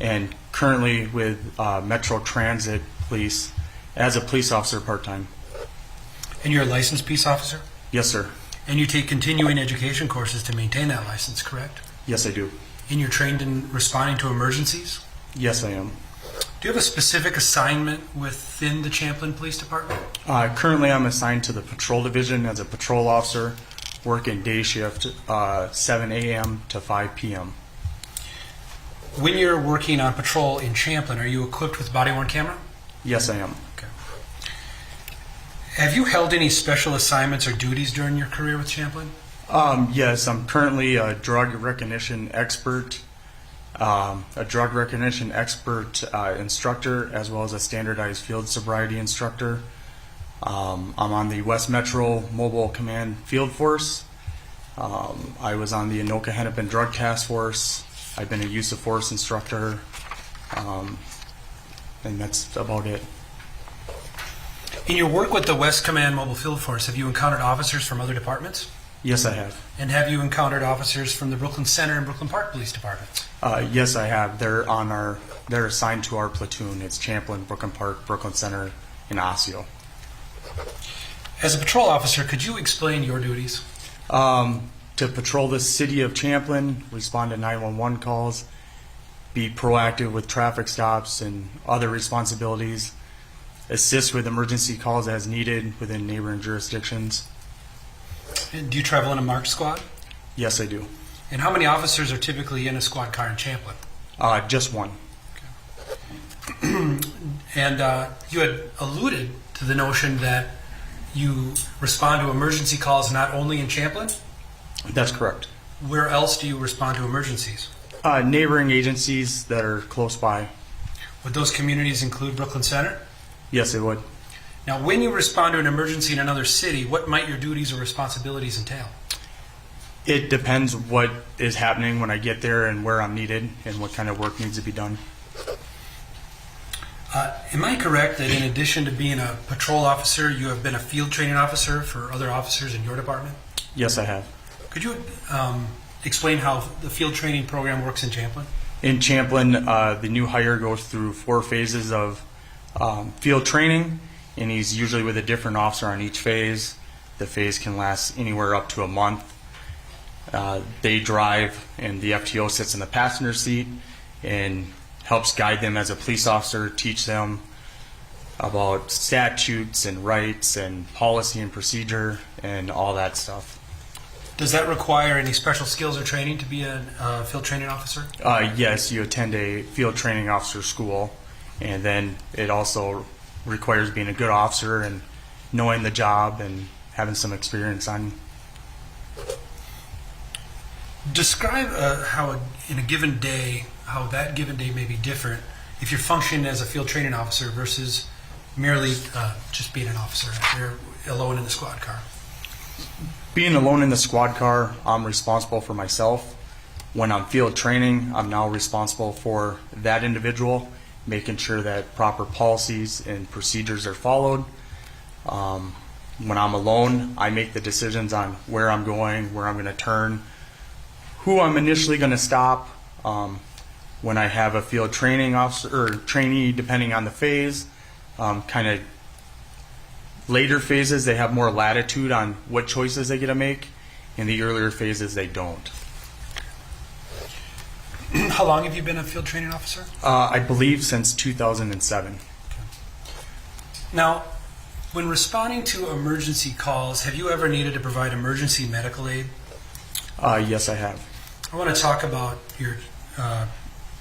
Speaker 7: and currently with Metro Transit Police as a police officer part-time.
Speaker 19: And you're a licensed peace officer?
Speaker 7: Yes, sir.
Speaker 19: And you take continuing education courses to maintain that license, correct?
Speaker 7: Yes, I do.
Speaker 19: And you're trained in responding to emergencies?
Speaker 7: Yes, I am.
Speaker 19: Do you have a specific assignment within the Champlin Police Department?
Speaker 7: Currently, I'm assigned to the patrol division as a patrol officer, working day shift, 7 a.m. to 5 p.m.
Speaker 19: When you're working on patrol in Champlin, are you equipped with body-worn camera?
Speaker 7: Yes, I am.
Speaker 19: Okay. Have you held any special assignments or duties during your career with Champlin?
Speaker 7: Yes, I'm currently a drug recognition expert a drug recognition expert instructor, as well as a standardized field sobriety instructor. I'm on the West Metro Mobile Command Field Force. I was on the Anoka Hennepin Drug Task Force. I've been a use of force instructor, and that's about it.
Speaker 19: In your work with the West Command Mobile Field Force, have you encountered officers from other departments?
Speaker 7: Yes, I have.
Speaker 19: And have you encountered officers from the Brooklyn Center and Brooklyn Park Police Departments?
Speaker 7: Yes, I have. They're assigned to our platoon. It's Champlin, Brooklyn Park, Brooklyn Center, and Osseo.
Speaker 19: As a patrol officer, could you explain your duties?
Speaker 7: To patrol the city of Champlin, respond to 911 calls, be proactive with traffic stops and other responsibilities, assist with emergency calls as needed within neighboring jurisdictions.
Speaker 19: And do you travel in a marked squad?
Speaker 7: Yes, I do.
Speaker 19: And how many officers are typically in a squad car in Champlin?
Speaker 7: Just one.
Speaker 19: And you had alluded to the notion that you respond to emergency calls not only in Champlin?
Speaker 7: That's correct.
Speaker 19: Where else do you respond to emergencies?
Speaker 7: Neighboring agencies that are close by.
Speaker 19: Would those communities include Brooklyn Center?
Speaker 7: Yes, it would.
Speaker 19: Now, when you respond to an emergency in another city, what might your duties or responsibilities entail?
Speaker 7: It depends what is happening when I get there and where I'm needed and what kind of work needs to be done.
Speaker 19: Am I correct that in addition to being a patrol officer, you have been a field training officer for other officers in your department?
Speaker 7: Yes, I have.
Speaker 19: Could you explain how the field training program works in Champlin?
Speaker 7: In Champlin, the new hire goes through 4 phases of field training, and he's usually with a different officer on each phase. The phase can last anywhere up to a month. They drive, and the FTO sits in the passenger seat and helps guide them as a police officer, teach them about statutes and rights and policy and procedure and all that stuff.
Speaker 19: Does that require any special skills or training to be a field training officer?
Speaker 7: Yes, you attend a field training officer school, and then it also requires being a good officer and knowing the job and having some experience on.
Speaker 19: Describe how in a given day, how that given day may be different if you're functioning as a field training officer versus merely just being an officer. You're alone in the squad car.
Speaker 7: Being alone in the squad car, I'm responsible for myself. When I'm field training, I'm now responsible for that individual, making sure that proper policies and procedures are followed. When I'm alone, I make the decisions on where I'm going, where I'm going to turn, who I'm initially going to stop. When I have a field training officer or trainee, depending on the phase, kind of later phases, they have more latitude on what choices they get to make. In the earlier phases, they don't.
Speaker 19: How long have you been a field training officer?
Speaker 7: I believe since 2007.
Speaker 19: Now, when responding to emergency calls, have you ever needed to provide emergency medical aid?
Speaker 7: Yes, I have.
Speaker 19: I want to talk about your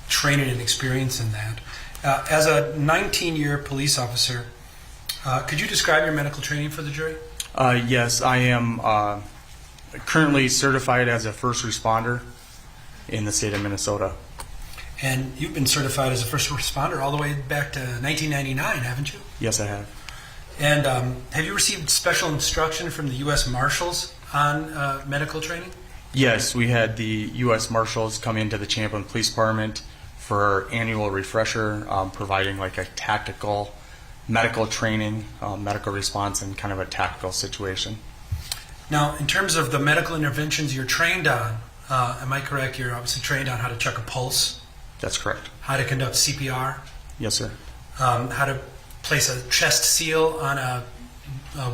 Speaker 19: training and experience in that. As a 19-year police officer, could you describe your medical training for the jury?
Speaker 7: Yes, I am currently certified as a first responder in the state of Minnesota.
Speaker 19: And you've been certified as a first responder all the way back to 1999, haven't you?
Speaker 7: Yes, I have.
Speaker 19: And have you received special instruction from the U.S. Marshals on medical training?
Speaker 7: Yes, we had the U.S. Marshals come into the Champlin Police Department for our annual refresher, providing like a tactical medical training, medical response, and kind of a tactical situation.
Speaker 19: Now, in terms of the medical interventions you're trained on, am I correct? You're obviously trained on how to check a pulse.
Speaker 7: That's correct.
Speaker 19: How to conduct CPR.
Speaker 7: Yes, sir.
Speaker 19: How to place a chest seal on a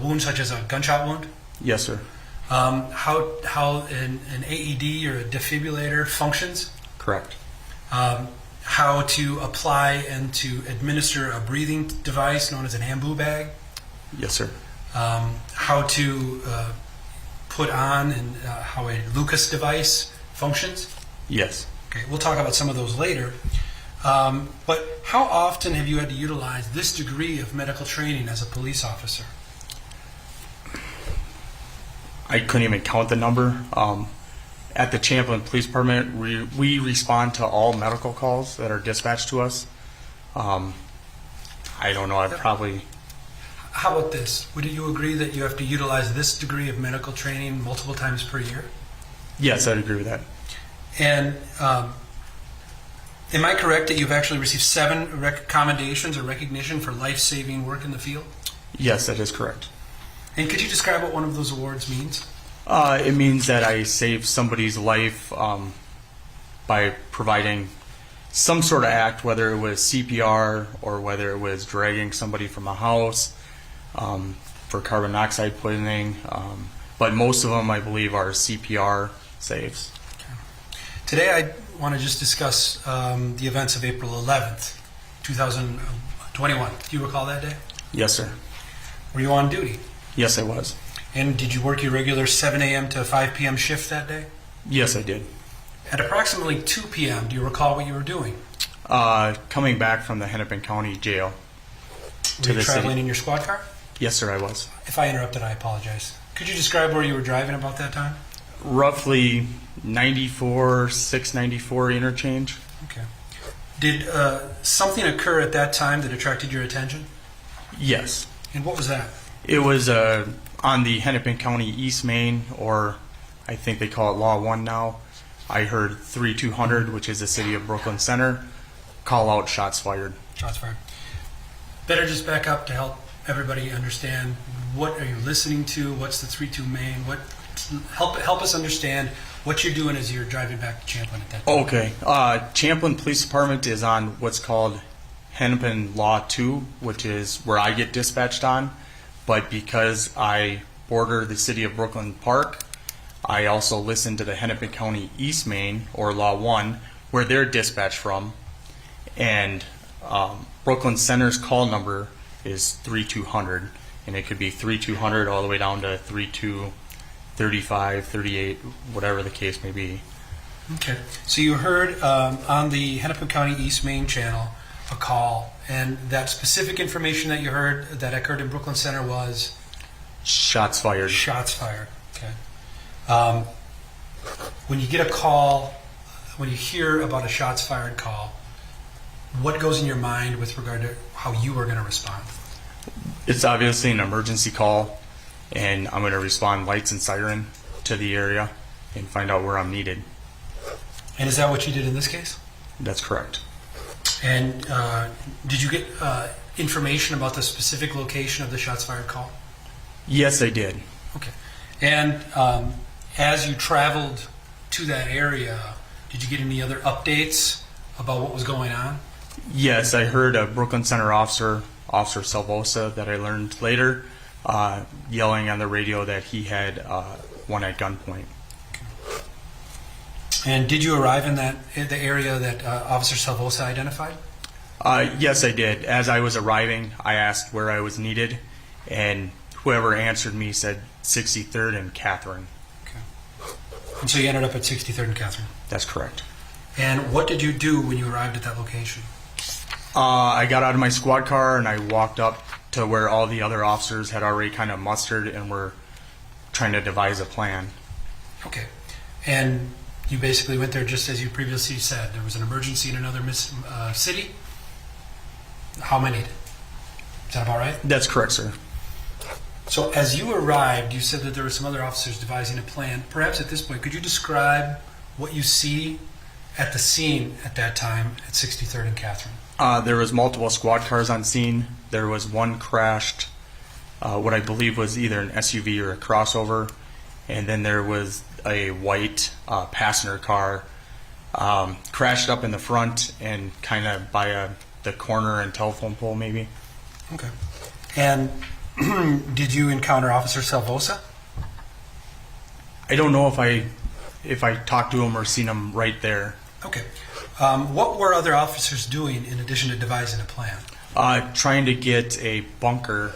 Speaker 19: wound such as a gunshot wound.
Speaker 7: Yes, sir.
Speaker 19: How an AED or a defibrillator functions.
Speaker 7: Correct.
Speaker 19: How to apply and to administer a breathing device known as an ambu bag.
Speaker 7: Yes, sir.
Speaker 19: How to put on and how a Lucas device functions.
Speaker 7: Yes.
Speaker 19: Okay, we'll talk about some of those later. But how often have you had to utilize this degree of medical training as a police officer?
Speaker 7: I couldn't even count the number. At the Champlin Police Department, we respond to all medical calls that are dispatched to us. I don't know,
Speaker 19: How about this? Would you agree that you have to utilize this degree of medical training multiple times per year?
Speaker 7: Yes, I'd agree with that.
Speaker 19: And am I correct that you've actually received 7 commendations or recognition for life-saving work in the field?
Speaker 7: Yes, that is correct.
Speaker 19: And could you describe what one of those awards means?
Speaker 7: It means that I saved somebody's life by providing some sort of act, whether it was CPR or whether it was dragging somebody from a house for carbon monoxide poisoning. But most of them, I believe, are CPR saves.
Speaker 19: Today I want to just discuss the events of April 11th, 2021. Do you recall that day?
Speaker 7: Yes, sir.
Speaker 19: Were you on duty?
Speaker 7: Yes, I was.
Speaker 19: And did you work your regular 7 a.m. to 5 p.m. shift that day?
Speaker 7: Yes, I did.
Speaker 19: At approximately 2 p.m., do you recall what you were doing?
Speaker 7: Coming back from the Hennepin County Jail.
Speaker 19: Were you traveling in your squad car?
Speaker 7: Yes, sir, I was.
Speaker 19: If I interrupted, I apologize. Could you describe where you were driving about that time?
Speaker 7: Roughly 694 interchange.
Speaker 19: Okay. Did something occur at that time that attracted your attention?
Speaker 7: Yes.
Speaker 19: And what was that?
Speaker 7: It was on the Hennepin County East Main, or I think they call it Law 1 now. I heard 3200, which is the city of Brooklyn Center, call out shots fired.
Speaker 19: Shots fired. Better just back up to help everybody understand what are you listening to, what's the 32 Main, help us understand what you're doing as you're driving back to Champlin at that time.
Speaker 7: Okay. Champlin Police Department is on what's called Hennepin Law 2, which is where I get dispatched on. But because I border the city of Brooklyn Park, I also listen to the Hennepin County East Main, or Law 1, where they're dispatched from. And Brooklyn Center's call number is 3200, and it could be 3200 all the way down to 3235, 38, whatever the case may be.
Speaker 19: Okay. So you heard on the Hennepin County East Main channel a call, and that specific information that you heard that occurred in Brooklyn Center was?
Speaker 7: Shots fired.
Speaker 19: Shots fired. Okay. When you get a call, when you hear about a shots fired call, what goes in your mind with regard to how you are going to respond?
Speaker 7: It's obviously an emergency call, and I'm going to respond lights and siren to the area and find out where I'm needed.
Speaker 19: And is that what you did in this case?
Speaker 7: That's correct.
Speaker 19: And did you get information about the specific location of the shots fired call?
Speaker 7: Yes, I did.
Speaker 19: Okay. And as you traveled to that area, did you get any other updates about what was going on?
Speaker 7: Yes, I heard a Brooklyn Center officer, Officer Salvosa, that I learned later, yelling on the radio that he had one at gunpoint.
Speaker 19: And did you arrive in the area that Officer Salvosa identified?
Speaker 7: Yes, I did. As I was arriving, I asked where I was needed, and whoever answered me said 63rd and Catherine.
Speaker 19: Okay. And so you ended up at 63rd and Catherine?
Speaker 7: That's correct.
Speaker 19: And what did you do when you arrived at that location?
Speaker 7: I got out of my squad car and I walked up to where all the other officers had already kind of mustered and were trying to devise a plan.
Speaker 19: Okay. And you basically went there just as you previously said. There was an emergency in another city. How many? Is that about right?
Speaker 7: That's correct, sir.
Speaker 19: So as you arrived, you said that there were some other officers devising a plan. Perhaps at this point, could you describe what you see at the scene at that time at 63rd and Catherine?
Speaker 7: There was multiple squad cars on scene. There was one crashed, what I believe was either an SUV or a crossover, and then there was a white passenger car crashed up in the front and kind of by the corner and telephone pole maybe.
Speaker 19: Okay. And did you encounter Officer Salvosa?
Speaker 7: I don't know if I talked to him or seen him right there.
Speaker 19: Okay. What were other officers doing in addition to devising a plan?
Speaker 7: Trying to get a bunker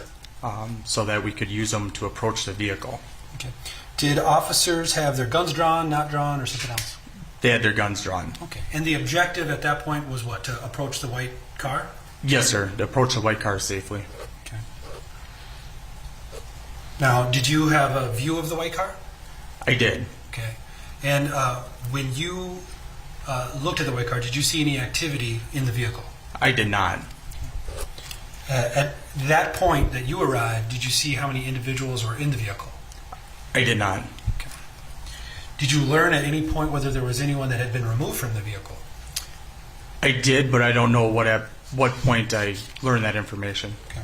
Speaker 7: so that we could use them to approach the vehicle.
Speaker 19: Okay. Did officers have their guns drawn, not drawn, or something else?
Speaker 7: They had their guns drawn.
Speaker 19: Okay. And the objective at that point was what? To approach the white car?
Speaker 7: Yes, sir. To approach the white car safely.
Speaker 19: Okay. Now, did you have a view of the white car?
Speaker 7: I did.
Speaker 19: Okay. And when you looked at the white car, did you see any activity in the vehicle?
Speaker 7: I did not.
Speaker 19: At that point that you arrived, did you see how many individuals were in the vehicle?
Speaker 7: I did not.
Speaker 19: Okay. Did you learn at any point whether there was anyone that had been removed from the vehicle?
Speaker 7: I did, but I don't know at what point I learned that information.
Speaker 19: Okay.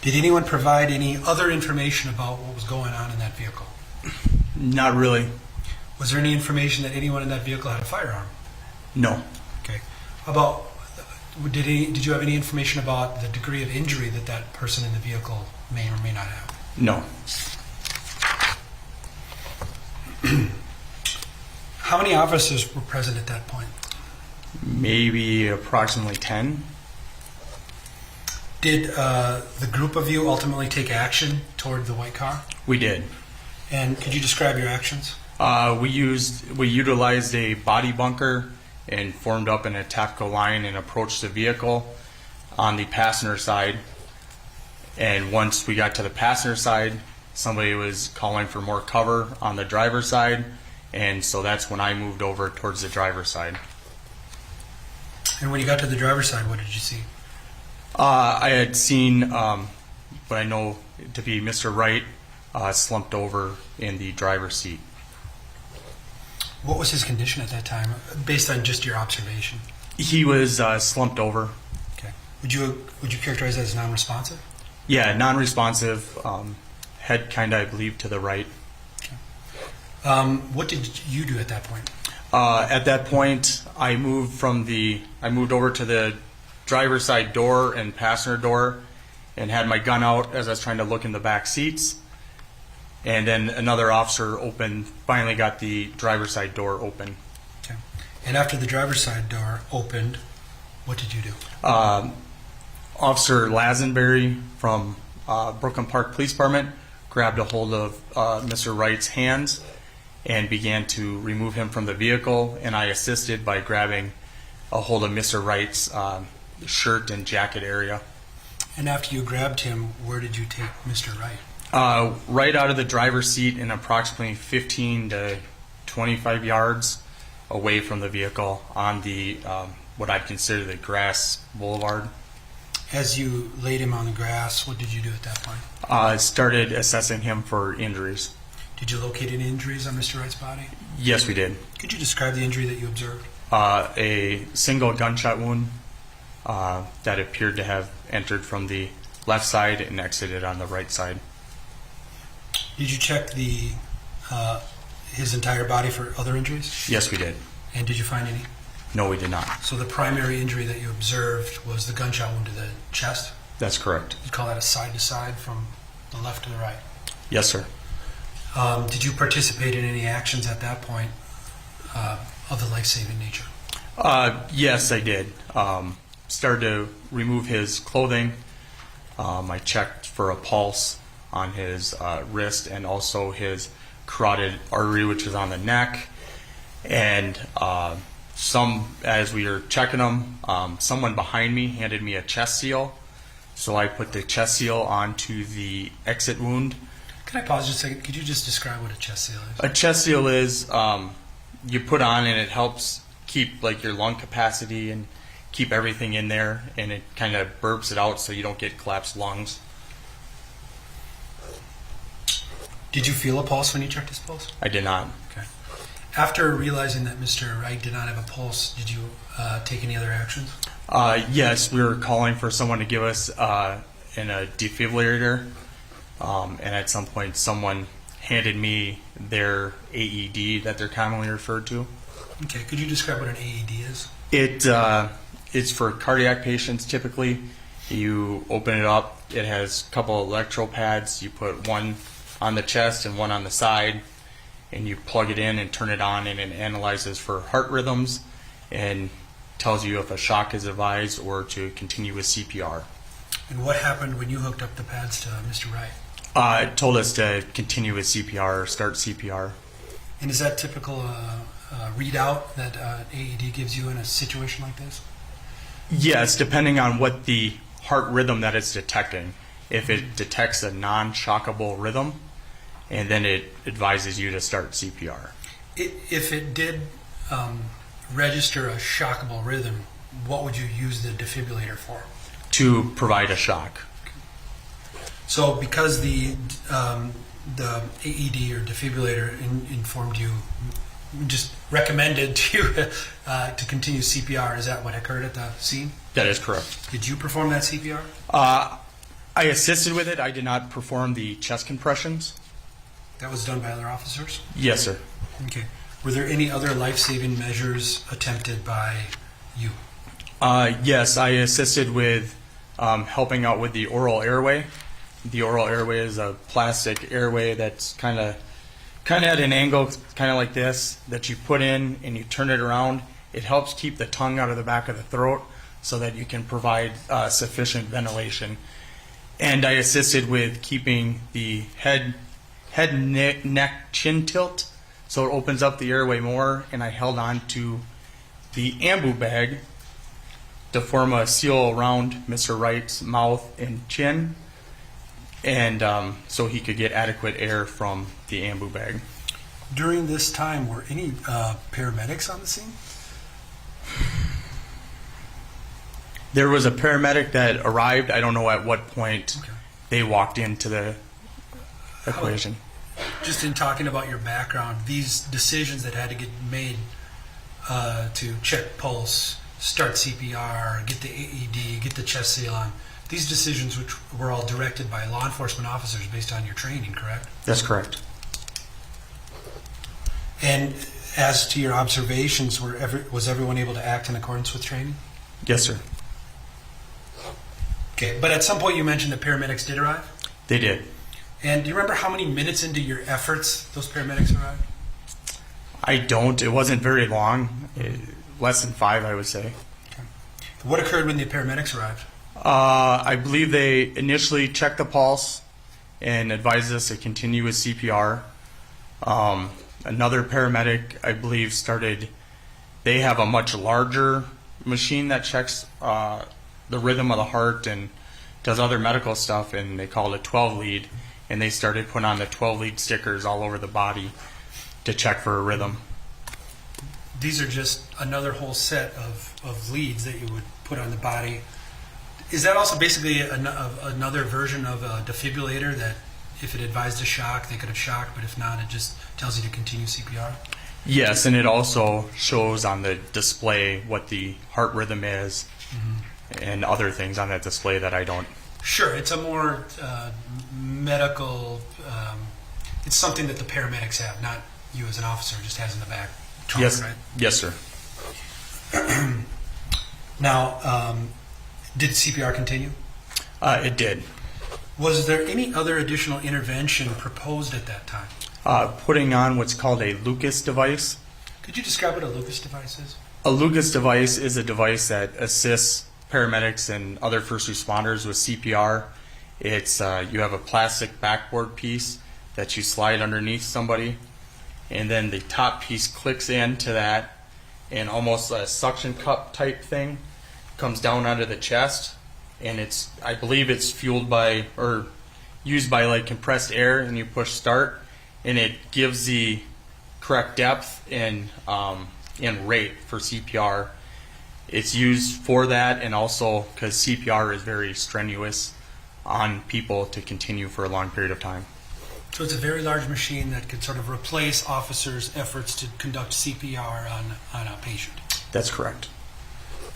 Speaker 19: Did anyone provide any other information about what was going on in that vehicle?
Speaker 7: Not really.
Speaker 19: Was there any information that anyone in that vehicle had a firearm?
Speaker 7: No.
Speaker 19: Okay. How about, did you have any information about the degree of injury that that person in the vehicle may or may not have?
Speaker 7: No.
Speaker 19: How many officers were present at that point?
Speaker 7: Maybe approximately 10.
Speaker 19: Did the group of you ultimately take action toward the white car?
Speaker 7: We did.
Speaker 19: And could you describe your actions?
Speaker 7: We utilized a body bunker and formed up in a tactical line and approached the vehicle on the passenger side. And once we got to the passenger side, somebody was calling for more cover on the driver's side, and so that's when I moved over towards the driver's side.
Speaker 19: And when you got to the driver's side, what did you see?
Speaker 7: I had seen what I know to be Mr. Wright slumped over in the driver's seat.
Speaker 19: What was his condition at that time, based on just your observation?
Speaker 7: He was slumped over.
Speaker 19: Okay. Would you characterize that as non-responsive?
Speaker 7: Yeah, non-responsive. Head kind of, I believe, to the right.
Speaker 19: Okay. What did you do at that point?
Speaker 7: At that point, I moved over to the driver's side door and passenger door, and had my gun out as I was trying to look in the back seats. And then another officer finally got the driver's side door open.
Speaker 19: Okay. And after the driver's side door opened, what did you do?
Speaker 7: Officer Lazenberry from Brooklyn Park Police Department grabbed a hold of Mr. Wright's hands and began to remove him from the vehicle, and I assisted by grabbing a hold of Mr. Wright's shirt and jacket area.
Speaker 19: And after you grabbed him, where did you take Mr. Wright?
Speaker 7: Right out of the driver's seat and approximately 15 to 25 yards away from the vehicle on the what I'd consider the grass boulevard.
Speaker 19: As you laid him on the grass, what did you do at that point?
Speaker 7: I started assessing him for injuries.
Speaker 19: Did you locate any injuries on Mr. Wright's body?
Speaker 7: Yes, we did.
Speaker 19: Could you describe the injury that you observed?
Speaker 7: A single gunshot wound that appeared to have entered from the left side and exited on the right side.
Speaker 19: Did you check his entire body for other injuries?
Speaker 7: Yes, we did.
Speaker 19: And did you find any?
Speaker 7: No, we did not.
Speaker 19: So the primary injury that you observed was the gunshot wound to the chest?
Speaker 7: That's correct.
Speaker 19: You call that a side-to-side from the left to the right?
Speaker 7: Yes, sir.
Speaker 19: Did you participate in any actions at that point of the life-saving nature?
Speaker 7: Yes, I did. Started to remove his clothing. I checked for a pulse on his wrist and also his carotid artery, which is on the neck. And as we were checking him, someone behind me handed me a chest seal. So I put the chest seal onto the exit wound.
Speaker 19: Can I pause just a second? Could you just describe what a chest seal is?
Speaker 7: A chest seal is you put on and it helps keep like your lung capacity and keep everything in there, and it kind of burps it out so you don't get collapsed lungs.
Speaker 19: Did you feel a pulse when you checked his pulse?
Speaker 7: I did not.
Speaker 19: Okay. After realizing that Mr. Wright did not have a pulse, did you take any other actions?
Speaker 7: Yes, we were calling for someone to give us a defibrillator, and at some point someone handed me their AED that they're commonly referred to.
Speaker 19: Okay, could you describe what an AED is?
Speaker 7: It's for cardiac patients typically. You open it up, it has a couple of electro pads. You put one on the chest and one on the side, and you plug it in and turn it on, and it analyzes for heart rhythms and tells you if a shock is advised or to continue with CPR.
Speaker 19: And what happened when you hooked up the pads to Mr. Wright?
Speaker 7: It told us to continue with CPR or start CPR.
Speaker 19: And is that typical readout that AED gives you in a situation like this?
Speaker 7: Yes, depending on what the heart rhythm that it's detecting. If it detects a non-shockable rhythm, and then it advises you to start CPR.
Speaker 19: If it did register a shockable rhythm, what would you use the defibrillator for?
Speaker 7: To provide a shock.
Speaker 19: So because the AED or defibrillator informed you, just recommended to continue CPR, is that what occurred at the scene?
Speaker 7: That is correct.
Speaker 19: Did you perform that CPR?
Speaker 7: I assisted with it. I did not perform the chest compressions.
Speaker 19: That was done by other officers?
Speaker 7: Yes, sir.
Speaker 19: Okay. Were there any other life-saving measures attempted by you?
Speaker 7: Yes, I assisted with helping out with the oral airway. The oral airway is a plastic airway that's kind of at an angle, kind of like this, that you put in and you turn it around. It helps keep the tongue out of the back of the throat so that you can provide sufficient ventilation. And I assisted with keeping the head, neck, chin tilt, so it opens up the airway more, and I held on to the ambu bag to form a seal around Mr. Wright's mouth and chin, and so he could get adequate air from the ambu bag.
Speaker 19: During this time, were any paramedics on the scene?
Speaker 7: There was a paramedic that arrived. I don't know at what point they walked into the equation.
Speaker 19: Just in talking about your background, these decisions that had to get made to check pulse, start CPR, get the AED, get the chest seal on, these decisions which were all directed by law enforcement officers based on your training, correct?
Speaker 7: That's correct.
Speaker 19: And as to your observations, was everyone able to act in accordance with training?
Speaker 7: Yes, sir.
Speaker 19: Okay, but at some point you mentioned the paramedics did arrive?
Speaker 7: They did.
Speaker 19: And do you remember how many minutes into your efforts those paramedics arrived?
Speaker 7: I don't. It wasn't very long. Less than 5, I would say.
Speaker 19: Okay. What occurred when the paramedics arrived?
Speaker 7: I believe they initially checked the pulse and advised us to continue with CPR. Another paramedic, I believe, started. They have a much larger machine that checks the rhythm of the heart and does other medical stuff, and they call it a 12 lead. And they started putting on the 12 lead stickers all over the body to check for a rhythm.
Speaker 19: These are just another whole set of leads that you would put on the body. Is that also basically another version of a defibrillator that if it advised a shock, they could have shocked, but if not, it just tells you to continue CPR?
Speaker 7: Yes, and it also shows on the display what the heart rhythm is and other things on that display that I don't.
Speaker 19: Sure, it's a more medical, it's something that the paramedics have, not you as an officer just has in the back trunk,
Speaker 7: Yes,
Speaker 19: right?
Speaker 7: yes, sir.
Speaker 19: Now, did CPR continue?
Speaker 7: It did.
Speaker 19: Was there any other additional intervention proposed at that time?
Speaker 7: Putting on what's called a Lucas device.
Speaker 19: Could you describe what a Lucas device is?
Speaker 7: A Lucas device is a device that assists paramedics and other first responders with CPR. It's you have a plastic backboard piece that you slide underneath somebody, and then the top piece clicks into that, and almost a suction cup type thing comes down onto the chest, and I believe it's fueled by or used by like compressed air, and you push start, and it gives the correct depth and rate for CPR. It's used for that, and also because CPR is very strenuous on people to continue for a long period of time.
Speaker 19: So it's a very large machine that could sort of replace officers' efforts to conduct CPR on a patient.
Speaker 7: That's correct.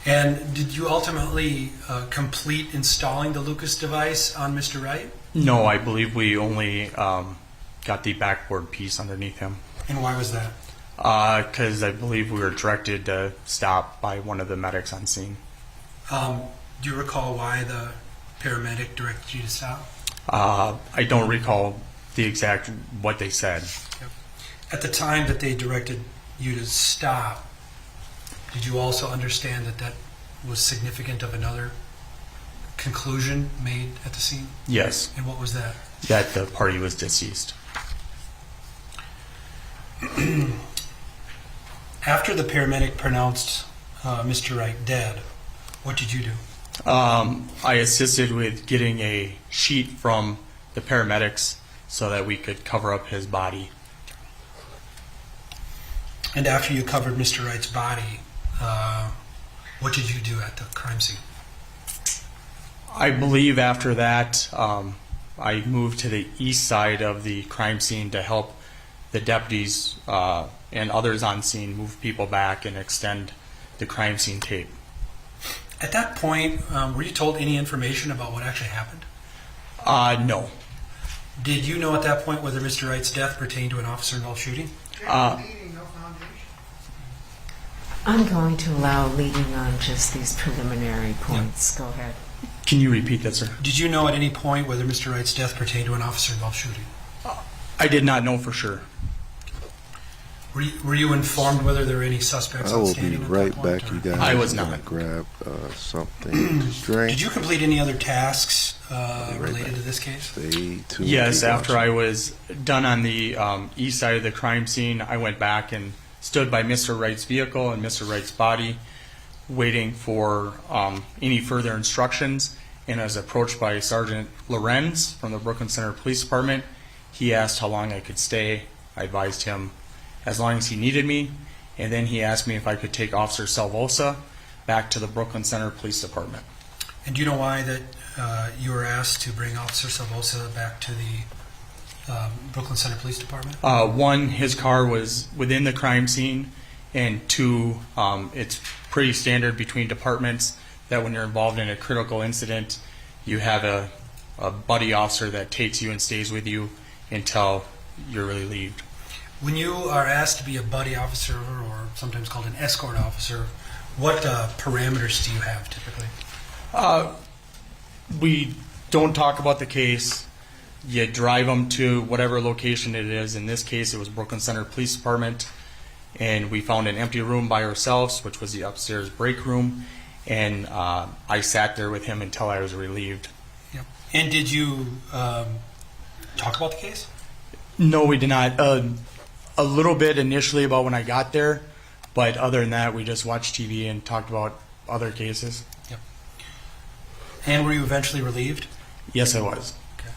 Speaker 19: And did you ultimately complete installing the Lucas device on Mr. Wright?
Speaker 7: No, I believe we only got the backboard piece underneath him.
Speaker 19: And why was that?
Speaker 7: Because I believe we were directed to stop by one of the medics on scene.
Speaker 19: Do you recall why the paramedic directed you to stop?
Speaker 7: I don't recall the exact what they said.
Speaker 19: Yep. At the time that they directed you to stop, did you also understand that that was significant of another conclusion made at the scene?
Speaker 7: Yes.
Speaker 19: And what was that?
Speaker 7: That the party was deceased.
Speaker 19: After the paramedic pronounced Mr. Wright dead, what did you do?
Speaker 7: I assisted with getting a sheet from the paramedics so that we could cover up his body.
Speaker 19: And after you covered Mr. Wright's body, what did you do at the crime scene?
Speaker 7: I believe after that, I moved to the east side of the crime scene to help the deputies and others on scene move people back and extend the crime scene tape.
Speaker 19: At that point, were you told any information about what actually happened?
Speaker 7: No.
Speaker 19: Did you know at that point whether Mr. Wright's death pertained to an officer-involved shooting?
Speaker 6: I'm going to allow leading on just these preliminary points. Go ahead.
Speaker 7: Can you repeat that, sir?
Speaker 19: Did you know at any point whether Mr. Wright's death pertained to an officer-involved shooting?
Speaker 7: I did not know for sure.
Speaker 19: Were you informed whether there were any suspects
Speaker 1: I will be
Speaker 19: outstanding at
Speaker 1: right
Speaker 19: that point,
Speaker 1: back,
Speaker 19: or-
Speaker 1: you guys.
Speaker 7: I was
Speaker 1: I'm gonna
Speaker 7: not.
Speaker 1: grab something to drink.
Speaker 19: Did you complete any other tasks related to this case?
Speaker 1: Stay tuned.
Speaker 7: Yes,
Speaker 1: Keep
Speaker 7: after
Speaker 1: watching.
Speaker 7: I was done on the east side of the crime scene, I went back and stood by Mr. Wright's vehicle and Mr. Wright's body, waiting for any further instructions. And I was approached by Sergeant Lorenz from the Brooklyn Center Police Department. He asked how long I could stay. I advised him as long as he needed me. And then he asked me if I could take Officer Salvosa back to the Brooklyn Center Police Department.
Speaker 19: And do you know why that you were asked to bring Officer Salvosa back to the Brooklyn Center Police Department?
Speaker 7: One, his car was within the crime scene, and two, it's pretty standard between departments that when you're involved in a critical incident, you have a buddy officer that takes you and stays with you until you're relieved.
Speaker 19: When you are asked to be a buddy officer, or sometimes called an escort officer, what parameters do you have typically?
Speaker 7: We don't talk about the case. You drive them to whatever location it is. In this case, it was Brooklyn Center Police Department, and we found an empty room by ourselves, which was the upstairs break room, and I sat there with him until I was relieved.
Speaker 19: Yep. And did you talk about the case?
Speaker 7: No, we did not. A little bit initially about when I got there, but other than that, we just watched TV and talked about other cases.
Speaker 19: Yep. And were you eventually relieved?
Speaker 7: Yes, I was.
Speaker 19: Okay.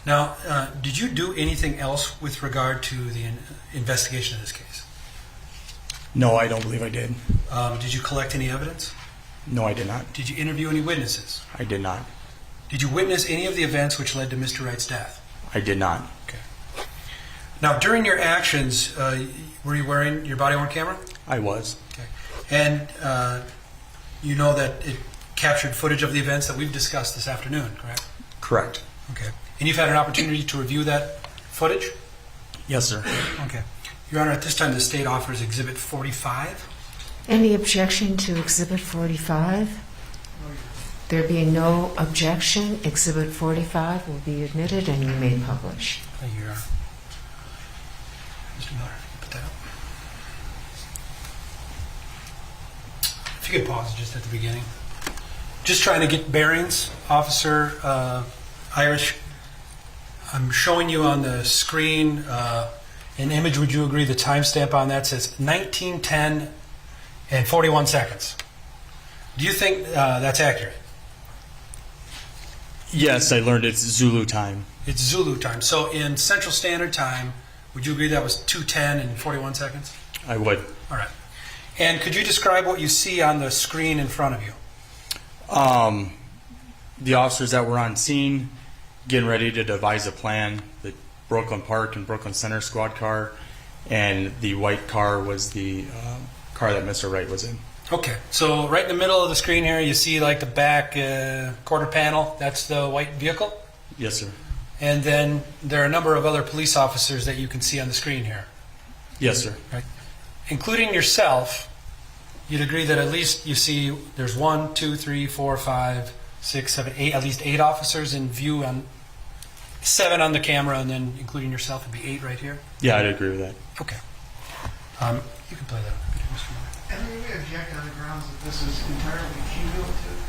Speaker 19: Now, did you do anything else with regard to the investigation of this case?
Speaker 7: No, I don't believe I did.
Speaker 19: Did you collect any evidence?
Speaker 7: No, I did not.
Speaker 19: Did you interview any witnesses?
Speaker 7: I did not.
Speaker 19: Did you witness any of the events which led to Mr. Wright's death?
Speaker 7: I did not.
Speaker 19: Okay. Now, during your actions, were you wearing your body-worn camera?
Speaker 7: I was.
Speaker 19: Okay. And you know that it captured footage of the events that we've discussed this afternoon, correct?
Speaker 7: Correct.
Speaker 19: Okay. And you've had an opportunity to review that footage?
Speaker 7: Yes, sir.
Speaker 19: Okay. Your Honor, at this time, the state offers Exhibit 45.
Speaker 6: Any objection to Exhibit 45? There being no objection, Exhibit 45 will be admitted and you may publish.
Speaker 19: Thank you, Your Honor. Mr. Miller, put that up. If you could pause just at the beginning. Just trying to get bearings, Officer Irish. I'm showing you on the screen an image. Would you agree the timestamp on that says 19:10 and 41 seconds? Do you think that's accurate?
Speaker 7: Yes, I learned it's Zulu time.
Speaker 19: It's Zulu time. So in Central Standard Time, would you agree that was 2:10 and 41 seconds?
Speaker 7: I would.
Speaker 19: All right. And could you describe what you see on the screen in front of you?
Speaker 7: The officers that were on scene getting ready to devise a plan. The Brooklyn Park and Brooklyn Center squad car, and the white car was the car that Mr. Wright was in.
Speaker 19: Okay, so right in the middle of the screen here, you see like the back quarter panel. That's the white vehicle?
Speaker 7: Yes, sir.
Speaker 19: And then there are a number of other police officers that you can see on the screen here.
Speaker 7: Yes, sir.
Speaker 19: Right. Including yourself, you'd agree that at least you see there's 1, 2, 3, 4, 5, 6, 7, 8, at least 8 officers in view, on 7 on the camera, and then including yourself would be 8 right here?
Speaker 7: Yeah, I'd agree with that.
Speaker 19: Okay. You can play that.
Speaker 10: And we object on the grounds that this is entirely cumulative.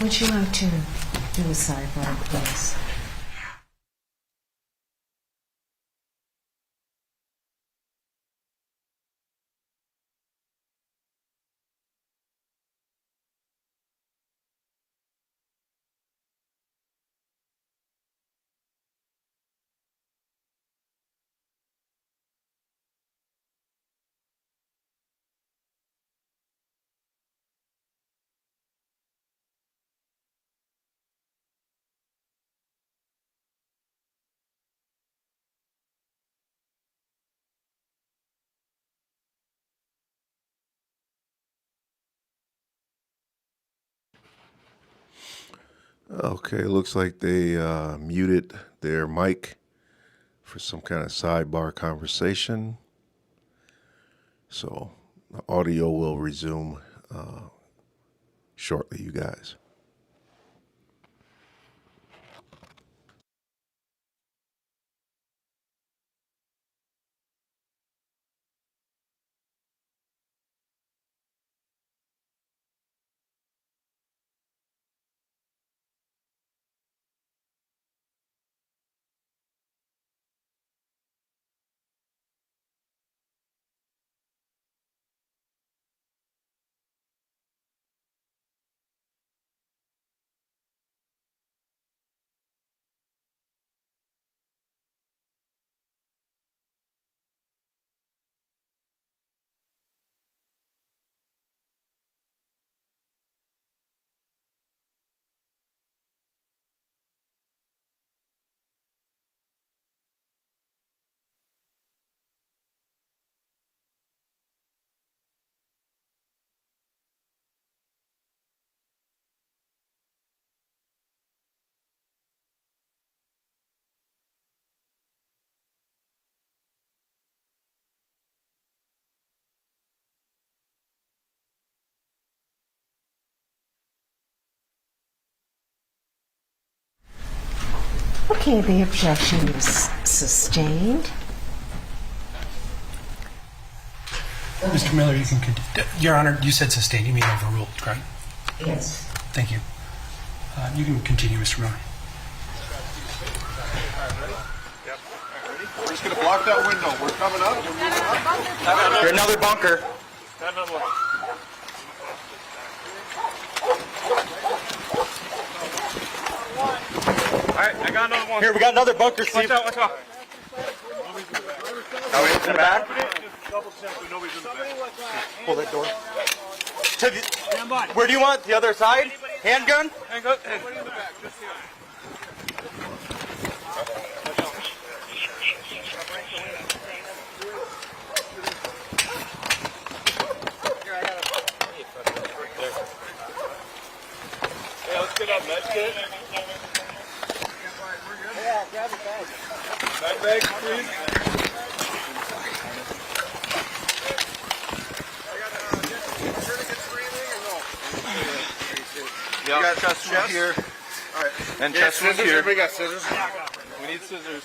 Speaker 6: Would you like to do a sidebar, please?
Speaker 1: Okay, looks like they muted their mic for some kind of sidebar conversation. So the audio will resume shortly, you guys.
Speaker 6: Okay, the objection is sustained.
Speaker 19: Mr. Miller, you can continue. Your Honor, you said sustained. You mean overruled, correct?
Speaker 6: Yes.
Speaker 19: Thank you. You can continue, Mr. Miller.
Speaker 24: We're just going to block that window. We're coming up. We're moving up.
Speaker 14: Here's another bunker.
Speaker 5: Alright, I got another one.
Speaker 14: Here, we got another bunker, Steve.
Speaker 5: Watch out.
Speaker 14: Nobody's in the back.
Speaker 5: Double check that nobody's in the back.
Speaker 14: Pull that door. Where do you want? The other side? Handgun?
Speaker 5: Handgun. Everybody in the back. Just here. Yeah, let's get up. Med kit. Yeah, grab it bag. Bag, please.
Speaker 24: You got chest wound here. All right. And chest wound here. We got scissors. We need scissors.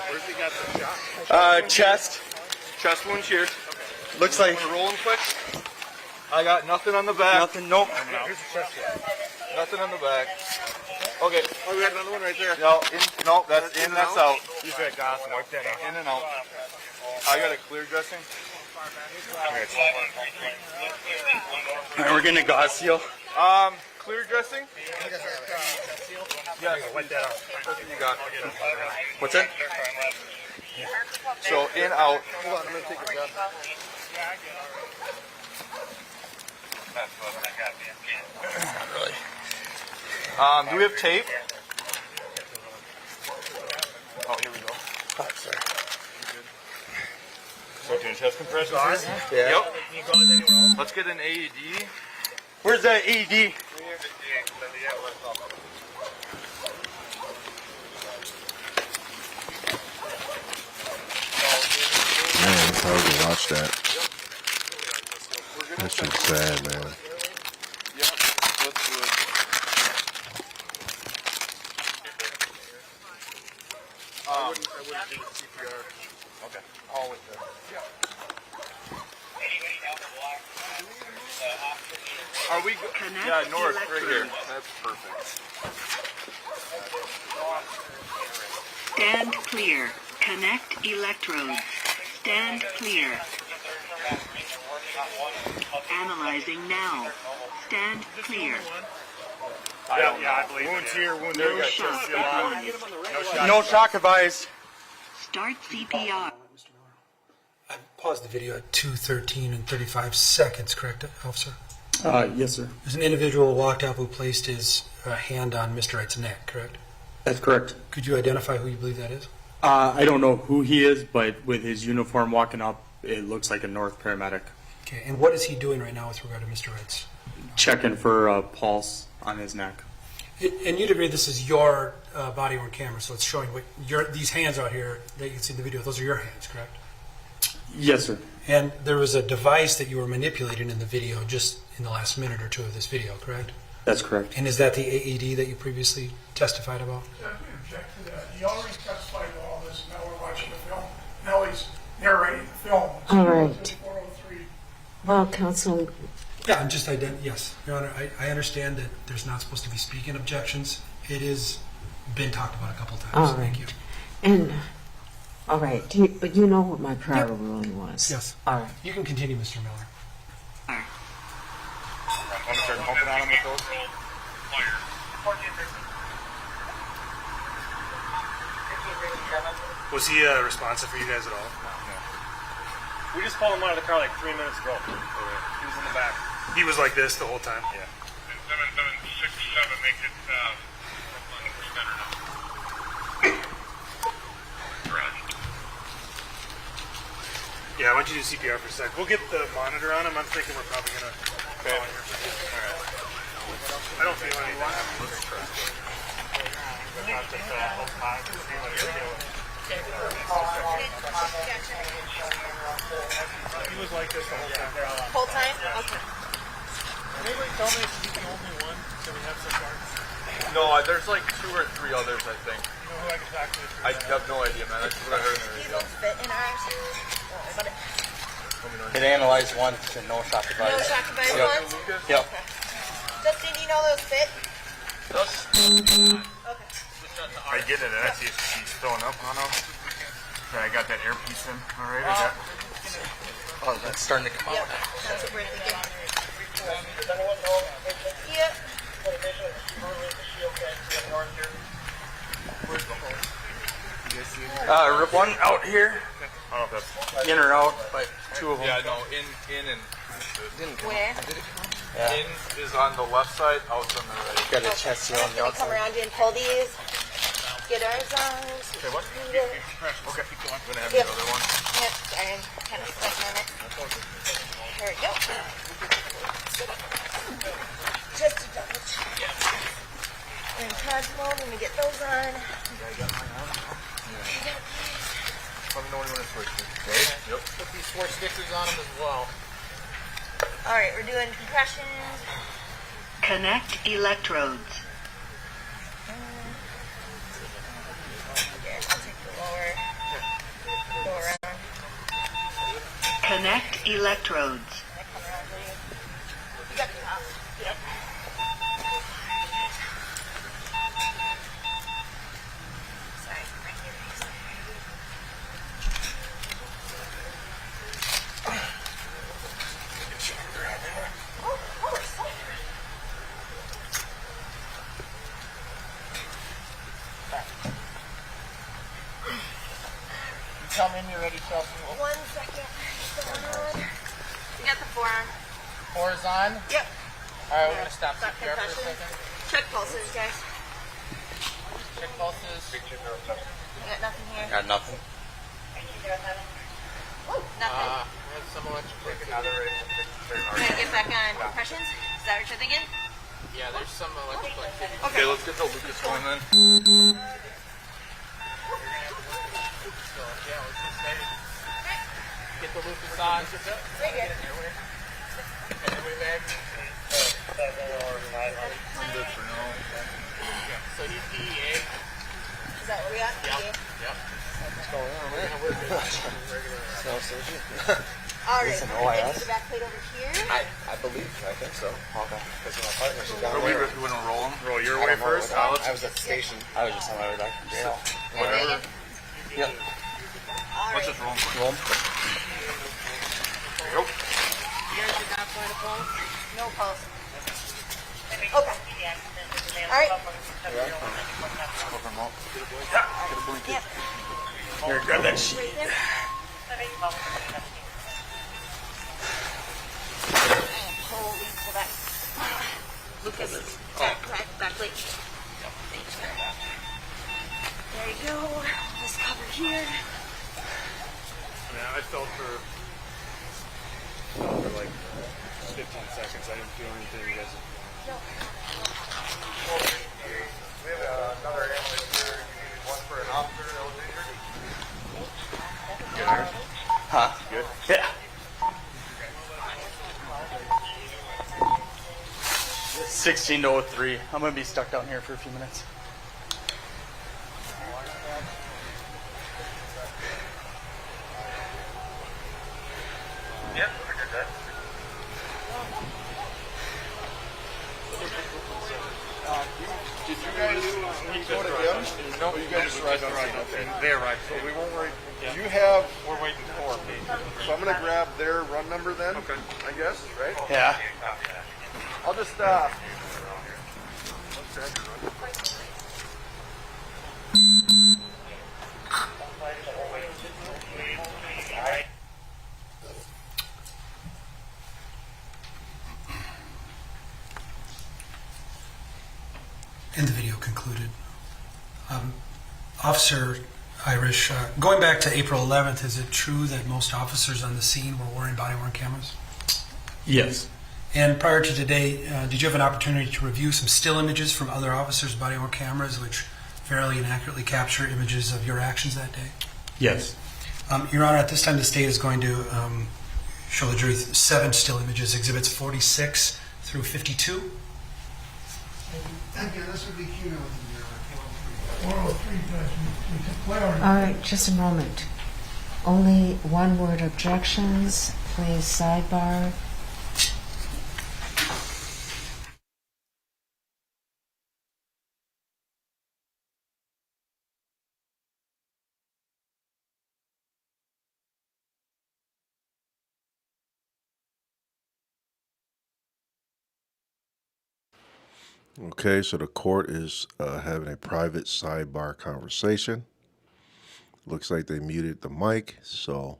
Speaker 24: Where's he got the shot?
Speaker 14: Chest.
Speaker 24: Chest wound here.
Speaker 14: Looks like.
Speaker 24: We're rolling quick. I got nothing on the back.
Speaker 14: Nothing, nope.
Speaker 24: Nothing on the back. Okay. Oh, we got another one right there. No, that's in, that's out.
Speaker 5: You said gas, wipe that out.
Speaker 24: In and out. I got a clear dressing.
Speaker 14: Alright, we're getting a gauze seal.
Speaker 24: Clear dressing? Yeah,
Speaker 5: wipe that out.
Speaker 24: You got.
Speaker 14: What's that?
Speaker 24: So in, out. Hold on, I'm gonna take a gun. Not really. Do we have tape? Oh, here we go.
Speaker 14: Oh, sorry.
Speaker 24: So doing chest compressions here?
Speaker 14: Yeah.
Speaker 24: Yep. Let's get an AED.
Speaker 14: Where's that AED?
Speaker 1: Man, it's hard to watch that. That shit's sad, man.
Speaker 24: Yep, let's do it. I wouldn't do CPR. Okay, I'll wait there. Are we yeah, north, right here. That's perfect.
Speaker 15: Stand clear. Connect electrodes. Stand clear. Analyzing now. Stand clear.
Speaker 5: I believe wounds here, wound there.
Speaker 15: No shock advised.
Speaker 14: No shock advised.
Speaker 15: Start CPR.
Speaker 19: I paused the video at 2:13 and 35 seconds, correct, officer?
Speaker 7: Yes, sir.
Speaker 19: There's an individual who walked up who placed his hand on Mr. Wright's neck, correct?
Speaker 7: That's correct.
Speaker 19: Could you identify who you believe that is?
Speaker 7: I don't know who he is, but with his uniform walking up, it looks like a North paramedic.
Speaker 19: Okay, and what is he doing right now with regard to Mr. Ritz?
Speaker 7: Checking for a pulse on his neck.
Speaker 19: And you'd agree this is your body worn camera, so it's showing what these hands out here that you can see in the video. Those are your hands, correct?
Speaker 7: Yes, sir.
Speaker 19: And there was a device that you were manipulating in the video just in the last minute or two of this video, correct?
Speaker 7: That's correct.
Speaker 19: And is that the AED that you previously testified about?
Speaker 20: Yeah, we object to that. He already testified to all this, now we're watching the film. Now he's narrating the film.
Speaker 6: All right. Well, counsel,
Speaker 19: Yeah, I'm just yes, Your Honor, I understand that there's not supposed to be speaking objections. It has been talked about a couple times.
Speaker 6: all
Speaker 19: Thank
Speaker 6: right.
Speaker 19: you.
Speaker 6: And, all right, but you know what my prior ruling was?
Speaker 19: Yes.
Speaker 6: All right.
Speaker 19: You can continue, Mr. Miller.
Speaker 24: Want to start pumping on him with those?
Speaker 8: Was he responsive for you guys at all? No. We just pulled him out of the car like 3 minutes ago. He was in the back. He was like this the whole time? Yeah.
Speaker 18: 7767 makes it center now.
Speaker 8: Yeah, I want you to do CPR for a sec. We'll get the monitor on him. I'm thinking we're probably going to call here. Alright. I don't feel anything. Let's try. He was like this the whole time.
Speaker 22: Whole time? Okay.
Speaker 8: Anybody tell me if he's the only one that we have so far?
Speaker 24: No, there's like 2 or 3 others, I think.
Speaker 8: You know who I can talk to?
Speaker 24: I have no idea, man. That's what I heard in the radio.
Speaker 22: Fit in ours.
Speaker 23: It analyzed once and no shock device.
Speaker 22: No shock device
Speaker 23: Yep.
Speaker 22: once?
Speaker 23: Yep.
Speaker 22: Justin, do you know those fit? Okay.
Speaker 18: I get it, and I see if he's filling up on him. Okay, I got that airpiece in. All right, I got.
Speaker 23: Oh, that's starting to come out.
Speaker 22: Yep, that's what we're thinking. Yep.
Speaker 23: One out here.
Speaker 18: I don't know if that's
Speaker 23: In or out, like 2 of them.
Speaker 24: Yeah, no, in and
Speaker 22: Where?
Speaker 23: Yeah.
Speaker 24: in is on the left side, out's on the right.
Speaker 23: Got a chest here on the
Speaker 22: Can we come
Speaker 23: outside.
Speaker 22: around you and pull these? Get ours on.
Speaker 24: Okay, what?
Speaker 22: Yeah.
Speaker 24: Okay, I'm gonna have
Speaker 22: Yep.
Speaker 24: the other one.
Speaker 22: Yep, sorry, I'm kind of stuck on it. There we go. Just to double check. And Cosmo, when we get those on.
Speaker 24: Let me know when you want to switch. Right? Yep.
Speaker 23: Put these 4 stickers on them as well.
Speaker 22: All right, we're doing compressions.
Speaker 15: Connect electrodes.
Speaker 22: Here, I'll take the lower. Go around.
Speaker 15: Connect electrodes.
Speaker 22: You got the top. Yep. Sorry, right here.
Speaker 23: Tell me when you're ready, Chelsea.
Speaker 22: 1 second. You got the forearm.
Speaker 23: 4 is on.
Speaker 22: Yep.
Speaker 23: Alright, we're gonna stop
Speaker 22: Stop
Speaker 23: CPR for a
Speaker 22: concussion.
Speaker 23: second.
Speaker 22: Check pulses, guys.
Speaker 23: Check pulses.
Speaker 22: You got nothing here?
Speaker 23: Got nothing.
Speaker 22: Nothing.
Speaker 23: There's some electric.
Speaker 22: We're gonna get back on compressions. Is that what you're thinking?
Speaker 23: Yeah, there's some electrical activity.
Speaker 22: Okay.
Speaker 24: Okay, let's get the Lucas going then.
Speaker 23: So, yeah, let's just say, get the Lucas on.
Speaker 22: Right here.
Speaker 23: And way back. So he's DEA.
Speaker 22: Is that where we at?
Speaker 23: Yep.
Speaker 22: Yeah.
Speaker 23: Yep. What's going on, man? Smell surgeon.
Speaker 22: All right.
Speaker 23: Listen,
Speaker 22: We're gonna
Speaker 23: OIS?
Speaker 22: get the back plate over here.
Speaker 23: I think so. Okay. Because my partner, she's down
Speaker 24: Are we
Speaker 23: there.
Speaker 24: going to roll them?
Speaker 8: Roll your
Speaker 23: I
Speaker 8: way
Speaker 23: don't know
Speaker 8: first.
Speaker 23: what- I was at the station. I was just on my way back from jail.
Speaker 24: Whatever.
Speaker 23: Yep.
Speaker 22: All
Speaker 24: Let's
Speaker 22: right.
Speaker 24: just roll them.
Speaker 23: Roll 'em.
Speaker 24: There you go.
Speaker 23: You guys did not find a phone?
Speaker 22: No pulse. Okay. All right. Yep.
Speaker 24: Here, grab that sheet.
Speaker 22: Right there. And pull that. Lucas, back plate. Thanks. There you go. This cover here.
Speaker 8: Yeah, I felt for like 15 seconds. I didn't feel anything. You guys.
Speaker 18: We have another ambulance here. You needed one for an officer that was injured. Good.
Speaker 14: Huh?
Speaker 18: Good.
Speaker 14: Yeah. 16 to 03. I'm going to be stuck down here for a few minutes.
Speaker 18: Yep, I did that.
Speaker 8: Did you guys go to him? No, you guys arrived.
Speaker 18: Okay. They arrived.
Speaker 8: So we won't worry.
Speaker 18: Yeah.
Speaker 8: Do you have?
Speaker 18: We're waiting for me.
Speaker 8: So I'm gonna grab their run number then.
Speaker 18: Okay.
Speaker 8: I guess, right?
Speaker 14: Yeah.
Speaker 8: I'll just
Speaker 19: And the video concluded. Officer Irish, going back to April 11th, is it true that most officers on the scene were wearing body-worn cameras?
Speaker 7: Yes.
Speaker 19: And prior to today, did you have an opportunity to review some still images from other officers' body-worn cameras, which fairly and accurately capture images of your actions that day?
Speaker 7: Yes.
Speaker 19: Your Honor, at this time, the state is going to show the jury 7 still images, exhibits 46 through 52.
Speaker 10: Again, this would be cumulative. 403, Judge. We took clarity.
Speaker 6: All right, just a moment. Only one word objections. Please sidebar.
Speaker 1: Okay, so the court is having a private sidebar conversation. Looks like they muted the mic, so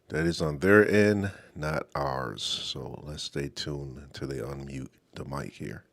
Speaker 1: that is on their end, not ours. So let's stay tuned until they unmute the mic here.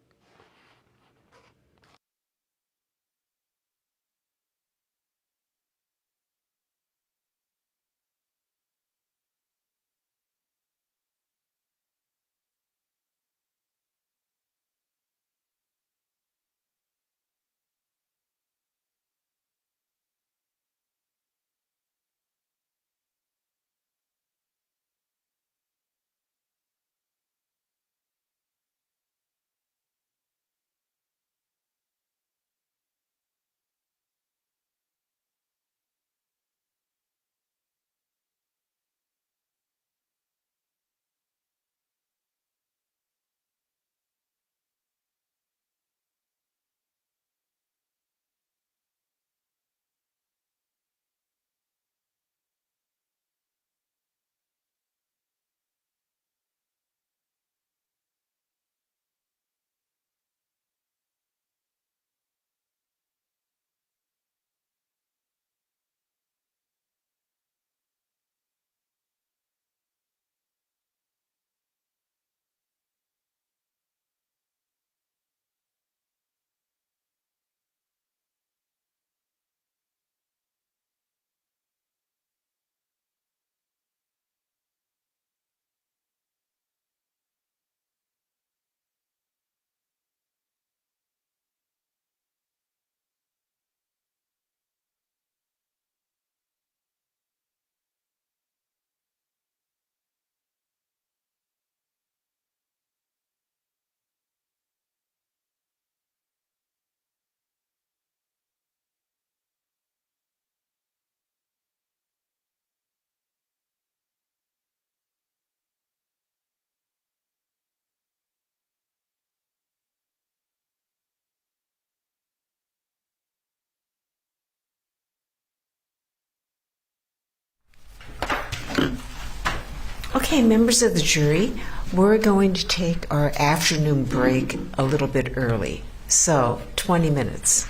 Speaker 6: Okay, members of the jury, we're going to take our afternoon break a little bit early. So, 20 minutes.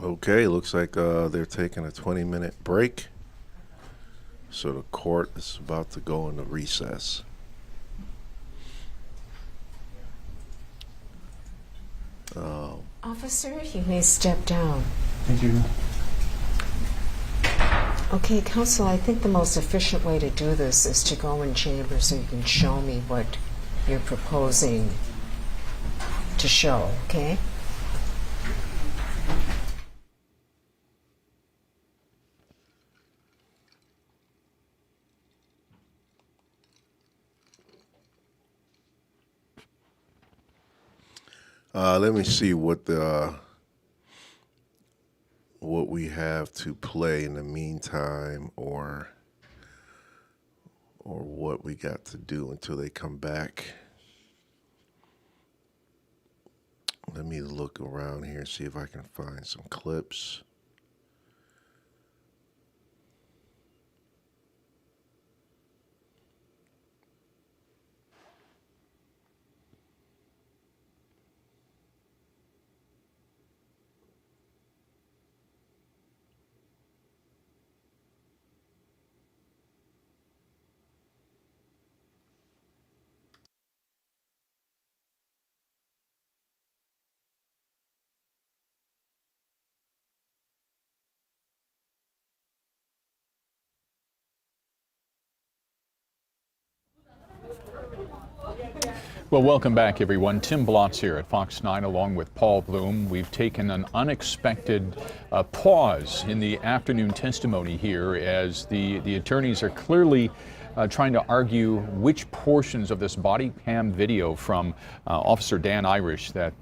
Speaker 1: Okay, looks like they're taking a 20-minute break. So the court is about to go into recess.
Speaker 6: Officer, you may step down.
Speaker 7: Thank you.
Speaker 6: Okay, counsel, I think the most efficient way to do this is to go in chamber so you can show me what you're proposing to show, okay?
Speaker 1: Let me see what we have to play in the meantime, or what we got to do until they come back. Let me look around here and see if I can find some clips.
Speaker 3: Well, welcome back, everyone. Tim Blotz here at Fox 9 along with Paul Bloom. We've taken an unexpected pause in the afternoon testimony here as the attorneys are clearly trying to argue which portions of this body cam video from Officer Dan Irish that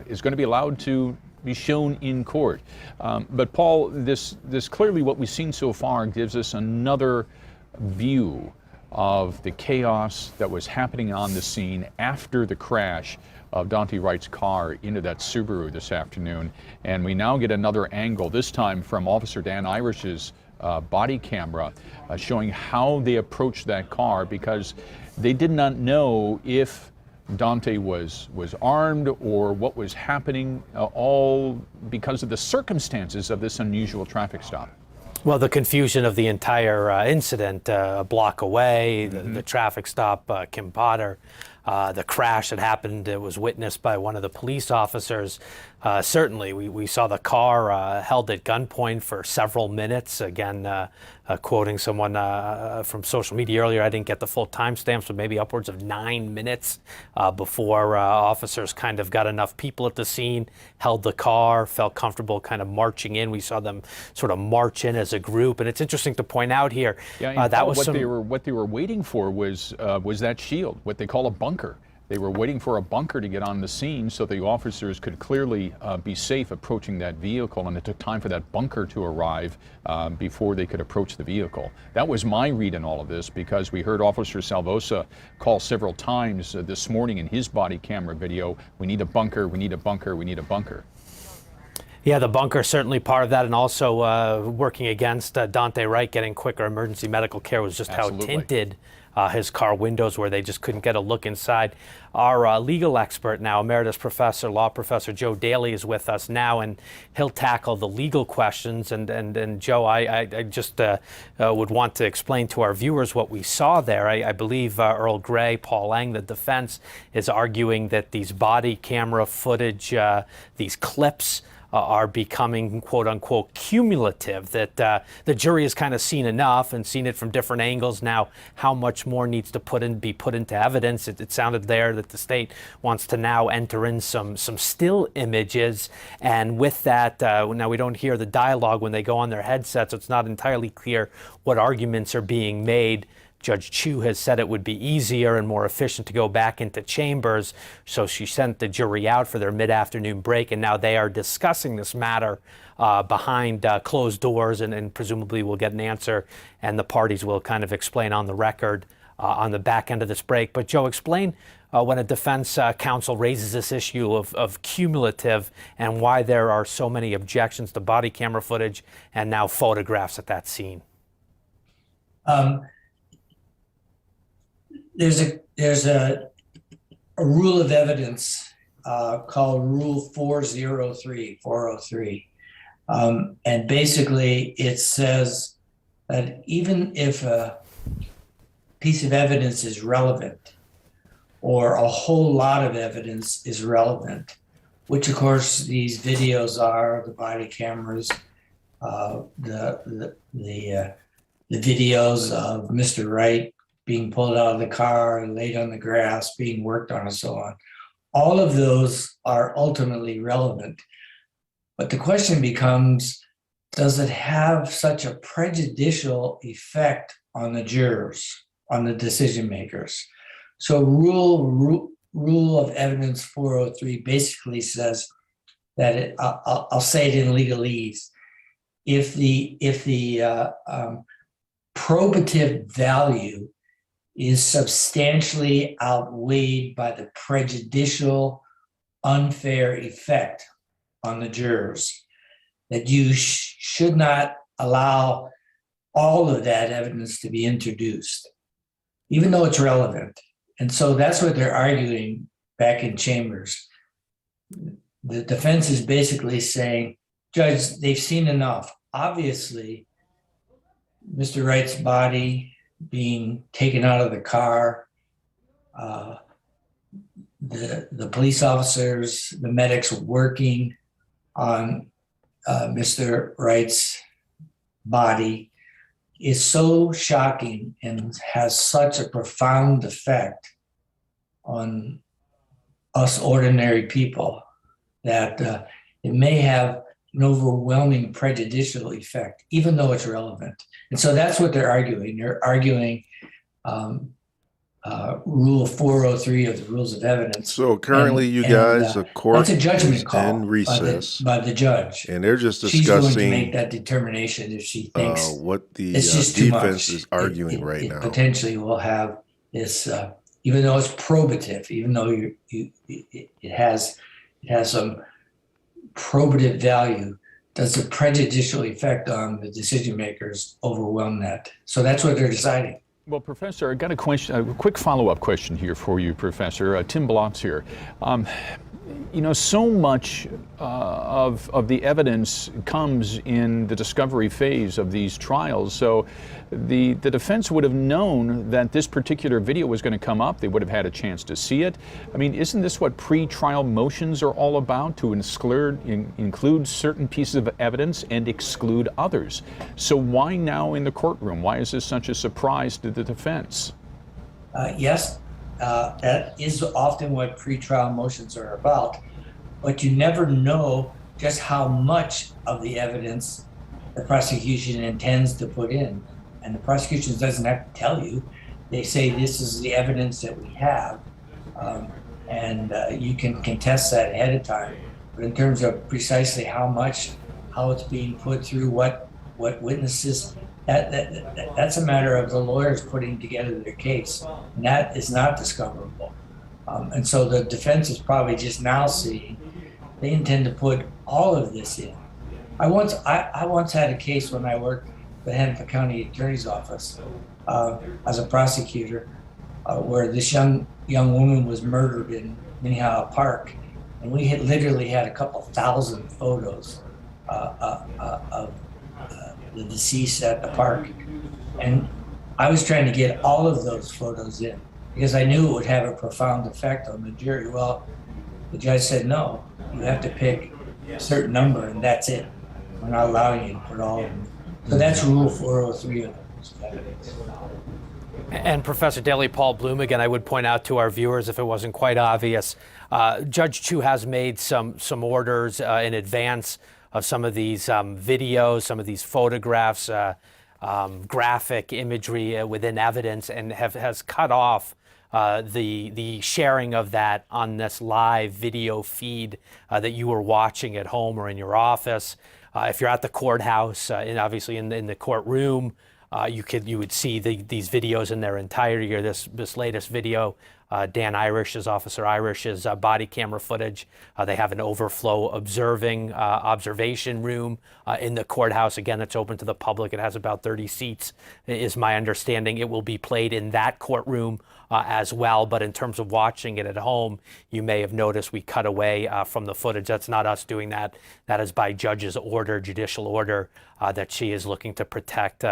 Speaker 3: is going to be allowed to be shown in court. But Paul, this clearly what we've seen so far gives us another view of the chaos that was happening on the scene after the crash of Daunte Wright's car into that Subaru this afternoon. And we now get another angle, this time from Officer Dan Irish's body camera, showing how they approached that car, because they did not know if Daunte was armed or what was happening, all because of the circumstances of this unusual traffic stop.
Speaker 11: Well, the confusion of the entire incident, a block away, the traffic stop, Kim Potter, the crash that happened, it was witnessed by one of the police officers. Certainly, we saw the car held at gunpoint for several minutes. Again, quoting someone from social media earlier, I didn't get the full timestamps, but maybe upwards of 9 minutes before officers kind of got enough people at the scene, held the car, felt comfortable kind of marching in. We saw them sort of march in as a group, and it's interesting to point out here.
Speaker 3: Yeah, that was what they were waiting for was that shield, what they call a bunker. They were waiting for a bunker to get on the scene so the officers could clearly be safe approaching that vehicle, and it took time for that bunker to arrive before they could approach the vehicle. That was my read in all of this, because we heard Officer Salvosa call several times this morning in his body camera video, "We need a bunker, we need a bunker, we need a bunker."
Speaker 11: Yeah, the bunker certainly part of that, and also working against Daunte Wright getting quicker emergency medical care was just
Speaker 3: Absolutely.
Speaker 11: how tinted his car windows were. They just couldn't get a look inside. Our legal expert now, Emeritus Professor, Law Professor Joe Daly, is with us now, and he'll tackle the legal questions. And Joe, I just would want to explain to our viewers what we saw there. I believe Earl Gray, Paul Lang, the defense, is arguing that these body camera footage, these clips, are becoming quote-unquote cumulative, that the jury has kind of seen enough and seen it from different angles. Now, how much more needs to be put into evidence? It sounded there that the state wants to now enter in some still images, and with that, now we don't hear the dialogue when they go on their headsets, so it's not entirely clear what arguments are being made. Judge Chu has said it would be easier and more efficient to go back into chambers, so she sent the jury out for their mid-afternoon break, and now they are discussing this matter behind closed doors, and presumably we'll get an answer, and the parties will kind of explain on the record on the back end of this break. But Joe, explain when a defense counsel raises this issue of cumulative and why there are so many objections to body camera footage and now photographs at that scene.
Speaker 12: There's a rule of evidence called Rule 403, And basically, it says that even if a piece of evidence is relevant, or a whole lot of evidence is relevant, which of course these videos are, the body cameras, the videos of Mr. Wright being pulled out of the car and laid on the grass, being worked on, and so on. All of those are ultimately relevant. But the question becomes, does it have such a prejudicial effect on the jurors, on the decision makers? So rule of evidence 403 basically says that I'll say it in legalese. If the probative value is substantially outweighed by the prejudicial, unfair effect on the jurors, that you should not allow all of that evidence to be introduced, even though it's relevant. And so that's what they're arguing back in chambers. The defense is basically saying, Judge, they've seen enough. Obviously, Mr. Wright's body being taken out of the car, the police officers, the medics working on Mr. Wright's body is so shocking and has such a profound effect on us ordinary people that it may have an overwhelming prejudicial effect, even though it's relevant. And so that's what they're arguing. They're arguing Rule 403 of the Rules of Evidence.
Speaker 1: So currently, the court
Speaker 12: that's a judgment call
Speaker 1: in recess
Speaker 12: by the judge,
Speaker 1: and they're just
Speaker 12: She's going to
Speaker 1: discussing
Speaker 12: make that determination if she thinks
Speaker 1: what the
Speaker 12: it's just too
Speaker 1: defense
Speaker 12: much.
Speaker 1: is arguing right
Speaker 12: it
Speaker 1: now.
Speaker 12: Potentially will have this, even though it's probative, even though it has some probative value, does the prejudicial effect on the decision makers overwhelm that? So that's what they're deciding.
Speaker 3: Well, Professor, I got a question, a quick follow-up question here for you, Professor. Tim Blotz here. You know, so much of the evidence comes in the discovery phase of these trials. So the defense would have known that this particular video was going to come up. They would have had a chance to see it. I mean, isn't this what pre-trial motions are all about, to include certain pieces of evidence and exclude others? So why now in the courtroom? Why is this such a surprise to the defense?
Speaker 12: Yes, that is often what pretrial motions are about, but you never know just how much of the evidence the prosecution intends to put in. And the prosecution doesn't have to tell you. They say this is the evidence that we have, and you can contest that ahead of time. But in terms of precisely how it's being put through, what witnesses, that's a matter of the lawyers putting together their case, and that is not discoverable. And so the defense is probably just now seeing they intend to put all of this in. I once had a case when I worked at the Hennepin County Attorney's Office as a prosecutor, where this young woman was murdered in Minnehaha Park, and we had literally had a couple thousand photos of the deceased at the park. And I was trying to get all of those photos in because I knew it would have a profound effect on the jury. Well, the judge said, no, you have to pick a certain number and that's it. We're not allowing you to put all of them. So that's Rule 403 of the Rules of Evidence.
Speaker 11: And Professor Daly, Paul Bloom again, I would point out to our viewers, if it wasn't quite obvious, Judge Chu has made some orders in advance of some of these videos, some of these photographs, graphic imagery within evidence, and has cut off the sharing of that on this live video feed that you were watching at home or in your office. If you're at the courthouse, and obviously in the courtroom, you would see these videos in their entirety, or this latest video Dan Irish's, Officer Irish's body camera footage. They have an overflow observation room in the courthouse. Again, that's open to the public. It has about 30 seats, is my understanding. It will be played in that courtroom as well. But in terms of watching it at home, you may have noticed we cut away from the footage. That's not us doing that. That is by judge's order, judicial order, that she is looking to protect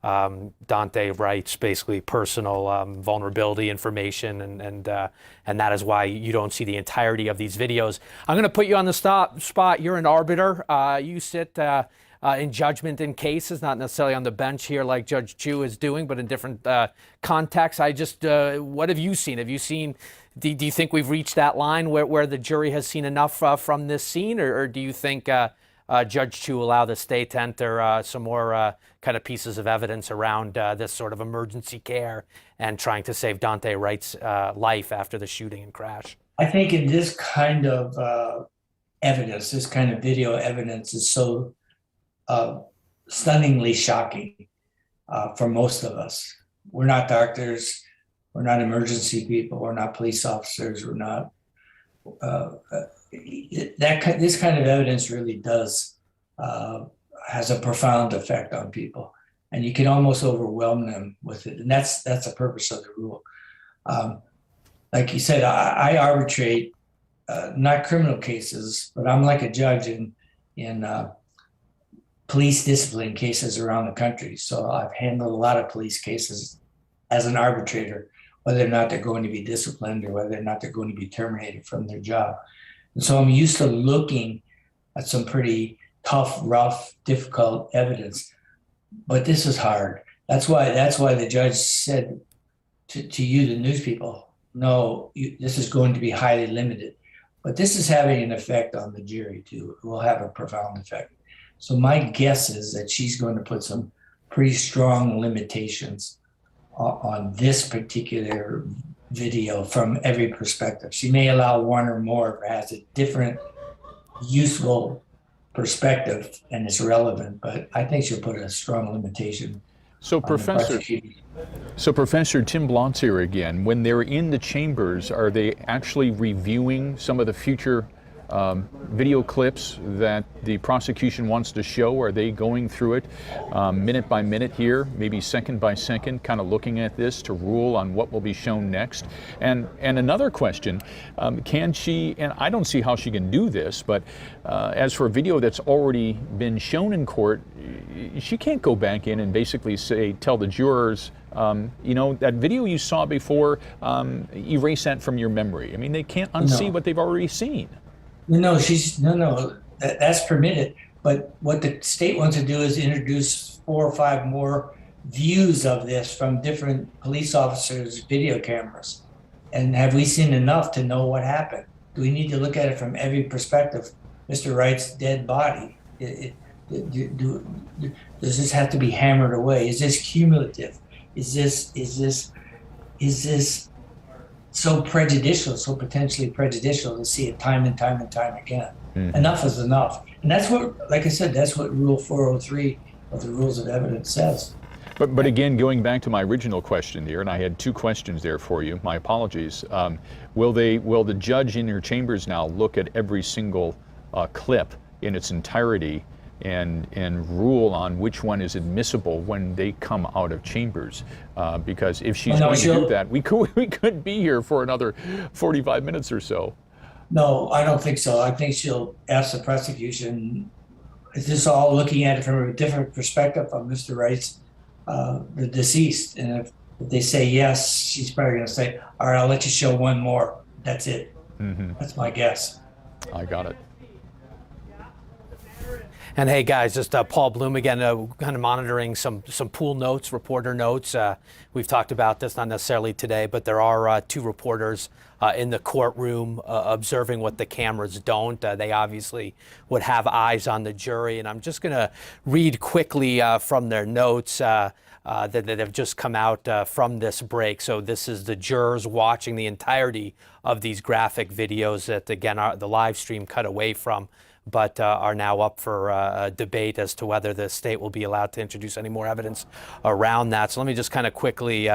Speaker 11: Daunte Wright's basically personal vulnerability information, and that is why you don't see the entirety of these videos. I'm going to put you on the spot. You're an arbiter. You sit in judgment in cases, not necessarily on the bench here like Judge Chu is doing, but in different contexts. What have you seen? Do you think we've reached that line where the jury has seen enough from this scene, or do you think Judge Chu allow the state to enter some more kind of pieces of evidence around this sort of emergency care and trying to save Daunte Wright's life after the shooting and crash?
Speaker 12: I think in this kind of evidence, this kind of video evidence is so stunningly shocking for most of us. We're not doctors, we're not emergency people, we're not police officers, we're not this kind of evidence really does has a profound effect on people, and you can almost overwhelm them with it. And that's the purpose of the rule. Like you said, I arbitrate not criminal cases, but I'm like a judge in police discipline cases around the country. So I've handled a lot of police cases as an arbitrator, whether or not they're going to be disciplined or whether or not they're going to be terminated from their job. And so I'm used to looking at some pretty tough, rough, difficult evidence, but this is hard. That's why the judge said to you, the news people, no, this is going to be highly limited. But this is having an effect on the jury too. It will have a profound effect. So my guess is that she's going to put some pretty strong limitations on this particular video from every perspective. She may allow one or more if it has a different useful perspective and it's relevant, but I think she'll put a strong limitation.
Speaker 3: So Professor Tim Blotz here again, when they're in the chambers, are they actually reviewing some of the future video clips that the prosecution wants to show? Are they going through it minute by minute here, maybe second by second, kind of looking at this to rule on what will be shown next? And another question, can she, and I don't see how she can do this, but as for a video that's already been shown in court, she can't go back in and basically tell the jurors, that video you saw before, erase that from your memory. I mean, they can't unsee what they've already seen.
Speaker 12: No, that's permitted. But what the state wants to do is introduce 4 or 5 more views of this from different police officers' video cameras. And have we seen enough to know what happened? Do we need to look at it from every perspective? Mr. Wright's dead body. Does this have to be hammered away? Is this cumulative? Is this so prejudicial, so potentially prejudicial to see it time and time and time again? Mm-hmm. Enough is enough. And that's what, like I said, that's what Rule 403 of the Rules of Evidence says.
Speaker 3: But again, going back to my original question here, and I had 2 questions there for you, my apologies. Will the judge in your chambers now look at every single clip in its entirety and rule on which one is admissible when they come out of chambers? Because if she's going to do that, we could be here for another 45 minutes or so.
Speaker 12: No, I don't think so. I think she'll ask the prosecution, is this all looking at it from a different perspective from Mr. Wright's, the deceased? And if they say yes, she's probably going to say, all right, I'll let you show one more. That's it. Mm-hmm. That's my guess.
Speaker 3: I got it.
Speaker 11: And hey guys, just Paul Bloom again, kind of monitoring some pool notes, reporter notes. We've talked about this, not necessarily today, but there are 2 reporters in the courtroom observing what the cameras don't. They obviously would have eyes on the jury. And I'm just going to read quickly from their notes that have just come out from this break. So this is the jurors watching the entirety of these graphic videos that, again, the live stream cut away from. but are now up for a debate as to whether the state will be allowed to introduce any more evidence around that. So let me just kind of quickly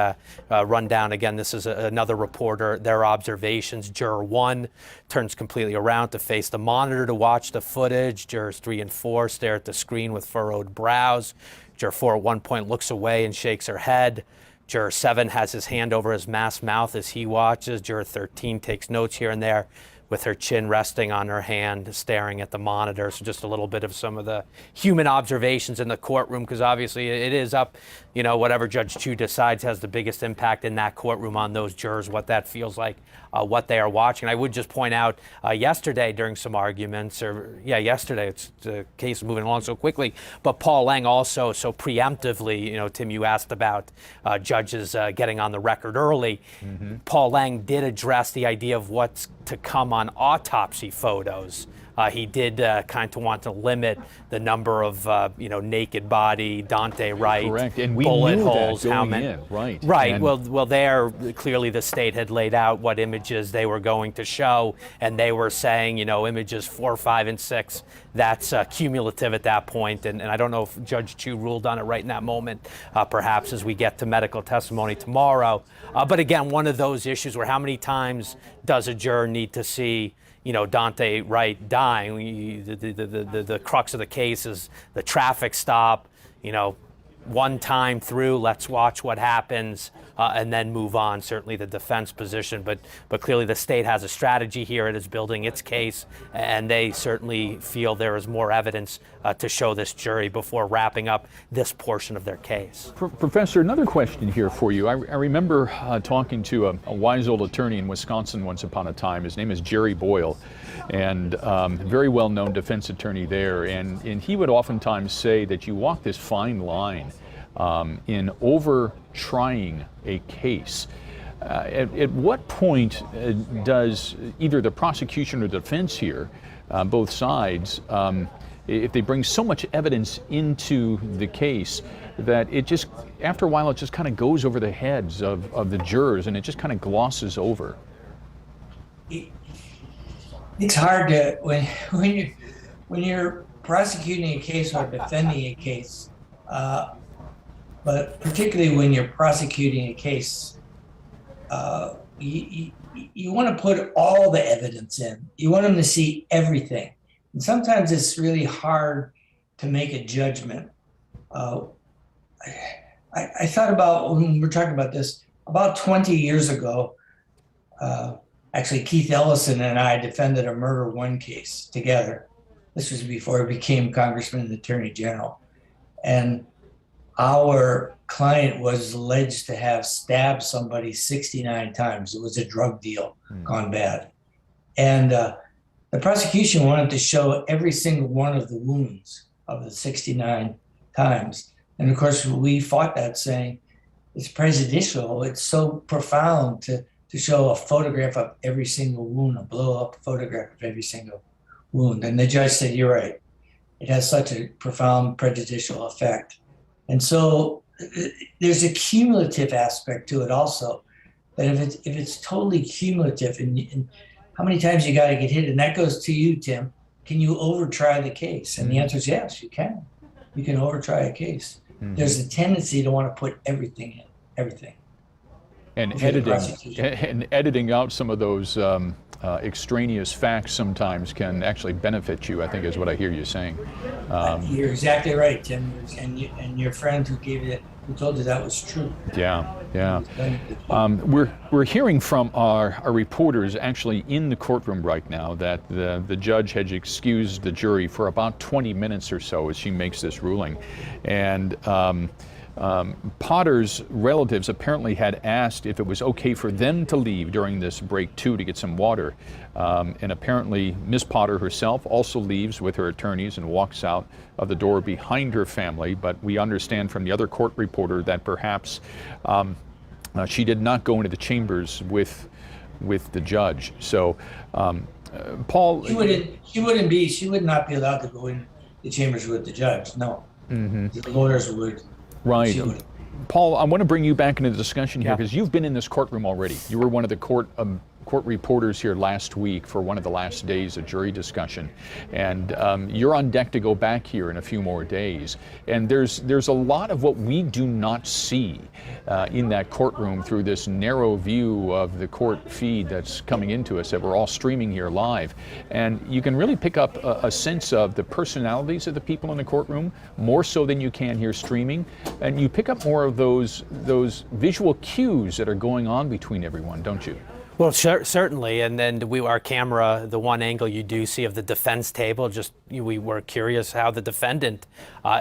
Speaker 11: run down again. This is another reporter, their observations. Juror 1 turns completely around to face the monitor to watch the footage. Jurors 3 and 4 stare at the screen with furrowed brows. Juror 4 at one point looks away and shakes her head. Juror 7 has his hand over his masked mouth as he watches. Juror 13 takes notes here and there with her chin resting on her hand, staring at the monitor. So just a little bit of some of the human observations in the courtroom, because obviously it is up, whatever Judge Chu decides has the biggest impact in that courtroom on those jurors, what that feels like, what they are watching. I would just point out yesterday during some arguments, yesterday, it's the case moving along so quickly, but Paul Lang also so preemptively, Tim, you asked about judges getting on the record early. Mm-hmm. Paul Lang did address the idea of what's to come on autopsy photos. He did kind of want to limit the number of, naked body, Dante Wright,
Speaker 3: correct. And we
Speaker 11: bullet
Speaker 3: knew
Speaker 11: holes.
Speaker 3: that going
Speaker 11: how many?
Speaker 3: In. Right.
Speaker 11: Right.
Speaker 3: And
Speaker 11: well, there clearly the state had laid out what images they were going to show, and they were saying, images 4, 5, and 6. That's cumulative at that point, and I don't know if Judge Chu ruled on it right in that moment. Perhaps as we get to medical testimony tomorrow. But again, one of those issues where how many times does a juror need to see Dante Wright dying? The crux of the case is the traffic stop, one time through, let's watch what happens, and then move on. Certainly the defense position, but clearly the state has a strategy here. It is building its case, and they certainly feel there is more evidence to show this jury before wrapping up this portion of their case.
Speaker 3: Professor, another question here for you. I remember talking to a wise old attorney in Wisconsin once upon a time. His name is Jerry Boyle, and very well-known defense attorney there. And he would oftentimes say that you walk this fine line in over-trying a case. At what point does either the prosecution or defense here, both sides, if they bring so much evidence into the case that it just, after a while, it just kind of goes over the heads of the jurors and it just kind of glosses over?
Speaker 12: It's hard to, when you're prosecuting a case or defending a case, but particularly when you're prosecuting a case, you want to put all the evidence in. You want them to see everything. And sometimes it's really hard to make a judgment. I thought about, when we're talking about this, about 20 years ago, actually Keith Ellison and I defended a murder one case together. This was before he became Congressman and Attorney General. And our client was alleged to have stabbed somebody 69 times. It was a drug deal gone bad. And the prosecution wanted to show every single one of the wounds of the 69 times. And of course, we fought that, saying it's prejudicial. It's so profound to show a photograph of every single wound, a blow-up photograph of every single wound. And the judge said, you're right. It has such a profound prejudicial effect. And so there's a cumulative aspect to it also, that if it's totally cumulative, and how many times you got to get hit, and that goes to you, Tim, can you overtry the case? And the answer is yes, you can. You can overtry a case. Mm-hmm. There's a tendency to want to put everything in, everything.
Speaker 3: And editing out some of those extraneous facts sometimes can actually benefit you, I think is what I hear you saying.
Speaker 12: You're exactly right, Tim. And your friend who gave you, who told you that was true.
Speaker 3: Yeah. We're hearing from our reporters actually in the courtroom right now that the judge had excused the jury for about 20 minutes or so as she makes this ruling. And Potter's relatives apparently had asked if it was okay for them to leave during this break too to get some water. And apparently Miss Potter herself also leaves with her attorneys and walks out of the door behind her family. But we understand from the other court reporter that perhaps she did not go into the chambers with the judge. So Paul,
Speaker 12: she would not be allowed to go in the chambers with the judge. No. Mm-hmm. The lawyers would.
Speaker 3: Right. Paul, I want to bring you back into the discussion here because you've been in this courtroom already. You were one of the court court reporters here last week for one of the last days of jury discussion, and you're on deck to go back here in a few more days. And there's a lot of what we do not see in that courtroom through this narrow view of the court feed that's coming into us that we're all streaming here live. And you can really pick up a sense of the personalities of the people in the courtroom, more so than you can here streaming. And you pick up more of those visual cues that are going on between everyone, don't you?
Speaker 11: Well, certainly, and then our camera, the one angle you do see of the defense table, we were curious how the defendant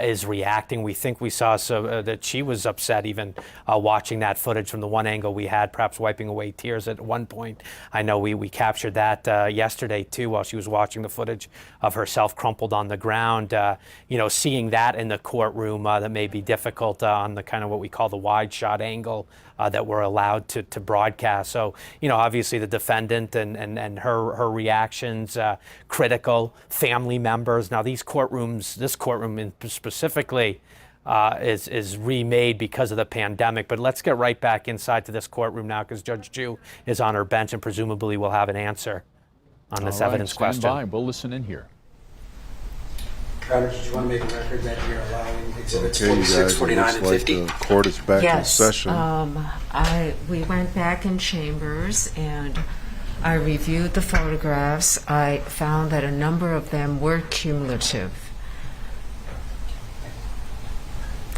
Speaker 11: is reacting. We think we saw that she was upset even watching that footage from the one angle we had, perhaps wiping away tears at one point. I know we captured that yesterday too while she was watching the footage of herself crumpled on the ground. Seeing that in the courtroom that may be difficult on the kind of what we call the wide shot angle that we're allowed to broadcast. So, obviously the defendant and her reactions, critical, family members. Now this courtroom specifically is remade because of the pandemic. But let's get right back inside to this courtroom now, because Judge Ju is on her bench and presumably will have an answer on this evidence question.
Speaker 3: Stand by. We'll listen in here.
Speaker 19: Your Honor, did you want to make a record that you're allowing exhibits
Speaker 1: Okay,
Speaker 19: 46,
Speaker 1: you guys,
Speaker 19: 49,
Speaker 1: it
Speaker 19: and
Speaker 1: looks
Speaker 19: 50?
Speaker 1: like the court is back in session.
Speaker 6: We went back in chambers and I reviewed the photographs. I found that a number of them were cumulative.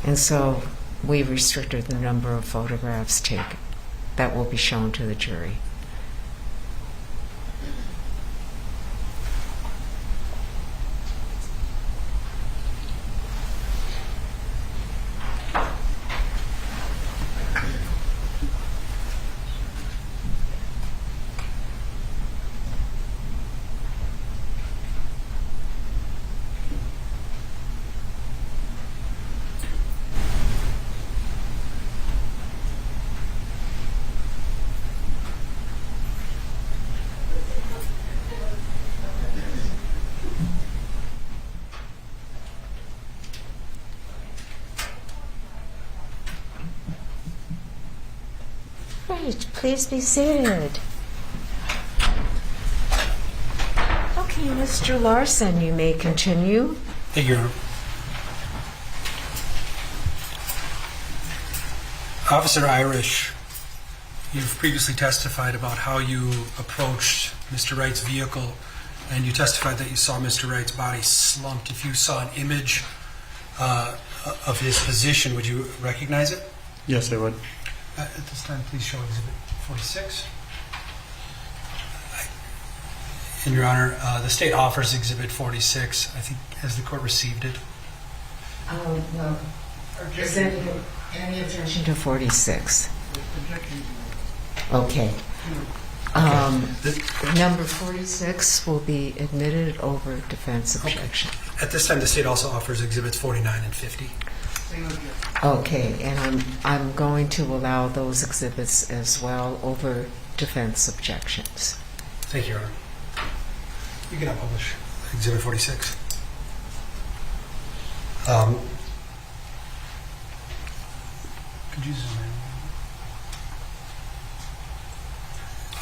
Speaker 6: And so we restricted the number of photographs taken that will be shown to the jury. Great, please be seated. Okay, Mr. Larson, you may continue.
Speaker 19: Thank you, Your Honor. Officer Irish, you've previously testified about how you approached Mr. Wright's vehicle, and you testified that you saw Mr. Wright's body slumped. If you saw an image of his position, would you recognize it?
Speaker 7: Yes, I would.
Speaker 19: At this time, please show Exhibit 46. And Your Honor, the state offers Exhibit 46. I think, has the court received it?
Speaker 6: Well, is there any objection to 46? Okay. Number 46 will be admitted over defense objection.
Speaker 19: At this time, the state also offers Exhibits 49 and 50.
Speaker 6: Okay, and I'm going to allow those exhibits as well over defense objections.
Speaker 19: Thank you, Your Honor. You can now publish Exhibit 46. Could you zoom in?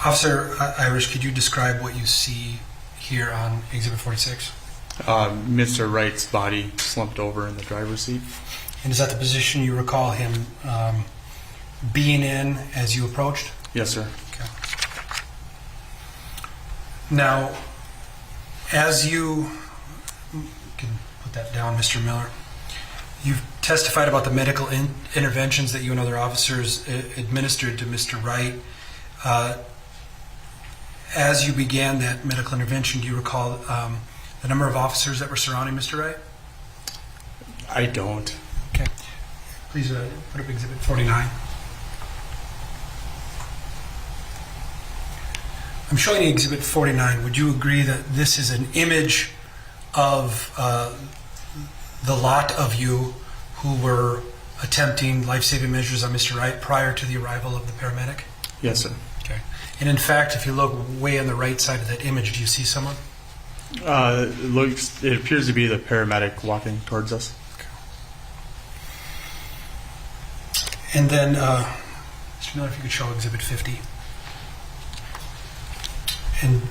Speaker 19: Officer Irish, could you describe what you see here on Exhibit 46?
Speaker 7: Mr. Wright's body slumped over in the driver's seat.
Speaker 19: And is that the position you recall him being in as you approached?
Speaker 7: Yes, sir.
Speaker 19: Okay. Now, as you can put that down, Mr. Miller, you've testified about the medical interventions that you and other officers administered to Mr. Wright. As you began that medical intervention, do you recall the number of officers that were surrounding Mr. Wright?
Speaker 7: I don't.
Speaker 19: Okay. Please put up Exhibit 49. I'm showing you Exhibit 49. Would you agree that this is an image of the lot of you who were attempting life-saving measures on Mr. Wright prior to the arrival of the paramedic?
Speaker 7: Yes, sir.
Speaker 19: Okay. And in fact, if you look way on the right side of that image, do you see someone?
Speaker 7: It appears to be the paramedic walking towards us.
Speaker 19: And then, Mr. Miller, if you could show Exhibit 50. And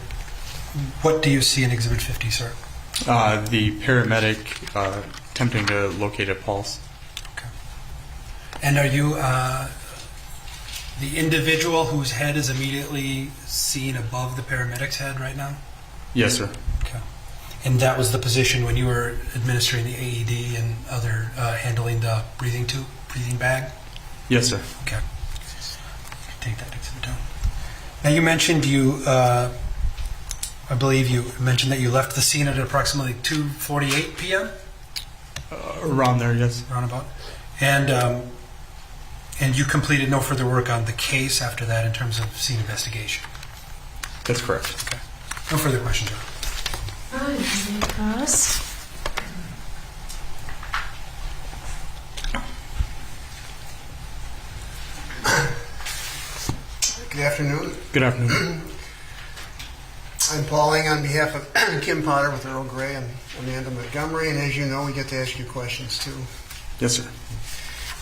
Speaker 19: what do you see in Exhibit 50, sir?
Speaker 7: The paramedic attempting to locate a pulse.
Speaker 19: Okay. And are you the individual whose head is immediately seen above the paramedic's head right now?
Speaker 7: Yes, sir.
Speaker 19: Okay. And that was the position when you were administering the AED and other handling the breathing bag?
Speaker 7: Yes, sir.
Speaker 19: Okay. Take that exhibit down. Now you mentioned I believe you mentioned that you left the scene at approximately 2:48 p.m.
Speaker 7: Around there, yes.
Speaker 19: Around about. And you completed no further work on the case after that in terms of scene investigation.
Speaker 7: That's correct.
Speaker 19: Okay. No further questions.
Speaker 4: Good afternoon.
Speaker 7: Good afternoon.
Speaker 4: I'm Pauling on behalf of Kim Potter with Earl Gray and Amanda Montgomery, and as you know, we get to ask you questions too.
Speaker 7: Yes, sir.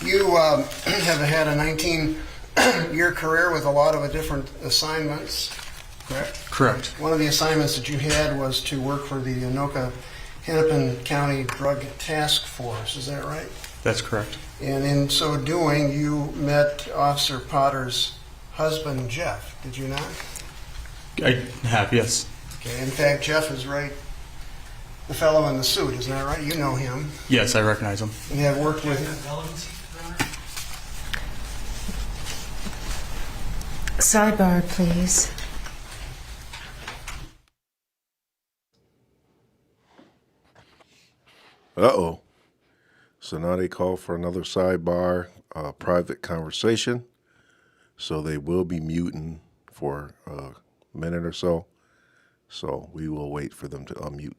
Speaker 4: You have had a 19-year career with a lot of different assignments, correct?
Speaker 7: Correct.
Speaker 4: One of the assignments that you had was to work for the Anoka-Hennepin County Drug Task Force, is that right?
Speaker 7: That's correct.
Speaker 4: And in so doing, you met Officer Potter's husband, Jeff, did you not?
Speaker 7: I have, yes.
Speaker 4: Okay. In fact, Jeff is right, the fellow in the suit, isn't that right? You know him.
Speaker 7: Yes, I recognize him.
Speaker 4: And you have worked with him.
Speaker 6: Sidebar, please.
Speaker 1: Uh-oh. So now they call for another sidebar, private conversation. So they will be muting for a minute or so. So we will wait for them to unmute.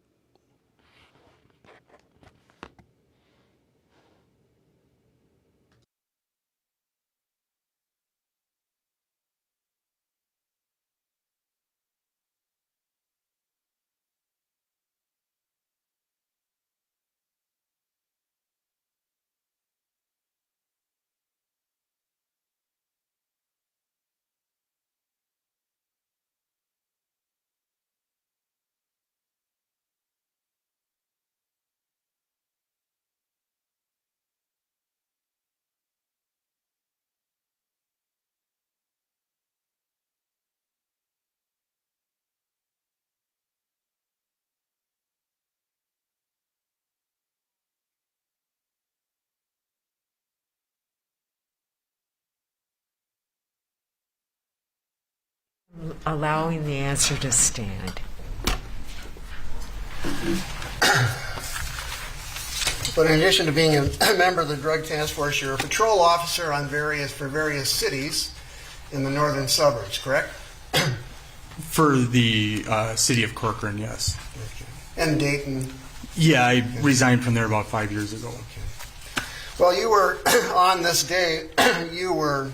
Speaker 6: Allowing the answer to stand.
Speaker 4: But in addition to being a member of the Drug Task Force, you're a patrol officer for various cities in the northern suburbs, correct?
Speaker 7: For the city of Corcoran, yes.
Speaker 4: Okay. And Dayton.
Speaker 7: Yeah, I resigned from there about 5 years ago.
Speaker 4: Okay. Well, you were, on this day, you were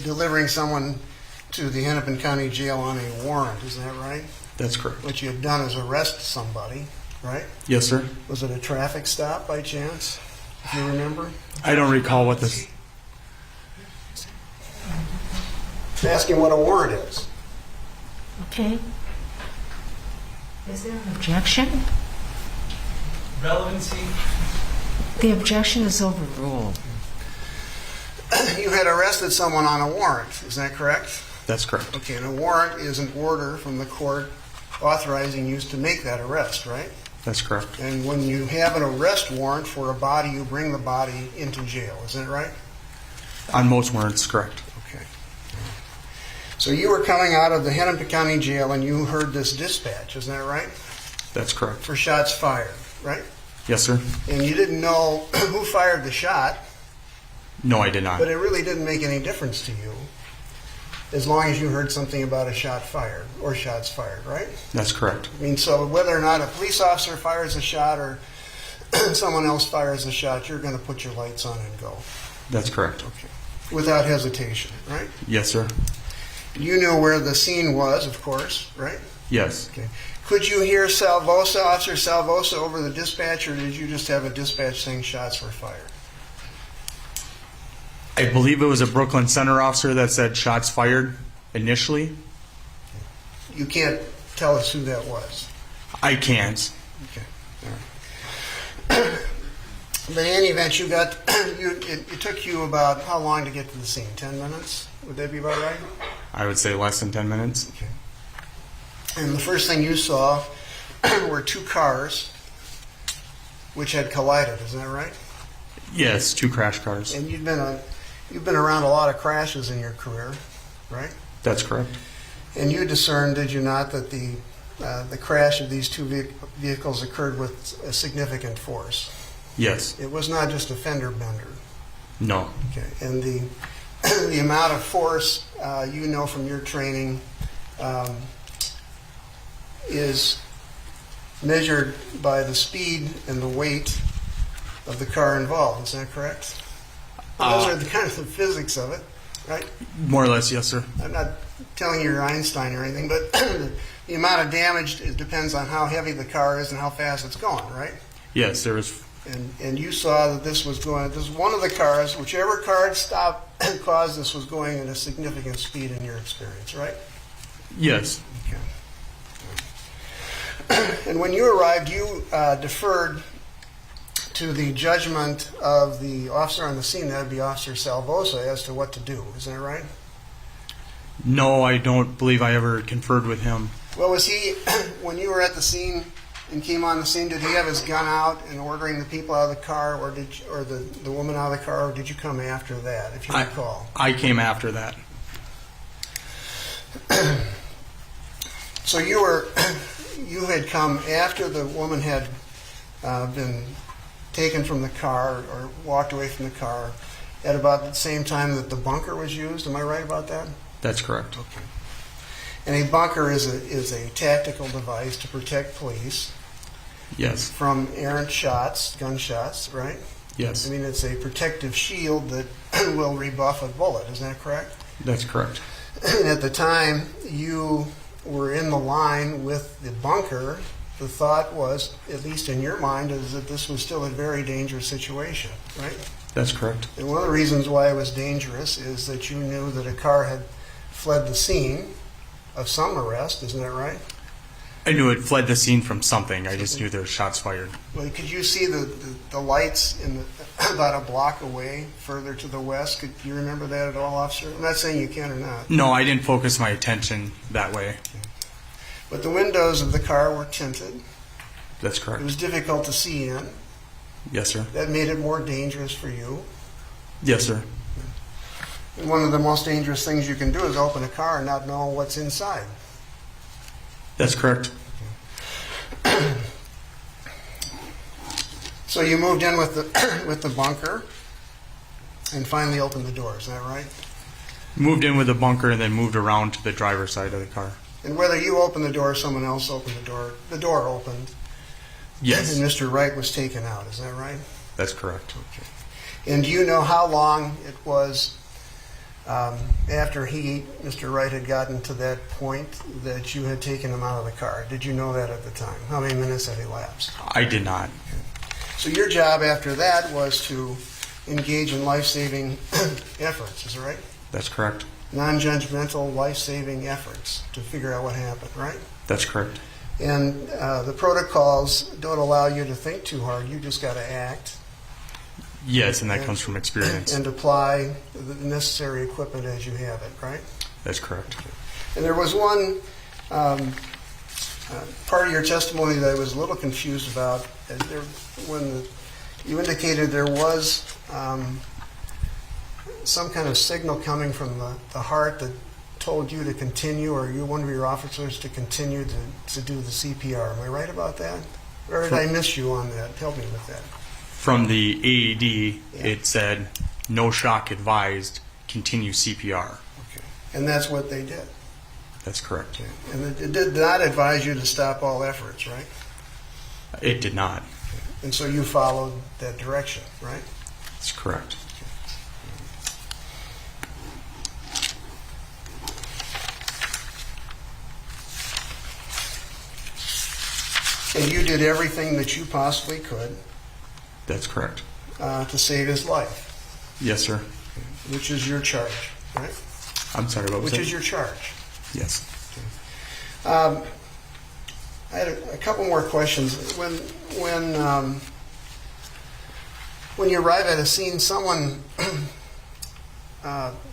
Speaker 4: delivering someone to the Hennepin County Jail on a warrant, isn't that right?
Speaker 7: That's correct.
Speaker 4: What you had done is arrest somebody, right?
Speaker 7: Yes, sir.
Speaker 4: Was it a traffic stop by chance, if you remember?
Speaker 7: I don't recall what this...
Speaker 4: Asking what a warrant is.
Speaker 6: Okay. Is there an objection?
Speaker 19: Relevancy?
Speaker 6: The objection is overruled.
Speaker 4: You had arrested someone on a warrant, is that correct?
Speaker 7: That's correct.
Speaker 4: Okay, and a warrant is an order from the court authorizing you to make that arrest, right?
Speaker 7: That's correct.
Speaker 4: And when you have an arrest warrant for a body, you bring the body into jail, isn't it right?
Speaker 7: On most warrants, correct.
Speaker 4: Okay. So you were coming out of the Hennepin County Jail and you heard this dispatch, isn't that right?
Speaker 7: That's correct.
Speaker 4: For shots fired, right?
Speaker 7: Yes, sir.
Speaker 4: And you didn't know who fired the shot.
Speaker 7: No, I did not.
Speaker 4: But it really didn't make any difference to you as long as you heard something about a shot fired or shots fired, right?
Speaker 7: That's correct.
Speaker 4: I mean, so whether or not a police officer fires a shot or someone else fires a shot, you're going to put your lights on and go.
Speaker 7: That's correct.
Speaker 4: Okay. Without hesitation, right?
Speaker 7: Yes, sir.
Speaker 4: You knew where the scene was, of course, right?
Speaker 7: Yes.
Speaker 4: Okay. Could you hear Salvosa, Officer Salvosa, over the dispatch, or did you just have a dispatch saying shots were fired?
Speaker 7: I believe it was a Brooklyn Center officer that said shots fired initially.
Speaker 4: you can't tell us who that was?
Speaker 7: I can't.
Speaker 4: Okay. All right. But in any event, it took you about how long to get to the scene? 10 minutes? Would that be about right?
Speaker 7: I would say less than 10 minutes.
Speaker 4: Okay. And the first thing you saw were two cars which had collided. Is that right?
Speaker 7: Yes, 2 crash cars.
Speaker 4: And you've been around a lot of crashes in your career, right?
Speaker 7: That's correct.
Speaker 4: And you discerned, did you not, that the crash of these two vehicles occurred with a significant force?
Speaker 7: Yes.
Speaker 4: It was not just a fender bender.
Speaker 7: No.
Speaker 4: Okay. And the amount of force you know from your training is measured by the speed and the weight of the car involved. Is that correct? Those are the kind of the physics of it, right?
Speaker 7: More or less, yes, sir.
Speaker 4: I'm not telling you you're Einstein or anything, but the amount of damage, it depends on how heavy the car is and how fast it's going, right?
Speaker 7: Yes, there was.
Speaker 4: And you saw that this was one of the cars, whichever car stopped caused this was going at a significant speed in your experience, right?
Speaker 7: Yes.
Speaker 4: Okay. And when you arrived, you deferred to the judgment of the officer on the scene, that would be Officer Salvosa, as to what to do. Is that right?
Speaker 7: No, I don't believe I ever conferred with him.
Speaker 4: Well, was he, when you were at the scene and came on the scene, did he have his gun out and ordering the people out of the car, or the woman out of the car, or did you come after that, if you recall?
Speaker 7: I came after that.
Speaker 4: So you had come after the woman had been taken from the car or walked away from the car at about the same time that the bunker was used. Am I right about that?
Speaker 7: That's correct.
Speaker 4: Okay. And a bunker is a tactical device to protect police.
Speaker 7: Yes.
Speaker 4: From errant shots, gunshots, right?
Speaker 7: Yes.
Speaker 4: I mean, it's a protective shield that will rebuff a bullet. Is that correct?
Speaker 7: That's correct.
Speaker 4: And at the time you were in the line with the bunker, the thought was, at least in your mind, is that this was still a very dangerous situation, right?
Speaker 7: That's correct.
Speaker 4: And one of the reasons why it was dangerous is that you knew that a car had fled the scene of some arrest. Isn't that right?
Speaker 7: I knew it fled the scene from something. I just knew there were shots fired.
Speaker 4: Well, could you see the lights about a block away, further to the west? Could you remember that at all, officer? I'm not saying you can or not.
Speaker 7: No, I didn't focus my attention that way.
Speaker 4: Okay. But the windows of the car were tinted.
Speaker 7: That's correct.
Speaker 4: It was difficult to see in.
Speaker 7: Yes, sir.
Speaker 4: That made it more dangerous for you.
Speaker 7: Yes, sir.
Speaker 4: And one of the most dangerous things you can do is open a car and not know what's inside.
Speaker 7: That's correct.
Speaker 4: So you moved in with the bunker and finally opened the door. Is that right?
Speaker 7: Moved in with the bunker and then moved around to the driver's side of the car.
Speaker 4: And whether you opened the door or someone else opened the door opened.
Speaker 7: Yes.
Speaker 4: And Mr. Wright was taken out. Is that right?
Speaker 7: That's correct.
Speaker 4: Okay. And do you know how long it was after Mr. Wright, had gotten to that point that you had taken him out of the car? Did you know that at the time? How many minutes had elapsed?
Speaker 7: I did not.
Speaker 4: Okay. So your job after that was to engage in life-saving efforts, is that right?
Speaker 7: That's correct.
Speaker 4: Non-judgmental life-saving efforts to figure out what happened, right?
Speaker 7: That's correct.
Speaker 4: And the protocols don't allow you to think too hard. You just got to act.
Speaker 7: Yes, and that comes from experience.
Speaker 4: And apply the necessary equipment as you have it, right?
Speaker 7: That's correct.
Speaker 4: And there was one part of your testimony that I was a little confused about. When you indicated there was some kind of signal coming from the heart that told you to continue, or you, one of your officers, to continue to do the CPR. Am I right about that? Or did I miss you on that? Help me with that.
Speaker 7: From the AED, it said, no shock advised, continue CPR.
Speaker 4: Okay. And that's what they did?
Speaker 7: That's correct.
Speaker 4: Okay. And it did not advise you to stop all efforts, right?
Speaker 7: It did not.
Speaker 4: Okay. And so you followed that direction, right?
Speaker 7: That's correct.
Speaker 4: And you did everything that you possibly could.
Speaker 7: That's correct.
Speaker 4: To save his life.
Speaker 7: Yes, sir.
Speaker 4: Which is your charge, right?
Speaker 7: I'm sorry, what was
Speaker 4: Which
Speaker 7: that?
Speaker 4: is your charge.
Speaker 7: Yes.
Speaker 4: I had a couple more questions. When you arrive at a scene, someone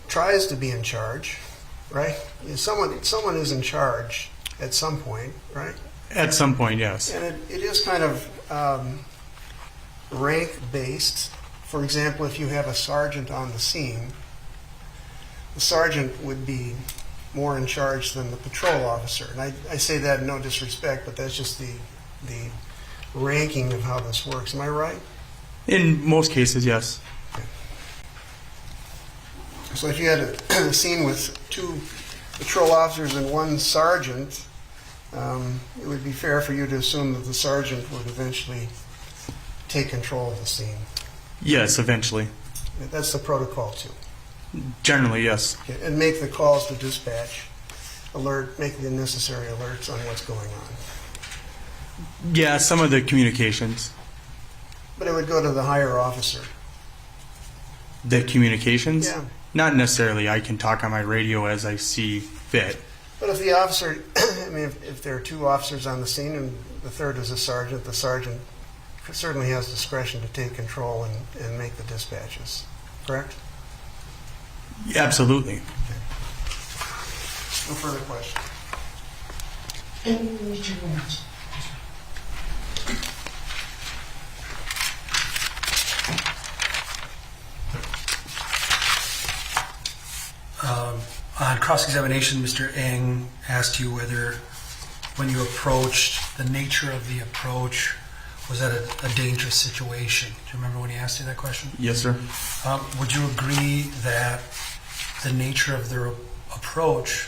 Speaker 4: tries to be in charge, right? Someone is in charge at some point, right?
Speaker 7: At some point, yes.
Speaker 4: And it is kind of rank-based. For example, if you have a sergeant on the scene, the sergeant would be more in charge than the patrol officer. And I say that in no disrespect, but that's just the ranking of how this works. Am I right?
Speaker 7: In most cases, yes.
Speaker 4: Okay. So if you had a scene with 2 patrol officers and 1 sergeant, it would be fair for you to assume that the sergeant would eventually take control of the scene.
Speaker 7: Yes, eventually.
Speaker 4: That's the protocol too.
Speaker 7: Generally, yes.
Speaker 4: Okay. And make the calls to dispatch, make the necessary alerts on what's going on.
Speaker 7: Yeah, some of the communications.
Speaker 4: But it would go to the higher officer.
Speaker 7: The communications?
Speaker 4: Yeah.
Speaker 7: Not necessarily. I can talk on my radio as I see fit.
Speaker 4: But if the officer, I mean, if there are 2 officers on the scene and the third is a sergeant, the sergeant certainly has discretion to take control and make the dispatches, correct?
Speaker 7: Yeah, absolutely.
Speaker 4: Okay. No further questions.
Speaker 19: On cross-examination, Mr. Eng asked you whether, when you approached, the nature of the approach, was that a dangerous situation? Do you remember when he asked you that question?
Speaker 7: Yes, sir.
Speaker 19: Would you agree that the nature of their approach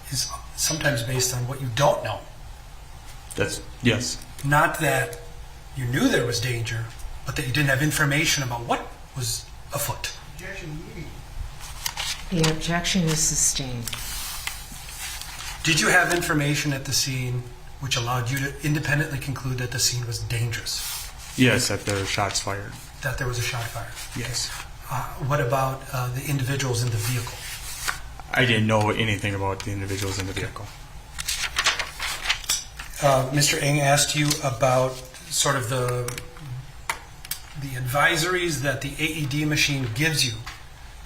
Speaker 19: is sometimes based on what you don't know?
Speaker 7: Yes.
Speaker 19: Not that you knew there was danger, but that you didn't have information about what was afoot.
Speaker 6: The objection is sustained.
Speaker 19: Did you have information at the scene which allowed you to independently conclude that the scene was dangerous?
Speaker 7: Yes, that there were shots fired.
Speaker 19: That there was a shot fired?
Speaker 7: Yes.
Speaker 19: What about the individuals in the vehicle?
Speaker 7: I didn't know anything about the individuals in the vehicle.
Speaker 19: Mr. Eng asked you about sort of the advisories that the AED machine gives you.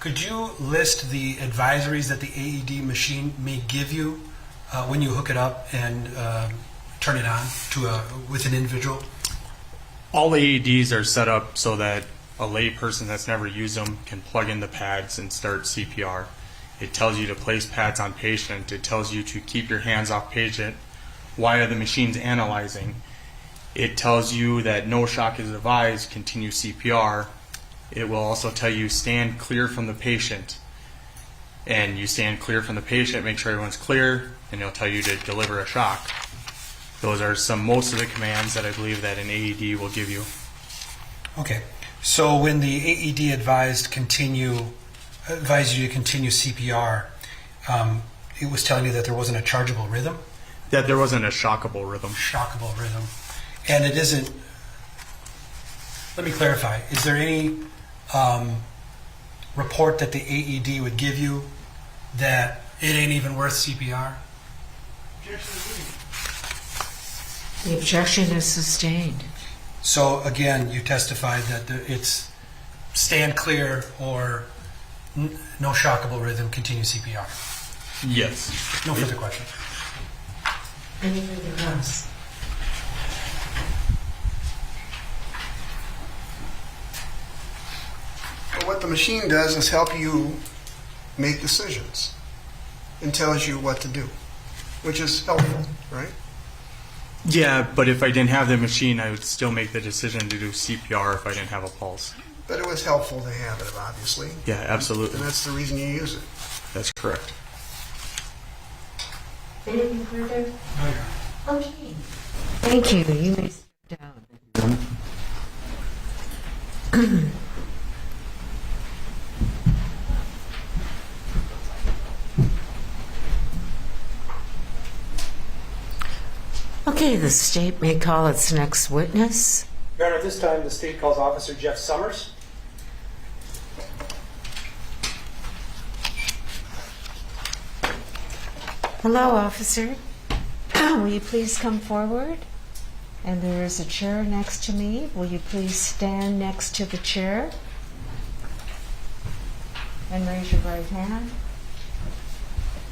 Speaker 19: Could you list the advisories that the AED machine may give you when you hook it up and turn it on with an individual?
Speaker 7: All AEDs are set up so that a lay person that's never used them can plug in the pads and start CPR. It tells you to place pads on patient. It tells you to keep your hands off patient while the machine's analyzing. It tells you that no shock is advised, continue CPR. It will also tell you stand clear from the patient. And you stand clear from the patient, make sure everyone's clear, and it'll tell you to deliver a shock. Those are most of the commands that I believe that an AED will give you.
Speaker 19: Okay. So when the AED advised you to continue CPR, it was telling you that there wasn't a chargeable rhythm?
Speaker 7: That there wasn't a shockable rhythm.
Speaker 19: Shockable rhythm. And it isn't, let me clarify, is there any report that the AED would give you that it ain't even worth CPR?
Speaker 6: The objection is sustained.
Speaker 19: So again, you testified that it's stand clear or no shockable rhythm, continue CPR.
Speaker 7: Yes.
Speaker 19: No further questions.
Speaker 6: Any further comments?
Speaker 4: Well, what the machine does is help you make decisions and tells you what to do, which is helpful, right?
Speaker 7: Yeah, but if I didn't have the machine, I would still make the decision to do CPR if I didn't have a pulse.
Speaker 4: But it was helpful to have it, obviously.
Speaker 7: Yeah, absolutely.
Speaker 4: And that's the reason you use it.
Speaker 7: That's correct.
Speaker 6: Anything further? Okay. Thank you. You may sit down. Okay, the state may call its next witness.
Speaker 19: Your Honor, at this time, the state calls Officer Jeff Summers.
Speaker 6: Hello, officer. Will you please come forward? And there is a chair next to me. Will you please stand next to the chair? And raise your right hand.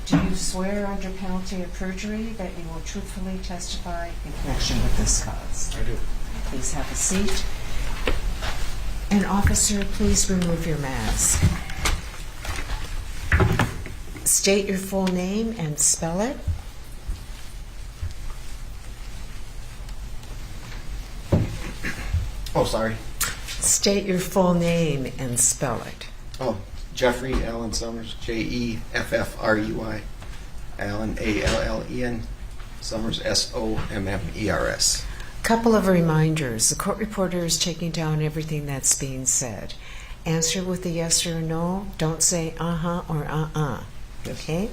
Speaker 6: Do you swear under penalty of perjury that you will truthfully testify in connection with this cause?
Speaker 9: I do.
Speaker 6: Please have a seat. And officer, please remove your mask. State your full name and spell it.
Speaker 9: Oh, sorry.
Speaker 6: State your full name and spell it.
Speaker 9: Oh, Jeffrey Allen Summers, Jeffrey. Allen, Allen, Summers, Sommers.
Speaker 6: Couple of reminders. The court reporter is taking down everything that's being said. Answer with a yes or a no. Don't say uh-huh or uh-uh. Okay?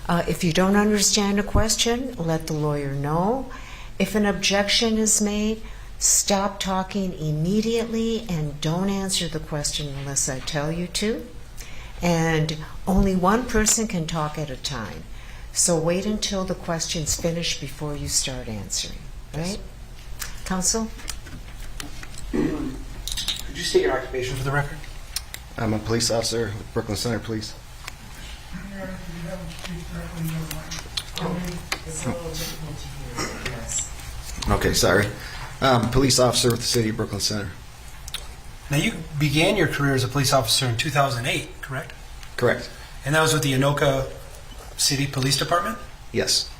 Speaker 6: If you don't understand a question, let the lawyer know. If an objection is made, stop talking immediately and don't answer the question unless I tell you to. And only one person can talk at a time. So wait until the question's finished before you start answering. Right? Counsel?
Speaker 19: Could you state your occupation for the record?
Speaker 9: I'm a police officer with Brooklyn Center Police.
Speaker 6: It's a little difficult to hear, yes.
Speaker 9: Okay, sorry. Police officer with the City of Brooklyn Center.
Speaker 19: Now, you began your career as a police officer in 2008, correct?
Speaker 9: Correct.
Speaker 19: And that was with the Anoka City Police Department?
Speaker 9: Yes.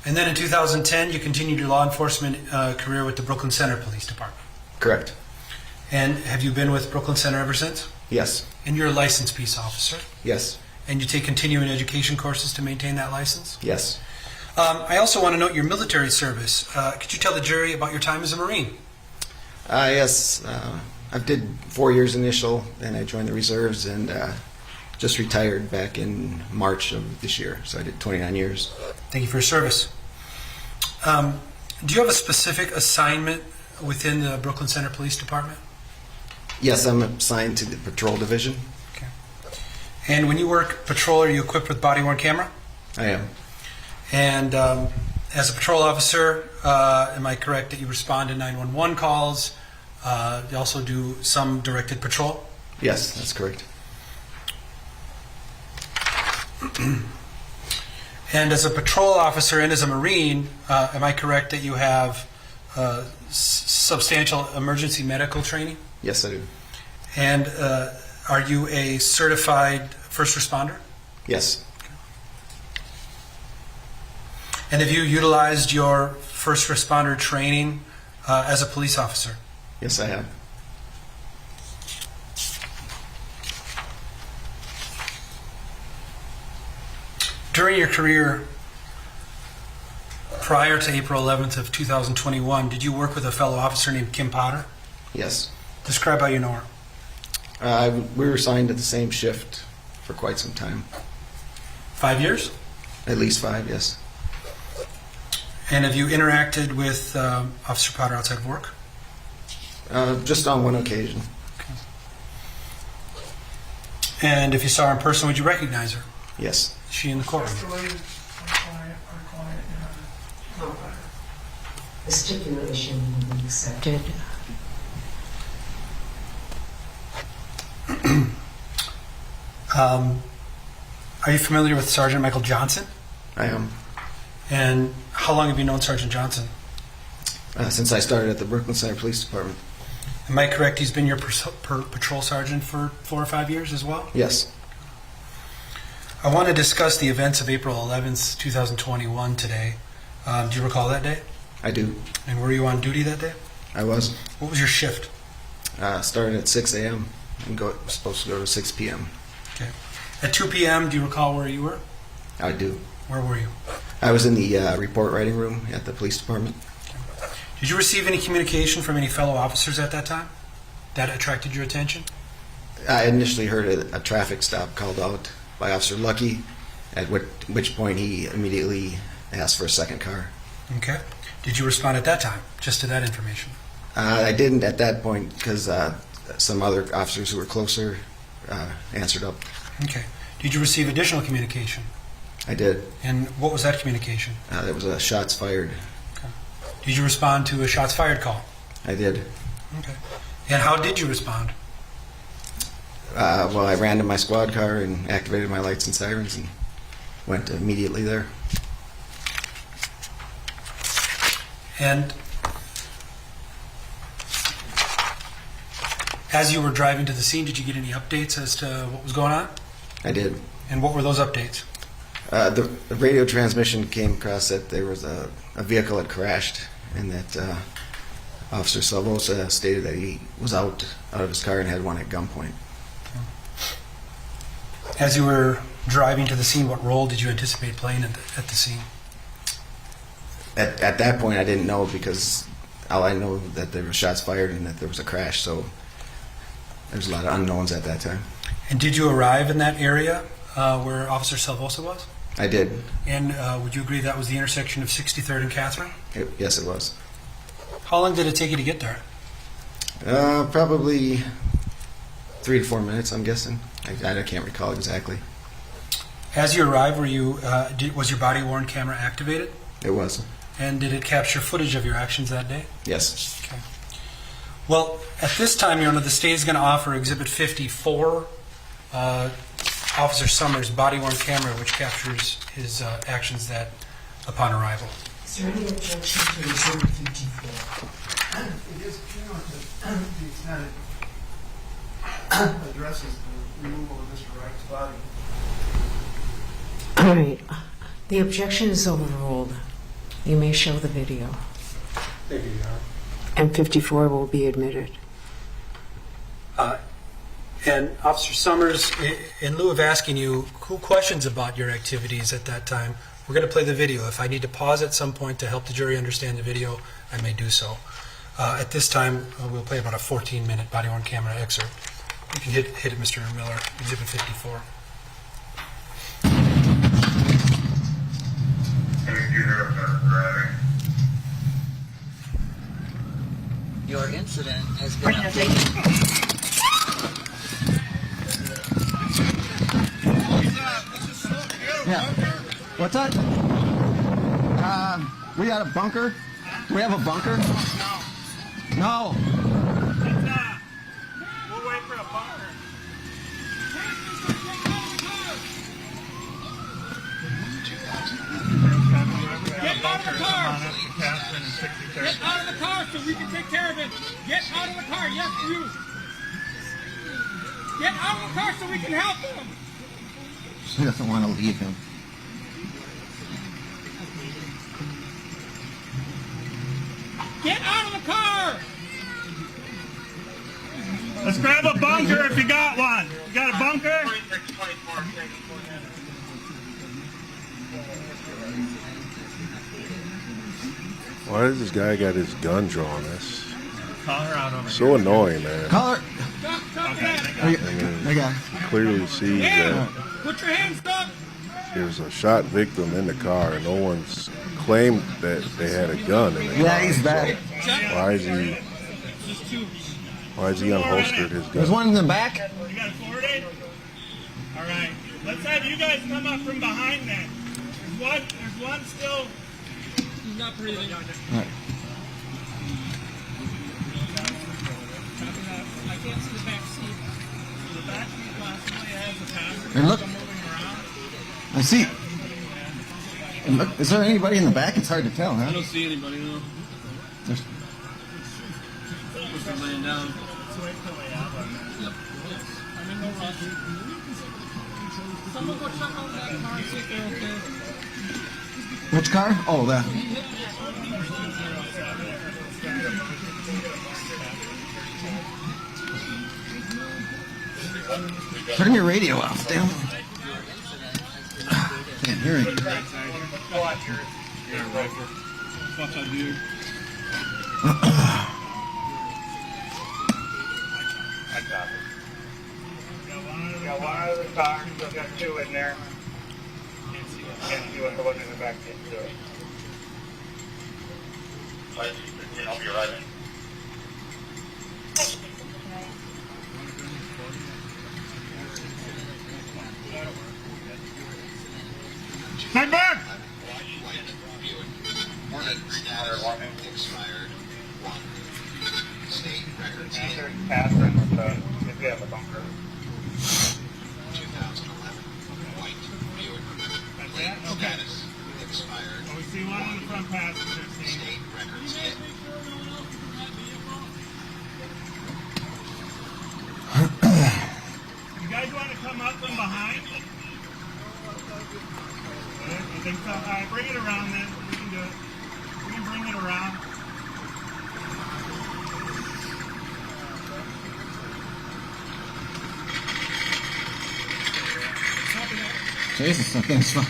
Speaker 19: And then in 2010, you continued your law enforcement career with the Brooklyn Center Police Department?
Speaker 9: Correct.
Speaker 19: And have you been with Brooklyn Center ever since?
Speaker 9: Yes.
Speaker 19: And you're a licensed peace officer?
Speaker 9: Yes.
Speaker 19: And you take continuing education courses to maintain that license?
Speaker 9: Yes.
Speaker 19: I also want to note your military service. Could you tell the jury about your time as a Marine?
Speaker 9: Yes. I did 4 years initial, and I joined the reserves, and just retired back in March of this year. So I did 29 years.
Speaker 19: Thank you for your service. Do you have a specific assignment within the Brooklyn Center Police Department?
Speaker 9: Yes, I'm assigned to the patrol division.
Speaker 19: Okay. And when you work patrol, are you equipped with body-worn camera?
Speaker 9: I am.
Speaker 19: And as a patrol officer, am I correct that you respond to 911 calls? You also do some directed patrol?
Speaker 9: Yes, that's correct.
Speaker 19: And as a patrol officer and as a Marine, am I correct that you have substantial emergency medical training?
Speaker 9: Yes, I do.
Speaker 19: And are you a certified first responder?
Speaker 9: Yes.
Speaker 19: And have you utilized your first responder training as a police officer?
Speaker 9: Yes, I have.
Speaker 19: During your career prior to April 11th of 2021, did you work with a fellow officer named Kim Potter?
Speaker 9: Yes.
Speaker 19: Describe how you know her.
Speaker 9: We were assigned to the same shift for quite some time.
Speaker 19: 5 years?
Speaker 9: At least 5, yes.
Speaker 19: And have you interacted with Officer Potter outside of work?
Speaker 9: Just on one occasion.
Speaker 19: Okay. And if you saw her in person, would you recognize her?
Speaker 9: Yes.
Speaker 19: Is she in the courtroom?
Speaker 6: The stipulation will be accepted.
Speaker 19: Are you familiar with Sergeant Michael Johnson?
Speaker 9: I am.
Speaker 19: And how long have you known Sergeant Johnson?
Speaker 9: Since I started at the Brooklyn Center Police Department.
Speaker 19: Am I correct? He's been your patrol sergeant for 4 or 5 years as well?
Speaker 9: Yes.
Speaker 19: I want to discuss the events of April 11th, 2021 today. Do you recall that day?
Speaker 9: I do.
Speaker 19: And were you on duty that day?
Speaker 9: I was.
Speaker 19: What was your shift?
Speaker 9: Started at 6 a.m. and was supposed to go to 6 p.m.
Speaker 19: Okay. At 2 p.m., do you recall where you were?
Speaker 9: I do.
Speaker 19: Where were you?
Speaker 9: I was in the report writing room at the police department.
Speaker 19: Okay. Did you receive any communication from any fellow officers at that time that attracted your attention?
Speaker 9: I initially heard a traffic stop called out by Officer Lucky, at which point he immediately asked for a second car.
Speaker 19: Okay. Did you respond at that time, just to that information?
Speaker 9: I didn't at that point because some other officers who were closer answered up.
Speaker 19: Okay. Did you receive additional communication?
Speaker 9: I did.
Speaker 19: And what was that communication?
Speaker 9: There was a shots fired.
Speaker 19: Okay. Did you respond to a shots fired call?
Speaker 9: I did.
Speaker 19: Okay. And how did you respond?
Speaker 9: Well, I ran to my squad car and activated my lights and sirens and went immediately there.
Speaker 19: And as you were driving to the scene, did you get any updates as to what was going on?
Speaker 9: I did.
Speaker 19: And what were those updates?
Speaker 9: The radio transmission came across that there was a vehicle had crashed, and that Officer Salvosa stated that he was out of his car and had one at gunpoint.
Speaker 19: As you were driving to the scene, what role did you anticipate playing at the scene?
Speaker 9: At that point, I didn't know, because all I know that there were shots fired and that there was a crash, so there's a lot of unknowns at that time.
Speaker 19: And did you arrive in that area where Officer Salvosa was?
Speaker 9: I did.
Speaker 19: And would you agree that was the intersection of 63rd and Catherine?
Speaker 9: Yes, it was.
Speaker 19: How long did it take you to get there?
Speaker 9: Probably 3 to 4 minutes, I'm guessing. I can't recall exactly.
Speaker 19: As you arrived, was your body-worn camera activated?
Speaker 9: It was.
Speaker 19: And did it capture footage of your actions that day?
Speaker 9: Yes.
Speaker 19: Okay. Well, at this time, Your Honor, the state is going to offer Exhibit 54, Officer Summers' body-worn camera, which captures his actions upon arrival.
Speaker 10: Is there any objection to Exhibit 54? It is, to the extent it addresses the removal of Mr. Wright's body.
Speaker 6: All right. The objection is overruled. You may show the video.
Speaker 19: Thank you, Your Honor.
Speaker 6: And 54 will be admitted.
Speaker 19: And Officer Summers, in lieu of asking you who questions about your activities at that time, we're going to play the video. If I need to pause at some point to help the jury understand the video, I may do so. At this time, we'll play about a 14-minute body-worn camera excerpt. You can hit it, Mr. Miller, Exhibit 54.
Speaker 2: Your incident has been updated.
Speaker 24: Yeah. What's that? We got a bunker? Do we have a bunker? No.
Speaker 8: We'll wait for a bunker.
Speaker 10: Get out of the car! Get out of the car so we can take care of it! Get out of the car, yes, you! Get out of the car so we can help him!
Speaker 24: He doesn't want to leave him.
Speaker 10: Get out of the car!
Speaker 8: Let's grab a bunker if you got one. You got a bunker?
Speaker 1: Why does this guy got his gun drawn? That's
Speaker 8: Call her out over
Speaker 1: so annoying, man.
Speaker 24: Call her.
Speaker 1: I mean, clearly sees that
Speaker 10: Put your hands up!
Speaker 1: there's a shot victim in the car, and no one's claimed that they had a gun in the car.
Speaker 24: Yeah, he's back.
Speaker 1: Why is he unholstered his gun?
Speaker 24: There's one in the back.
Speaker 8: You got it forwarded? All right. Let's have you guys come up from behind then. There's one still.
Speaker 10: He's not breathing.
Speaker 24: All right.
Speaker 10: I can't see the back seat.
Speaker 8: The back seat possibly has a passenger
Speaker 24: And look.
Speaker 8: moving around.
Speaker 24: I see. And look, is there anybody in the back? It's hard to tell, huh?
Speaker 5: I don't see anybody, no.
Speaker 24: There's,
Speaker 5: Just laying down.
Speaker 10: Yep. I'm in no rush. Someone go check out that car and see if they're okay.
Speaker 24: which car? Oh, that. Turn your radio off, damn. Can't hear it.
Speaker 5: Watch out, dude.
Speaker 8: I got it. You got one out of the car, still got two in there. Can't see what the one in the back can do. I'll be right in. if we have a bunker.
Speaker 13: 2011 white Buick. Plate status expired.
Speaker 8: Oh, we see one on the front passenger seat.
Speaker 13: State records hit.
Speaker 8: You guys want to come up from behind? You think so? All right, bring it around then. We can do it. We can bring it around.
Speaker 13: Jesus, I think it's fine.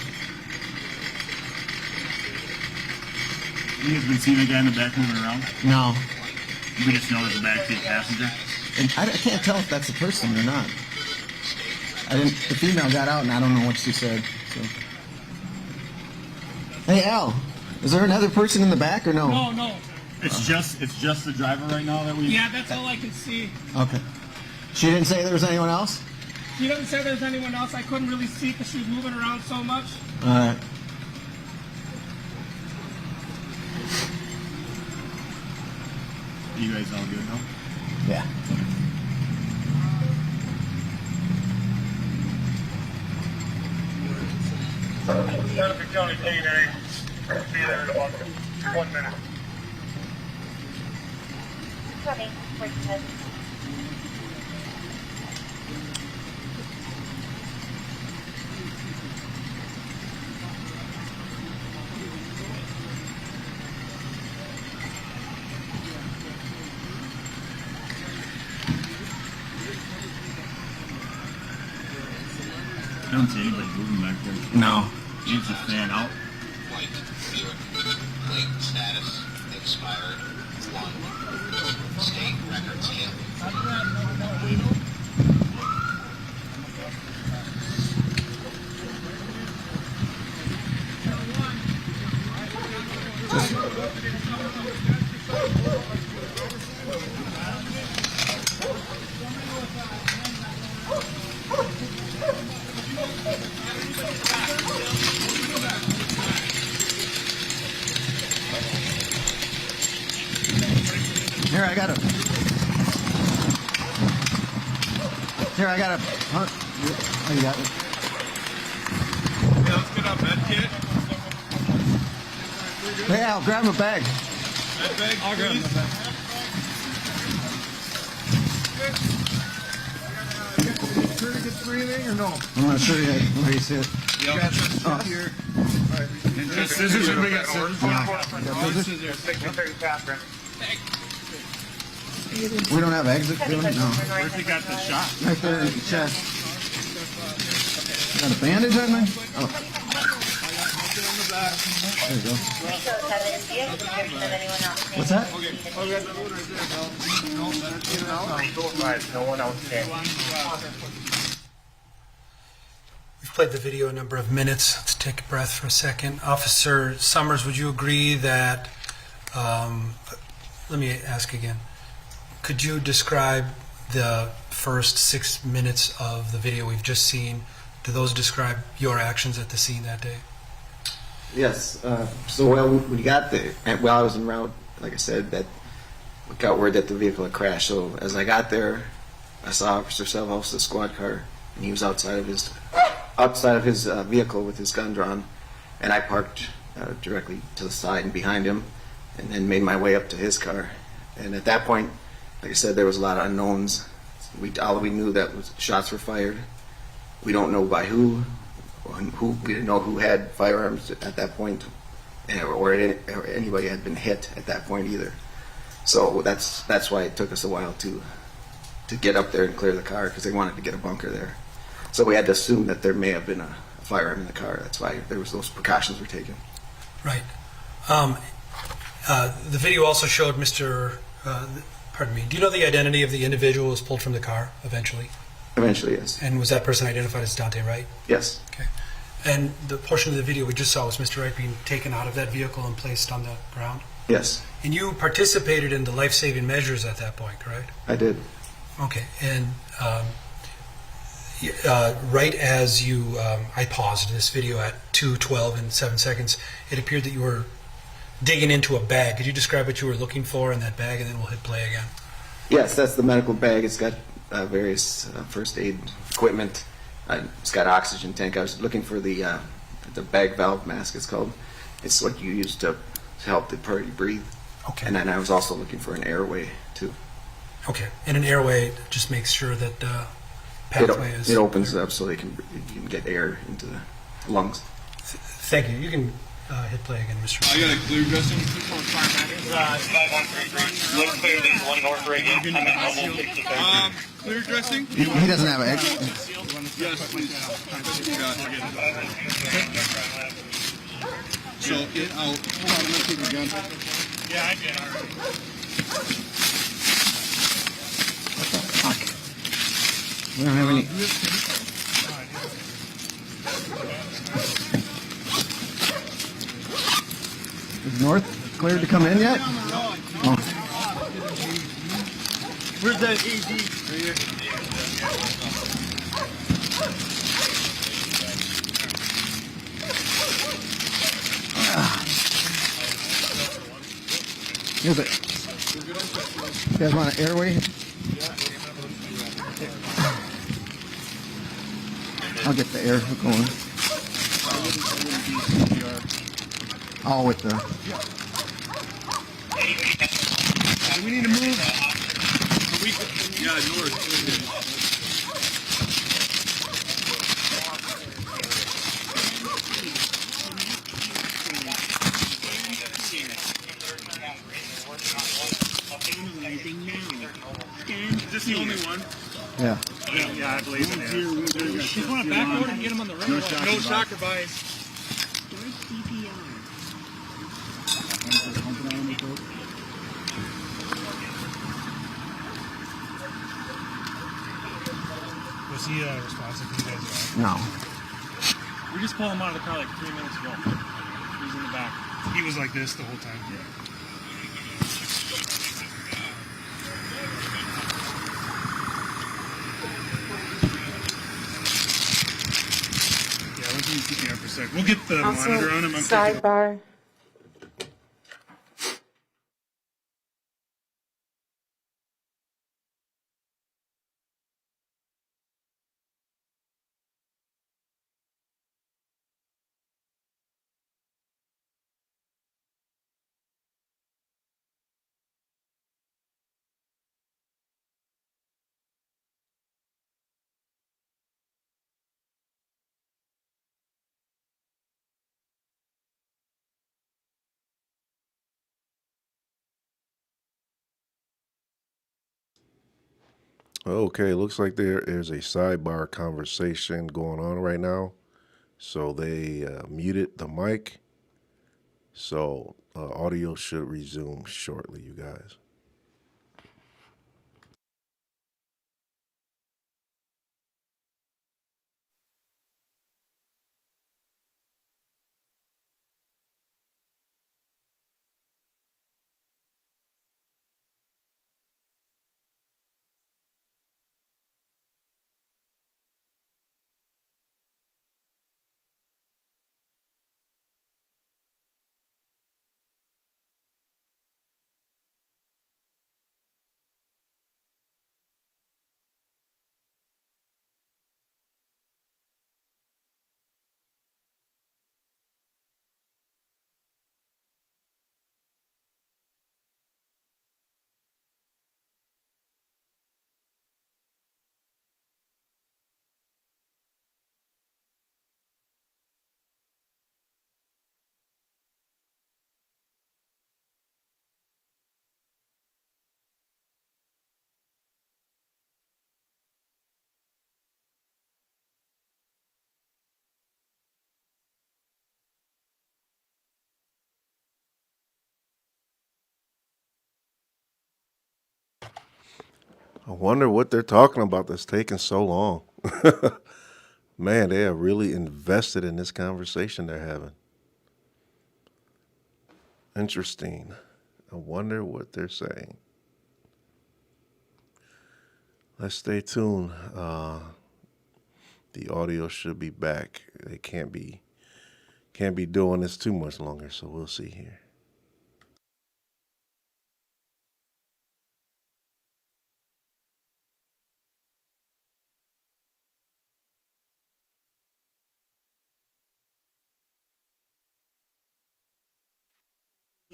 Speaker 8: You guys been seeing a guy in the back moving around?
Speaker 13: No.
Speaker 8: We just know there's a backseat passenger.
Speaker 13: And I can't tell if that's a person or not. The female got out and I don't know what she said. So. Hey Al, is there another person in the back or no?
Speaker 8: No. It's just the driver right now that we.
Speaker 22: Yeah, that's all I can see.
Speaker 13: Okay. She didn't say there was anyone else?
Speaker 22: She doesn't say there's anyone else. I couldn't really see because she was moving around so much.
Speaker 13: All right.
Speaker 8: You guys all good, no?
Speaker 13: Yeah.
Speaker 8: Santa County K-9. Be there in about 1 minute. I don't see anybody moving back there.
Speaker 13: No.
Speaker 8: It's a fan out.
Speaker 13: White Buick. Plate status expired. 1. State records hit. Here, I got a. Oh, you got it.
Speaker 8: Yeah, let's get our med kit.
Speaker 13: Hey, Al, grab a bag.
Speaker 8: Med bag, I'll grab the bag.
Speaker 10: Sure he gets breathing or no?
Speaker 13: I'm not sure yet where you sit.
Speaker 10: Got this here. All right.
Speaker 8: Scissors, and we got scissors.
Speaker 13: We don't have exit feeling? No.
Speaker 8: Where's he got the shot?
Speaker 13: Right there in the chest. Got a bandage on me? Oh. There you go. What's that?
Speaker 8: No one else there.
Speaker 19: We've played the video a number of minutes. Let's take a breath for a second. Officer Summers, would you agree that, let me ask again, could you describe the first 6 minutes of the video we've just seen? Do those describe your actions at the scene that day?
Speaker 9: Yes. So when we got there, while I was en route, like I said, that we got word that the vehicle had crashed. So as I got there, I saw Officer Selhouse, the squad car, and he was outside of his vehicle with his gun drawn, and I parked directly to the side and behind him, and then made my way up to his car. And at that point, like I said, there was a lot of unknowns. All we knew that was shots were fired. We don't know by who. We didn't know who had firearms at that point, or anybody had been hit at that point either. So that's why it took us a while to get up there and clear the car, because they wanted to get a bunker there. So we had to assume that there may have been a firearm in the car. That's why those precautions were taken.
Speaker 19: Right. The video also showed pardon me, do you know the identity of the individual who was pulled from the car eventually?
Speaker 9: Eventually, yes.
Speaker 19: And was that person identified as Dante Wright?
Speaker 9: Yes.
Speaker 19: Okay. And the portion of the video we just saw was Mr. Wright being taken out of that vehicle and placed on the ground?
Speaker 9: Yes.
Speaker 19: And you participated in the life-saving measures at that point, correct?
Speaker 9: I did.
Speaker 19: Okay. And right as you, I paused this video at 2:12 and 7 seconds, it appeared that you were digging into a bag. Could you describe what you were looking for in that bag, and then we'll hit play again?
Speaker 9: Yes, that's the medical bag. It's got various first aid equipment. It's got oxygen tank. I was looking for the bag valve mask. It's called. It's what you use to help the party breathe.
Speaker 19: Okay.
Speaker 9: And then I was also looking for an airway too.
Speaker 19: Okay. And an airway just makes sure that pathway is.
Speaker 9: It opens up so you can get air into the lungs.
Speaker 19: Thank you. You can hit play again, Mr.
Speaker 24: I got a clear dressing. Clear dressing?
Speaker 13: He doesn't have an extra.
Speaker 24: Yes, please. So in out. Hold on, I'm gonna take the gun.
Speaker 8: Yeah, I did.
Speaker 13: We don't have any. Is North cleared to come in yet? Oh.
Speaker 24: Where's that AD? Right here.
Speaker 13: Here's it. You guys want an airway? I'll get the air going. All with the.
Speaker 24: Do we need to move? Yeah, north. Is this the only one?
Speaker 13: Yeah.
Speaker 8: Yeah, I believe it is.
Speaker 23: You want to backboard and get him on the rail?
Speaker 24: No shock device.
Speaker 8: Was he responsive to you guys?
Speaker 13: No.
Speaker 23: We just pulled him out of the car like 3 minutes ago. He was in the back.
Speaker 8: He was like this the whole time.
Speaker 23: Yeah.
Speaker 8: Yeah, let's do CPR for a sec. We'll get the
Speaker 6: Also,
Speaker 8: monitor on him. I'm taking-
Speaker 6: sidebar.
Speaker 1: Okay, looks like there is a sidebar conversation going on right now. So they muted the mic. So audio should resume shortly, you guys. I wonder what they're talking about that's taking so long. Man, they are really invested in this conversation they're having. Interesting. I wonder what they're saying. Let's stay tuned. The audio should be back. They can't be doing this too much longer, so we'll see here.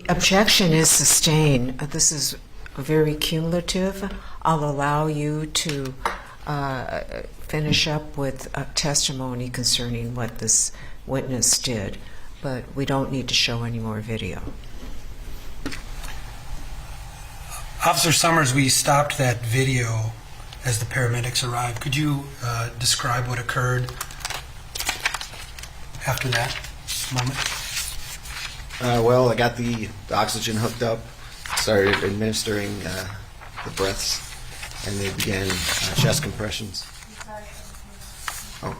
Speaker 6: objection is sustained. This is very cumulative. I'll allow you to finish up with testimony concerning what this witness did, but we don't need to show any more video.
Speaker 19: Officer Summers, we stopped that video as the paramedics arrived. Could you describe what occurred after that moment?
Speaker 9: Well, I got the oxygen hooked up, started administering the breaths, and they began chest compressions. Oh,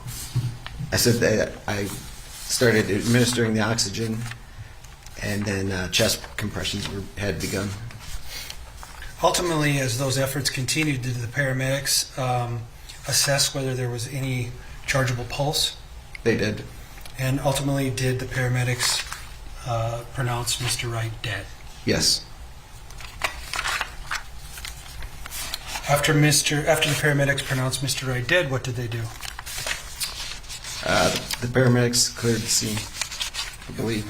Speaker 9: I said that I started administering the oxygen, and then chest compressions had begun.
Speaker 19: Ultimately, as those efforts continued, did the paramedics assess whether there was any chargeable pulse?
Speaker 9: They did.
Speaker 19: And ultimately, did the paramedics pronounce Mr. Wright dead?
Speaker 9: Yes.
Speaker 19: After the paramedics pronounced Mr. Wright dead, what did they do?
Speaker 9: The paramedics cleared the scene, I believe.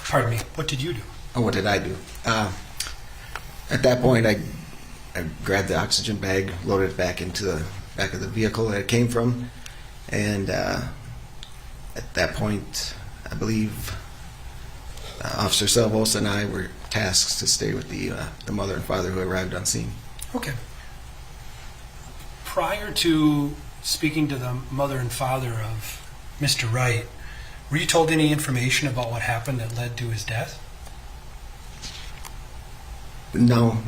Speaker 19: Pardon me, what did you do?
Speaker 9: Oh, what did I do? At that point, I grabbed the oxygen bag, loaded it back into the back of the vehicle that it came from, and at that point, I believe Officer Salvosa and I were tasked to stay with the mother and father who arrived on scene.
Speaker 19: Okay. Prior to speaking to the mother and father of Mr. Wright, were you told any information about what happened that led to his death?
Speaker 9: No.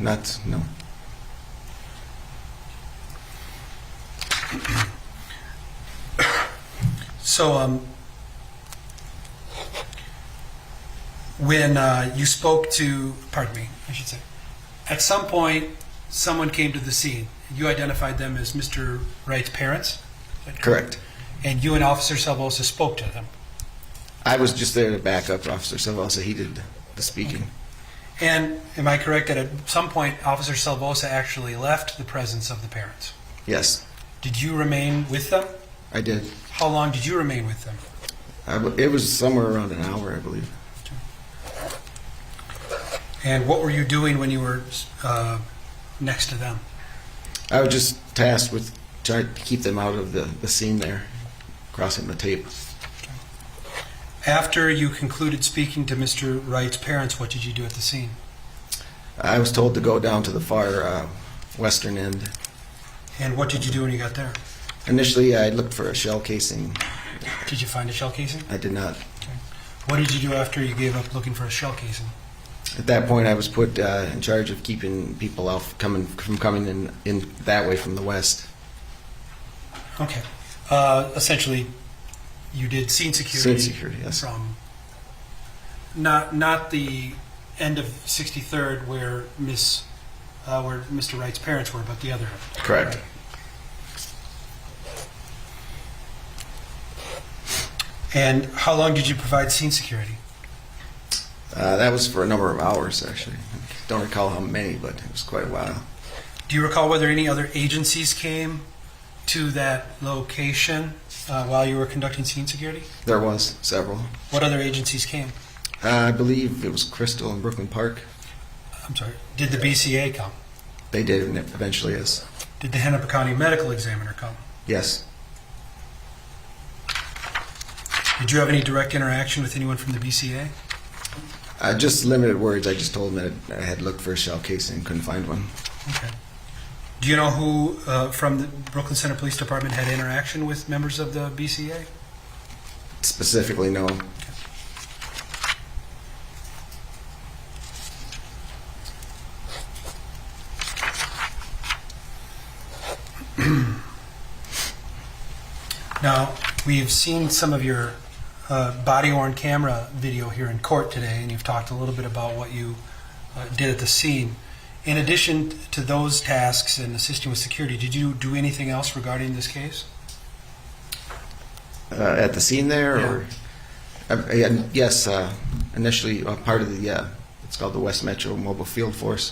Speaker 19: So, when you spoke to, pardon me, I should say, at some point, someone came to the scene. You identified them as Mr. Wright's parents?
Speaker 9: Correct.
Speaker 19: And you and Officer Salvosa spoke to them?
Speaker 9: I was just there to back up Officer Salvosa. He did the speaking.
Speaker 19: Okay. And am I correct that at some point Officer Salvosa actually left the presence of the parents?
Speaker 9: Yes.
Speaker 19: Did you remain with them?
Speaker 9: I did.
Speaker 19: How long did you remain with them?
Speaker 9: It was somewhere around an hour, I believe.
Speaker 19: And what were you doing when you were next to them?
Speaker 9: I was just tasked with trying to keep them out of the scene there, crossing the tape.
Speaker 19: After you concluded speaking to Mr. Wright's parents, what did you do at the scene?
Speaker 9: I was told to go down to the far western end.
Speaker 19: And what did you do when you got there?
Speaker 9: Initially, I looked for a shell casing.
Speaker 19: Did you find a shell casing?
Speaker 9: I did not.
Speaker 19: Okay. What did you do after you gave up looking for a shell casing?
Speaker 9: At that point, I was put in charge of keeping people out from coming in that way from the west.
Speaker 19: Okay. Essentially, you did scene security.
Speaker 9: Scene security, yes.
Speaker 19: From not the end of 63rd where Mr. Wright's parents were, but the other end.
Speaker 9: Correct.
Speaker 19: Right. And how long did you provide scene security?
Speaker 9: That was for a number of hours, actually. I don't recall how many, but it was quite a while.
Speaker 19: Do you recall whether any other agencies came to that location while you were conducting scene security?
Speaker 9: There was several.
Speaker 19: What other agencies came?
Speaker 9: I believe it was Crystal and Brooklyn Park.
Speaker 19: I'm sorry. Did the BCA come?
Speaker 9: They did eventually, yes.
Speaker 19: Did the Hennepin County Medical Examiner come?
Speaker 9: Yes.
Speaker 19: Did you have any direct interaction with anyone from the BCA?
Speaker 9: Just limited words. I just told them that I had looked for a shell casing, couldn't find one.
Speaker 19: Okay. Do you know who from the Brooklyn Center Police Department had interaction with members of the BCA?
Speaker 9: Specifically, no.
Speaker 19: Now, we've seen some of your body-worn camera video here in court today, and you've talked a little bit about what you did at the scene. In addition to those tasks and assisting with security, did you do anything else regarding this case?
Speaker 9: At the scene there?
Speaker 19: Yeah.
Speaker 9: Or, yes, initially part of the, it's called the West Metro Mobile Field Force.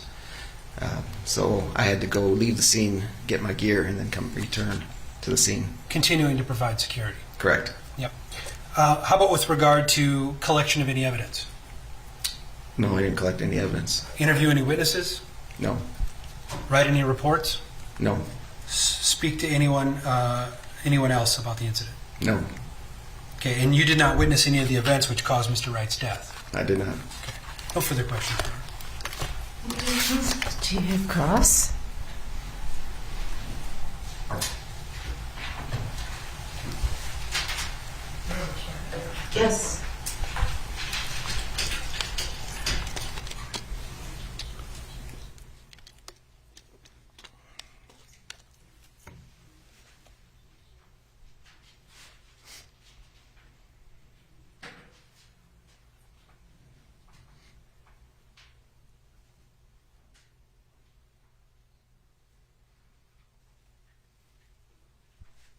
Speaker 9: So I had to go leave the scene, get my gear, and then come return to the scene.
Speaker 19: Continuing to provide security.
Speaker 9: Correct.
Speaker 19: Yep. How about with regard to collection of any evidence?
Speaker 9: No, I didn't collect any evidence.
Speaker 19: Interview any witnesses?
Speaker 9: No.
Speaker 19: Write any reports?
Speaker 9: No.
Speaker 19: Speak to anyone else about the incident?
Speaker 9: No.
Speaker 19: Okay, and you did not witness any of the events which caused Mr. Wright's death?
Speaker 9: I did not.
Speaker 19: Okay. No further questions.
Speaker 6: Do you have cross? Yes.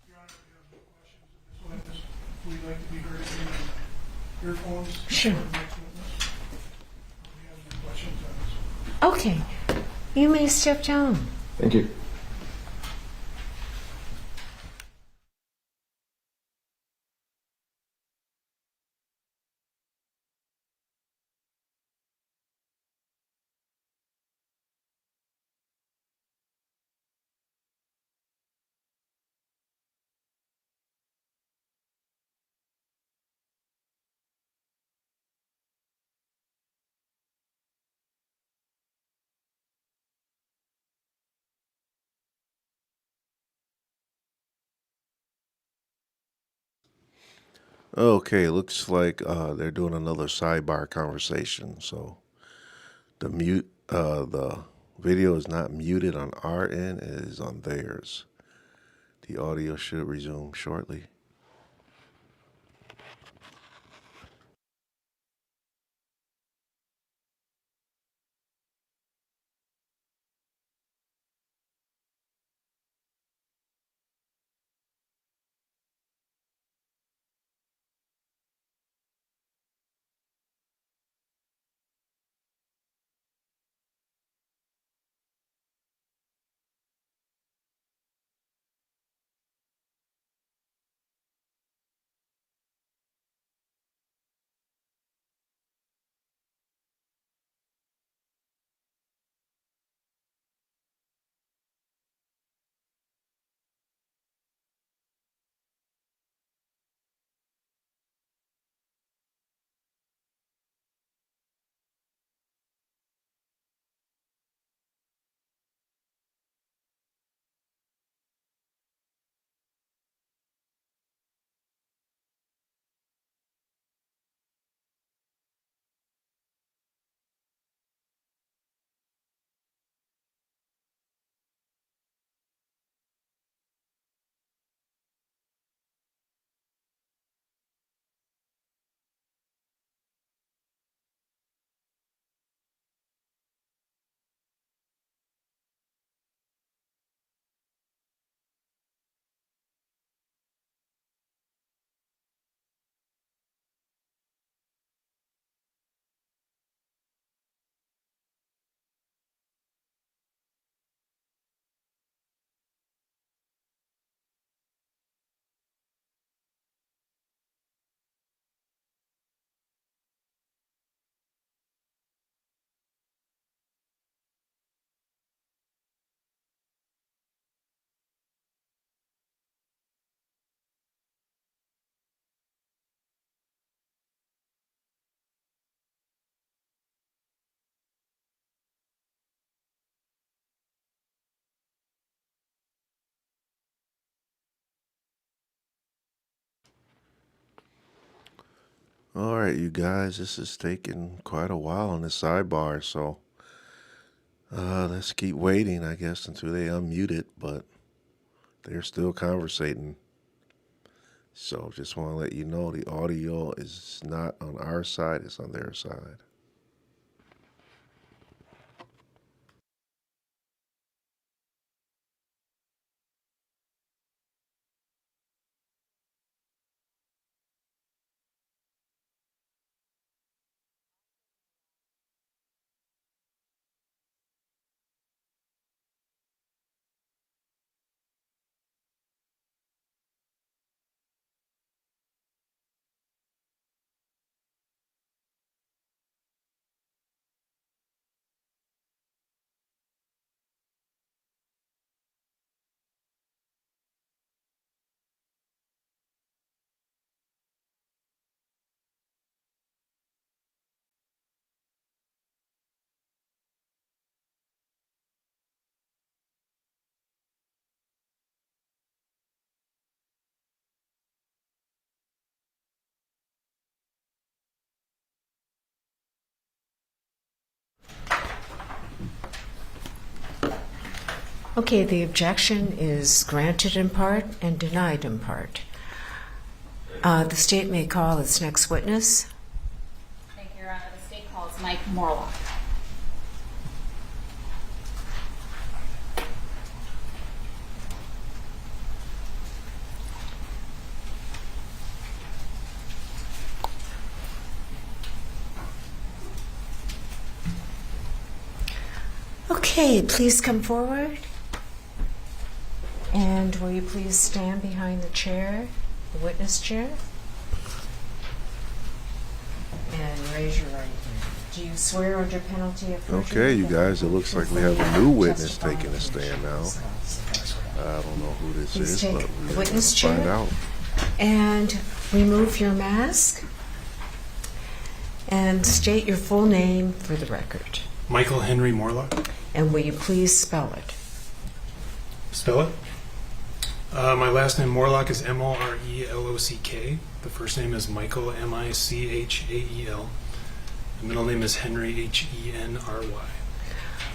Speaker 10: Your Honor, if you have no questions of this witness, we'd like to be heard in earphones.
Speaker 6: Sure.
Speaker 10: For the next witness. Do you have any questions on this?
Speaker 6: Okay. You may step down.
Speaker 9: Thank you.
Speaker 1: Okay, looks like they're doing another sidebar conversation. So the video is not muted on our end; it is on theirs. The audio should resume shortly. All right, you guys, this is taking quite a while on the sidebar, so let's keep waiting, I guess, until they unmute it, but they're still conversating. So just want to let you know the audio is not on our side, it's on their side.
Speaker 6: Okay, the objection is granted in part and denied in part. The state may call its next witness.
Speaker 16: Thank you, Your Honor. The state calls Mike Morlock.
Speaker 6: Okay, please come forward. And will you please stand behind the chair, the witness chair? And raise your right hand. Do you swear under penalty of perjury?
Speaker 1: Okay, you guys, it looks like we have a new witness taking a stand now. I don't know who this
Speaker 6: Please
Speaker 1: is,
Speaker 6: take
Speaker 1: but
Speaker 6: the
Speaker 1: we're
Speaker 6: witness
Speaker 1: going to find
Speaker 6: chair.
Speaker 1: out.
Speaker 6: And remove your mask. And state your full name for the record.
Speaker 17: Michael Henry Morlock.
Speaker 6: And will you please spell it?
Speaker 17: Spell it? My last name Morlock is Morelock. The first name is Michael, Michael. The middle name is Henry, Henry.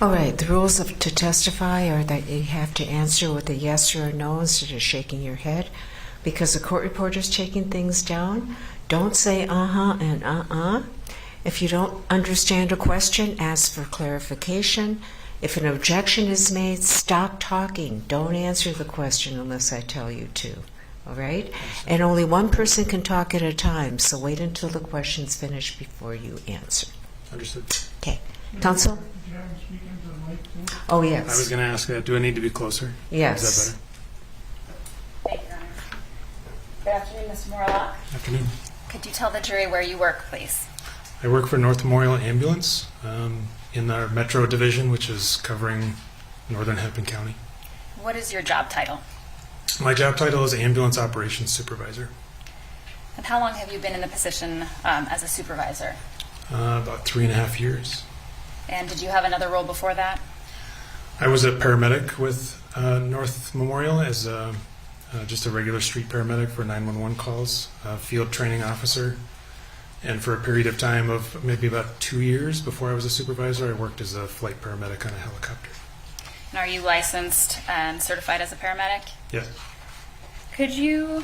Speaker 6: All right, the rules to testify are that you have to answer with a yes or a no instead of shaking your head. Because the court reporter is taking things down, don't say uh-huh and uh-uh. If you don't understand a question, ask for clarification. If an objection is made, stop talking. Don't answer the question unless I tell you to. All right? And only one person can talk at a time, so wait until the question's finished before you answer.
Speaker 17: Understood.
Speaker 6: Okay. Counsel? Oh, yes.
Speaker 17: I was going to ask that. Do I need to be closer?
Speaker 6: Yes.
Speaker 17: Is that better?
Speaker 16: Thank you, Your Honor. Good afternoon, Mr. Morlock.
Speaker 17: Afternoon.
Speaker 16: Could you tell the jury where you work, please?
Speaker 17: I work for North Memorial Ambulance in our Metro Division, which is covering northern Hennepin County.
Speaker 16: What is your job title?
Speaker 17: My job title is Ambulance Operations Supervisor.
Speaker 16: And how long have you been in the position as a supervisor?
Speaker 17: About 3.5 years.
Speaker 16: And did you have another role before that?
Speaker 17: I was a paramedic with North Memorial as just a regular street paramedic for 911 calls, a field training officer, and for a period of time of maybe about 2 years before I was a supervisor, I worked as a flight paramedic on a helicopter.
Speaker 16: And are you licensed and certified as a paramedic?
Speaker 17: Yes.
Speaker 16: Could you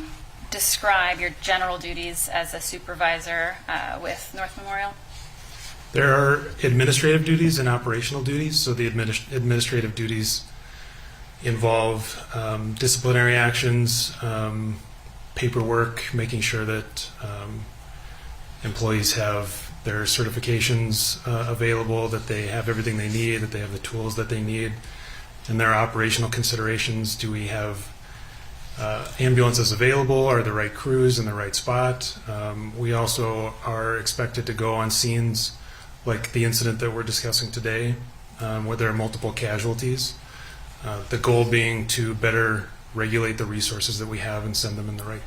Speaker 16: describe your general duties as a supervisor with North Memorial?
Speaker 17: There are administrative duties and operational duties. So the administrative duties involve disciplinary actions, paperwork, making sure that employees have their certifications available, that they have everything they need, that they have the tools that they need. And there are operational considerations. Do we have ambulances available? Are the right crews in the right spot? We also are expected to go on scenes like the incident that we're discussing today, where there are multiple casualties. The goal being to better regulate the resources that we have and send them in the right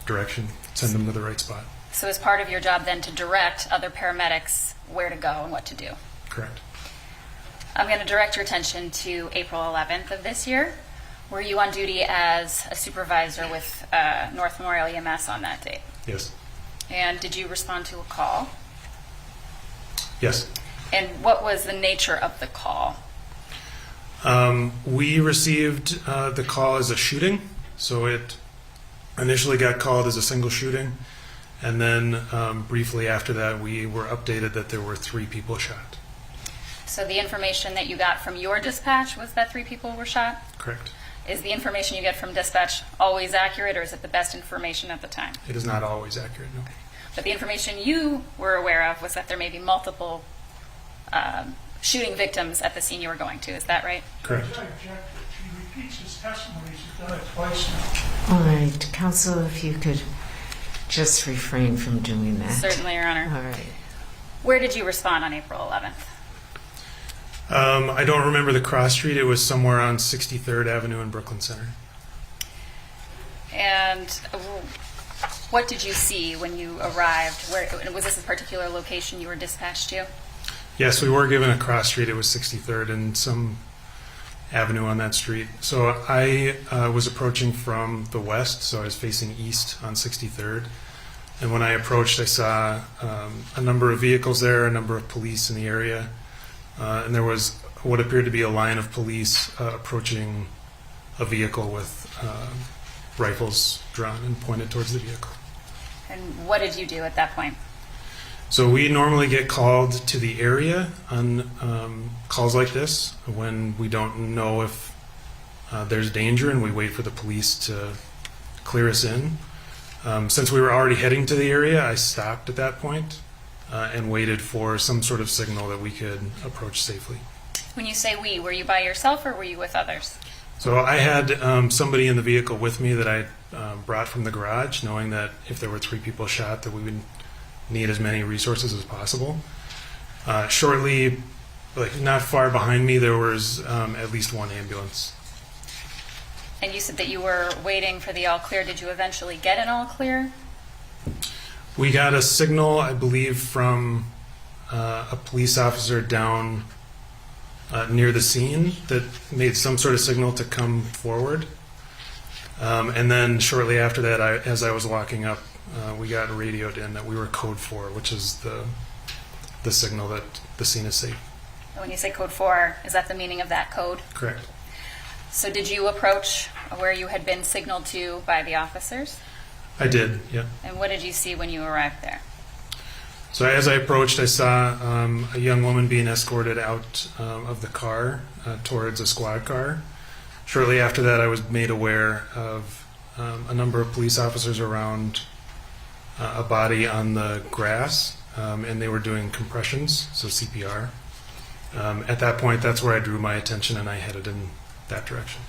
Speaker 17: direction, send them to the right spot.
Speaker 16: So is part of your job then to direct other paramedics where to go and what to do?
Speaker 17: Correct.
Speaker 16: I'm going to direct your attention to April 11th of this year. Were you on duty as a supervisor with North Memorial EMS on that date?
Speaker 17: Yes.
Speaker 16: And did you respond to a call?
Speaker 17: Yes.
Speaker 16: And what was the nature of the call?
Speaker 17: We received the call as a shooting. So it initially got called as a single shooting. And then briefly after that, we were updated that there were 3 people shot.
Speaker 16: So the information that you got from your dispatch was that 3 people were shot?
Speaker 17: Correct.
Speaker 16: Is the information you get from dispatch always accurate, or is it the best information at the time?
Speaker 17: It is not always accurate, no.
Speaker 16: But the information you were aware of was that there may be multiple shooting victims at the scene you were going to. Is that right?
Speaker 17: Correct.
Speaker 10: I object that she repeats his testimony. She's done it twice now.
Speaker 6: All right, counsel, if you could just refrain from doing that.
Speaker 16: Certainly, Your Honor.
Speaker 6: All right.
Speaker 16: Where did you respond on April 11th?
Speaker 17: I don't remember the cross street. It was somewhere on 63rd Avenue in Brooklyn Center.
Speaker 16: And what did you see when you arrived? Where was this a particular location you were dispatched to?
Speaker 17: Yes, we were given a cross street. It was 63rd and some avenue on that street. So I was approaching from the west, so I was facing east on 63rd. And when I approached, I saw a number of vehicles there, a number of police in the area. And there was what appeared to be a line of police approaching a vehicle with rifles drawn and pointed towards the vehicle.
Speaker 16: And what did you do at that point?
Speaker 17: So we normally get called to the area on calls like this when we don't know if there's danger, and we wait for the police to clear us in. Since we were already heading to the area, I stopped at that point and waited for some sort of signal that we could approach safely.
Speaker 16: When you say we, were you by yourself or were you with others?
Speaker 17: So I had somebody in the vehicle with me that I brought from the garage, knowing that if there were 3 people shot, that we would need as many resources as possible. Shortly, like not far behind me, there was at least 1 ambulance.
Speaker 16: And you said that you were waiting for the all clear. Did you eventually get an all clear?
Speaker 17: We got a signal, I believe, from a police officer down near the scene that made some sort of signal to come forward. And then shortly after that, as I was walking up, we got radioed in that we were code 4, which is the signal that the scene is safe.
Speaker 16: And when you say code 4, is that the meaning of that code?
Speaker 17: Correct.
Speaker 16: So did you approach where you had been signaled to by the officers?
Speaker 17: I did, yeah.
Speaker 16: And what did you see when you arrived there?
Speaker 17: So as I approached, I saw a young woman being escorted out of the car towards a squad car. Shortly after that, I was made aware of a number of police officers around a body on the grass, and they were doing compressions, so CPR. At that point, that's where I drew my attention, and I headed in that direction.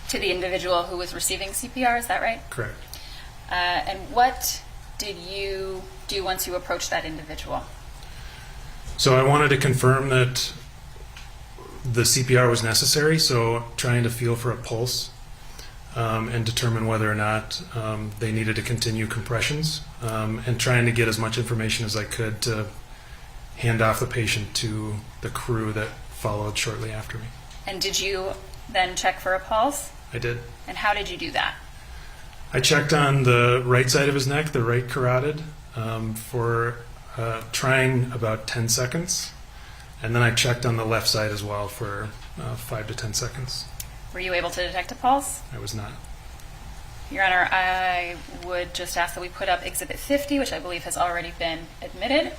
Speaker 16: To the individual who was receiving CPR, is that right?
Speaker 17: Correct.
Speaker 16: And what did you do once you approached that individual?
Speaker 17: So I wanted to confirm that the CPR was necessary, so trying to feel for a pulse and determine whether or not they needed to continue compressions, and trying to get as much information as I could to hand off the patient to the crew that followed shortly after me.
Speaker 16: And did you then check for a pulse?
Speaker 17: I did.
Speaker 16: And how did you do that?
Speaker 17: I checked on the right side of his neck, the right carotid, for trying about 10 seconds. And then I checked on the left side as well for 5 to 10 seconds.
Speaker 16: Were you able to detect a pulse?
Speaker 17: I was not.
Speaker 16: Your Honor, I would just ask that we put up Exhibit 50, which I believe has already been admitted.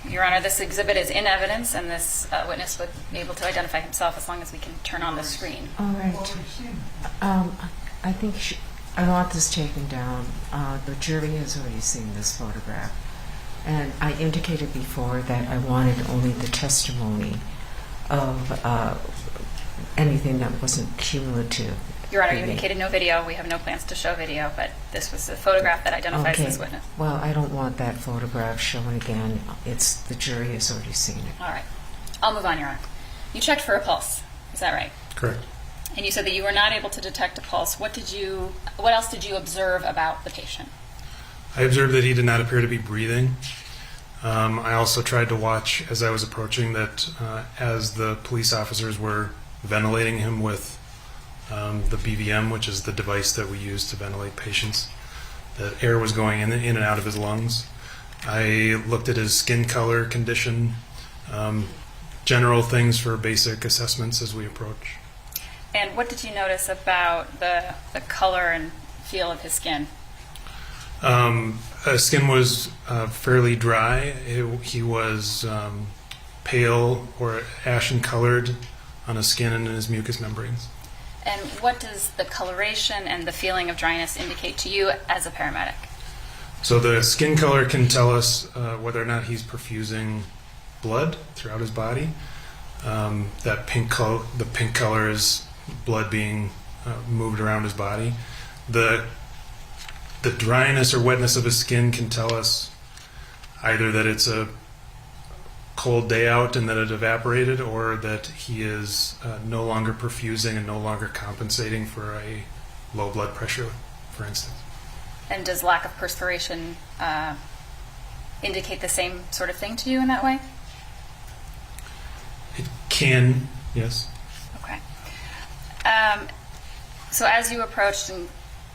Speaker 16: Your Honor, this exhibit is in evidence, and this witness would be able to identify himself as long as we can turn on the screen.
Speaker 6: All right. I think I want this taken down. The jury has already seen this photograph. And I indicated before that I wanted only the testimony of anything that wasn't cumulative.
Speaker 16: Your Honor, you indicated no video. We have no plans to show video, but this was the photograph that identifies this witness.
Speaker 6: Well, I don't want that photograph shown again. The jury has already seen it.
Speaker 16: All right. I'll move on, Your Honor. You checked for a pulse. Is that right?
Speaker 17: Correct.
Speaker 16: And you said that you were not able to detect a pulse. What else did you observe about the patient?
Speaker 17: I observed that he did not appear to be breathing. I also tried to watch as I was approaching that as the police officers were ventilating him with the BVM, which is the device that we use to ventilate patients, that air was going in and out of his lungs. I looked at his skin color, condition, general things for basic assessments as we approach.
Speaker 16: And what did you notice about the color and feel of his skin?
Speaker 17: His skin was fairly dry. He was pale or ashen colored on his skin and in his mucous membranes.
Speaker 16: And what does the coloration and the feeling of dryness indicate to you as a paramedic?
Speaker 17: So the skin color can tell us whether or not he's perfusing blood throughout his body. The pink color is blood being moved around his body. The dryness or wetness of his skin can tell us either that it's a cold day out and that it evaporated, or that he is no longer perfusing and no longer compensating for a low blood pressure, for instance.
Speaker 16: And does lack of perspiration indicate the same sort of thing to you in that way?
Speaker 17: It can, yes.
Speaker 16: Okay. So as you approached and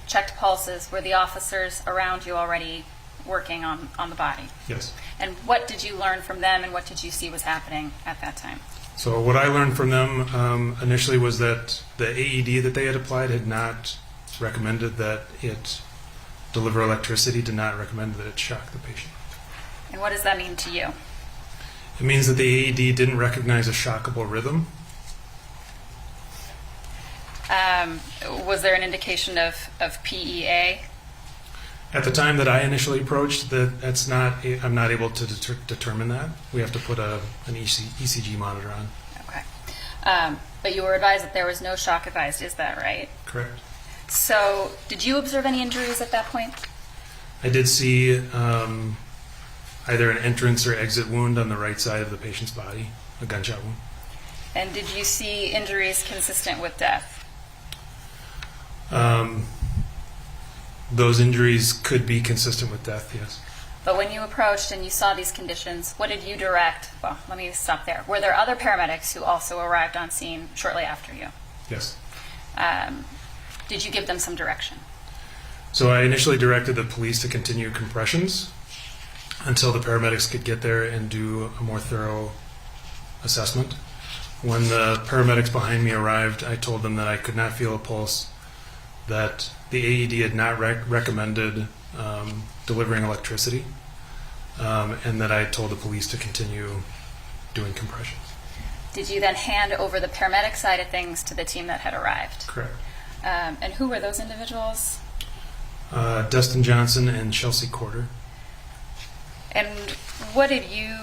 Speaker 16: checked pulses, were the officers around you already working on the body?
Speaker 17: Yes.
Speaker 16: And what did you learn from them, and what did you see was happening at that time?
Speaker 17: So what I learned from them initially was that the AED that they had applied had not recommended that it deliver electricity, did not recommend that it shock the patient.
Speaker 16: And what does that mean to you?
Speaker 17: It means that the AED didn't recognize a shockable rhythm.
Speaker 16: Was there an indication of PEA?
Speaker 17: At the time that I initially approached, I'm not able to determine that. We have to put an ECG monitor on.
Speaker 16: Okay. But you were advised that there was no shock advised, is that right?
Speaker 17: Correct.
Speaker 16: So did you observe any injuries at that point?
Speaker 17: I did see either an entrance or exit wound on the right side of the patient's body, a gunshot wound.
Speaker 16: And did you see injuries consistent with death?
Speaker 17: Those injuries could be consistent with death, yes.
Speaker 16: But when you approached and you saw these conditions, what did you direct? Well, let me stop there. Were there other paramedics who also arrived on scene shortly after you?
Speaker 17: Yes.
Speaker 16: Did you give them some direction?
Speaker 17: So I initially directed the police to continue compressions until the paramedics could get there and do a more thorough assessment. When the paramedics behind me arrived, I told them that I could not feel a pulse, that the AED had not recommended delivering electricity, and that I told the police to continue doing compressions.
Speaker 16: Did you then hand over the paramedic side of things to the team that had arrived?
Speaker 17: Correct.
Speaker 16: And who were those individuals?
Speaker 17: Dustin Johnson and Chelsea Corder.
Speaker 16: And what did you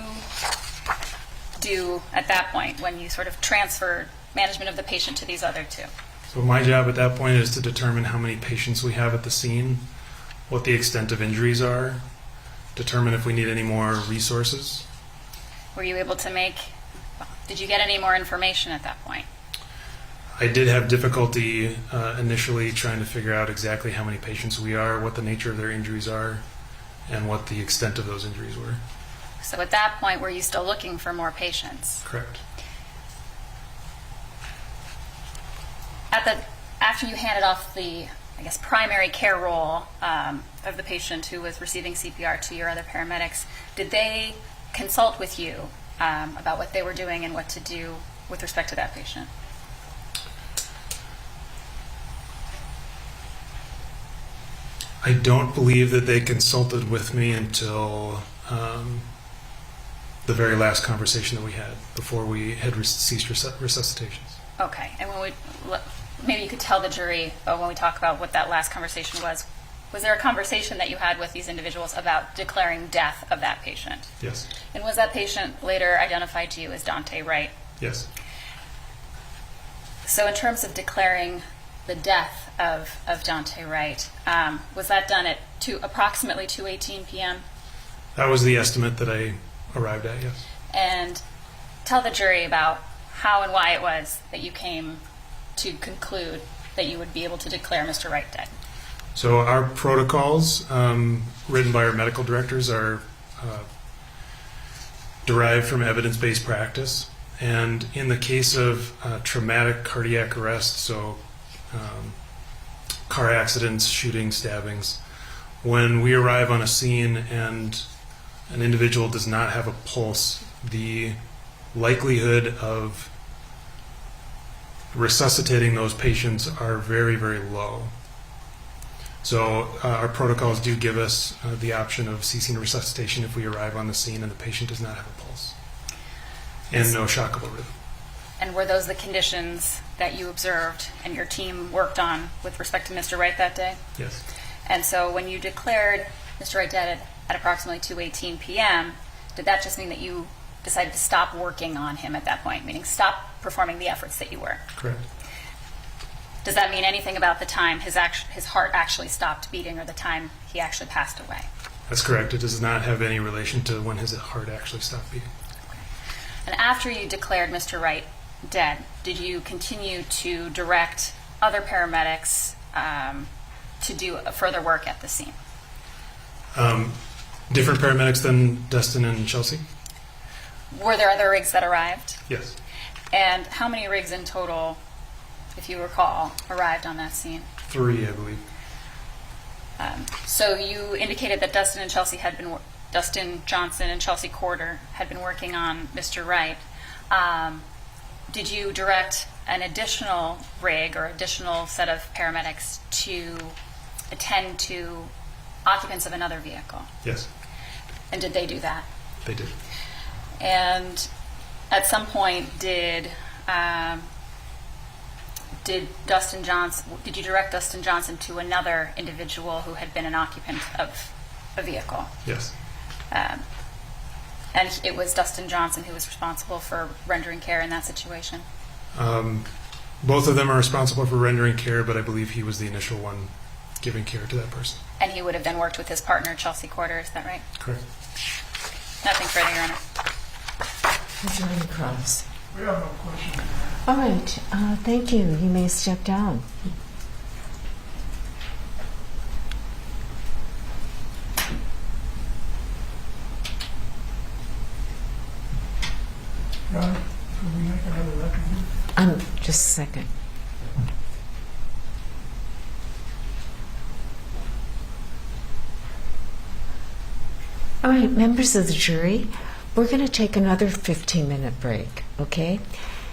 Speaker 16: do at that point when you sort of transferred management of the patient to these other two?
Speaker 17: So my job at that point is to determine how many patients we have at the scene, what the extent of injuries are, determine if we need any more resources.
Speaker 16: Were you able to did you get any more information at that point?
Speaker 17: I did have difficulty initially trying to figure out exactly how many patients we are, what the nature of their injuries are, and what the extent of those injuries were.
Speaker 16: So at that point, were you still looking for more patients?
Speaker 17: Correct.
Speaker 16: After you handed off the, primary care role of the patient who was receiving CPR to your other paramedics, did they consult with you about what they were doing and what to do with respect to that patient?
Speaker 17: I don't believe that they consulted with me until the very last conversation that we had before we had ceased resuscitations.
Speaker 16: Okay, and maybe you could tell the jury when we talk about what that last conversation was there a conversation that you had with these individuals about declaring death of that patient?
Speaker 17: Yes.
Speaker 16: And was that patient later identified to you as Dante Wright?
Speaker 17: Yes.
Speaker 16: So in terms of declaring the death of Dante Wright, was that done at approximately 2:18 p.m.?
Speaker 17: That was the estimate that I arrived at, yes.
Speaker 16: And tell the jury about how and why it was that you came to conclude that you would be able to declare Mr. Wright dead.
Speaker 17: So our protocols, written by our medical directors, are derived from evidence-based practice. And in the case of traumatic cardiac arrest, so car accidents, shootings, stabbings, when we arrive on a scene and an individual does not have a pulse, the likelihood of resuscitating those patients are very, very low. So our protocols do give us the option of ceasing resuscitation if we arrive on the scene and the patient does not have a pulse and no shockable rhythm.
Speaker 16: And were those the conditions that you observed and your team worked on with respect to Mr. Wright that day?
Speaker 17: Yes.
Speaker 16: And so when you declared Mr. Wright dead at approximately 2:18 p.m., did that just mean that you decided to stop working on him at that point, meaning stop performing the efforts that you were?
Speaker 17: Correct.
Speaker 16: Does that mean anything about the time his heart actually stopped beating or the time he actually passed away?
Speaker 17: That's correct. It does not have any relation to when his heart actually stopped beating.
Speaker 16: Okay. And after you declared Mr. Wright dead, did you continue to direct other paramedics to do further work at the scene?
Speaker 17: Different paramedics than Dustin and Chelsea?
Speaker 16: Were there other rigs that arrived?
Speaker 17: Yes.
Speaker 16: And how many rigs in total, if you recall, arrived on that scene?
Speaker 17: 3, I believe.
Speaker 16: So you indicated that Dustin Johnson and Chelsea Corder had been working on Mr. Wright. Did you direct an additional rig or additional set of paramedics to attend to occupants of another vehicle?
Speaker 17: Yes,
Speaker 16: And did they do that?
Speaker 17: they did.
Speaker 16: And at some point, did you direct Dustin Johnson to another individual who had been an occupant of a vehicle?
Speaker 17: Yes.
Speaker 16: And it was Dustin Johnson who was responsible for rendering care in that situation?
Speaker 17: Both of them are responsible for rendering care, but I believe he was the initial one giving care to that person.
Speaker 16: And he would have then worked with his partner, Chelsea Corder, is that right?
Speaker 17: Correct.
Speaker 16: Nothing further, Your Honor.
Speaker 6: Attorney Cross.
Speaker 10: We have no question.
Speaker 6: All right, thank you. You may step down.
Speaker 10: John, can we make another record?
Speaker 6: Just a second. All right, members of the jury, we're going to take another 15-minute break, okay?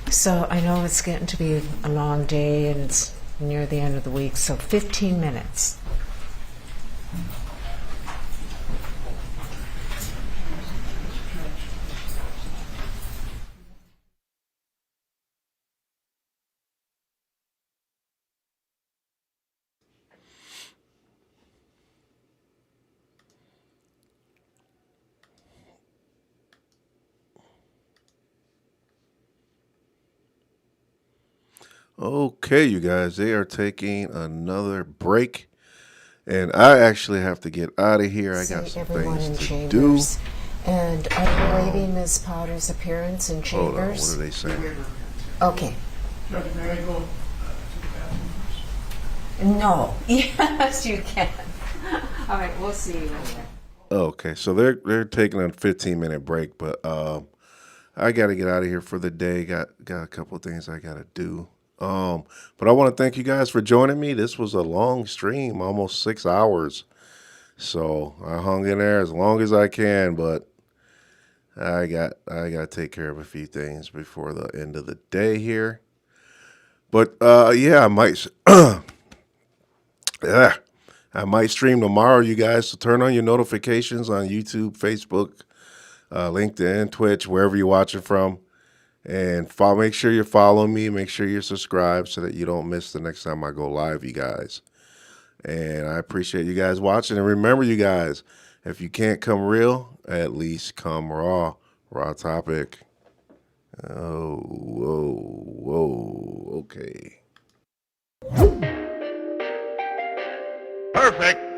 Speaker 6: So I know it's getting to be a long day and it's near the end of the week, so 15 minutes.
Speaker 1: Okay, you guys, they are taking another break. And I actually have to get out of here. I got some things to do.
Speaker 6: And are you awaiting Ms. Potter's appearance in
Speaker 1: Hold on,
Speaker 6: chambers?
Speaker 1: what are they saying?
Speaker 6: Okay.
Speaker 10: Judge, may I go to the bathroom?
Speaker 6: No. Yes, you can. All right, we'll see you later.
Speaker 1: Okay, so they're taking a 15-minute break, but I got to get out of here for the day. Got a couple of things I got to do. But I want to thank you guys for joining me. This was a long stream, almost 6 hours. So I hung in there as long as I can, but I got to take care of a few things before the end of the day here. But yeah, I might I might stream tomorrow, you guys. So turn on your notifications on YouTube, Facebook, LinkedIn, Twitch, wherever you're watching from. And make sure you're following me. Make sure you're subscribed so that you don't miss the next time I go live, you guys. And I appreciate you guys watching. And remember, you guys, if you can't come real, at least come raw. Raw topic. Oh, whoa, okay.
Speaker 24: Perfect.